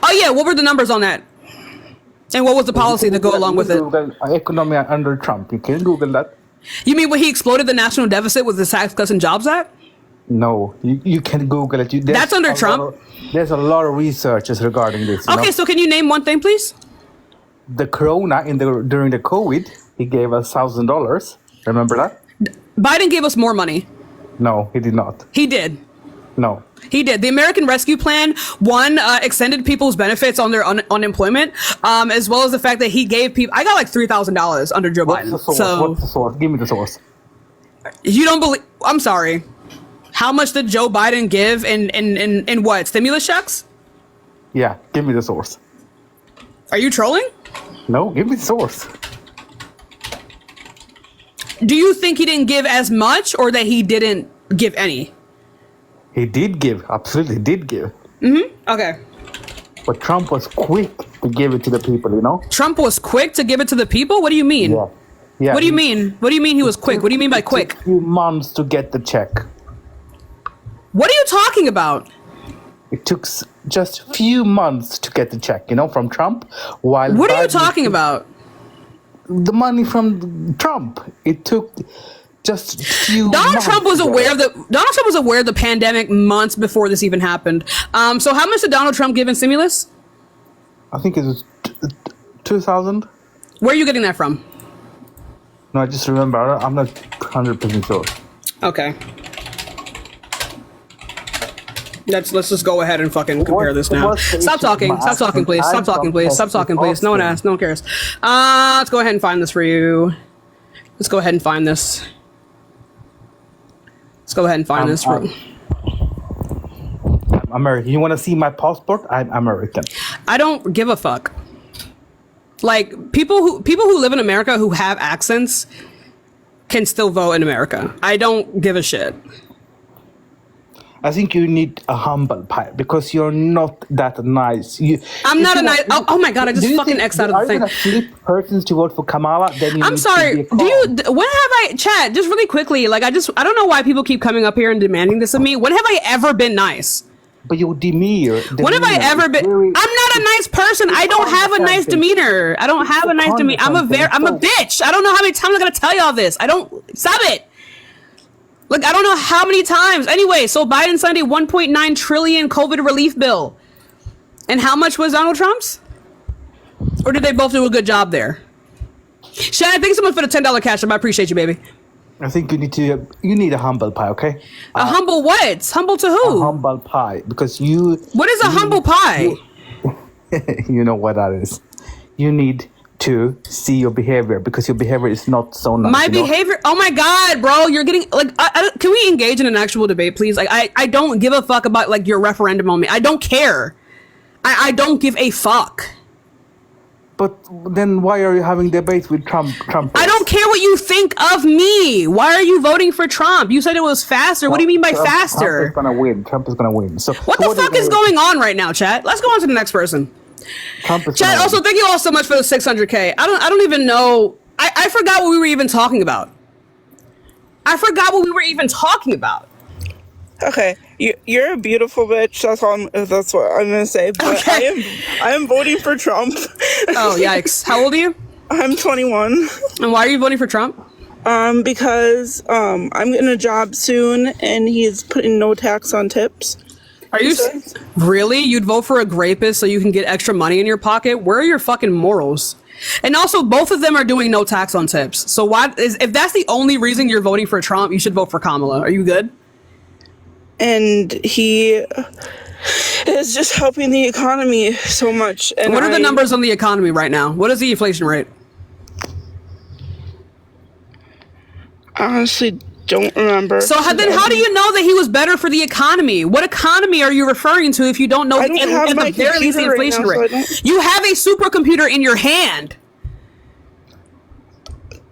Oh yeah, what were the numbers on that? And what was the policy to go along with it? Google economy under Trump. You can Google that. You mean when he exploded the national deficit with the Tax Cuts and Jobs Act? No, you can Google it. That's under Trump? There's a lot of researches regarding this. Okay, so can you name one thing, please? The corona during the COVID, he gave us $1,000. Remember that? Biden gave us more money. No, he did not. He did. No. He did. The American Rescue Plan, extended people's benefits on their unemployment, as well as the fact that he gave people. I got like $3,000 under Joe Biden. What's the source? Give me the source. You don't believe? I'm sorry. How much did Joe Biden give in what? Stimulus checks? Yeah, give me the source. Are you trolling? No, give me the source. Do you think he didn't give as much, or that he didn't give any? He did give. Absolutely did give. Okay. But Trump was quick to give it to the people, you know? Trump was quick to give it to the people? What do you mean? Yeah. What do you mean? What do you mean he was quick? What do you mean by quick? It took a few months to get the check. What are you talking about? It took just a few months to get the check, you know, from Trump. While what are you talking about? The money from Trump. It took just a few Donald Trump was aware of the pandemic months before this even happened. So how much did Donald Trump give in stimulus? I think it was 2,000. Where are you getting that from? No, I just remember. I'm not 100% sure. Okay. Let's just go ahead and fucking compare this now. Stop talking, please. Stop talking, please. No one asked. No one cares. Let's go ahead and find this for you. Let's go ahead and find this. I'm American. You want to see my passport? I'm American. I don't give a fuck. Like people who live in America who have accents can still vote in America. I don't give a shit. I think you need a humble pie because you're not that nice. I'm not a nice. Oh my god! I just fucking X'd out of the thing. Are you gonna flip persons to vote for Kamala? Then I'm sorry. When have I, chat? Just really quickly. Like I don't know why people keep coming up here and demanding this of me. When have I ever been nice? But your demeanor. When have I ever been? I'm not a nice person. I don't have a nice demeanor. I don't have a nice demeanor. I'm a bitch. I don't know how many times I'm gonna tell y'all this. Stop it. Look, I don't know how many times. Anyway, so Biden signed a $1.9 trillion COVID relief bill. And how much was Donald Trump's? Or did they both do a good job there? Shannon, thanks so much for the $10 cash. I appreciate you, baby. I think you need a humble pie, okay? A humble what? Humble to who? A humble pie, because you... What is a humble pie? You know what that is. You need to see your behavior, because your behavior is not so nice. My behavior? Oh my god, bro, you're getting like. Can we engage in an actual debate, please? Like, I don't give a fuck about like your referendum on me. I don't care. I don't give a fuck. But then why are you having debates with Trump? I don't care what you think of me. Why are you voting for Trump? You said it was faster. What do you mean by faster? Trump is gonna win. So what the fuck is going on right now, chat? Let's go on to the next person. Chad, also thank you all so much for the 600K. I don't even know. I forgot what we were even talking about. Okay, you're a beautiful bitch. That's what I'm gonna say. But okay. I am voting for Trump. Oh yikes! How old are you? I'm 21. And why are you voting for Trump? Because I'm getting a job soon, and he's putting no tax on tips. Are you really? You'd vote for a rapist so you can get extra money in your pocket? Where are your fucking morals? And also, both of them are doing no tax on tips. So if that's the only reason you're voting for Trump, you should vote for Kamala. Are you good? And he is just helping the economy so much. And what are the numbers on the economy right now? What is the inflation rate? I honestly don't remember. So then how do you know that he was better for the economy? What economy are you referring to if you don't know I don't have my computer right inflation now, so I rate? don't- You have a supercomputer in your hand.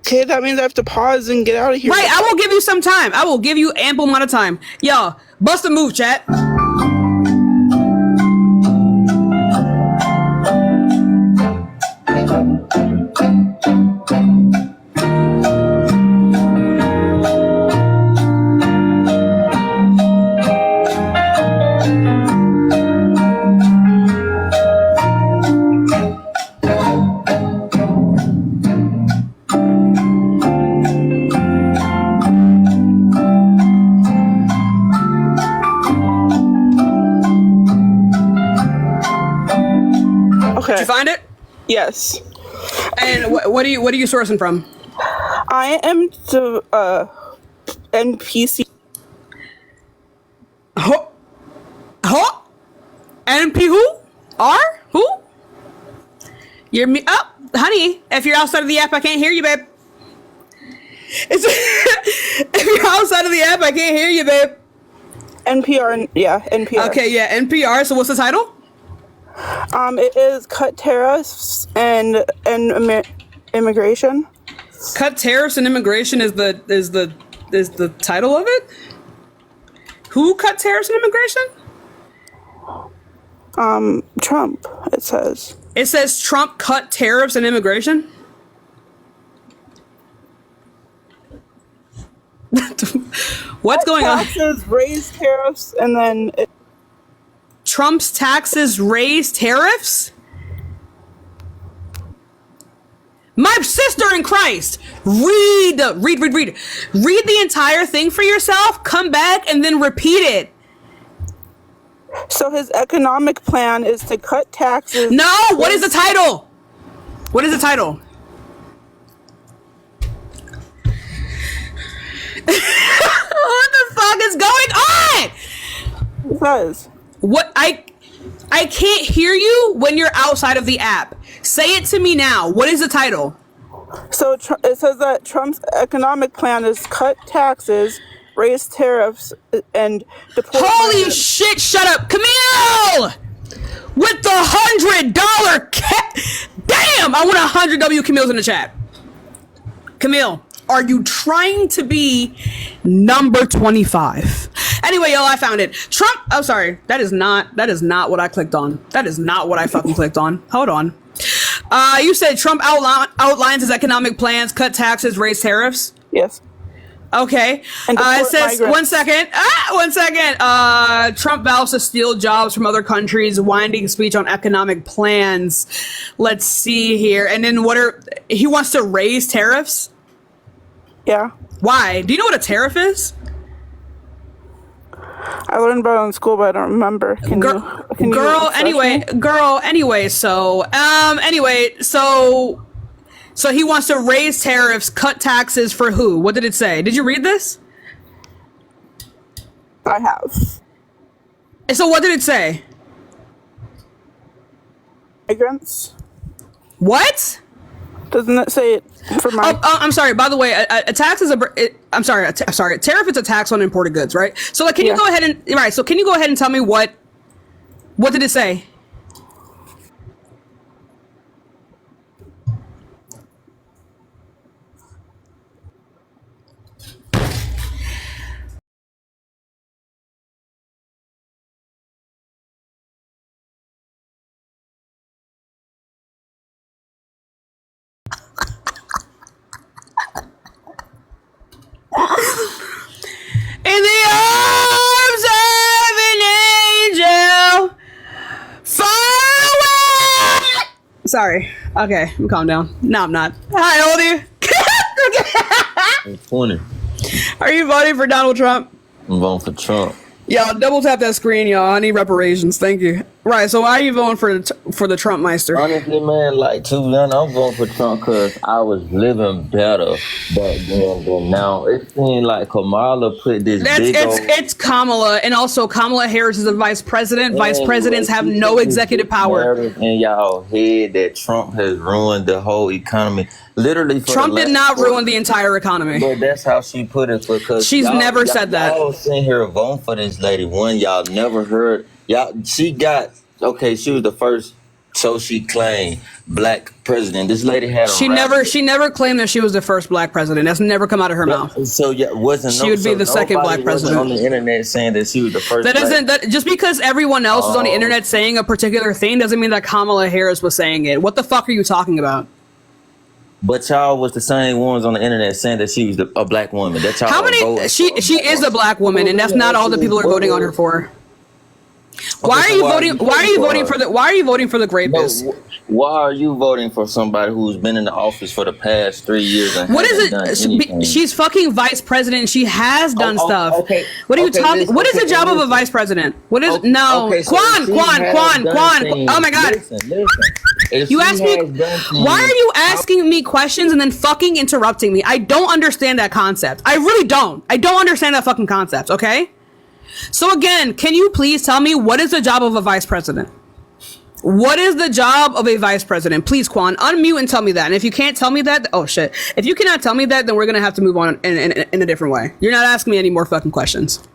Okay, that means I have to pause and get out of here. Right, I will give you some time. I will give you ample amount of time. Yo, bust a move, chat. Okay. Did you find it? Yes. And what are you sourcing from? I am the NPC. NP who? R? Who? You're me. Oh, honey, if you're outside of the app, I can't hear you, babe. If you're outside of the app, I can't hear you, babe. NPR, yeah, NPR. Okay, yeah, NPR. So what's the title? It is cut tariffs and immigration. Cut tariffs and immigration is the title of it. Who cut tariffs and immigration? Trump. It says. It says Trump cut tariffs and immigration. What's going on? Taxes, raise tariffs, and then Trump's taxes raise tariffs? My sister in Christ, read the entire thing for yourself, come back and then repeat it. So his economic plan is to cut taxes. No, what is the title? What is the title? What the fuck is going on? It says. What I can't hear you when you're outside of the app. Say it to me now. What is the title? So it says that Trump's economic plan is cut taxes, raise tariffs, and deport. Holy shit! Shut up, Camille. With the $100 damn! I want 100 W Camille's in the chat. Camille, are you trying to be number 25? Anyway, yo, I found it. Trump. Oh, sorry. That is not what I clicked on. That is not what I fucking clicked on. Hold on. You said Trump outlines his economic plans, cut taxes, raise tariffs. Yes. Okay. It says, one second. Trump vows to steal jobs from other countries, winding speech on economic plans. Let's see here. And then he wants to raise tariffs? Yeah. Why? Do you know what a tariff is? I learned about it in school, but I don't remember. So he wants to raise tariffs, cut taxes for who? What did it say? Did you read this? I have. So what did it say? Migrants. What? Doesn't it say it for my? I'm sorry. By the way, a tax is a tariff is a tax on imported goods, right? So like, can you go ahead and tell me what did it say? In the arms of an angel, far away. Sorry. Okay, I'm calm down. No, I'm not. Hi, how old are you? I'm 20. Are you voting for Donald Trump? I'm voting for Trump. Y'all double tap that screen, y'all. I need reparations. Thank you. Right. So why are you voting for the Trump Meister? Honestly, man, like to be honest, I'm voting for Trump because I was living better back then than now. It seemed like Kamala put this It's Kamala, and also Kamala Harris is the vice president. Vice presidents have no executive power. in y'all head that Trump has ruined the whole economy. Literally, Trump did not ruin the entire economy. But that's how she put it. Because she's never said that. Y'all sitting here voting for this lady. One, y'all never heard. Y'all, she was the first, so she claimed, black president. This lady had. She never claimed that she was the first black president. That's never come out of her mouth. So she would be the second black president on the internet saying that she was the first. That just because everyone else was on the internet saying a particular thing doesn't mean that Kamala Harris was saying it. What the fuck are you talking about? But y'all was the same ones on the internet saying that she was a black woman. That's y'all. How many? She is a black woman, and that's not all the people are voting on her for. Why are you voting? Why are you voting for the? Why are you voting for the rapist? Why are you voting for somebody who's been in the office for the past 3 years? And what is it? She's fucking vice president. She has done stuff. Okay. What are you talking? What is the job of a vice president? What is no? Quan. Oh my god. Listen. You asked me. Why are you asking me questions and then fucking interrupting me? I don't understand that concept. I really don't. I don't understand that fucking concept. Okay. So again, can you please tell me what is the job of a vice president? What is the job of a vice president? Please, Quan, unmute and tell me that. And if you can't tell me that, oh shit. If you cannot tell me that, then we're gonna have to move on in a different way. You're not asking me any more fucking questions.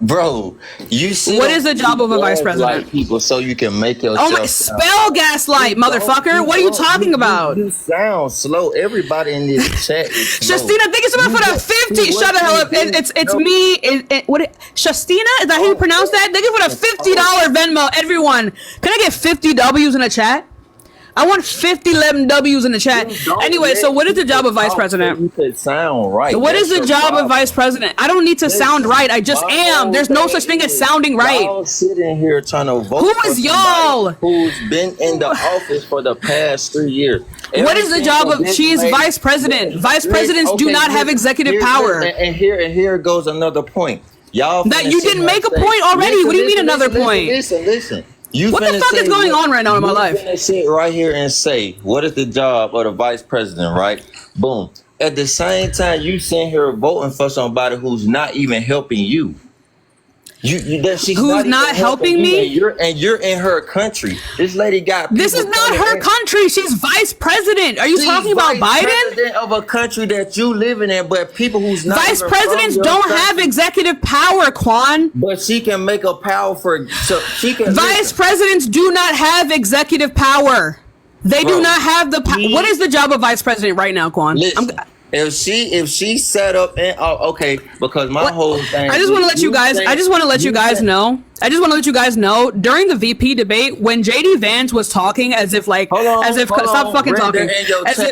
Bro, you see what is the job of a vice president? Like people so you can make yourself. Oh my! Spell gaslight, motherfucker! What are you talking about? You sound slow. Everybody in this chat is slow. Shastina, thank you so much for that 50. Shut the hell up! It's me. What? Shastina? Is that how you pronounce that? Thank you for the $50 Venmo, everyone. Can I get 50 W's in the chat? I want 50 W's in the chat. Anyway, so what is the job of vice president? You could sound right. What is the job of vice president? I don't need to sound right. I just am. There's no such thing as sounding right. Y'all sitting here trying to vote. Who is y'all? Who's been in the office for the past 3 years? What is the job of? She is vice president. Vice presidents do not have executive power. And here goes another point. Y'all that you didn't make a point already. What do you mean another point? Listen. What the fuck is going on right now in my life? I'm gonna sit right here and say, what is the job of the vice president, right? Boom. At the same time, you sitting here voting for somebody who's not even helping you. Who's not helping me? And you're in her country. This lady got. This is not her country. She's vice president. Are you talking about Biden? President of a country that you living in, but people who's not. Vice presidents don't have executive power, Quan. But she can make a power for. So she can. Vice presidents do not have executive power. They do not have the power. What is the job of vice president right now, Quan? If she set up and okay, because my whole thing. I just want to let you guys. I just want to let you guys know. I just want to let you guys know during the VP debate when JD Vance was talking as if stop fucking talking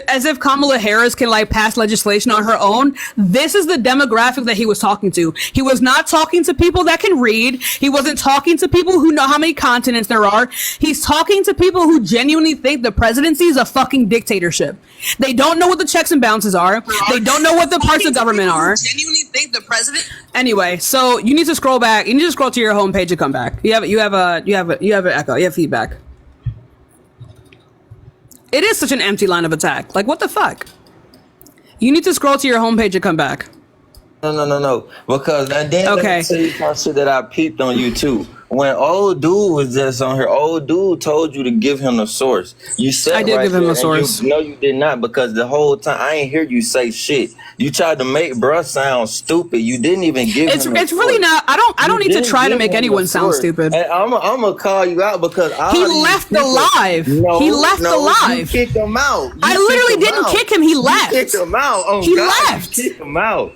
as if Kamala Harris can like pass legislation on her own. This is the demographic that he was talking to. He was not talking to people that can read. He wasn't talking to people who know how many continents there are. He's talking to people who genuinely think the presidency is a fucking dictatorship. They don't know what the checks and balances are. They don't know what the parts of government are. Genuinely think the president. Anyway, so you need to scroll back. You need to scroll to your homepage and come back. You have an echo. You have feedback. It is such an empty line of attack. Like what the fuck? You need to scroll to your homepage and come back. No. Because and then let me tell you some shit that I peeped on you too. When old dude was just on here, old dude told you to give him the source. You said I did give him the source. No, you did not, because the whole time I ain't hear you say shit. You tried to make bruh sound stupid. You didn't even give him. It's really not. I don't need to try to make anyone sound stupid. And I'm gonna call you out because he left the live. He left the live. You kicked him out. I literally didn't kick him. He left. You kicked him out. Oh, he God, left. You kicked him out.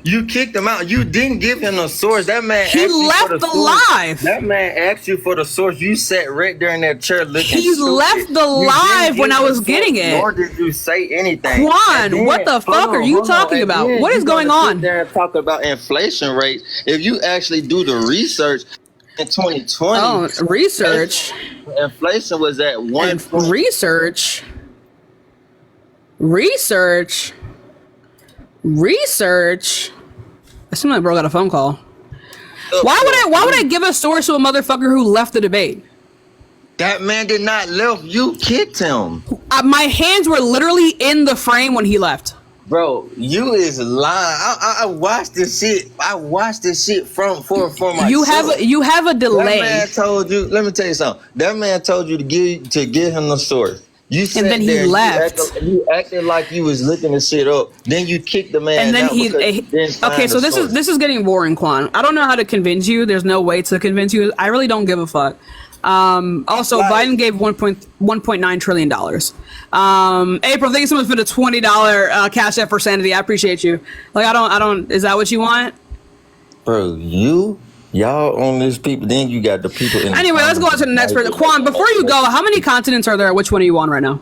You kicked him out. You didn't give him the source. That man. He left the live. That man asked you for the source. You sat right there in that chair looking. He left the live when I was getting it. Nor did you say anything. Quan, what the fuck are you talking about? What is going on? There and talk about inflation rates. If you actually do the research in 2020. Oh, research. Inflation was at 1. Research. I seem like bro got a phone call. Why would I give a source to a motherfucker who left the debate? That man did not left. You kicked him. My hands were literally in the frame when he left. Bro, you is lying. I watched this shit. I watched this shit for myself. You have a delay. That man told you. Let me tell you something. That man told you to give him the source. You said and then he left. You acted like you was looking the shit up. Then you kicked the man. And then out okay. So this is getting boring, Quan. I don't know how to convince you. There's no way to convince you. I really don't give a fuck. Also, Biden gave $1.9 trillion. April, thank you so much for the $20 cash app for sanity. I appreciate you. Like, I don't. Is that what you want? Bro, y'all on this people. Then you got the people in. Anyway, let's go on to the next person. Quan, before you go, how many continents are there? Which one are you on right now?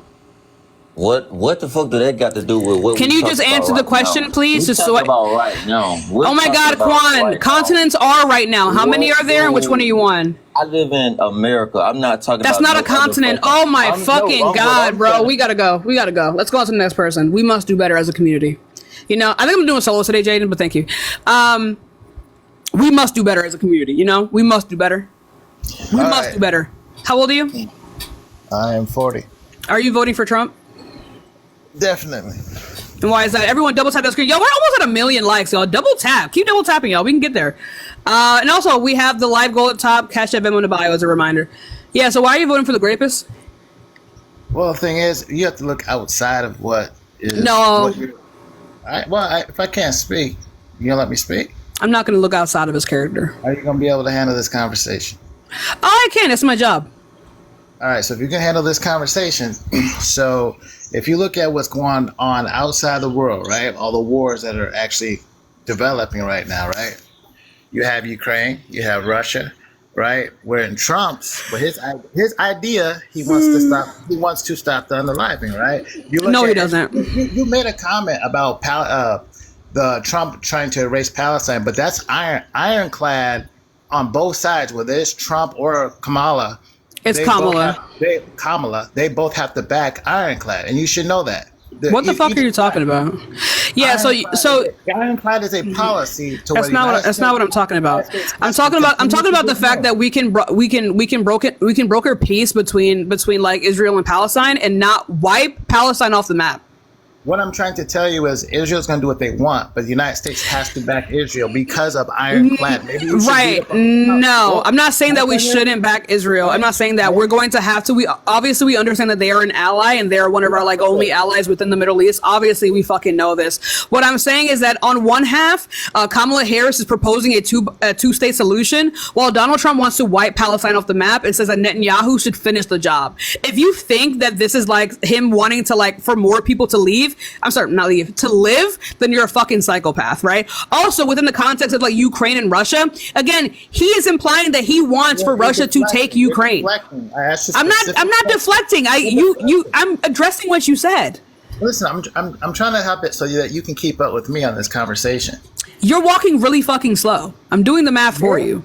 What the fuck do that got to do with what? Can you just answer the question, please? Just so about right now. Oh my God, Quan! Continents are right now. How many are there, and which one are you on? I live in America. I'm not talking. That's about not a continent. Oh my fucking God, bro! We gotta go. We gotta go. Let's go on to the next person. We must do better as a community. You know, I think I'm doing solo today, Jaden, but thank you. We must do better as a community. You know, we must do better. We must do better. How old are you? I am 40. Are you voting for Trump? Definitely. And why is that? Everyone double tap that screen. Yo, we're almost at 1 million likes, y'all. Double tap. Keep double tapping, y'all. We can get there. And also, we have the live goal at top. Cash App in the bio as a reminder. Yeah, so why are you voting for the Grapist? Well, the thing is, you have to look outside of what is... No. If I can't speak, you gonna let me speak? I'm not going to look outside of his character. Are you going to be able to handle this conversation? Oh, I can. It's my job. All right, so if you can handle this conversation, so if you look at what's going on outside the world, right, all the wars that are actually developing right now, right, you have Ukraine, you have Russia, right, where in Trump's, but his idea, he wants to stop the unaliving, right? No, he doesn't. You made a comment about the Trump trying to erase Palestine, but that's ironclad on both sides, whether it's Trump or Kamala. It's Kamala. They both have to back ironclad, and you should know that. What the fuck are you talking about? Yeah, so ironclad is a policy. That's not what I'm talking about. I'm talking about the fact that we can broker peace between like Israel and Palestine and not wipe Palestine off the map. What I'm trying to tell you is Israel's going to do what they want, but the United States has to back Israel because of ironclad. Right. No, I'm not saying that we shouldn't back Israel. I'm not saying that we're going to have to. We understand that they are an ally and they're one of our like only allies within the Middle East. Obviously, we fucking know this. What I'm saying is that on one half, Kamala Harris is proposing a two-state solution, while Donald Trump wants to wipe Palestine off the map and says that Netanyahu should finish the job. If you think that this is like him wanting to like for more people to leave, to live, then you're a fucking psychopath, right? Also, within the context of like Ukraine and Russia, again, he is implying that he wants for Russia to take Ukraine. I'm not deflecting. I'm addressing what you said. Listen, I'm trying to help it so that you can keep up with me on this conversation. You're walking really fucking slow. I'm doing the math for you.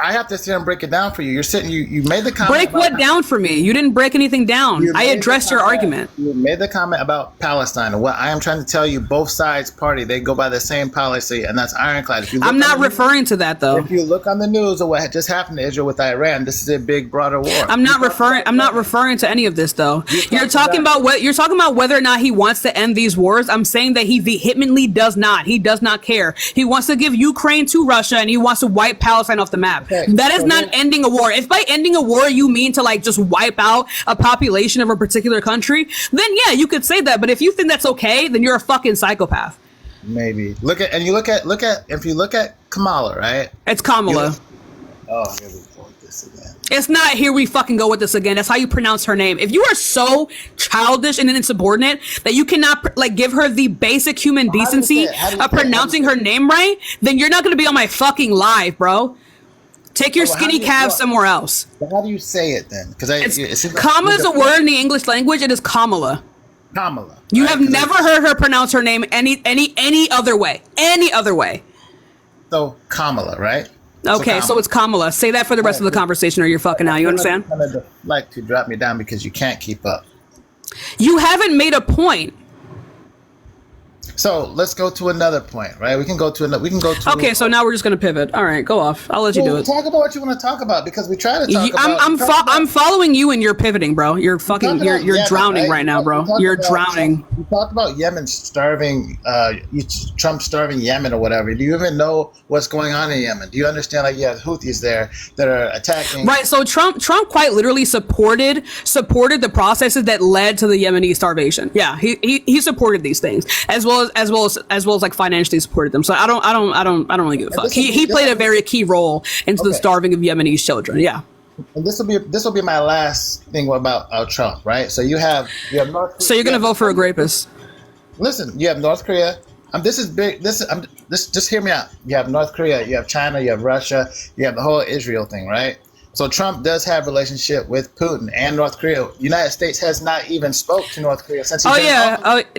I have to sit and break it down for you. You're sitting. You made the comment. Break what down for me? You didn't break anything down. I addressed your argument. You made the comment about Palestine, and what I am trying to tell you, both sides party, they go by the same policy, and that's ironclad. If you I'm not referring to that though. If you look on the news of what just happened to Israel with Iran, this is a big, broader war. I'm not referring to any of this though. You're talking about whether or not he wants to end these wars. I'm saying that he vehemently does not. He does not care. He wants to give Ukraine to Russia, and he wants to wipe Palestine off the map. Okay. That is not ending a war. If by ending a war you mean to like just wipe out a population of a particular country, then yeah, you could say that. But if you think that's okay, then you're a fucking psychopath. Maybe if you look at Kamala, right? It's Kamala. Oh, here we go with this again. It's not here we fucking go with this again. That's how you pronounce her name. If you are so childish and insubordinate that you cannot like give her the basic human decency of pronouncing her name right, then you're not going to be on my fucking live, bro. Take your skinny calves somewhere else. How do you say it then? Because Kamala is a word in the English language. It is Kamala. Kamala. You have never heard her pronounce her name any other way. Any other way. So Kamala, right? Okay, so it's Kamala. Say that for the rest of the conversation, or you're fucking out. You understand? Like to drop me down because you can't keep up. You haven't made a point. So let's go to another point, right? We can go to another. We can go to. Okay, so now we're just gonna pivot. All right, go off. I'll let you do it. Talk about what you want to talk about because we try to talk about. I'm following you and you're pivoting, bro. You're fucking. You're drowning right now, bro. You're drowning. You talked about Yemen starving. Trump starving Yemen or whatever. Do you even know what's going on in Yemen? Do you understand? Like, yeah, Houthis there that are attacking. Right. So Trump quite literally supported the processes that led to the Yemeni starvation. Yeah, he supported these things as well as like financially supported them. So I don't really give a fuck. He played a very key role into the starving of Yemenis children. Yeah. And this will be my last thing about Trump, right? So you have North Korea. So you're gonna vote for a rapist? Listen, you have North Korea. This is big. Just hear me out. You have North Korea, you have China, you have Russia, you have the whole Israel thing, right? So Trump does have a relationship with Putin and North Korea. United States has not even spoke to North Korea since he's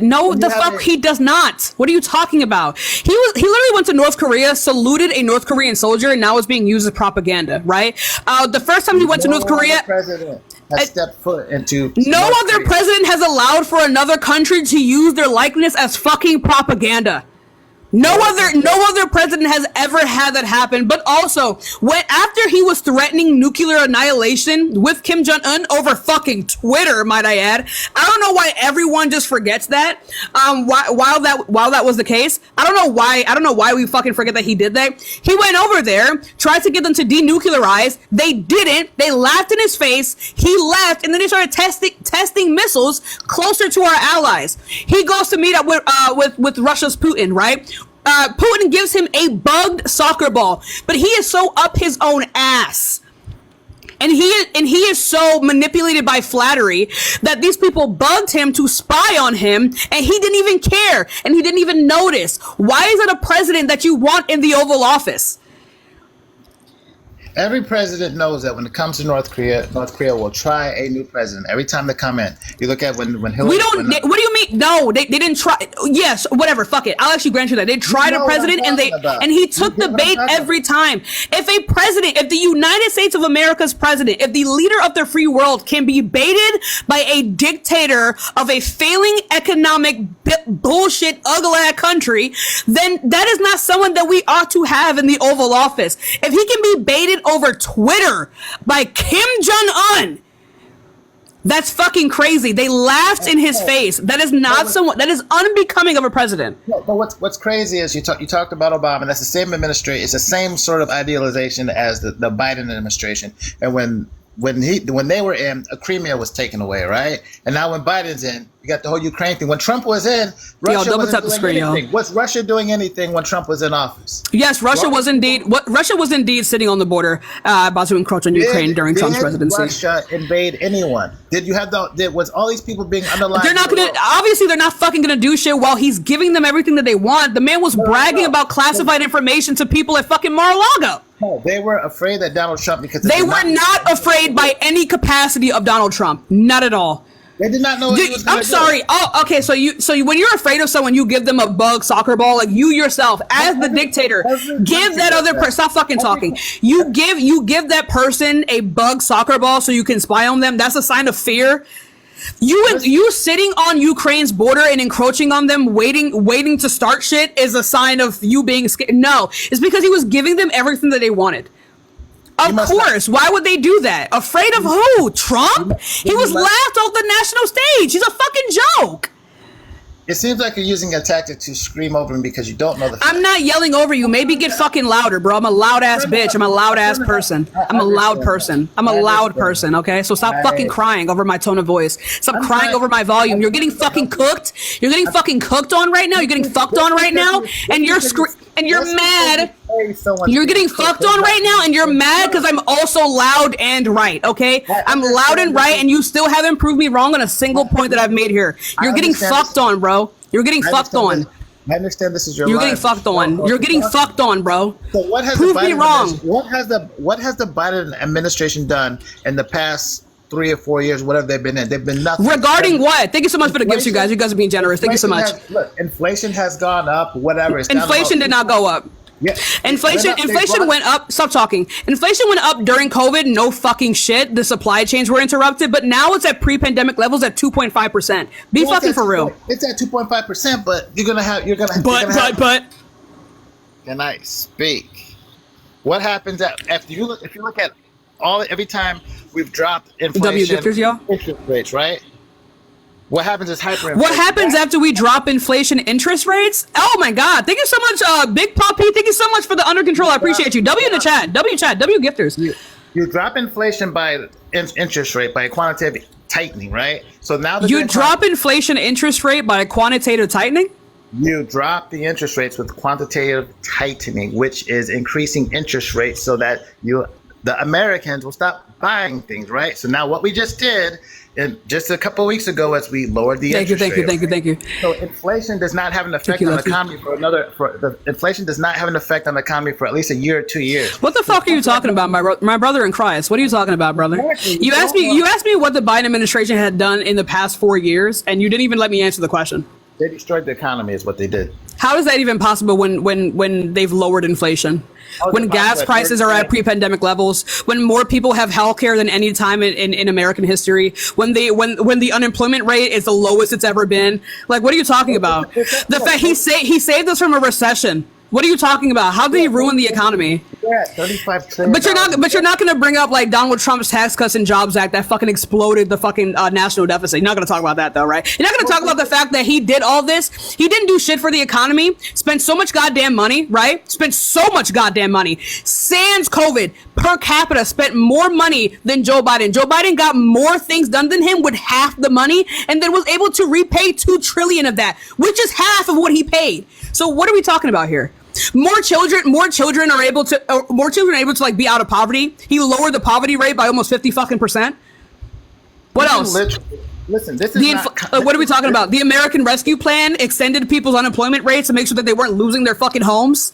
no, the fuck he does not. What are you talking about? He literally went to North Korea, saluted a North Korean soldier, and now it's being used as propaganda, right? The first time he went to North Korea, president has stepped foot into. No other president has allowed for another country to use their likeness as fucking propaganda. No other president has ever had that happen. But also, after he was threatening nuclear annihilation with Kim Jong-un over fucking Twitter, might I add, I don't know why everyone just forgets that. While that was the case, I don't know why we fucking forget that he did that. He went over there, tried to get them to denuclearize. They didn't. They laughed in his face. He left, and then they started testing missiles closer to our allies. He goes to meet up with Russia's Putin, right? Putin gives him a bugged soccer ball, but he is so up his own ass. And he is so manipulated by flattery that these people bugged him to spy on him, and he didn't even care, and he didn't even notice. Why is it a president that you want in the Oval Office? Every president knows that when it comes to North Korea will try a new president every time they come in. You look at when Hillary. What do you mean? No, they didn't try. Yes, whatever. Fuck it. I'll actually grant you that they tried a president and he took the bait every time. If the United States of America's president, if the leader of the free world can be baited by a dictator of a failing economic bullshit ugly country, then that is not someone that we ought to have in the Oval Office. If he can be baited over Twitter by Kim Jong-un, that's fucking crazy. They laughed in his face. That is not someone. That is unbecoming of a president. But what's crazy is you talked about Obama. That's the same administration. It's the same sort of idealization as the Biden administration. And when they were in, Crimea was taken away, right? And now when Biden's in, you got the whole Ukraine thing. When Trump was in, Russia wasn't doing anything. Was Russia doing anything when Trump was in office? Yes, Russia was indeed sitting on the border, about to encroach on Ukraine during Trump's presidency. Did Russia invade anyone? Did you have was all these people being underlined? They're not fucking gonna do shit while he's giving them everything that they want. The man was bragging about classified information to people at fucking Mar-a-Lago. No, they were afraid that Donald Trump they were not afraid by any capacity of Donald Trump. Not at all. They did not know what he was going to do. I'm sorry. Oh, okay. So when you're afraid of someone, you give them a bug soccer ball. Like you yourself, as the dictator, give that other person. Stop fucking talking. You give that person a bug soccer ball so you can spy on them. That's a sign of fear. You sitting on Ukraine's border and encroaching on them, waiting to start shit is a sign of you being scared. No, it's because he was giving them everything that they wanted. Of course. Why would they do that? Afraid of who? Trump? He was laughed off the national stage. He's a fucking joke. It seems like you're using a tactic to scream over him because you don't know the facts. I'm not yelling over you. Maybe get fucking louder, bro. I'm a loud ass bitch. I'm a loud ass person. I'm a loud person. I'm a loud person, okay? So stop fucking crying over my tone of voice. Stop crying over my volume. You're getting fucking cooked. You're getting fucking cooked on right now. You're getting fucked on right now. And you're mad. You're getting fucked on right now, and you're mad because I'm also loud and right, okay? I'm loud and right, and you still haven't proved me wrong on a single point that I've made here. You're getting fucked on, bro. You're getting fucked on. I understand this is your You're life. getting fucked on. You're getting fucked on, bro. So what has Prove me wrong. What has the Biden administration done in the past 3 or 4 years, whatever they've been in? They've been nothing. Regarding what? Thank you so much for the gifts, you guys. You guys are being generous. Thank you so much. Look, inflation has gone up, whatever. Inflation did not go up. Yeah. Inflation went up. Stop talking. Inflation went up during COVID. No fucking shit. The supply chains were interrupted, but now it's at pre-pandemic levels at 2.5%. Be fucking for real. It's at 2.5%, but you're gonna have. Can I speak? What happens after you look? If you look at every time we've dropped inflation interest rates, right? What happens is hyperinflation. What happens after we drop inflation interest rates? Oh my God! Thank you so much, Big Poppy. Thank you so much for the under control. I appreciate you. W in the chat. W gifters. You drop inflation by interest rate by quantitative tightening, right? So now you drop inflation interest rate by quantitative tightening. You drop the interest rates with quantitative tightening, which is increasing interest rates so that the Americans will stop buying things, right? So now what we just did, just a couple of weeks ago, as we lowered the interest rate. Thank you. So inflation does not have an effect on the economy inflation does not have an effect on the economy for at least a year or 2 years. What the fuck are you talking about, my brother in Christ? What are you talking about, brother? You asked me what the Biden administration had done in the past 4 years, and you didn't even let me answer the question. They destroyed the economy is what they did. How is that even possible when they've lowered inflation? When gas prices are at pre-pandemic levels, when more people have healthcare than any time in American history, when the unemployment rate is the lowest it's ever been. Like, what are you talking about? The fact he saved us from a recession. What are you talking about? How did he ruin the economy? Yeah, $35 trillion. But you're not going to bring up like Donald Trump's Tax Cuts and Jobs Act that fucking exploded the fucking national deficit. You're not going to talk about that though, right? You're not going to talk about the fact that he did all this. He didn't do shit for the economy. Spent so much goddamn money, right? Spent so much goddamn money. Sans COVID, per capita, spent more money than Joe Biden. Joe Biden got more things done than him with half the money, and then was able to repay $2 trillion of that, which is half of what he paid. So what are we talking about here? More children are able to like be out of poverty. He lowered the poverty rate by almost 50%. What else? Listen, this is what are we talking about? The American Rescue Plan extended people's unemployment rates to make sure that they weren't losing their fucking homes.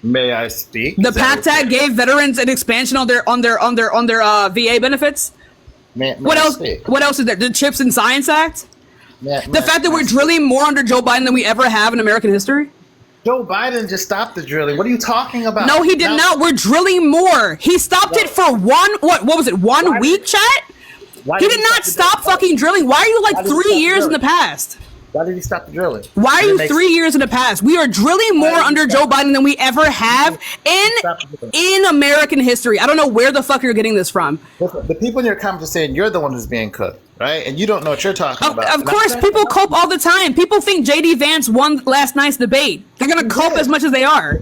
May I speak? The PACT Act gave veterans an expansion on their VA benefits. What else? What else is there? The CHIPS and Science Act. The fact that we're drilling more under Joe Biden than we ever have in American history. Joe Biden just stopped the drilling. What are you talking about? No, he did not. We're drilling more. He stopped it for what was it? 1 week, chat? He did not stop fucking drilling. Why are you like 3 years in the past? Why did he stop the drilling? Why are you 3 years in the past? We are drilling more under Joe Biden than we ever have in American history. I don't know where the fuck you're getting this from. The people in your comments are saying you're the one who's being cooked, right? And you don't know what you're talking about. Of course, people cope all the time. People think J.D. Vance won last night's debate. They're going to cope as much as they are.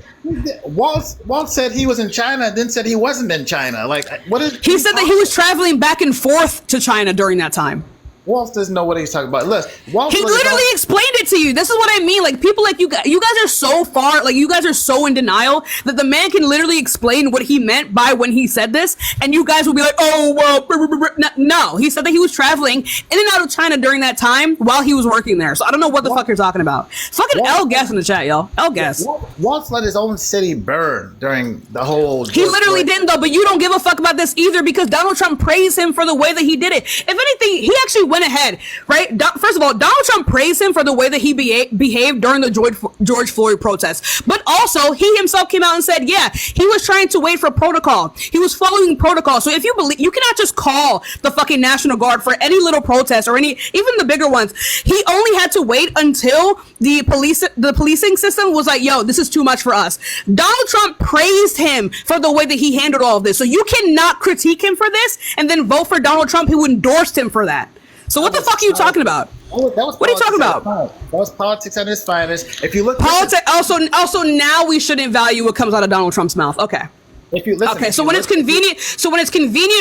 Walt said he was in China, then said he wasn't in China. Like, what is he said that he was traveling back and forth to China during that time. Walt doesn't know what he's talking about. Look, he literally explained it to you. This is what I mean. Like, people like you guys are so far, like, you guys are so in denial that the man can literally explain what he meant by when he said this, and you guys will be like, oh, well, no. He said that he was traveling in and out of China during that time while he was working there. So I don't know what the fuck you're talking about. Fucking L Guess in the chat, y'all. L Guess. Walt let his own city burn during the whole... He literally didn't, though, but you don't give a fuck about this either because Donald Trump praised him for the way that he did it. If anything, he actually went ahead, right? First of all, Donald Trump praised him for the way that he behaved during the George Floyd protests. But also, he himself came out and said, yeah, he was trying to wait for protocol. He was following protocol. So if you believe, you cannot just call the fucking National Guard for any little protest or even the bigger ones. He only had to wait until the policing system was like, yo, this is too much for us. Donald Trump praised him for the way that he handled all of this. So you cannot critique him for this and then vote for Donald Trump who endorsed him for that. So what the fuck are you talking about? What are you talking about? That was politics at its finest. If you look, politics. Also, now we shouldn't value what comes out of Donald Trump's mouth. Okay. If you listen, okay, so when it's convenient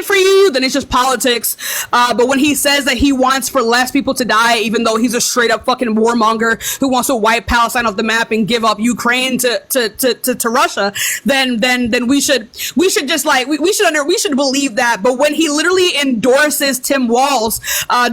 for you, then it's just politics. But when he says that he wants for less people to die, even though he's a straight up fucking warmonger who wants to wipe Palestine off the map and give up Ukraine to Russia, then we should just like we should believe that. But when he literally endorses Tim Walz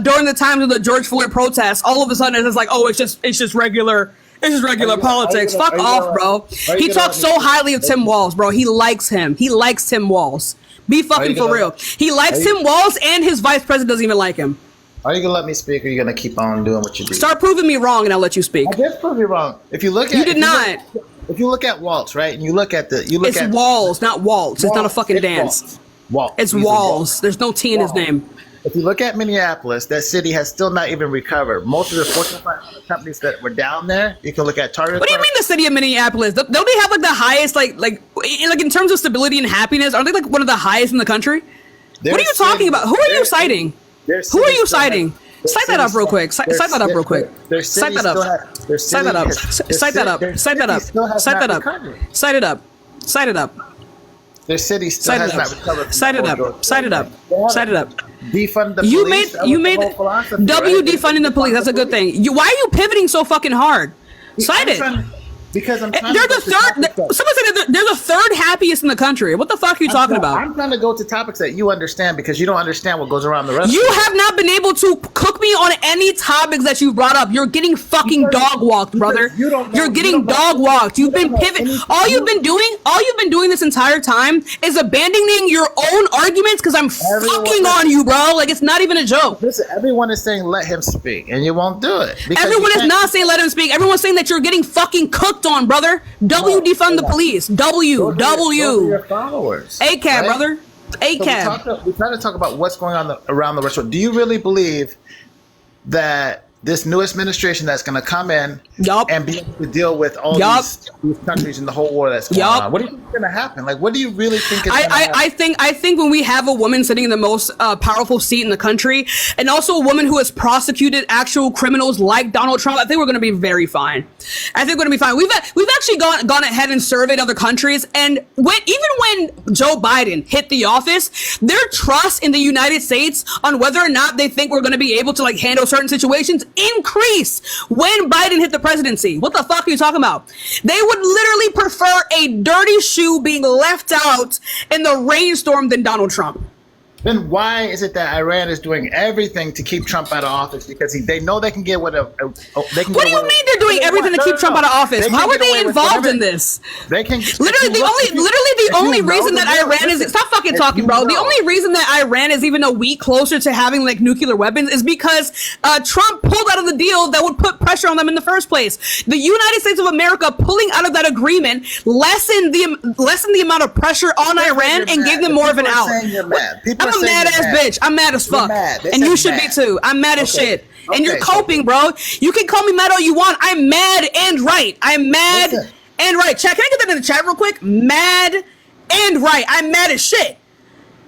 during the times of the George Floyd protests, all of a sudden it's like, oh, it's just regular. It's just regular politics. Fuck off, bro. He talks so highly of Tim Walz, bro. He likes him. He likes Tim Walz. Be fucking for real. He likes Tim Walz, and his vice president doesn't even like him. Are you gonna let me speak, or are you gonna keep on doing what you do? Start proving me wrong, and I'll let you speak. I did prove you wrong. If you look at, you did not. if you look at waltz, right, and you look at It's walls, not waltz. It's not a fucking dance. Waltz. It's walls. There's no T in his name. If you look at Minneapolis, that city has still not even recovered. Most of the Fortune 500 companies that were down there, you can look at Target. What do you mean the city of Minneapolis? Don't they have like the highest like in terms of stability and happiness? Aren't they like one of the highest in the country? What are you talking about? Who are you citing? Who are you citing? Cite that up real quick. Cite that up real quick. Cite that up. Cite that up. Cite that up. Cite that up. Cite that up. Cite it up. Cite it up. Their city still has not recovered. Cite it up. Cite it up. Cite it up. Defund the police. You made defunding the police. That's a good thing. Why are you pivoting so fucking hard? Cite it. Because I'm trying they're the third. Someone said they're the third happiest in the country. What the fuck are you talking about? I'm trying to go to topics that you understand because you don't understand what goes around the rest. You have not been able to cook me on any topics that you brought up. You're getting fucking dog walked, brother. You're getting dog walked. You've been pivoting. All you've been doing this entire time is abandoning your own arguments because I'm fucking on you, bro. Like it's not even a joke. Listen, everyone is saying let him speak, and you won't do it. Everyone is not saying let him speak. Everyone's saying that you're getting fucking cooked on, brother. Defund the police. Your followers. ACAB, right? Brother. ACAB. So we try to talk about what's going on around the restaurant. Do you really believe that this new administration that's going to come in and be able to deal with all these countries in the whole war that's going on? What do you think is going to happen? Like, what do you really think is going to happen? I think when we have a woman sitting in the most powerful seat in the country, and also a woman who has prosecuted actual criminals like Donald Trump, I think we're going to be very fine. I think we're going to be fine. We've actually gone ahead and surveyed other countries, and even when Joe Biden hit the office, their trust in the United States on whether or not they think we're going to be able to like handle certain situations increase when Biden hit the presidency. What the fuck are you talking about? They would literally prefer a dirty shoe being left out in the rainstorm than Donald Trump. Then why is it that Iran is doing everything to keep Trump out of office? Because they know they can get what do you mean they're doing everything to keep Trump out of office? How are they involved in this? They can literally the only reason that Iran is stop fucking talking, bro. The only reason that Iran is even a week closer to having like nuclear weapons is because Trump pulled out of the deal that would put pressure on them in the first place. The United States of America pulling out of that agreement lessened the amount of pressure on Iran and gave them more of an out. I'm a mad ass bitch. I'm mad as fuck. And you should be too. I'm mad as shit. And you're coping, bro. You can call me mad all you want. I'm mad and right. I'm mad and right. Chat, can I get that in the chat real quick? Mad and right. I'm mad as shit.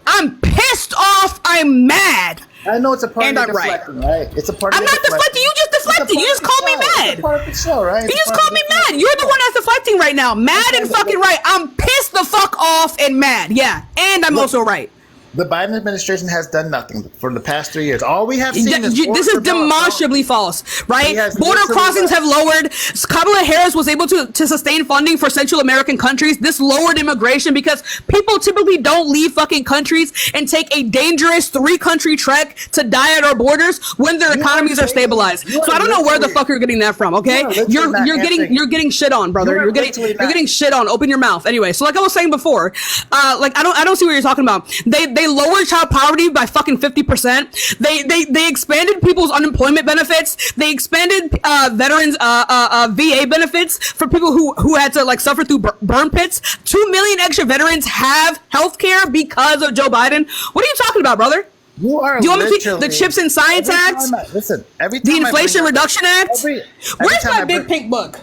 I'm pissed off. I'm mad. I know it's a part of deflecting, right? It's a part of I'm not deflecting. You just deflected. You just called me mad. It's a part of the show, right? You just called me mad. You're the one that's deflecting right now. Mad and fucking right. I'm pissed the fuck off and mad. Yeah. And I'm also right. The Biden administration has done nothing for the past 3 years. All we have seen is this is demonstrably false, right? Border crossings have lowered. Kamala Harris was able to sustain funding for Central American countries. This lowered immigration because people typically don't leave fucking countries and take a dangerous 3-country trek to die at our borders when their economies are stabilized. So I don't know where the fuck you're getting that from, okay? You're getting shit on, brother. You're getting shit on. Open your mouth. Anyway, so like I was saying before, like I don't see what you're talking about. They lowered child poverty by fucking 50%. They expanded people's unemployment benefits. They expanded veterans VA benefits for people who had to like suffer through burn pits. 2 million extra veterans have health care because of Joe Biden. What are you talking about, brother? You are. Do you want me to the Chips and Science Act? The Inflation Reduction Act. Where's my big pink book?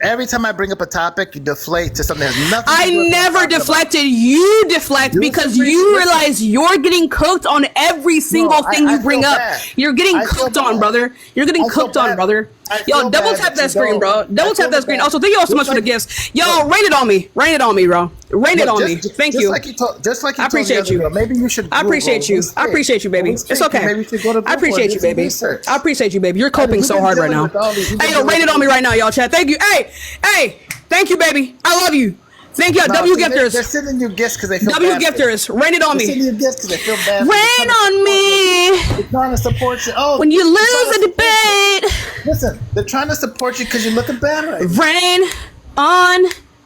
Every time I bring up a topic, you deflate to something that has nothing to do with I never deflected. You deflect because you realize you're getting cooked on every single thing you bring up. You're getting cooked on, brother. You're getting cooked on, brother. Yo, double tap that screen, bro. Double tap that screen. Also, thank you all so much for the gifts. Yo, rain it on me. Rain it on me, bro. Rain it on me. Thank you. Just like you I appreciate you. Maybe you should. I appreciate you. I appreciate you, baby. It's okay. I appreciate you, baby. I appreciate you, baby. You're coping so hard right now. Hey, yo, rain it on me right now, y'all. Chat. Thank you. Hey. Thank you, baby. I love you. Thank you, W gifters. They're sending you gifts because they feel W bad. gifters, rain it on me. They're sending you gifts because they feel bad. Rain on me. They're trying to support you. Oh, when you lose a debate. Listen, they're trying to support you because you're looking bad right now. Rain on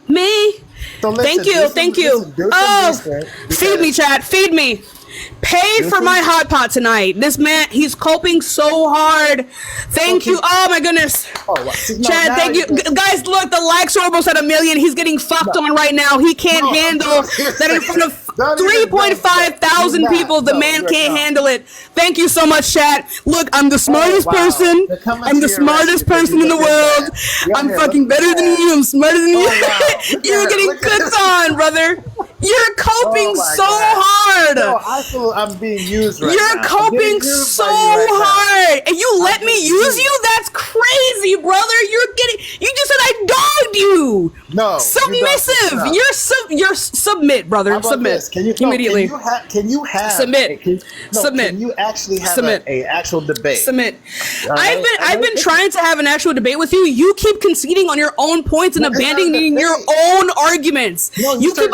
me. So listen, thank you. Oh, feed me, Chad. Feed me. Pay for my hot pot tonight. This man, he's coping so hard. Thank you. Oh my goodness. Chad, thank you. Guys, look, the likes are almost at 1 million. He's getting fucked on right now. He can't handle that in front of 3.5 thousand people. The man can't handle it. Thank you so much, Chad. Look, I'm the smartest person. I'm the smartest person in the world. I'm fucking better than you. I'm smarter than you. You're getting cooked on, brother. You're coping so hard. No, I feel I'm being used right You're now. coping so hard, and you let me use you? That's crazy, brother. You just said I dogged you. No, submissive. You're submit, brother. How about Submit this? Can you immediately. Can you have submit? Submit. Can you actually have submit. a actual debate? Submit. Right? I've been trying to have an actual debate with you. You keep conceding on your own points and abandoning your own arguments. No, you keep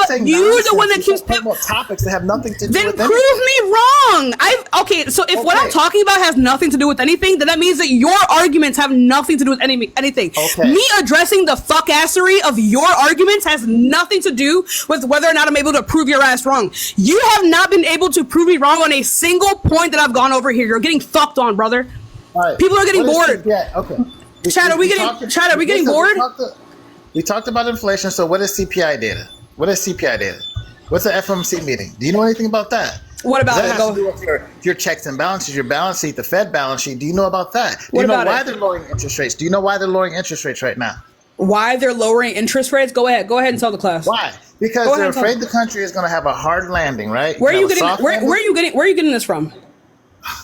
you're the one that keeps about topics that have nothing to do then with prove anything. me wrong. So if what I'm talking about has nothing to do with anything, then that means that your arguments have nothing to do with anything. Okay. Me addressing the fuckassery of your arguments has nothing to do with whether or not I'm able to prove your ass wrong. You have not been able to prove me wrong on a single point that I've gone over here. You're getting fucked on, brother. All right. People are getting bored. Okay. Chad, are we getting bored? We talked about inflation. So what is CPI data? What is CPI data? What's the FOMC meeting? Do you know anything about that? What about that it? has to do with your checks and balances, your balance sheet, the Fed balance sheet. Do you know about that? Do you know why they're lowering interest rates? Do you know why they're lowering interest rates right now? Why they're lowering interest rates? Go ahead and tell the class. Why? Because they're afraid the country is going to have a hard landing, right? Where are you getting this from?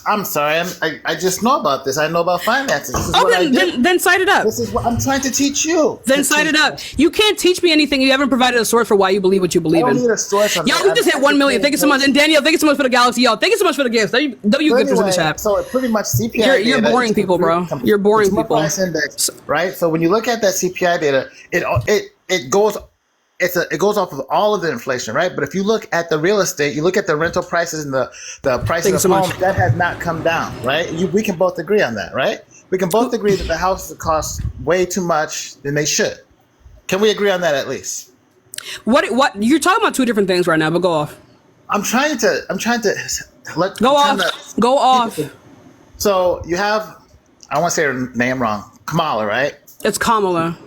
I'm sorry. I just know about this. I know about finances. This is what I do. Then cite it up. This is what I'm trying to teach you. Then cite it up. You can't teach me anything. You haven't provided a source for why you believe what you believe in. I don't need a source. Yo, we just hit 1 million. Thank you so much. And Danielle, thank you so much for the galaxy. Yo, thank you so much for the gifts. W good for the chat. So pretty much CPI You're boring people, bro. You're boring people. Price index, right? So when you look at that CPI data, it goes off of all of the inflation, right? But if you look at the real estate, you look at the rental prices and the prices of homes, that has not come down, right? We can both agree on that, right? We can both agree that the houses cost way too much than they should. Can we agree on that at least? What you're talking about two different things right now, but go off. I'm trying to Go off. So you have, I want to say her name wrong, Kamala, right? It's Kamala.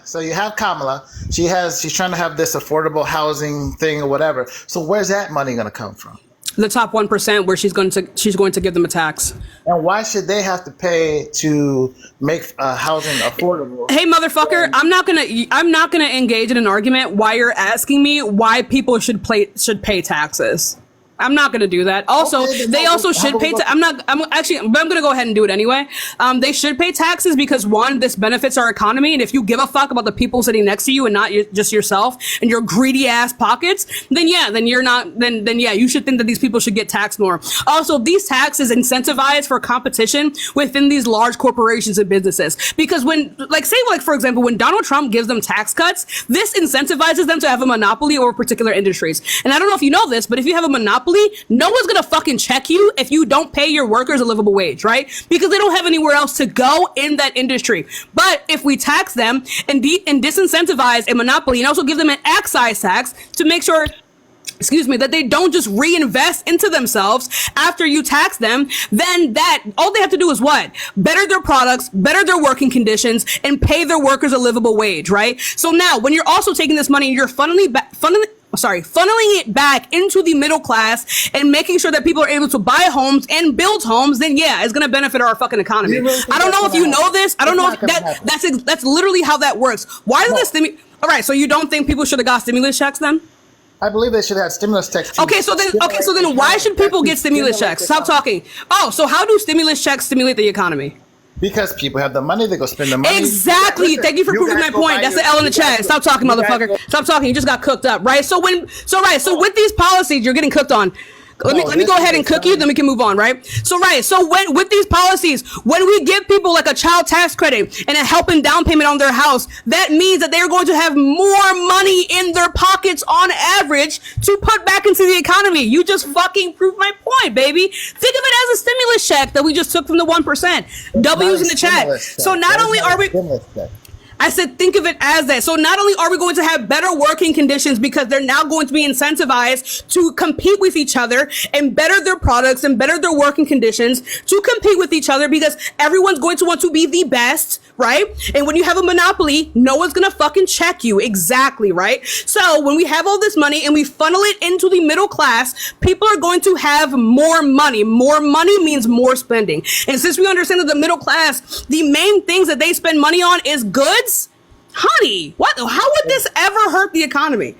So you have Kamala. She's trying to have this affordable housing thing or whatever. So where's that money going to come from? The top 1%, where she's going to give them a tax. And why should they have to pay to make housing affordable? Hey, motherfucker! I'm not gonna engage in an argument why you're asking me why people should pay taxes. I'm not going to do that. Also, they also should pay. I'm going to go ahead and do it anyway. They should pay taxes because one, this benefits our economy, and if you give a fuck about the people sitting next to you and not just yourself and your greedy ass pockets, then you should think that these people should get taxed more. Also, these taxes incentivize for competition within these large corporations and businesses because for example, when Donald Trump gives them tax cuts, this incentivizes them to have a monopoly over particular industries. And I don't know if you know this, but if you have a monopoly, no one's gonna fucking check you if you don't pay your workers a livable wage, right? Because they don't have anywhere else to go in that industry. But if we tax them and disincentivize a monopoly and also give them an excise tax to make sure that they don't just reinvest into themselves after you tax them, then all they have to do is what? Better their products, better their working conditions, and pay their workers a livable wage, right? So now, when you're also taking this money and you're funneling it back into the middle class and making sure that people are able to buy homes and build homes, then it's going to benefit our fucking economy. I don't know if you know this. I don't know if that's literally how that works. Why does this all right, so you don't think people should have got stimulus checks then? I believe they should have stimulus checks too. Okay, so then why should people get stimulus checks? Stop talking. Oh, so how do stimulus checks stimulate the economy? Because people have the money, they go spend the money. Exactly. Thank you for proving my point. That's the L in the chat. Stop talking, motherfucker. Stop talking. You just got cooked up, right? So with these policies, you're getting cooked on. Let me go ahead and cook you, then we can move on, right? So with these policies, when we give people like a child tax credit and a helping down payment on their house, that means that they're going to have more money in their pockets on average to put back into the economy. You just fucking proved my point, baby. Think of it as a stimulus check that we just took from the 1%. W's in the chat. So not only are we... I said, think of it as that. So not only are we going to have better working conditions because they're now going to be incentivized to compete with each other and better their products and better their working conditions to compete with each other because everyone's going to want to be the best, right? And when you have a monopoly, no one's going to fucking check you. Exactly, right? So when we have all this money and we funnel it into the middle class, people are going to have more money. More money means more spending. And since we understand that the middle class, the main things that they spend money on is goods, honey, what? How would this ever hurt the economy?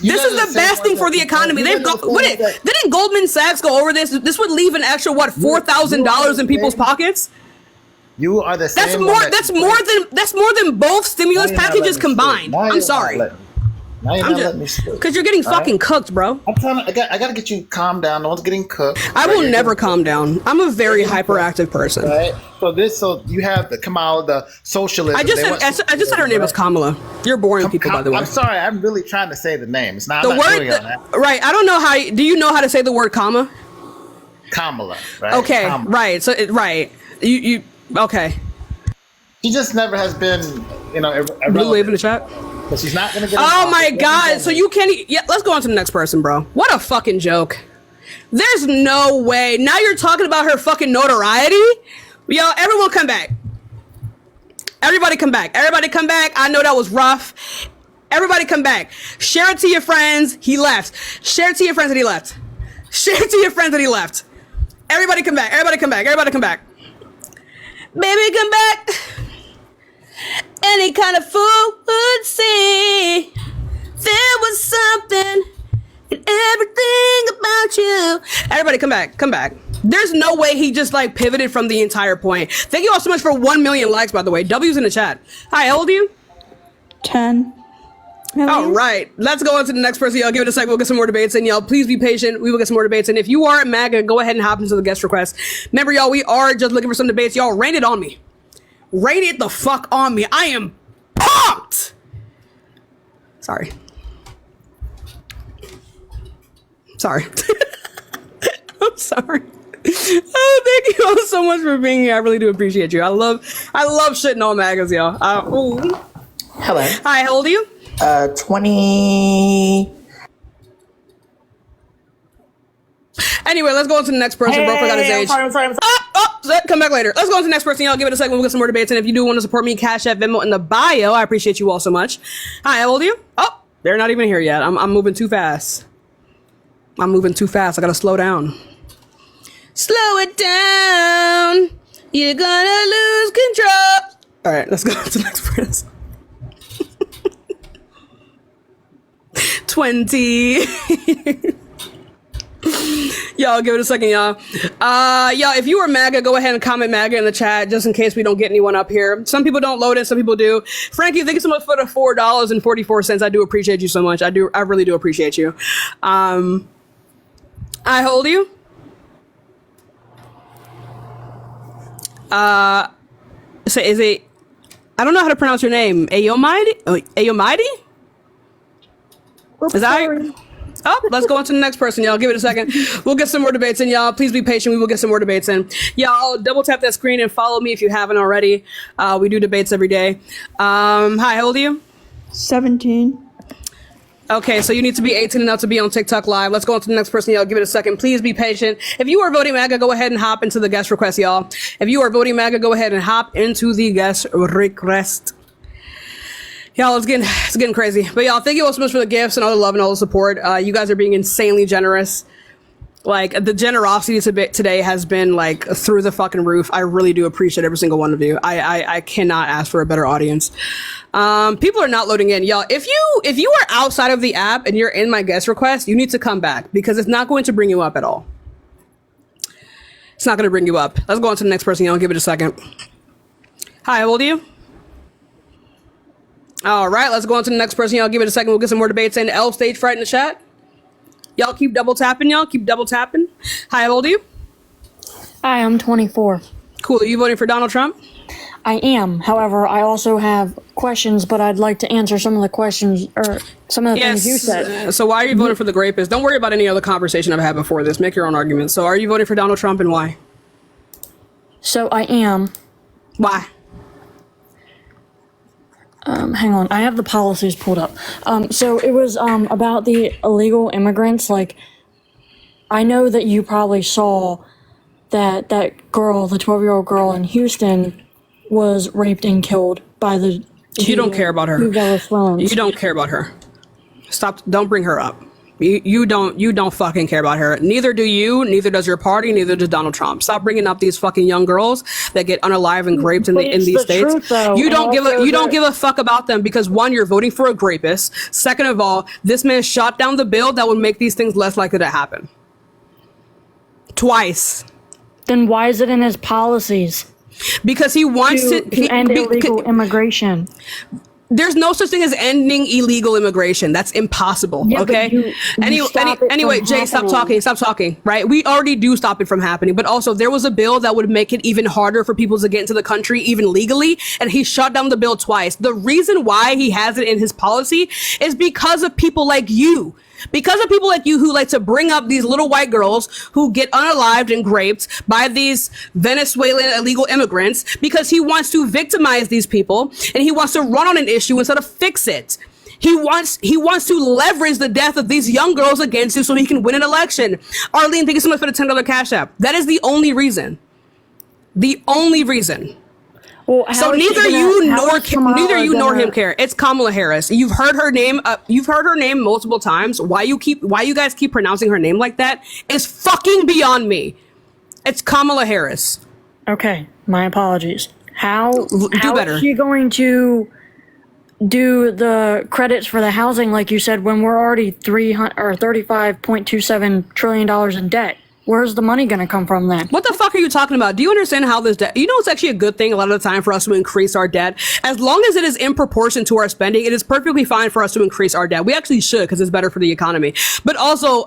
This is the best thing for the economy. Didn't Goldman Sachs go over this? This would leave an extra $4,000 in people's pockets. You are the same. That's more than both stimulus packages combined. I'm sorry. Now you're not letting me speak. Because you're getting fucking cooked, bro. I gotta get you calm down. No one's getting cooked. I will never calm down. I'm a very hyperactive person. Right. So you have the Kamala, the socialist. I just said her name was Kamala. You're boring people, by the way. I'm sorry. I'm really trying to say the name. It's not. Right. I don't know how. Do you know how to say the word comma? Kamala. Right. Okay. Kamala. Right. So right. You. Okay. She just never has been. Blue wave in the chat. But she's not gonna get. Oh my god! So you can't. Yeah, let's go on to the next person, bro. What a fucking joke. There's no way. Now you're talking about her fucking notoriety. Yo, everyone come back. Everybody come back. Everybody come back. I know that was rough. Everybody come back. Share it to your friends. He left. Share it to your friends that he left. Share it to your friends that he left. Everybody come back. Everybody come back. Everybody come back. Baby, come back. Any kind of fool would see there was something in everything about you. Everybody come back. Come back. There's no way he just like pivoted from the entire point. Thank you all so much for 1 million likes, by the way. W's in the chat. Hi, how old are you? 10. All right, let's go on to the next person. Y'all give it a second. We'll get some more debates in. Y'all, please be patient. We will get some more debates in. If you are at MAGA, go ahead and hop into the guest request. Remember, y'all, we are just looking for some debates. Y'all, rain it on me. Rain it the fuck on me. I am pumped. Sorry. I'm sorry. Oh, thank you all so much for being here. I really do appreciate you. I love shitting on MAGAs, y'all. Hello. Hi, how old are you? 20. Anyway, let's go on to the next person. Bro forgot his age. Come back later. Let's go on to the next person. Y'all give it a second. We'll get some more debates. And if you do want to support me, Cash App, Venmo in the bio. I appreciate you all so much. Hi, how old are you? Oh, they're not even here yet. I'm moving too fast. I gotta slow down. Slow it down. You're gonna lose control. All right, let's go on to the next person. 20. Y'all, give it a second, y'all. Y'all, if you are MAGA, go ahead and comment MAGA in the chat just in case we don't get anyone up here. Some people don't load it, some people do. Frankie, thank you so much for the $4.44. I do appreciate you so much. I really do appreciate you. I hold you. So is it? I don't know how to pronounce your name. Ayomide? Ayomide? Is that? Oh, let's go on to the next person, y'all. Give it a second. We'll get some more debates in, y'all. Please be patient. We will get some more debates in. Y'all, double tap that screen and follow me if you haven't already. We do debates every day. Hi, how old are you? 17. Okay, so you need to be 18 and up to be on TikTok Live. Let's go on to the next person, y'all. Give it a second. Please be patient. If you are voting MAGA, go ahead and hop into the guest request, y'all. If you are voting MAGA, go ahead and hop into the guest request. Y'all, it's getting crazy. But y'all, thank you all so much for the gifts and all the love and all the support. You guys are being insanely generous. Like, the generosity today has been like through the fucking roof. I really do appreciate every single one of you. I cannot ask for a better audience. People are not loading in. Y'all, if you are outside of the app and you're in my guest request, you need to come back because it's not going to bring you up at all. It's not going to bring you up. Let's go on to the next person, y'all. Give it a second. Hi, how old are you? All right, let's go on to the next person. Y'all give it a second. We'll get some more debates in. L stage fright in the chat. Y'all keep double tapping. Y'all keep double tapping. Hi, how old are you? Hi, I'm 24. Cool. Are you voting for Donald Trump? I am. However, I also have questions, but I'd like to answer some of the questions or some of the things you said. So why are you voting for the rapist? Don't worry about any other conversation I've had before this. Make your own argument. So are you voting for Donald Trump and why? So I am. Why? hang on, I have the policies pulled up. So it was about the illegal immigrants. Like, I know that you probably saw that girl, the 12-year-old girl in Houston, was raped and killed by the. You don't care about her. You don't care about her. Stop! Don't bring her up. You don't fucking care about her. Neither do you. Neither does your party. Neither does Donald Trump. Stop bringing up these fucking young girls that get unalive and raped in these states. You don't give a fuck about them because one, you're voting for a rapist. Second of all, this man shot down the bill that would make these things less likely to happen. Twice. Then why is it in his policies? Because he wants to end illegal immigration. There's no such thing as ending illegal immigration. That's impossible. Yeah, okay. Anyway, Jay, stop talking. Right? We already do stop it from happening. But also, there was a bill that would make it even harder for people to get into the country, even legally, and he shut down the bill twice. The reason why he has it in his policy is because of people like you. Because of people like you who like to bring up these little white girls who get unalived and raped by these Venezuelan illegal immigrants, because he wants to victimize these people and he wants to run on an issue instead of fix it. He wants to leverage the death of these young girls against you so he can win an election. Arlene, thank you so much for the $10 Cash App. That is the only reason. The only reason. Well, so neither you nor him care. It's Kamala Harris. You've heard her name. You've heard her name multiple times. Why you guys keep pronouncing her name like that is fucking beyond me. It's Kamala Harris. Okay, my apologies. How better. is she going to do the credits for the housing, like you said, when we're already $35.27 trillion in debt? Where's the money going to come from then? What the fuck are you talking about? Do you understand how this debt? You know, it's actually a good thing a lot of the time for us to increase our debt. As long as it is in proportion to our spending, it is perfectly fine for us to increase our debt. We actually should, because it's better for the economy. But also,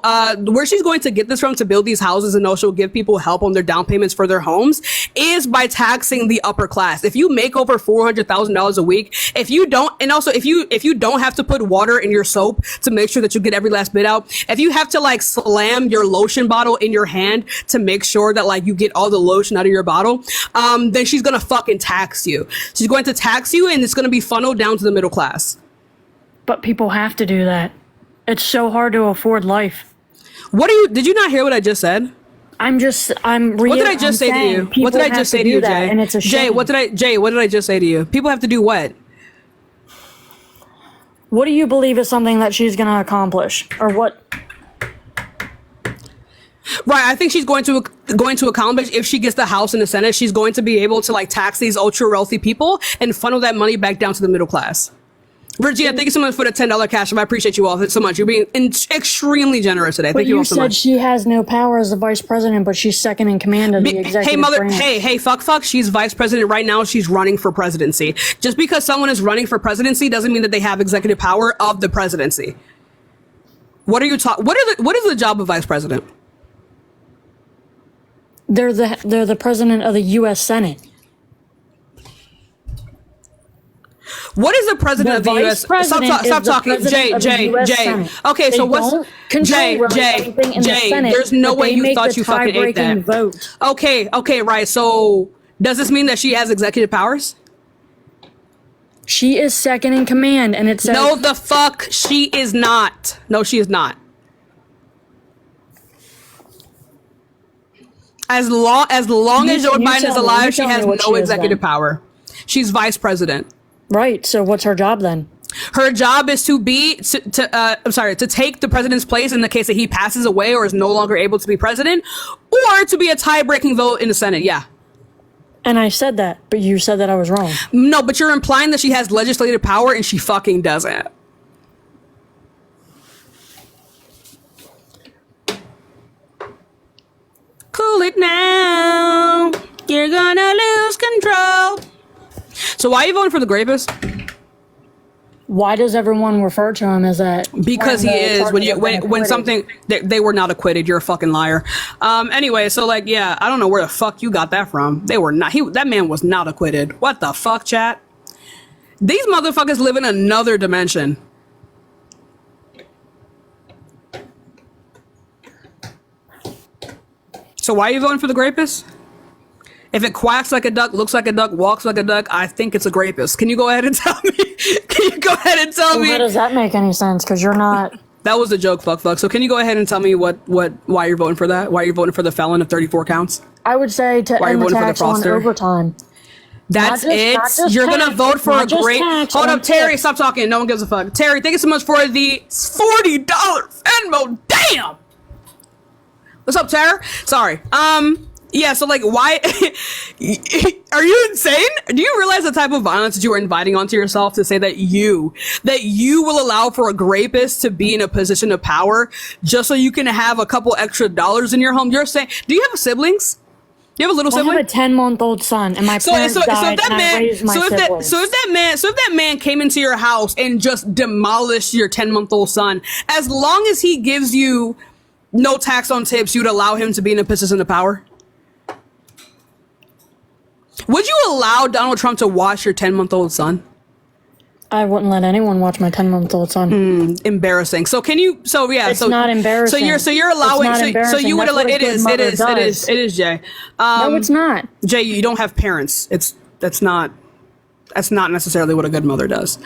where she's going to get this from to build these houses and also give people help on their down payments for their homes is by taxing the upper class. If you make over $400,000 a week, if you don't have to put water in your soap to make sure that you get every last bit out, if you have to like slam your lotion bottle in your hand to make sure that like you get all the lotion out of your bottle, then she's gonna fucking tax you. She's going to tax you and it's gonna be funneled down to the middle class. But people have to do that. It's so hard to afford life. Did you not hear what I just said? What did I just say to you? What did I just say to you, Jay? And it's a shame. What did I just say to you? People have to do what? What do you believe is something that she's gonna accomplish? Or what? Right, I think she's going to accomplish, if she gets the House and the Senate, she's going to be able to like tax these ultra wealthy people and funnel that money back down to the middle class. Virginia, thank you so much for the $10 cash. I appreciate you all so much. You're being extremely generous today. Thank you all so much. You said she has no power as the vice president, but she's second in command of the executive branch. Hey, fuck. She's vice president right now. She's running for presidency. Just because someone is running for presidency doesn't mean that they have executive power of the presidency. What is the job of vice president? They're the president of the U.S. Senate. What is the president of the U.S.? Stop talking, Jay. Okay, so what's Jay? There's no way you thought you fucking ate that. Vote. Okay, right. So does this mean that she has executive powers? She is second in command, and it says no. The fuck, she is not. No, she is not. As long as Joe Biden is alive, she has no executive power. She's vice president. Right. So what's her job then? Her job is to take the president's place in the case that he passes away or is no longer able to be president, or to be a tie-breaking vote in the Senate. Yeah. And I said that, but you said that I was wrong. No, but you're implying that she has legislative power and she fucking doesn't. Cool it now. You're gonna lose control. So why are you voting for the rapist? Why does everyone refer to him as that? Because he is. When something they were not acquitted. You're a fucking liar. Anyway, so like, yeah, I don't know where the fuck you got that from. They were not. That man was not acquitted. What the fuck, chat? These motherfuckers live in another dimension. So why are you voting for the rapist? If it quacks like a duck, looks like a duck, walks like a duck, I think it's a rapist. Can you go ahead and tell me? Can you go ahead and tell me? How does that make any sense? Because you're not. That was a joke, fuck. So can you go ahead and tell me why you're voting for that? Why you're voting for the felon of 34 counts? I would say to Why end you're the voting for tax the on fraudster? overtime. That's Not it. just You're gonna tax, vote for a not just great. tax Hold on up, Terry. tips. Stop talking. No one gives a fuck. Terry, thank you so much for the $40 Venmo. Damn. What's up, Terry? Sorry. Yeah. So like, why? Are you insane? Do you realize the type of violence that you are inviting onto yourself to say that you will allow for a rapist to be in a position of power just so you can have a couple extra dollars in your home? You're saying? Do you have siblings? You have a little sibling? I have a 10-month-old son, and my parents died, and I raised my siblings. So if that man came into your house and just demolished your 10-month-old son, as long as he gives you no tax on tips, you'd allow him to be in a position of power? Would you allow Donald Trump to watch your 10-month-old son? I wouldn't let anyone watch my 10-month-old son. Embarrassing. So can you? So yeah. It's so not embarrassing. So you're allowing. It's not So embarrassing. you would That's allow. what a It good is. mother It is. It does. is. It is, Jay. No, it's not. Jay, you don't have parents. That's not necessarily what a good mother does.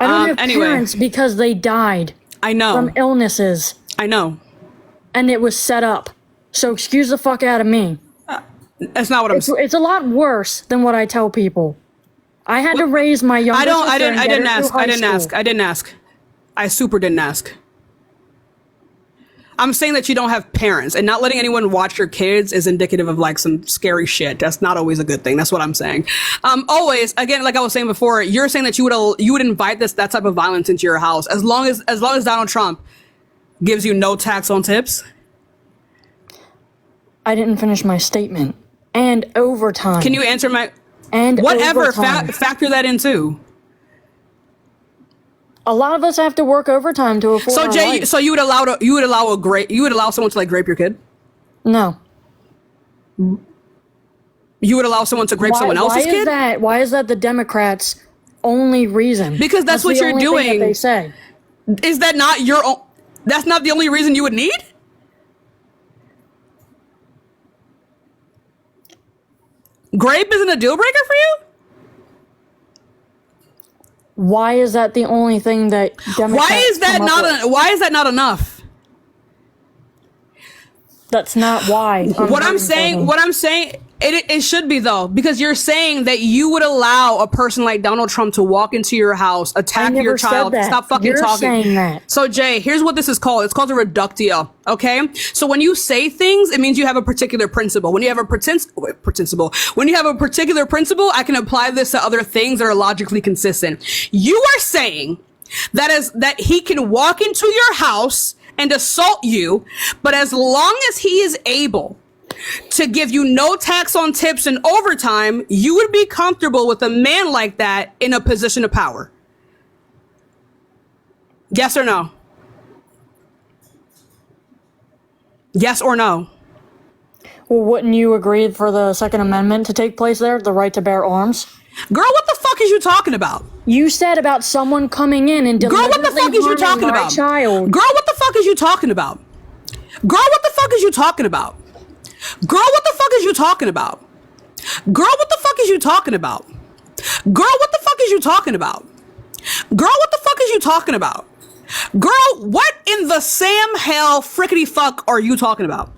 I don't have anyway. parents because they died. I know. From illnesses. I know. And it was set up. So excuse the fuck out of me. That's not what I'm saying. It's a lot worse than what I tell people. I had to raise my younger sister. I didn't ask. I didn't ask. I super didn't ask. I'm saying that you don't have parents, and not letting anyone watch your kids is indicative of like some scary shit. That's not always a good thing. That's what I'm saying. Always, again, like I was saying before, you're saying that you would invite that type of violence into your house as long as Donald Trump gives you no tax on tips. I didn't finish my statement. And overtime. Can you answer my? And whatever. overtime. Factor that in too. A lot of us have to work overtime to afford. So our Jay, life. so you would allow someone to like grape your kid? No. You would allow someone to grape someone else's kid? Why is that the Democrats' only reason? Because that's what the you're only thing doing. that they say. Is that not your own? That's not the only reason you would need? Grape isn't a deal breaker for you? Why is that the only thing that Democrats Why is that not enough? That's not why. What I'm saying, it should be though, because you're saying that you would allow a person like Donald Trump to walk into your house, attack your child. Said that. Stop fucking You're talking. Saying that. So Jay, here's what this is called. It's called a reductio. Okay. So when you say things, it means you have a particular principle. When you have a when you have a particular principle, I can apply this to other things that are logically consistent. You are saying that he can walk into your house and assault you, but as long as he is able to give you no tax on tips and overtime, you would be comfortable with a man like that in a position of power. Yes or no? Yes or no? Well, wouldn't you agree for the Second Amendment to take place there, the right to bear arms? Girl, what the fuck is you talking about? You said about someone coming in and Girl, what the fuck is you talking about? Child. Girl, what the fuck is you talking about? Girl, what the fuck is you talking about? Girl, what the fuck is you talking about? Girl, what the fuck is you talking about? Girl, what the fuck is you talking about? Girl, what the fuck is you talking about? Girl, what in the Sam hell frickety fuck are you talking about?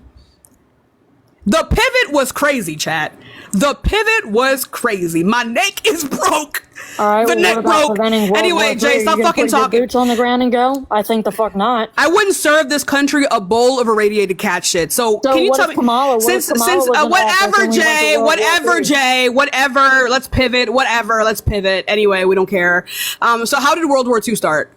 The pivot was crazy, chat. The pivot was crazy. My neck is broke. All right, the neck broke. Anyway, Jay, stop fucking talking. Boots on the ground and go. I think the fuck not. I wouldn't serve this country a bowl of irradiated cat shit. So can you tell me? Since whatever, Jay, whatever, Jay, whatever. Let's pivot. Whatever. Let's pivot. Anyway, we don't care. So how did World War II start?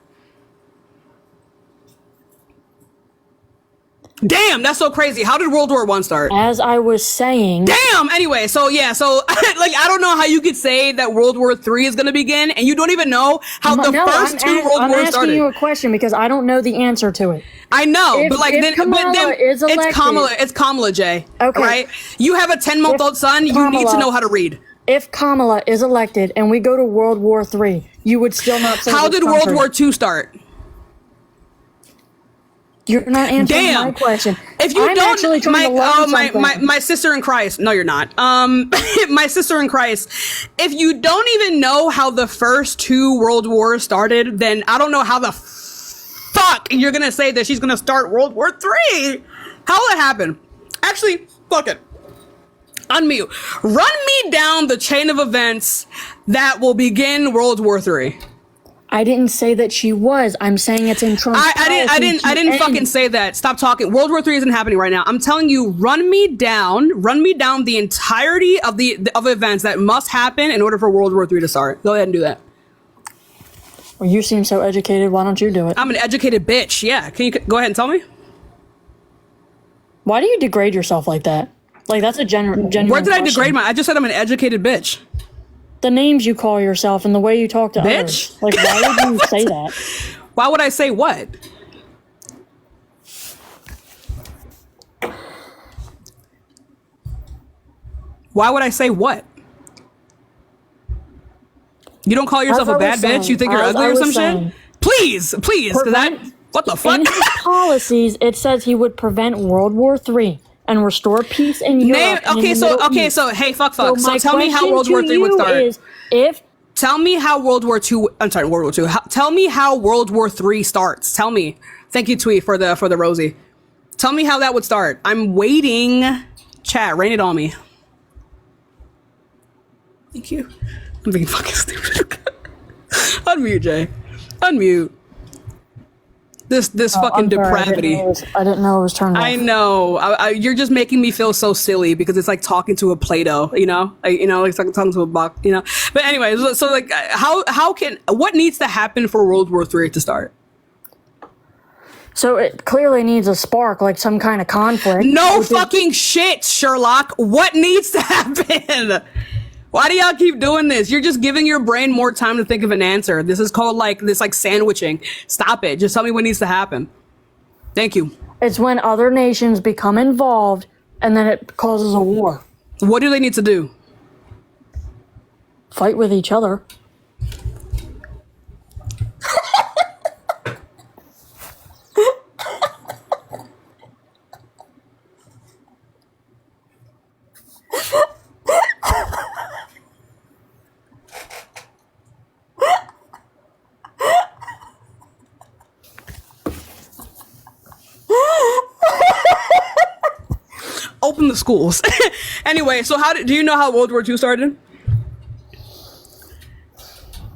Damn, that's so crazy. How did World War I start? As I was saying. Damn. Anyway, so yeah, so like I don't know how you could say that World War III is going to begin, and you don't even know how the first two World Wars started. I'm asking you a question because I don't know the answer to it. I know, but it's Kamala, Jay. Okay, right? You have a 10-month-old son. You need to know how to read. If Kamala is elected and we go to World War III, you would still not say. How did World War II start? You're not answering my question. If you I'm don't, actually trying to learn something. my sister in Christ. No, you're not. My sister in Christ. If you don't even know how the first 2 world wars started, then I don't know how the fuck you're gonna say that she's gonna start World War III. How will it happen? Actually, fuck it. Unmute. Run me down the chain of events that will begin World War III. I didn't say that she was. I'm saying it's in Trump's I didn't fucking say that. Stop talking. World War III isn't happening right now. I'm telling you, run me down the entirety of events that must happen in order for World War III to start. Go ahead and do that. Well, you seem so educated. Why don't you do it? I'm an educated bitch. Yeah. Can you go ahead and tell me? Why do you degrade yourself like that? Like, that's a genuine Where did I question. degrade I just said I'm an educated bitch. The names you call yourself and the way you talk to others. Like, why would you say that? Why would I say what? Why would I say what? You don't call yourself a bad bitch? You think you're ugly or some shit? Please, because what the fuck? In his policies, it says he would prevent World War III and restore peace in Europe. So hey, fuck. So tell me how World War III would start. Tell me how World War II. I'm sorry, World War II. Tell me how World War III starts. Tell me. Thank you, Tweet, for the Rosie. Tell me how that would start. I'm waiting. Chat, rain it on me. Thank you. I'm being fucking stupid. Unmute, Jay. Unmute. This fucking depravity. I didn't know it was turned off. I know. You're just making me feel so silly because it's like talking to a Play-Doh, you know? It's like talking to a box, you know? But anyway, so like, what needs to happen for World War III to start? So it clearly needs a spark, like some kind of conflict. No fucking shit, Sherlock. What needs to happen? Why do y'all keep doing this? You're just giving your brain more time to think of an answer. This is called like sandwiching. Stop it. Just tell me what needs to happen. Thank you. It's when other nations become involved and then it causes a war. What do they need to do? Fight with each other. Open the schools. Anyway, so do you know how World War II started?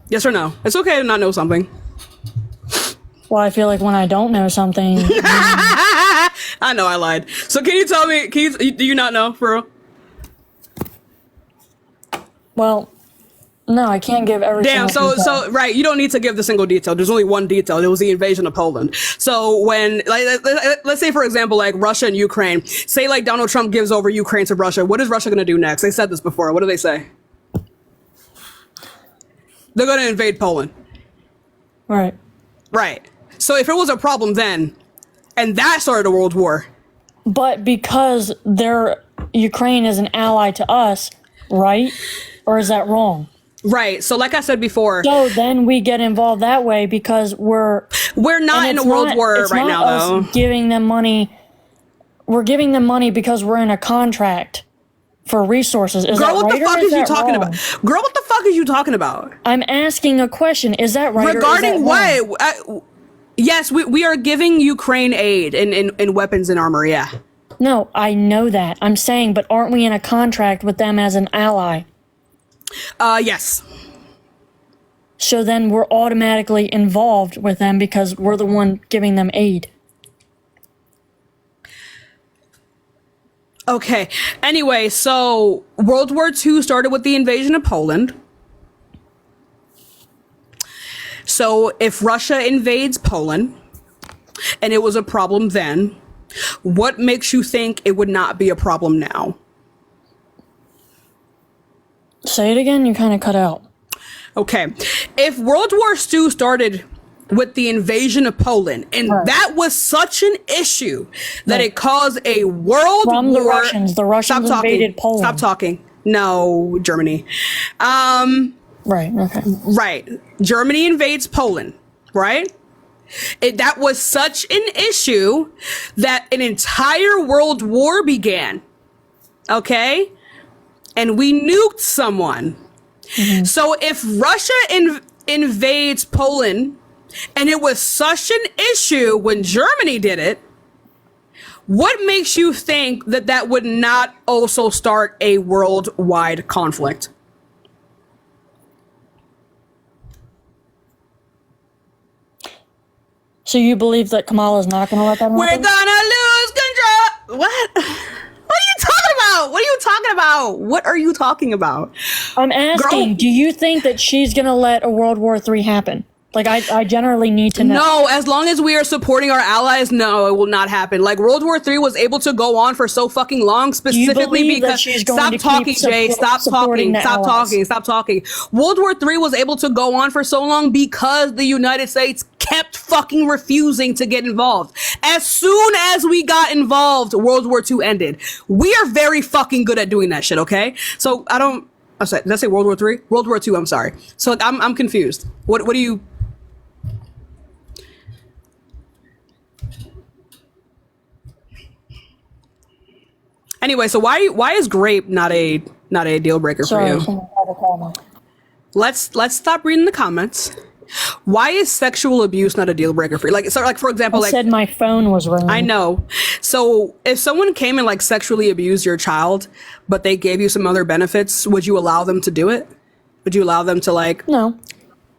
Yes or no? It's okay to not know something. Well, I feel like when I don't know something. I know I lied. So can you tell me, do you not know, for real? Well, no, I can't give every Damn, single detail. so right, you don't need to give the single detail. There's only one detail. It was the invasion of Poland. So when, like, let's say, for example, like Russia and Ukraine, say like Donald Trump gives over Ukraine to Russia. What is Russia going to do next? They said this before. What do they say? They're going to invade Poland. Right. Right. So if it was a problem then, and that started a world war. But because Ukraine is an ally to us, right? Or is that wrong? Right. So like I said before. So then we get involved that way because we're not in a world war right now, though. Giving them money. We're giving them money because we're in a contract for resources. Is Girl, that what right the fuck or is you that talking wrong? about? Girl, what the fuck are you talking about? I'm asking a question. Is that right? Regarding or is that what? wrong? Yes, we are giving Ukraine aid in weapons and armor, yeah. No, I know that. I'm saying, but aren't we in a contract with them as an ally? Yes. So then we're automatically involved with them because we're the one giving them aid. Okay. Anyway, so World War II started with the invasion of Poland. So if Russia invades Poland, and it was a problem then, what makes you think it would not be a problem now? Say it again, you kind of cut out. Okay. If World War II started with the invasion of Poland, and that was such an issue that it caused a world war. The Russians invaded Poland. Stop talking. No, Germany. Right, okay. Right. Germany invades Poland, right? that was such an issue that an entire world war began. Okay? And we nuked someone. Mm-hmm. So if Russia invades Poland, and it was such an issue when Germany did it, what makes you think that that would not also start a worldwide conflict? So you believe that Kamala's not going to let that happen? We're gonna lose control. What? What are you talking about? What are you talking about? What are you talking about? I'm asking, Girl. do you think that she's going to let a World War III happen? Like, I generally need to know. No, as long as we are supporting our allies, no, it will not happen. Like, World War III was able to go on for so fucking long, specifically because... Stop talking, Jay. Stop talking. Stop talking. Stop talking. World War III was able to go on for so long because the United States kept fucking refusing to get involved. As soon as we got involved, World War II ended. We are very fucking good at doing that shit, okay? So, I'm sorry, did I say World War III? World War II, I'm sorry. So, I'm confused. What do you... Anyway, so why is grape not a deal breaker for you? Let's stop reading the comments. Why is sexual abuse not a deal breaker for you? Like for example, I said my phone was ringing. I know. So if someone came and like sexually abused your child, but they gave you some other benefits, would you allow them to do it? Would you allow them to like? No.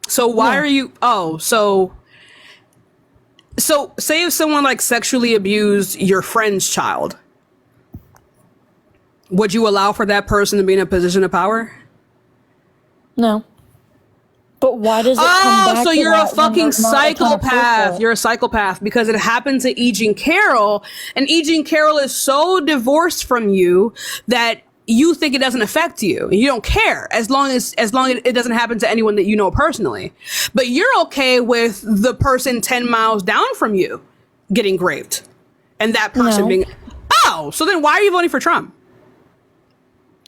So why are you? Oh, so say if someone like sexually abused your friend's child. Would you allow for that person to be in a position of power? No. But why does it come back so to you're a that when fucking there's not a ton of proof psychopath. for it? You're a psychopath because it happened to E. Jean Carroll, and E. Jean Carroll is so divorced from you that you think it doesn't affect you. You don't care as long as it doesn't happen to anyone that you know personally. But you're okay with the person 10 miles down from you getting raped, and that person being. Oh, so then why are you voting for Trump?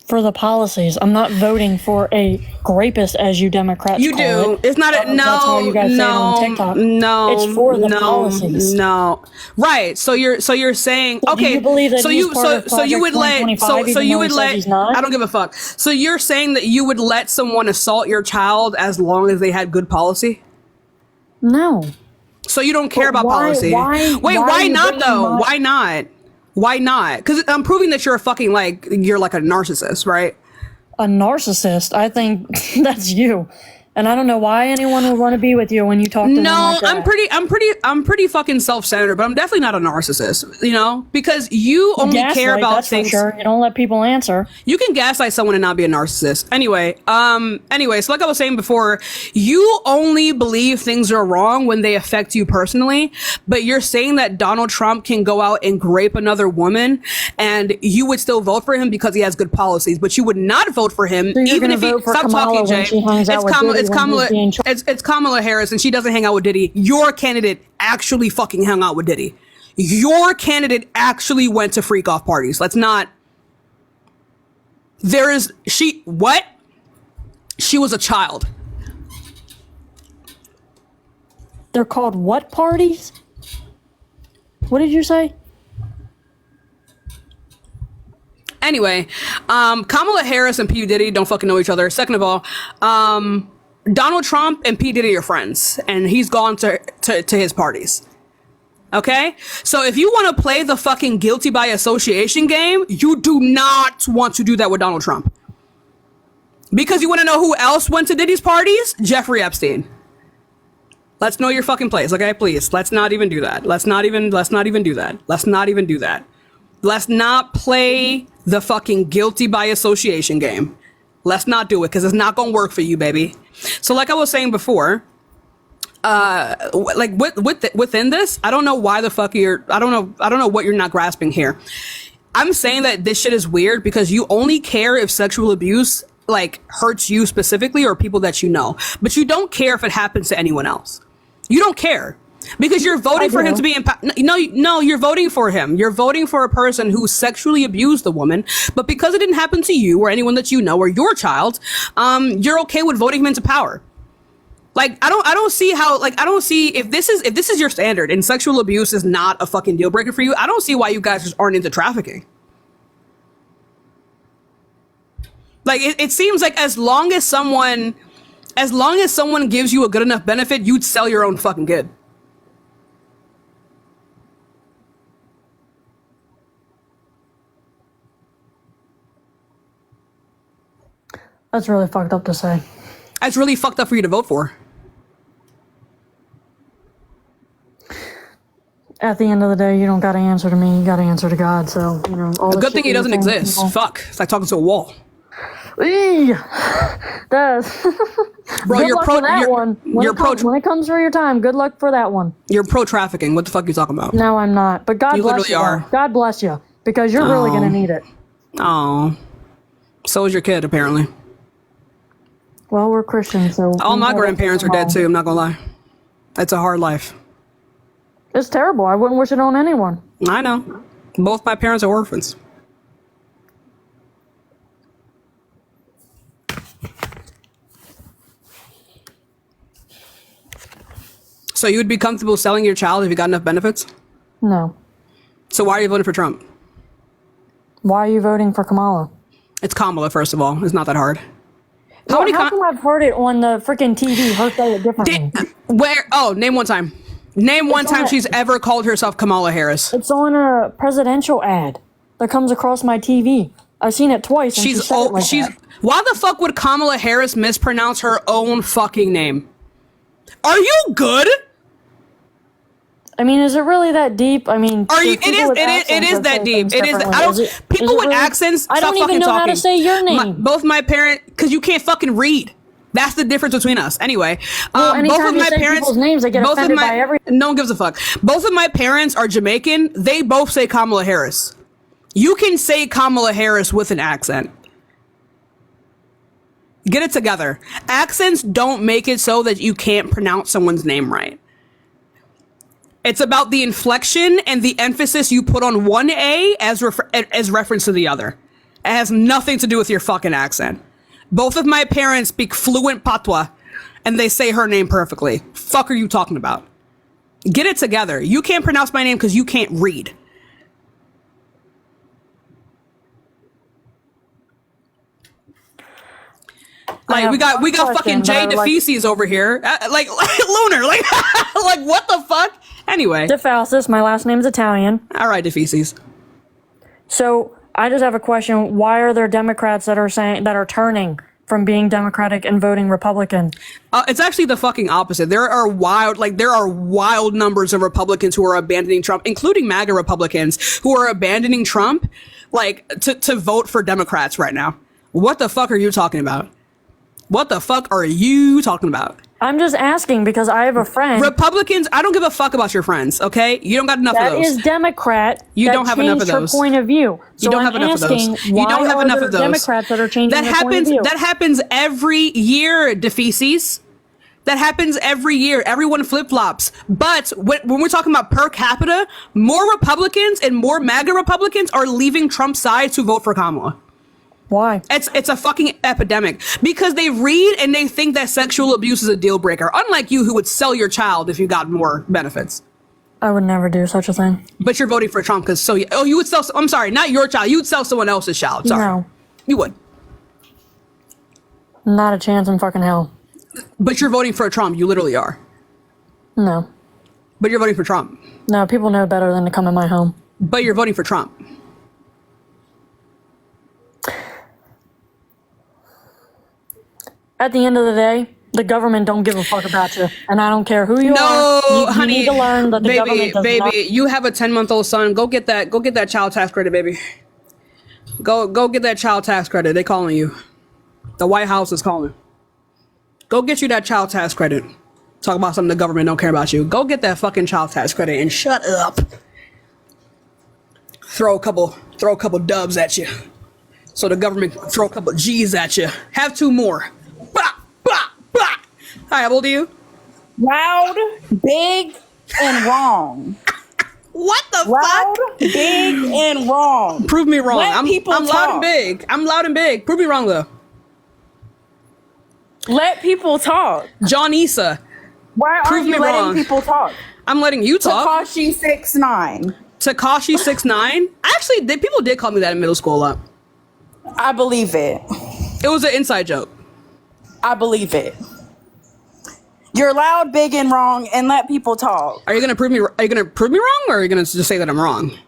For the policies. I'm not voting for a rapist, as you Democrats You call do. it. It's not a no. That's how you guys say it on TikTok. No. It's for the policies. No. Right. So you're saying Well, do okay. you believe that so he's you part of so you would Project let 2025 so even you though would he says let he's not? I don't give a fuck. So you're saying that you would let someone assault your child as long as they had good policy? No. So you don't care But about policy. why Why are not you though? bringing Why not? Why not? Because I'm proving that you're a fucking you're like a narcissist, right? A narcissist? I think that's you. And I don't know why anyone would want to be with you when you talk to them like that. I'm pretty fucking self-centered, but I'm definitely not a narcissist, you know, because you only care about that's things. For sure. You don't let people answer. You can gaslight someone and not be a narcissist. Anyway, so like I was saying before, you only believe things are wrong when they affect you personally, but you're saying that Donald Trump can go out and grape another woman and you would still vote for him because he has good policies, but you would not vote for him So you're even if he vote for stop Kamala talking, when Jay. she hangs out with Diddy when he's being It's Kamala Harris, and she doesn't hang out with Diddy. Your candidate actually fucking hung out with Diddy. Your candidate actually went to freak off parties. Let's not. She was a child. They're called what parties? What did you say? Anyway, Kamala Harris and P. Diddy don't fucking know each other. Second of all, Donald Trump and P. Diddy are friends, and he's gone to his parties. Okay? So if you want to play the fucking guilty by association game, you do not want to do that with Donald Trump. Because you want to know who else went to Diddy's parties? Jeffrey Epstein. Let's know your fucking place, okay? Please. Let's not even do that. Let's not even do that. Let's not even do that. Let's not play the fucking guilty by association game. Let's not do it because it's not going to work for you, baby. So like I was saying before, within this, I don't know why the fuck I don't know what you're not grasping here. I'm saying that this shit is weird because you only care if sexual abuse like hurts you specifically or people that you know, but you don't care if it happens to anyone else. You don't care. Because you're voting for him to be No, you're voting for him. You're voting for a person who sexually abused a woman, but because it didn't happen to you or anyone that you know or your child, you're okay with voting him into power. Like I don't see how, like I don't see if this is your standard and sexual abuse is not a fucking deal breaker for you. I don't see why you guys just aren't into trafficking. Like it seems like as long as someone gives you a good enough benefit, you'd sell your own fucking kid. That's really fucked up to say. That's really fucked up for you to vote for. At the end of the day, you don't got to answer to me. You got to answer to God. So, you know, all A the good shit thing he you're doesn't saying, exist. people- Fuck. It's like talking to a wall. Eee. That's Bro, good you're luck pro- for that you're- one. you're When it comes for your time, good luck for that one. You're pro-trafficking. What the fuck are you talking about? No, I'm not. But God You bless literally you. are. though. God bless you, because you're really gonna need it. Oh. So is your kid, apparently. Well, we're Christians, so All we my gotta grandparents are keep them dead all. too, I'm not gonna lie. It's a hard life. It's terrible. I wouldn't wish it on anyone. I know. Both my parents are orphans. So you would be comfortable selling your child if you got enough benefits? No. So why are you voting for Trump? Why are you voting for Kamala? It's Kamala, first of all. It's not that hard. How come I've heard it on the freaking TV? Her say it differently. Where? Oh, name one time. Name one It's time on a- she's ever called herself Kamala Harris. It's on a presidential ad that comes across my TV. I've seen it twice. And she She's said it old. like She's. that. Why the fuck would Kamala Harris mispronounce her own fucking name? Are you good? I mean, is it really that deep? I mean, Are you? there's people with It accents is that say deep. things It is. differently. I don't. Is People it with really? accents. I stop don't even fucking know how talking. to say your name. Both my parents, because you can't fucking read. That's the difference between us. Anyway, Well, both anytime of you my say parents. people's names, they get both of offended my- by everything. No one gives a fuck. Both of my parents are Jamaican. They both say Kamala Harris. You can say Kamala Harris with an accent. Get it together. Accents don't make it so that you can't pronounce someone's name right. It's about the inflection and the emphasis you put on one A as reference to the other. It has nothing to do with your fucking accent. Both of my parents speak fluent patois, and they say her name perfectly. Fuck are you talking about? Get it together. You can't pronounce my name because you can't read. Like we got fucking Jay DeFeces over here, like Lunar, like like what the fuck? Anyway, DeFalsis, my last name's Italian. All right, DeFeces. So I just have a question. Why are there Democrats that are turning from being Democratic and voting Republican? It's actually the fucking opposite. There are wild numbers of Republicans who are abandoning Trump, including MAGA Republicans who are abandoning Trump, like to vote for Democrats right now. What the fuck are you talking about? What the fuck are you talking about? I'm just asking because I have a friend. Republicans, I don't give a fuck about your friends, okay? You don't got enough That of those. is Democrat. You that don't have enough of changed her those. point of view. So You don't I'm have enough of those. asking, You why don't have are enough there of those. Democrats that are changing their point of view? That happens every year, DeFeces. That happens every year. Everyone flip-flops. But when we're talking about per capita, more Republicans and more MAGA Republicans are leaving Trump's side to vote for Kamala. Why? It's a fucking epidemic. Because they read and they think that sexual abuse is a deal breaker. Unlike you, who would sell your child if you got more benefits. I would never do such a thing. But you're voting for Trump because you would sell. I'm sorry, not your child. You would sell someone else's child. Sorry, No. you would. Not a chance in fucking hell. But you're voting for Trump. You literally are. No. But you're voting for Trump. No, people know better than to come in my home. But you're voting for Trump. At the end of the day, the government don't give a fuck about you, and I don't care who you are. No, You honey, need to learn that the government does baby, not. you have a 10-month-old son. Go get that child tax credit, baby. Go get that child tax credit. They calling you. The White House is calling. Go get you that child tax credit. Talk about something the government don't care about you. Go get that fucking child tax credit and shut up. Throw a couple dubs at you, so the government can throw a couple G's at you. Have two more. Bah, bah, bah. Hi, how old are you? Loud, big, and wrong. What the Loud, fuck? big, and wrong. Prove me wrong. Let I'm people loud and talk. big. I'm loud and big. Prove me wrong though. Let people talk. John Issa. Why aren't you letting people talk? I'm letting you talk. Takashi 6ix9ine. Takashi 6ix9ine. Actually, people did call me that in middle school a lot. I believe it. It was an inside joke. I believe it. You're loud, big, and wrong, and let people talk. Are you gonna prove me? Are you gonna prove me wrong, or are you gonna just say that I'm wrong?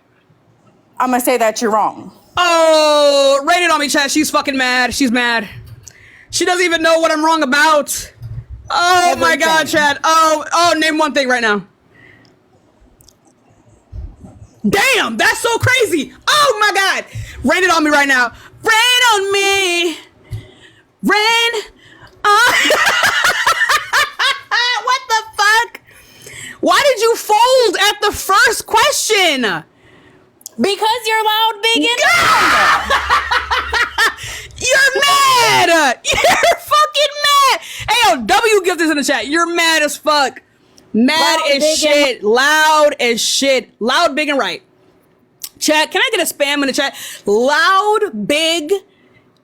I'm gonna say that you're wrong. Oh, rate it on me, chat. She's fucking mad. She's mad. She doesn't even know what I'm wrong about. Oh my god, chat. Oh, name one thing right now. Damn, that's so crazy. Oh my god. Rain it on me right now. Rain on me. Rain on. What the fuck? Why did you fold at the first question? Because you're loud, big, and wrong. You're mad. You're fucking mad. Hey, yo, W gift this in the chat. You're mad as fuck. Mad Loud, as shit. Loud as shit. Loud, big, and right. Chat, can I get a spam in the chat? Loud, big,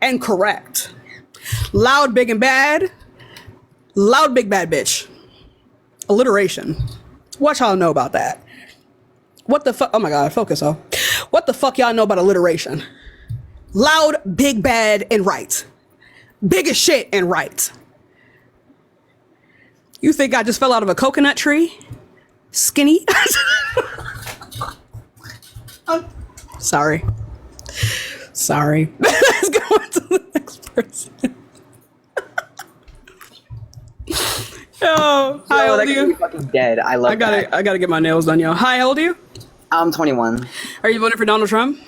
and correct. Loud, big, and bad. Loud, big, bad bitch. Alliteration. Watch how I know about that. What the fuck? Oh my god, focus, oh. What the fuck y'all know about alliteration? Loud, big, bad, and right. Big as shit and right. You think I just fell out of a coconut tree? Skinny? Sorry. Let's go on to the next person. Yo, hi, how old are you? Fucking dead. I love that. I gotta get my nails done, yo. Hi, how old are you? I'm 21. Are you voting for Donald Trump?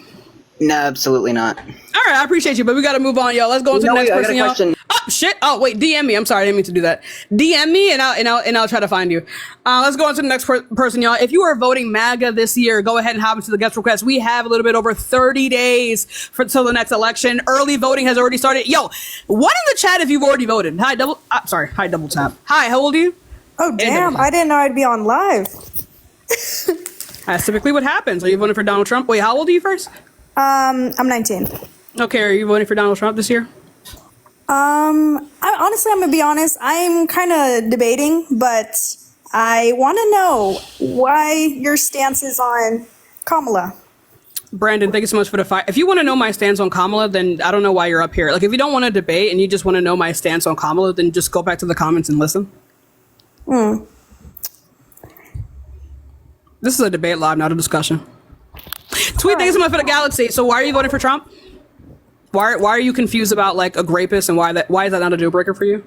No, absolutely not. All right, I appreciate you, but we gotta move on, yo. Let's go on to the next person, yo. Question. Oh shit! Oh wait, DM me. I'm sorry, I didn't mean to do that. DM me, and I'll try to find you. Let's go on to the next person, y'all. If you are voting MAGA this year, go ahead and hop into the guest request. We have a little bit over 30 days till the next election. Early voting has already started. Yo, one in the chat if you've already voted. Hi, double tap. Hi, how old are you? Oh damn! I didn't know I'd be on live. That's typically what happens. Are you voting for Donald Trump? Wait, how old are you first? I'm 19. Okay, are you voting for Donald Trump this year? I'm gonna be honest. I'm kind of debating, but I want to know why your stance is on Kamala. Brandon, thank you so much for the fight. If you want to know my stance on Kamala, then I don't know why you're up here. Like, if you don't want to debate and you just want to know my stance on Kamala, then just go back to the comments and listen. This is a debate live, not a discussion. Tweet, thank you so much for the galaxy. So why are you voting for Trump? Why are you confused about like a rapist, and why is that not a deal breaker for you?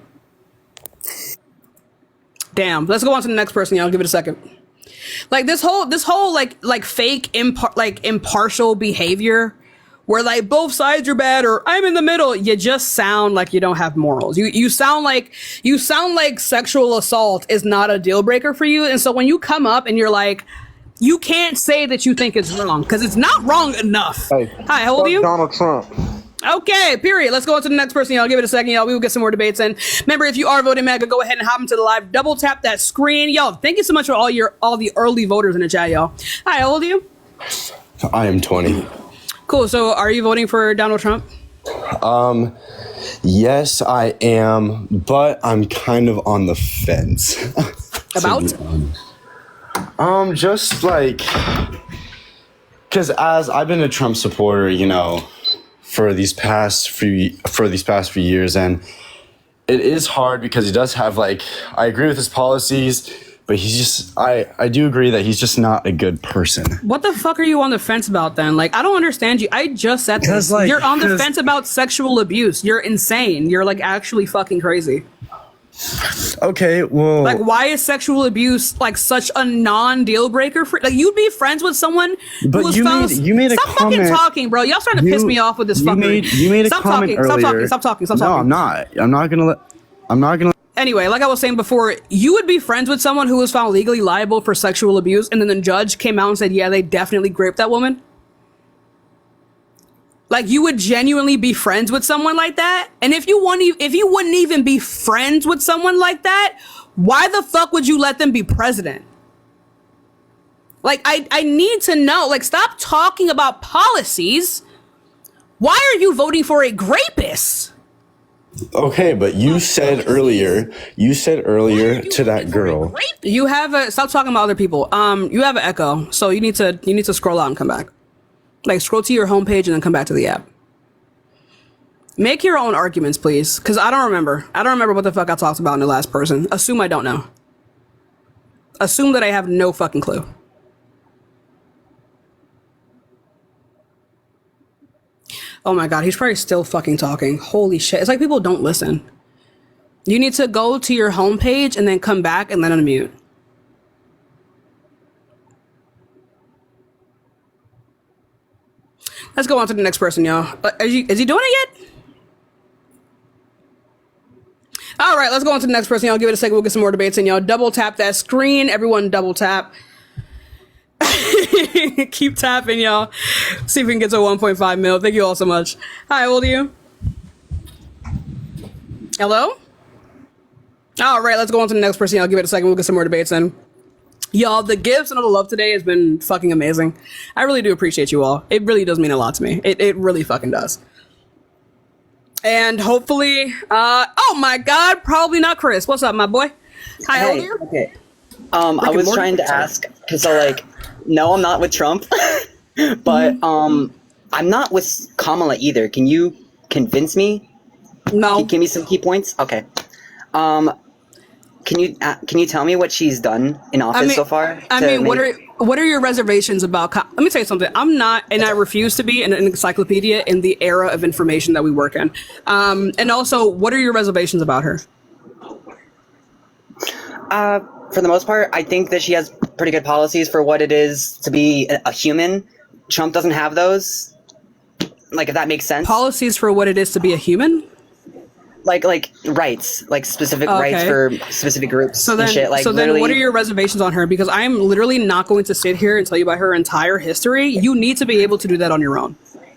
Damn. Let's go on to the next person. Y'all give it a second. Like this whole like fake impartial behavior where like both sides are bad or I'm in the middle. You just sound like you don't have morals. You sound like sexual assault is not a deal breaker for you. And so when you come up and you're like, you can't say that you think it's wrong because it's not wrong enough. Hey, hi, how old are you? Donald Trump. Okay, period. Let's go on to the next person, y'all. Give it a second, y'all. We will get some more debates in. Remember, if you are voting MAGA, go ahead and hop into the live. Double tap that screen. Y'all, thank you so much for all the early voters in the chat, y'all. Hi, how old are you? I am 20. Cool. So are you voting for Donald Trump? Yes, I am, but I'm kind of on the fence. About? Just like, because as I've been a Trump supporter, you know, for these past few years, and it is hard because he does have like, I agree with his policies, but he's just, I do agree that he's just not a good person. What the fuck are you on the fence about then? Like, I don't understand you. I just said this. Like, you're on the fence about sexual abuse. You're insane. You're like actually fucking crazy. Okay, well, like, why is sexual abuse like such a non-deal breaker for? Like, you'd be friends with someone who was found. You made a Stop comment. fucking talking, bro. Y'all starting to piss me off with this fuckery. You made a Stop comment talking. earlier. Stop talking. No, I'm not. I'm not gonna. Anyway, like I was saying before, you would be friends with someone who was found legally liable for sexual abuse, and then the judge came out and said, "Yeah, they definitely raped that woman." Like, you would genuinely be friends with someone like that? And if you wouldn't even be friends with someone like that, why the fuck would you let them be president? Like, I need to know. Like, stop talking about policies. Why are you voting for a rapist? Okay, but you said earlier to that girl. You have a stop talking about other people. You have an echo, so you need to scroll out and come back. Like scroll to your homepage and then come back to the app. Make your own arguments, please, because I don't remember. I don't remember what the fuck I talked about in the last person. Assume I don't know. Assume that I have no fucking clue. Oh my god, he's probably still fucking talking. Holy shit. It's like people don't listen. You need to go to your homepage and then come back and then unmute. Let's go on to the next person, y'all. Is he doing it yet? All right, let's go on to the next person, y'all. Give it a second. We'll get some more debates in, y'all. Double tap that screen. Everyone double tap. Keep tapping, y'all. See if we can get to 1.5 mil. Thank you all so much. Hi, how old are you? Hello? All right, let's go on to the next person, y'all. Give it a second. We'll get some more debates in. Y'all, the gifts and all the love today has been fucking amazing. I really do appreciate you all. It really does mean a lot to me. It really fucking does. And hopefully, oh my god, probably not Chris. What's up, my boy? Hi, how old are you? Okay. I was trying to ask, because no, I'm not with Trump, but I'm not with Kamala either. Can you convince me? No. Can you give me some key points? Okay. Can you tell me what she's done in office so far? What are your reservations about? Let me tell you something. I'm not, and I refuse to be an encyclopedia in the era of information that we work in. And also, what are your reservations about her? For the most part, I think that she has pretty good policies for what it is to be a human. Trump doesn't have those. Like, if that makes sense. Policies for what it is to be a human? Like rights, like specific rights for specific groups so then, and shit. Like, so then what are your reservations on her? Because I am literally not going to sit here and tell you about her entire history. You need to be able to do that on your own.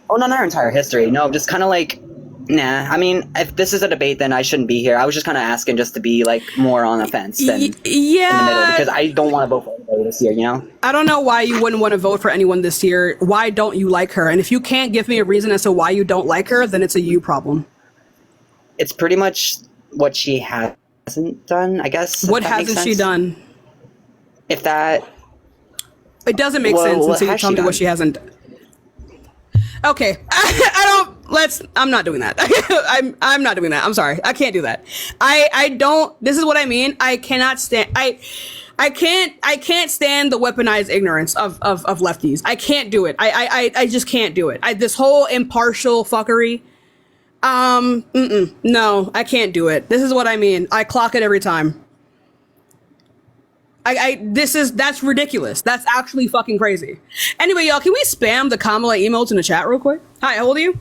Oh, not her entire history. No, just kind of like, nah. I mean, if this is a debate, then I shouldn't be here. I was just kind of asking just to be like more on the fence than in the middle, because I don't want to vote for anybody this year, you know? I don't know why you wouldn't want to vote for anyone this year. Why don't you like her? And if you can't give me a reason as to why you don't like her, then it's a you problem. It's pretty much what she hasn't done, I guess. What hasn't she done? If that... It doesn't make sense until you tell me what she hasn't done. Okay. I'm not doing that. I'm not doing that. I'm sorry. I can't do that. I don't... This is what I mean. I cannot stand... I can't stand the weaponized ignorance of lefties. I can't do it. I just can't do it. This whole impartial fuckery... no, I can't do it. This is what I mean. I clock it every time. That's ridiculous. That's actually fucking crazy. Anyway, y'all, can we spam the Kamala emotes in the chat real quick? Hi, how old are you?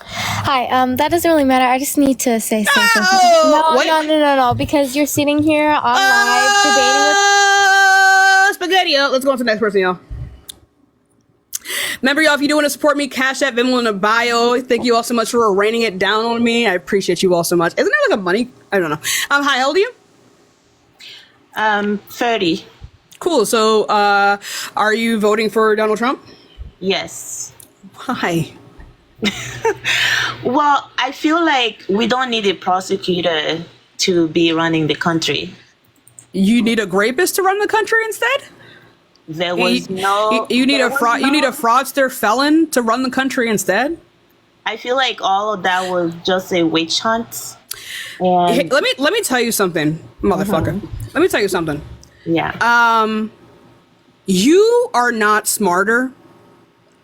Hi, that doesn't really matter. I just need to say something. No, because you're sitting here on live debating with... Spaghetti. Let's go on to the next person, y'all. Remember, y'all, if you do want to support me, Cash App, Venmo in the bio. Thank you all so much for raining it down on me. I appreciate you all so much. Isn't there like a money? I don't know. Hi, how old are you? 30. Cool. So, are you voting for Donald Trump? Yes. Why? Well, I feel like we don't need a prosecutor to be running the country. You need a rapist to run the country instead? There was you need a fraudster felon to run the country instead? I feel like all of that was just a witch hunt. And hey, let me tell you something, motherfucker. Let me tell you something. Yeah. You are not smarter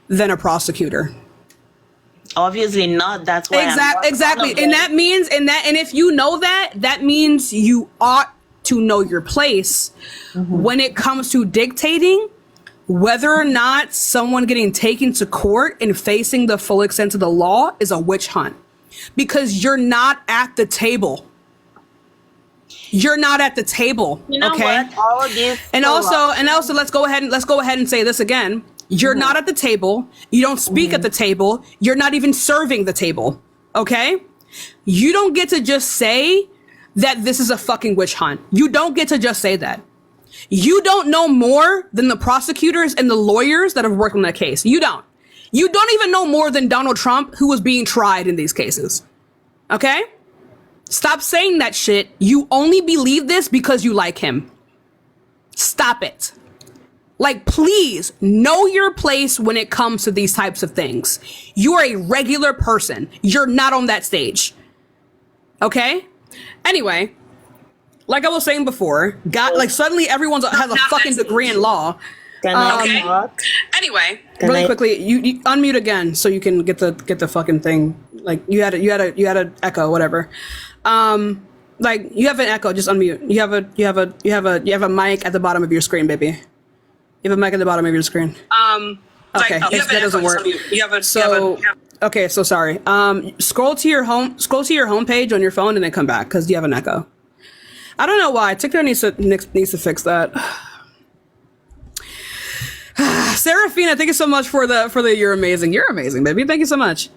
than a prosecutor. Obviously not. That's why exactly. And that means and if you know that, that means you ought to know your place when it comes to dictating whether or not someone getting taken to court and facing the full extent of the law is a witch hunt. Because you're not at the table. You're not at the table. You know okay? what? All of this and also let's go ahead and say this again. You're not at the table. You don't speak at the table. You're not even serving the table. Okay? You don't get to just say that this is a fucking witch hunt. You don't get to just say that. You don't know more than the prosecutors and the lawyers that have worked on that case. You don't. You don't even know more than Donald Trump, who was being tried in these cases. Okay? Stop saying that shit. You only believe this because you like him. Stop it. Like, please know your place when it comes to these types of things. You are a regular person. You're not on that stage. Okay? Anyway, like I was saying before, like suddenly everyone has a fucking degree in law. Okay. Anyway, really quickly, you unmute again so you can get the fucking thing. Like you had a echo, whatever. Like you have an echo, just unmute. You have a mic at the bottom of your screen, baby. You have a mic at the bottom of your screen. Okay, that doesn't work. Okay, so sorry. Scroll to your home page on your phone and then come back because you have an echo. I don't know why. TikTok needs to fix that. Serafina, thank you so much for the you're amazing. You're amazing, baby. Thank you so much.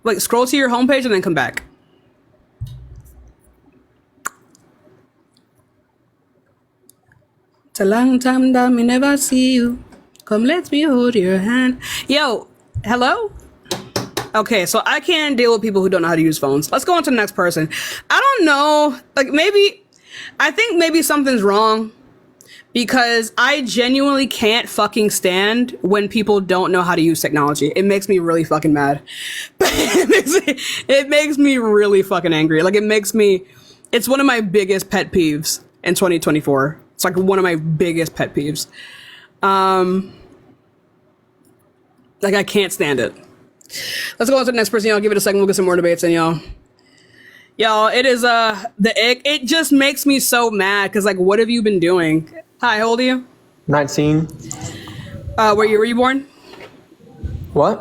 Like scroll to your homepage and then come back. It's a long time that me never see you. Come let me hold your hand. Yo, hello? Okay, so I can't deal with people who don't know how to use phones. Let's go on to the next person. I don't know. I think maybe something's wrong. Because I genuinely can't fucking stand when people don't know how to use technology. It makes me really fucking mad. It makes me really fucking angry. Like it's one of my biggest pet peeves in 2024. It's like one of my biggest pet peeves. Like I can't stand it. Let's go on to the next person, y'all. Give it a second. We'll get some more debates in, y'all. Y'all, it is it just makes me so mad because like what have you been doing? Hi, how old are you? 19. What year were you born? What?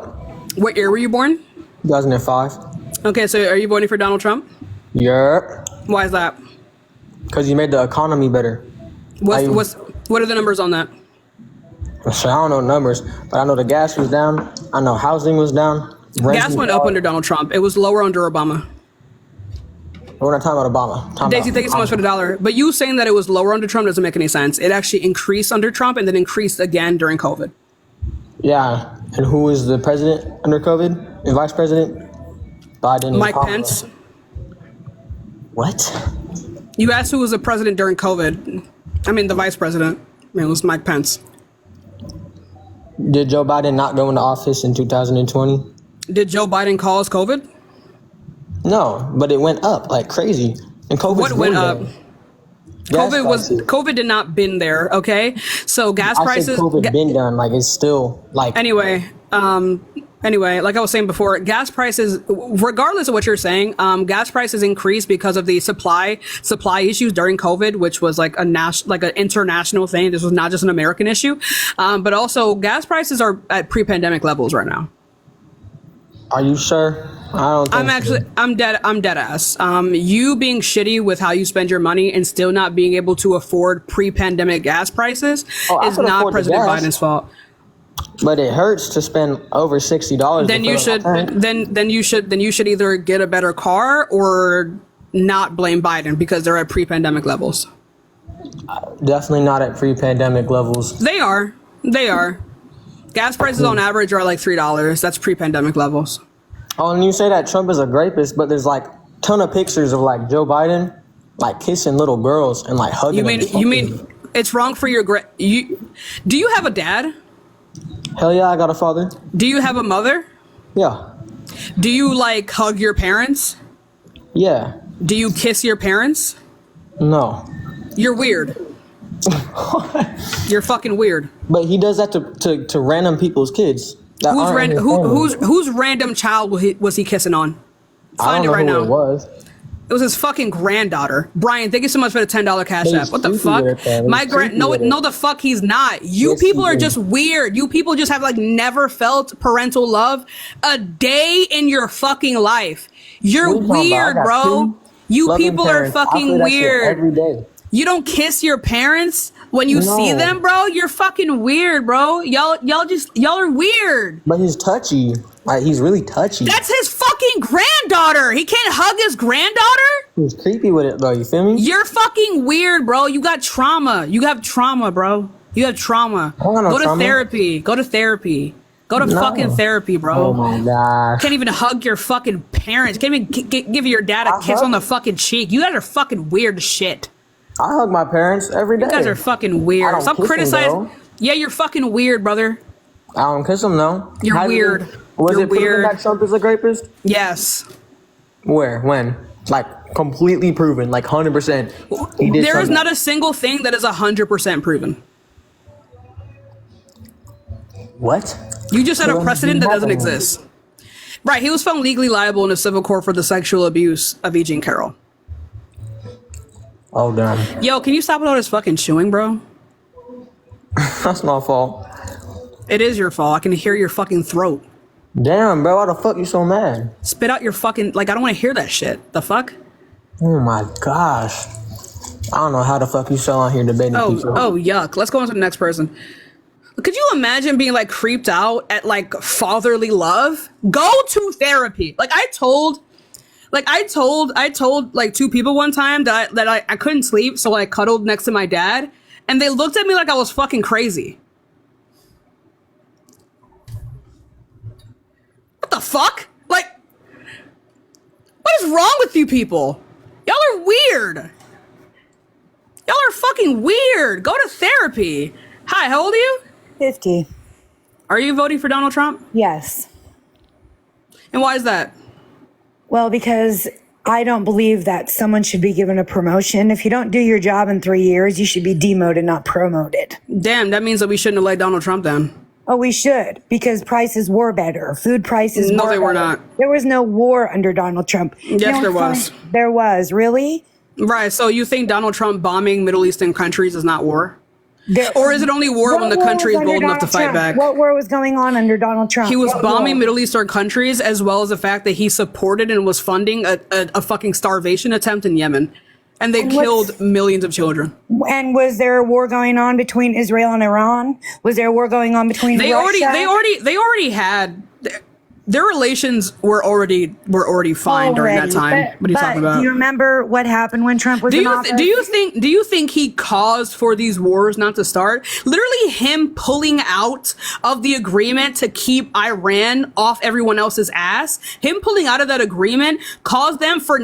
What year were you born? 2005. Okay, so are you voting for Donald Trump? Yep. Why is that? Because he made the economy better. What are the numbers on that? So I don't know numbers, but I know the gas was down. I know housing was down. Gas went up under Donald Trump. It was lower under Obama. We're not talking about Obama. Daisy, thank you so much for the $1. But you saying that it was lower under Trump doesn't make any sense. It actually increased under Trump and then increased again during COVID. Yeah. And who was the president under COVID? And vice president? Biden. Mike Pence. What? You asked who was the president during COVID. I mean, the vice president. I mean, it was Mike Pence. Did Joe Biden not go into office in 2020? Did Joe Biden cause COVID? No, but it went up like crazy. And COVID What went up? COVID did not been there, okay? So gas prices. I said COVID been done, like it's still like. Anyway, like I was saying before, gas prices, regardless of what you're saying, gas prices increased because of the supply issues during COVID, which was like an international thing. This was not just an American issue, but also gas prices are at pre-pandemic levels right now. Are you sure? I don't think I'm dead ass. You being shitty with how you spend your money and still not being able to afford pre-pandemic gas prices is not President Biden's fault. But it hurts to spend over $60. Then you should either get a better car or not blame Biden because they're at pre-pandemic levels. Definitely not at pre-pandemic levels. They are. Gas prices on average are like $3. That's pre-pandemic levels. Oh, and you say that Trump is a rapist, but there's like a ton of pictures of like Joe Biden like kissing little girls and like hugging them. You mean it's wrong for your do you have a dad? Hell yeah, I got a father. Do you have a mother? Yeah. Do you like hug your parents? Yeah. Do you kiss your parents? No. You're weird. You're fucking weird. But he does that to random people's kids. Whose random child was he kissing on? Find it right now. It was his fucking granddaughter. Brian, thank you so much for the $10 cash app. What the fuck? No, the fuck he's not. You people are just weird. You people just have like never felt parental love a day in your fucking life. You're weird, bro. You people are fucking weird. Every day. You don't kiss your parents when you see them, bro? You're fucking weird, bro. Y'all are weird. But he's touchy. Like, he's really touchy. That's his fucking granddaughter. He can't hug his granddaughter? He's creepy with it, though. You feel me? You're fucking weird, bro. You got trauma. You have trauma, bro. You have trauma. Go to therapy. Go to therapy. Go to No. fucking therapy, bro. Oh my gosh. Can't even hug your fucking parents. Can't even give your dad a kiss on the fucking cheek. You guys are fucking weird as shit. I hug my parents every day. You guys are fucking I weird. don't Stop kiss 'em, criticizing. though. Yeah, you're fucking weird, brother. I don't kiss them, though. You're weird. Was You're it proven weird. that Trump is a rapist? Yes. Where? When? Like, completely proven, like 100%. He did There is something. not a single thing that is 100% proven. What? You just set a Well, precedent that you doesn't haven't. exist. Right, he was found legally liable in a civil court for the sexual abuse of E. Jean Carroll. Oh, damn. Yo, can you stop with all this fucking chewing, bro? That's my fault. It is your fault. I can hear your fucking throat. Damn, bro, why the fuck you so mad? Spit out your fucking, like, I don't want to hear that shit. The fuck? Oh my gosh. I don't know how the fuck you still on here debating people. Oh, yuck. Let's go on to the next person. Could you imagine being like creeped out at like fatherly love? Go to therapy. I told like two people one time that I couldn't sleep, so I cuddled next to my dad, and they looked at me like I was fucking crazy. What the fuck? Like, what is wrong with you people? Y'all are weird. Y'all are fucking weird. Go to therapy. Hi, how old are you? 50. Are you voting for Donald Trump? Yes. And why is that? Well, because I don't believe that someone should be given a promotion. If you don't do your job in 3 years, you should be demoted, not promoted. Damn, that means that we shouldn't elect Donald Trump then. Oh, we should, because prices were better. Food prices No, were they were better. not. There was no war under Donald Trump. Yes, there was. There was. Really? Right, so you think Donald Trump bombing Middle Eastern countries is not war? Or is it only war when the country is bold enough to fight back? What war was going on under Donald Trump? He was What bombing war? Middle Eastern countries, as well as the fact that he supported and was funding a fucking starvation attempt in Yemen. And they killed millions of children. And was there a war going on between Israel and Iran? Was there a war going on between They Russia? already had their relations were already fine during that time. What are you talking about? Do you remember what happened when Trump was in office? Do you think he caused for these wars not to start? Literally him pulling out of the agreement to keep Iran off everyone else's ass, him pulling out of that agreement caused them for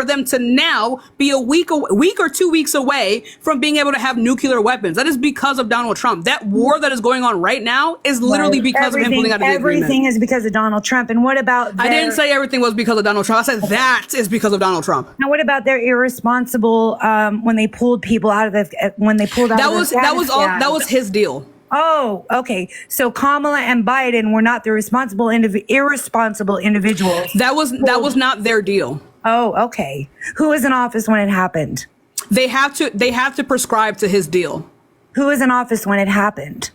them to now be a week or 2 weeks away from being able to have nuclear weapons. That is because of Donald Trump. That war that is going on right now is literally because of him pulling out of the agreement. Everything is because of Donald Trump. And what about I didn't say everything was because of Donald Trump. I said that is because of Donald Trump. Now, what about their irresponsible when they pulled people out of the That was his deal. Oh, okay. So Kamala and Biden were not the irresponsible individuals. That was not their deal. Oh, okay. Who was in office when it happened? They have to prescribe to his deal. Who was in office when it happened?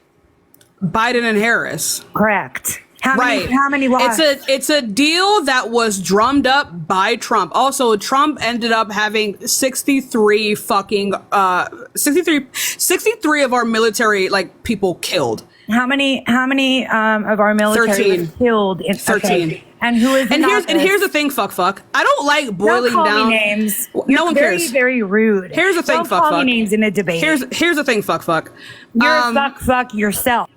Biden and Harris. Correct. How Right. many lost? It's a deal that was drummed up by Trump. Also, Trump ended up having 63 of our military people killed. How many of our military 13. was killed in 13. Okay. And who is and here's the thing, fuck. I don't like boiling don't call down me names. No You're one very, cares. very rude. Here's the thing, don't call me names in a debate. Here's the thing, fuck. You're a fuck yourself.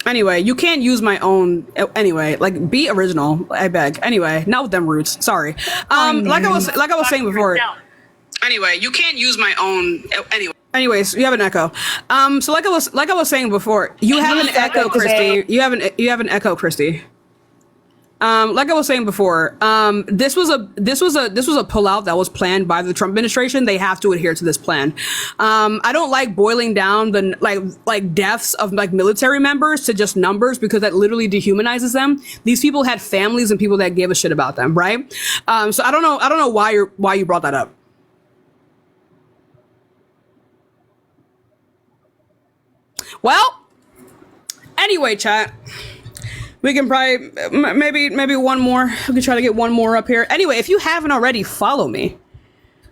Anyway, you can't use my own. Anyway, be original. I beg. Anyway, not with them roots. Sorry. Like I was saying before. Anyway, you can't use my own. Anyways, you have an echo. So like I was saying before, you have an echo, Christy. You have an echo, Christy. Like I was saying before, this was a pullout that was planned by the Trump administration. They have to adhere to this plan. I don't like boiling down the like deaths of military members to just numbers because that literally dehumanizes them. These people had families and people that gave a shit about them, right? So I don't know why you brought that up. Well, anyway, chat. We can probably maybe one more. We can try to get one more up here. Anyway, if you haven't already, follow me.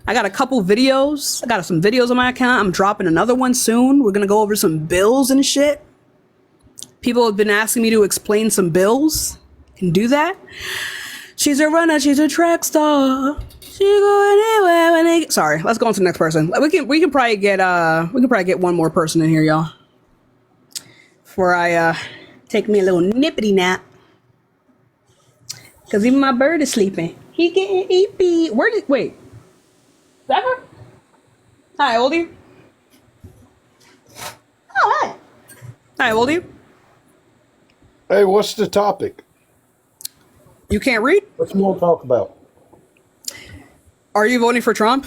I got a couple videos. I got some videos on my account. I'm dropping another one soon. We're gonna go over some bills and shit. People have been asking me to explain some bills. Can do that. She's a runner. She's a track star. She go anywhere when they. Sorry. Let's go on to the next person. We can probably get one more person in here, y'all. Before I Take me a little nippity nap. Because even my bird is sleeping. He getting eepy. Wait. Is that her? Hi, how old are you? Oh, hi. Hi, how old are you? Hey, what's the topic? You can't read? What's more to talk about? Are you voting for Trump?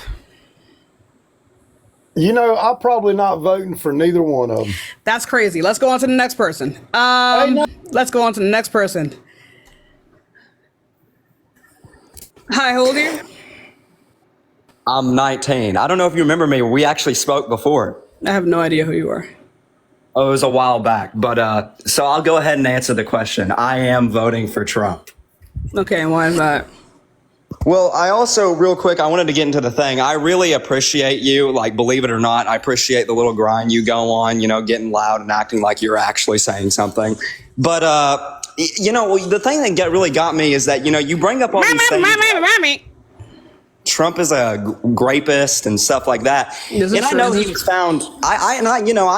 You know, I'm probably not voting for neither one of them. That's crazy. Let's go on to the next person. Let's go on to the next person. Hi, how old are you? I'm 19. I don't know if you remember me. We actually spoke before. I have no idea who you are. Oh, it was a while back. But so I'll go ahead and answer the question. I am voting for Trump. Okay, and why is that? Well, I also, real quick, I wanted to get into the thing. I really appreciate you, like, believe it or not, I appreciate the little grind you go on, you know, getting loud and acting like you're actually saying something. But, you know, the thing that really got me is that, you know, you bring up all these things. Trump is a rapist and stuff like that. And I know he was found, I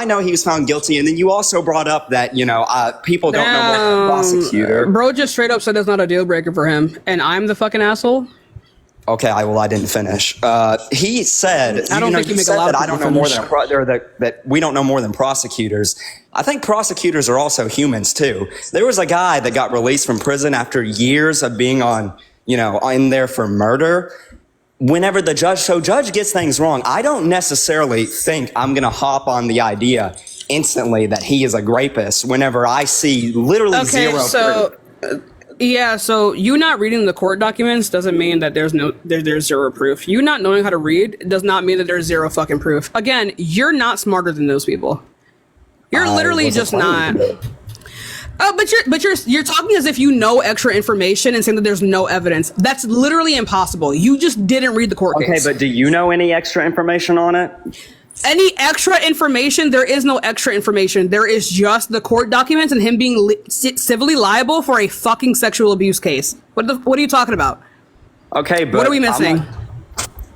know he was found guilty. And then you also brought up that, you know, people don't know more than the prosecutor. Bro just straight up said that's not a deal breaker for him. And I'm the fucking asshole? Okay, I didn't finish. He said, I don't think you make a lot of I don't know more than that we don't know more than prosecutors. I think prosecutors are also humans too. There was a guy that got released from prison after years of being on, you know, in there for murder. Whenever the judge gets things wrong, I don't necessarily think I'm going to hop on the idea instantly that he is a rapist whenever I see literally zero proof. Yeah, so you not reading the court documents doesn't mean that there's zero proof. You not knowing how to read does not mean that there's zero fucking proof. Again, you're not smarter than those people. You're literally just not. Oh, but you're talking as if you know extra information and saying that there's no evidence. That's literally impossible. You just didn't read the court case. Okay, but do you know any extra information on it? Any extra information? There is no extra information. There is just the court documents and him being civilly liable for a fucking sexual abuse case. What are you talking about? Okay, but what are we missing?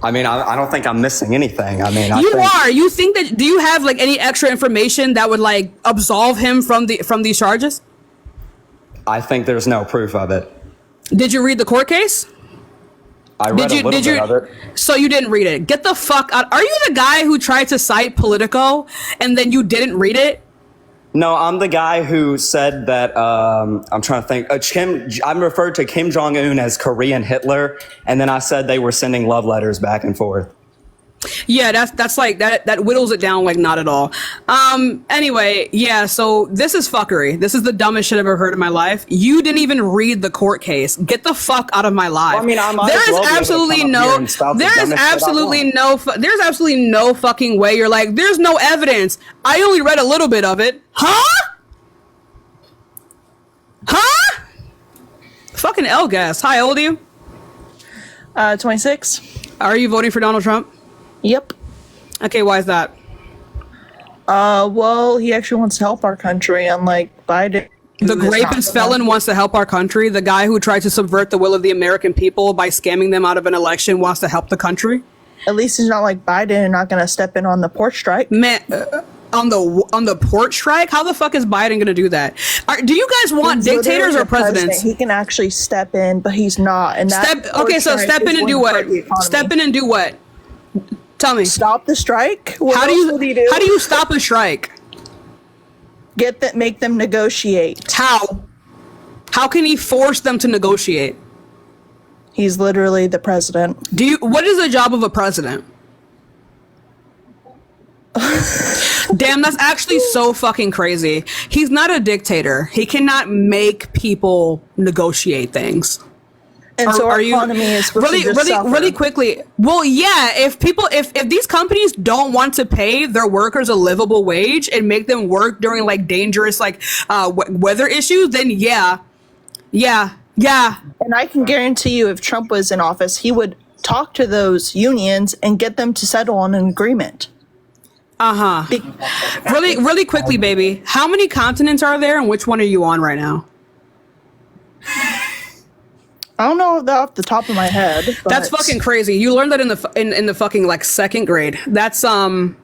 I don't think I'm missing anything. You think that? Do you have like any extra information that would like absolve him from these charges? I think there's no proof of it. Did you read the court case? I read a little bit of it. So you didn't read it. Get the fuck out. Are you the guy who tried to cite Politico and then you didn't read it? No, I'm the guy who said that, I'm trying to think, I'm referred to Kim Jong-un as Korean Hitler, and then I said they were sending love letters back and forth. Yeah, that's like that whittles it down like not at all. Anyway, yeah, so this is fuckery. This is the dumbest shit I've ever heard in my life. You didn't even read the court case. Get the fuck out of my life. Well, I mean, there's absolutely no fucking way you're like, there's no evidence. I only read a little bit of it. Huh? Fucking L-gas. Hi, how old are you? 26. Are you voting for Donald Trump? Yep. Okay, why is that? Well, he actually wants to help our country, unlike Biden. The rapist felon wants to help our country. The guy who tried to subvert the will of the American people by scamming them out of an election wants to help the country. At least he's not like Biden and not going to step in on the porch strike. Man, on the porch strike? How the fuck is Biden going to do that? Do you guys want dictators or presidents? He can actually step in, but he's not. And step in and do what? Step in and do what? Tell me. Stop the strike? How do you stop a strike? Make them negotiate. How? How can he force them to negotiate? He's literally the president. What is the job of a president? Damn, that's actually so fucking crazy. He's not a dictator. He cannot make people negotiate things. And so our economy is really quickly. Well, yeah, if these companies don't want to pay their workers a livable wage and make them work during like dangerous weather issues, then yeah. And I can guarantee you, if Trump was in office, he would talk to those unions and get them to settle on an agreement. Really quickly, baby. How many continents are there, and which one are you on right now? I don't know that off the top of my head. But that's fucking crazy. You learned that in the fucking like second grade. That's okay.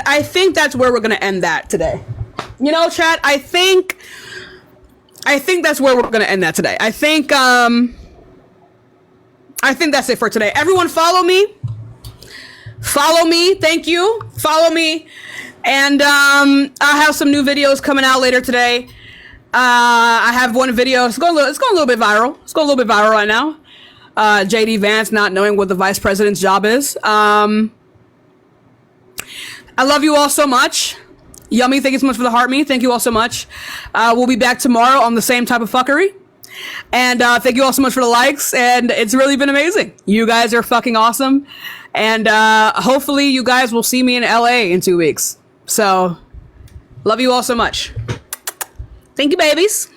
I think that's where we're gonna end that today. You know, chat, I think that's where we're going to end that today. I think that's it for today. Everyone follow me. Follow me. Thank you. Follow me. And I have some new videos coming out later today. I have one video. It's going a little bit viral. It's going a little bit viral right now. JD Vance not knowing what the vice president's job is. I love you all so much. Yummy, thank you so much for the heart me. Thank you all so much. We'll be back tomorrow on the same type of fuckery. And thank you all so much for the likes. And it's really been amazing. You guys are fucking awesome. And hopefully you guys will see me in LA in 2 weeks. So, love you all so much. Thank you, babies.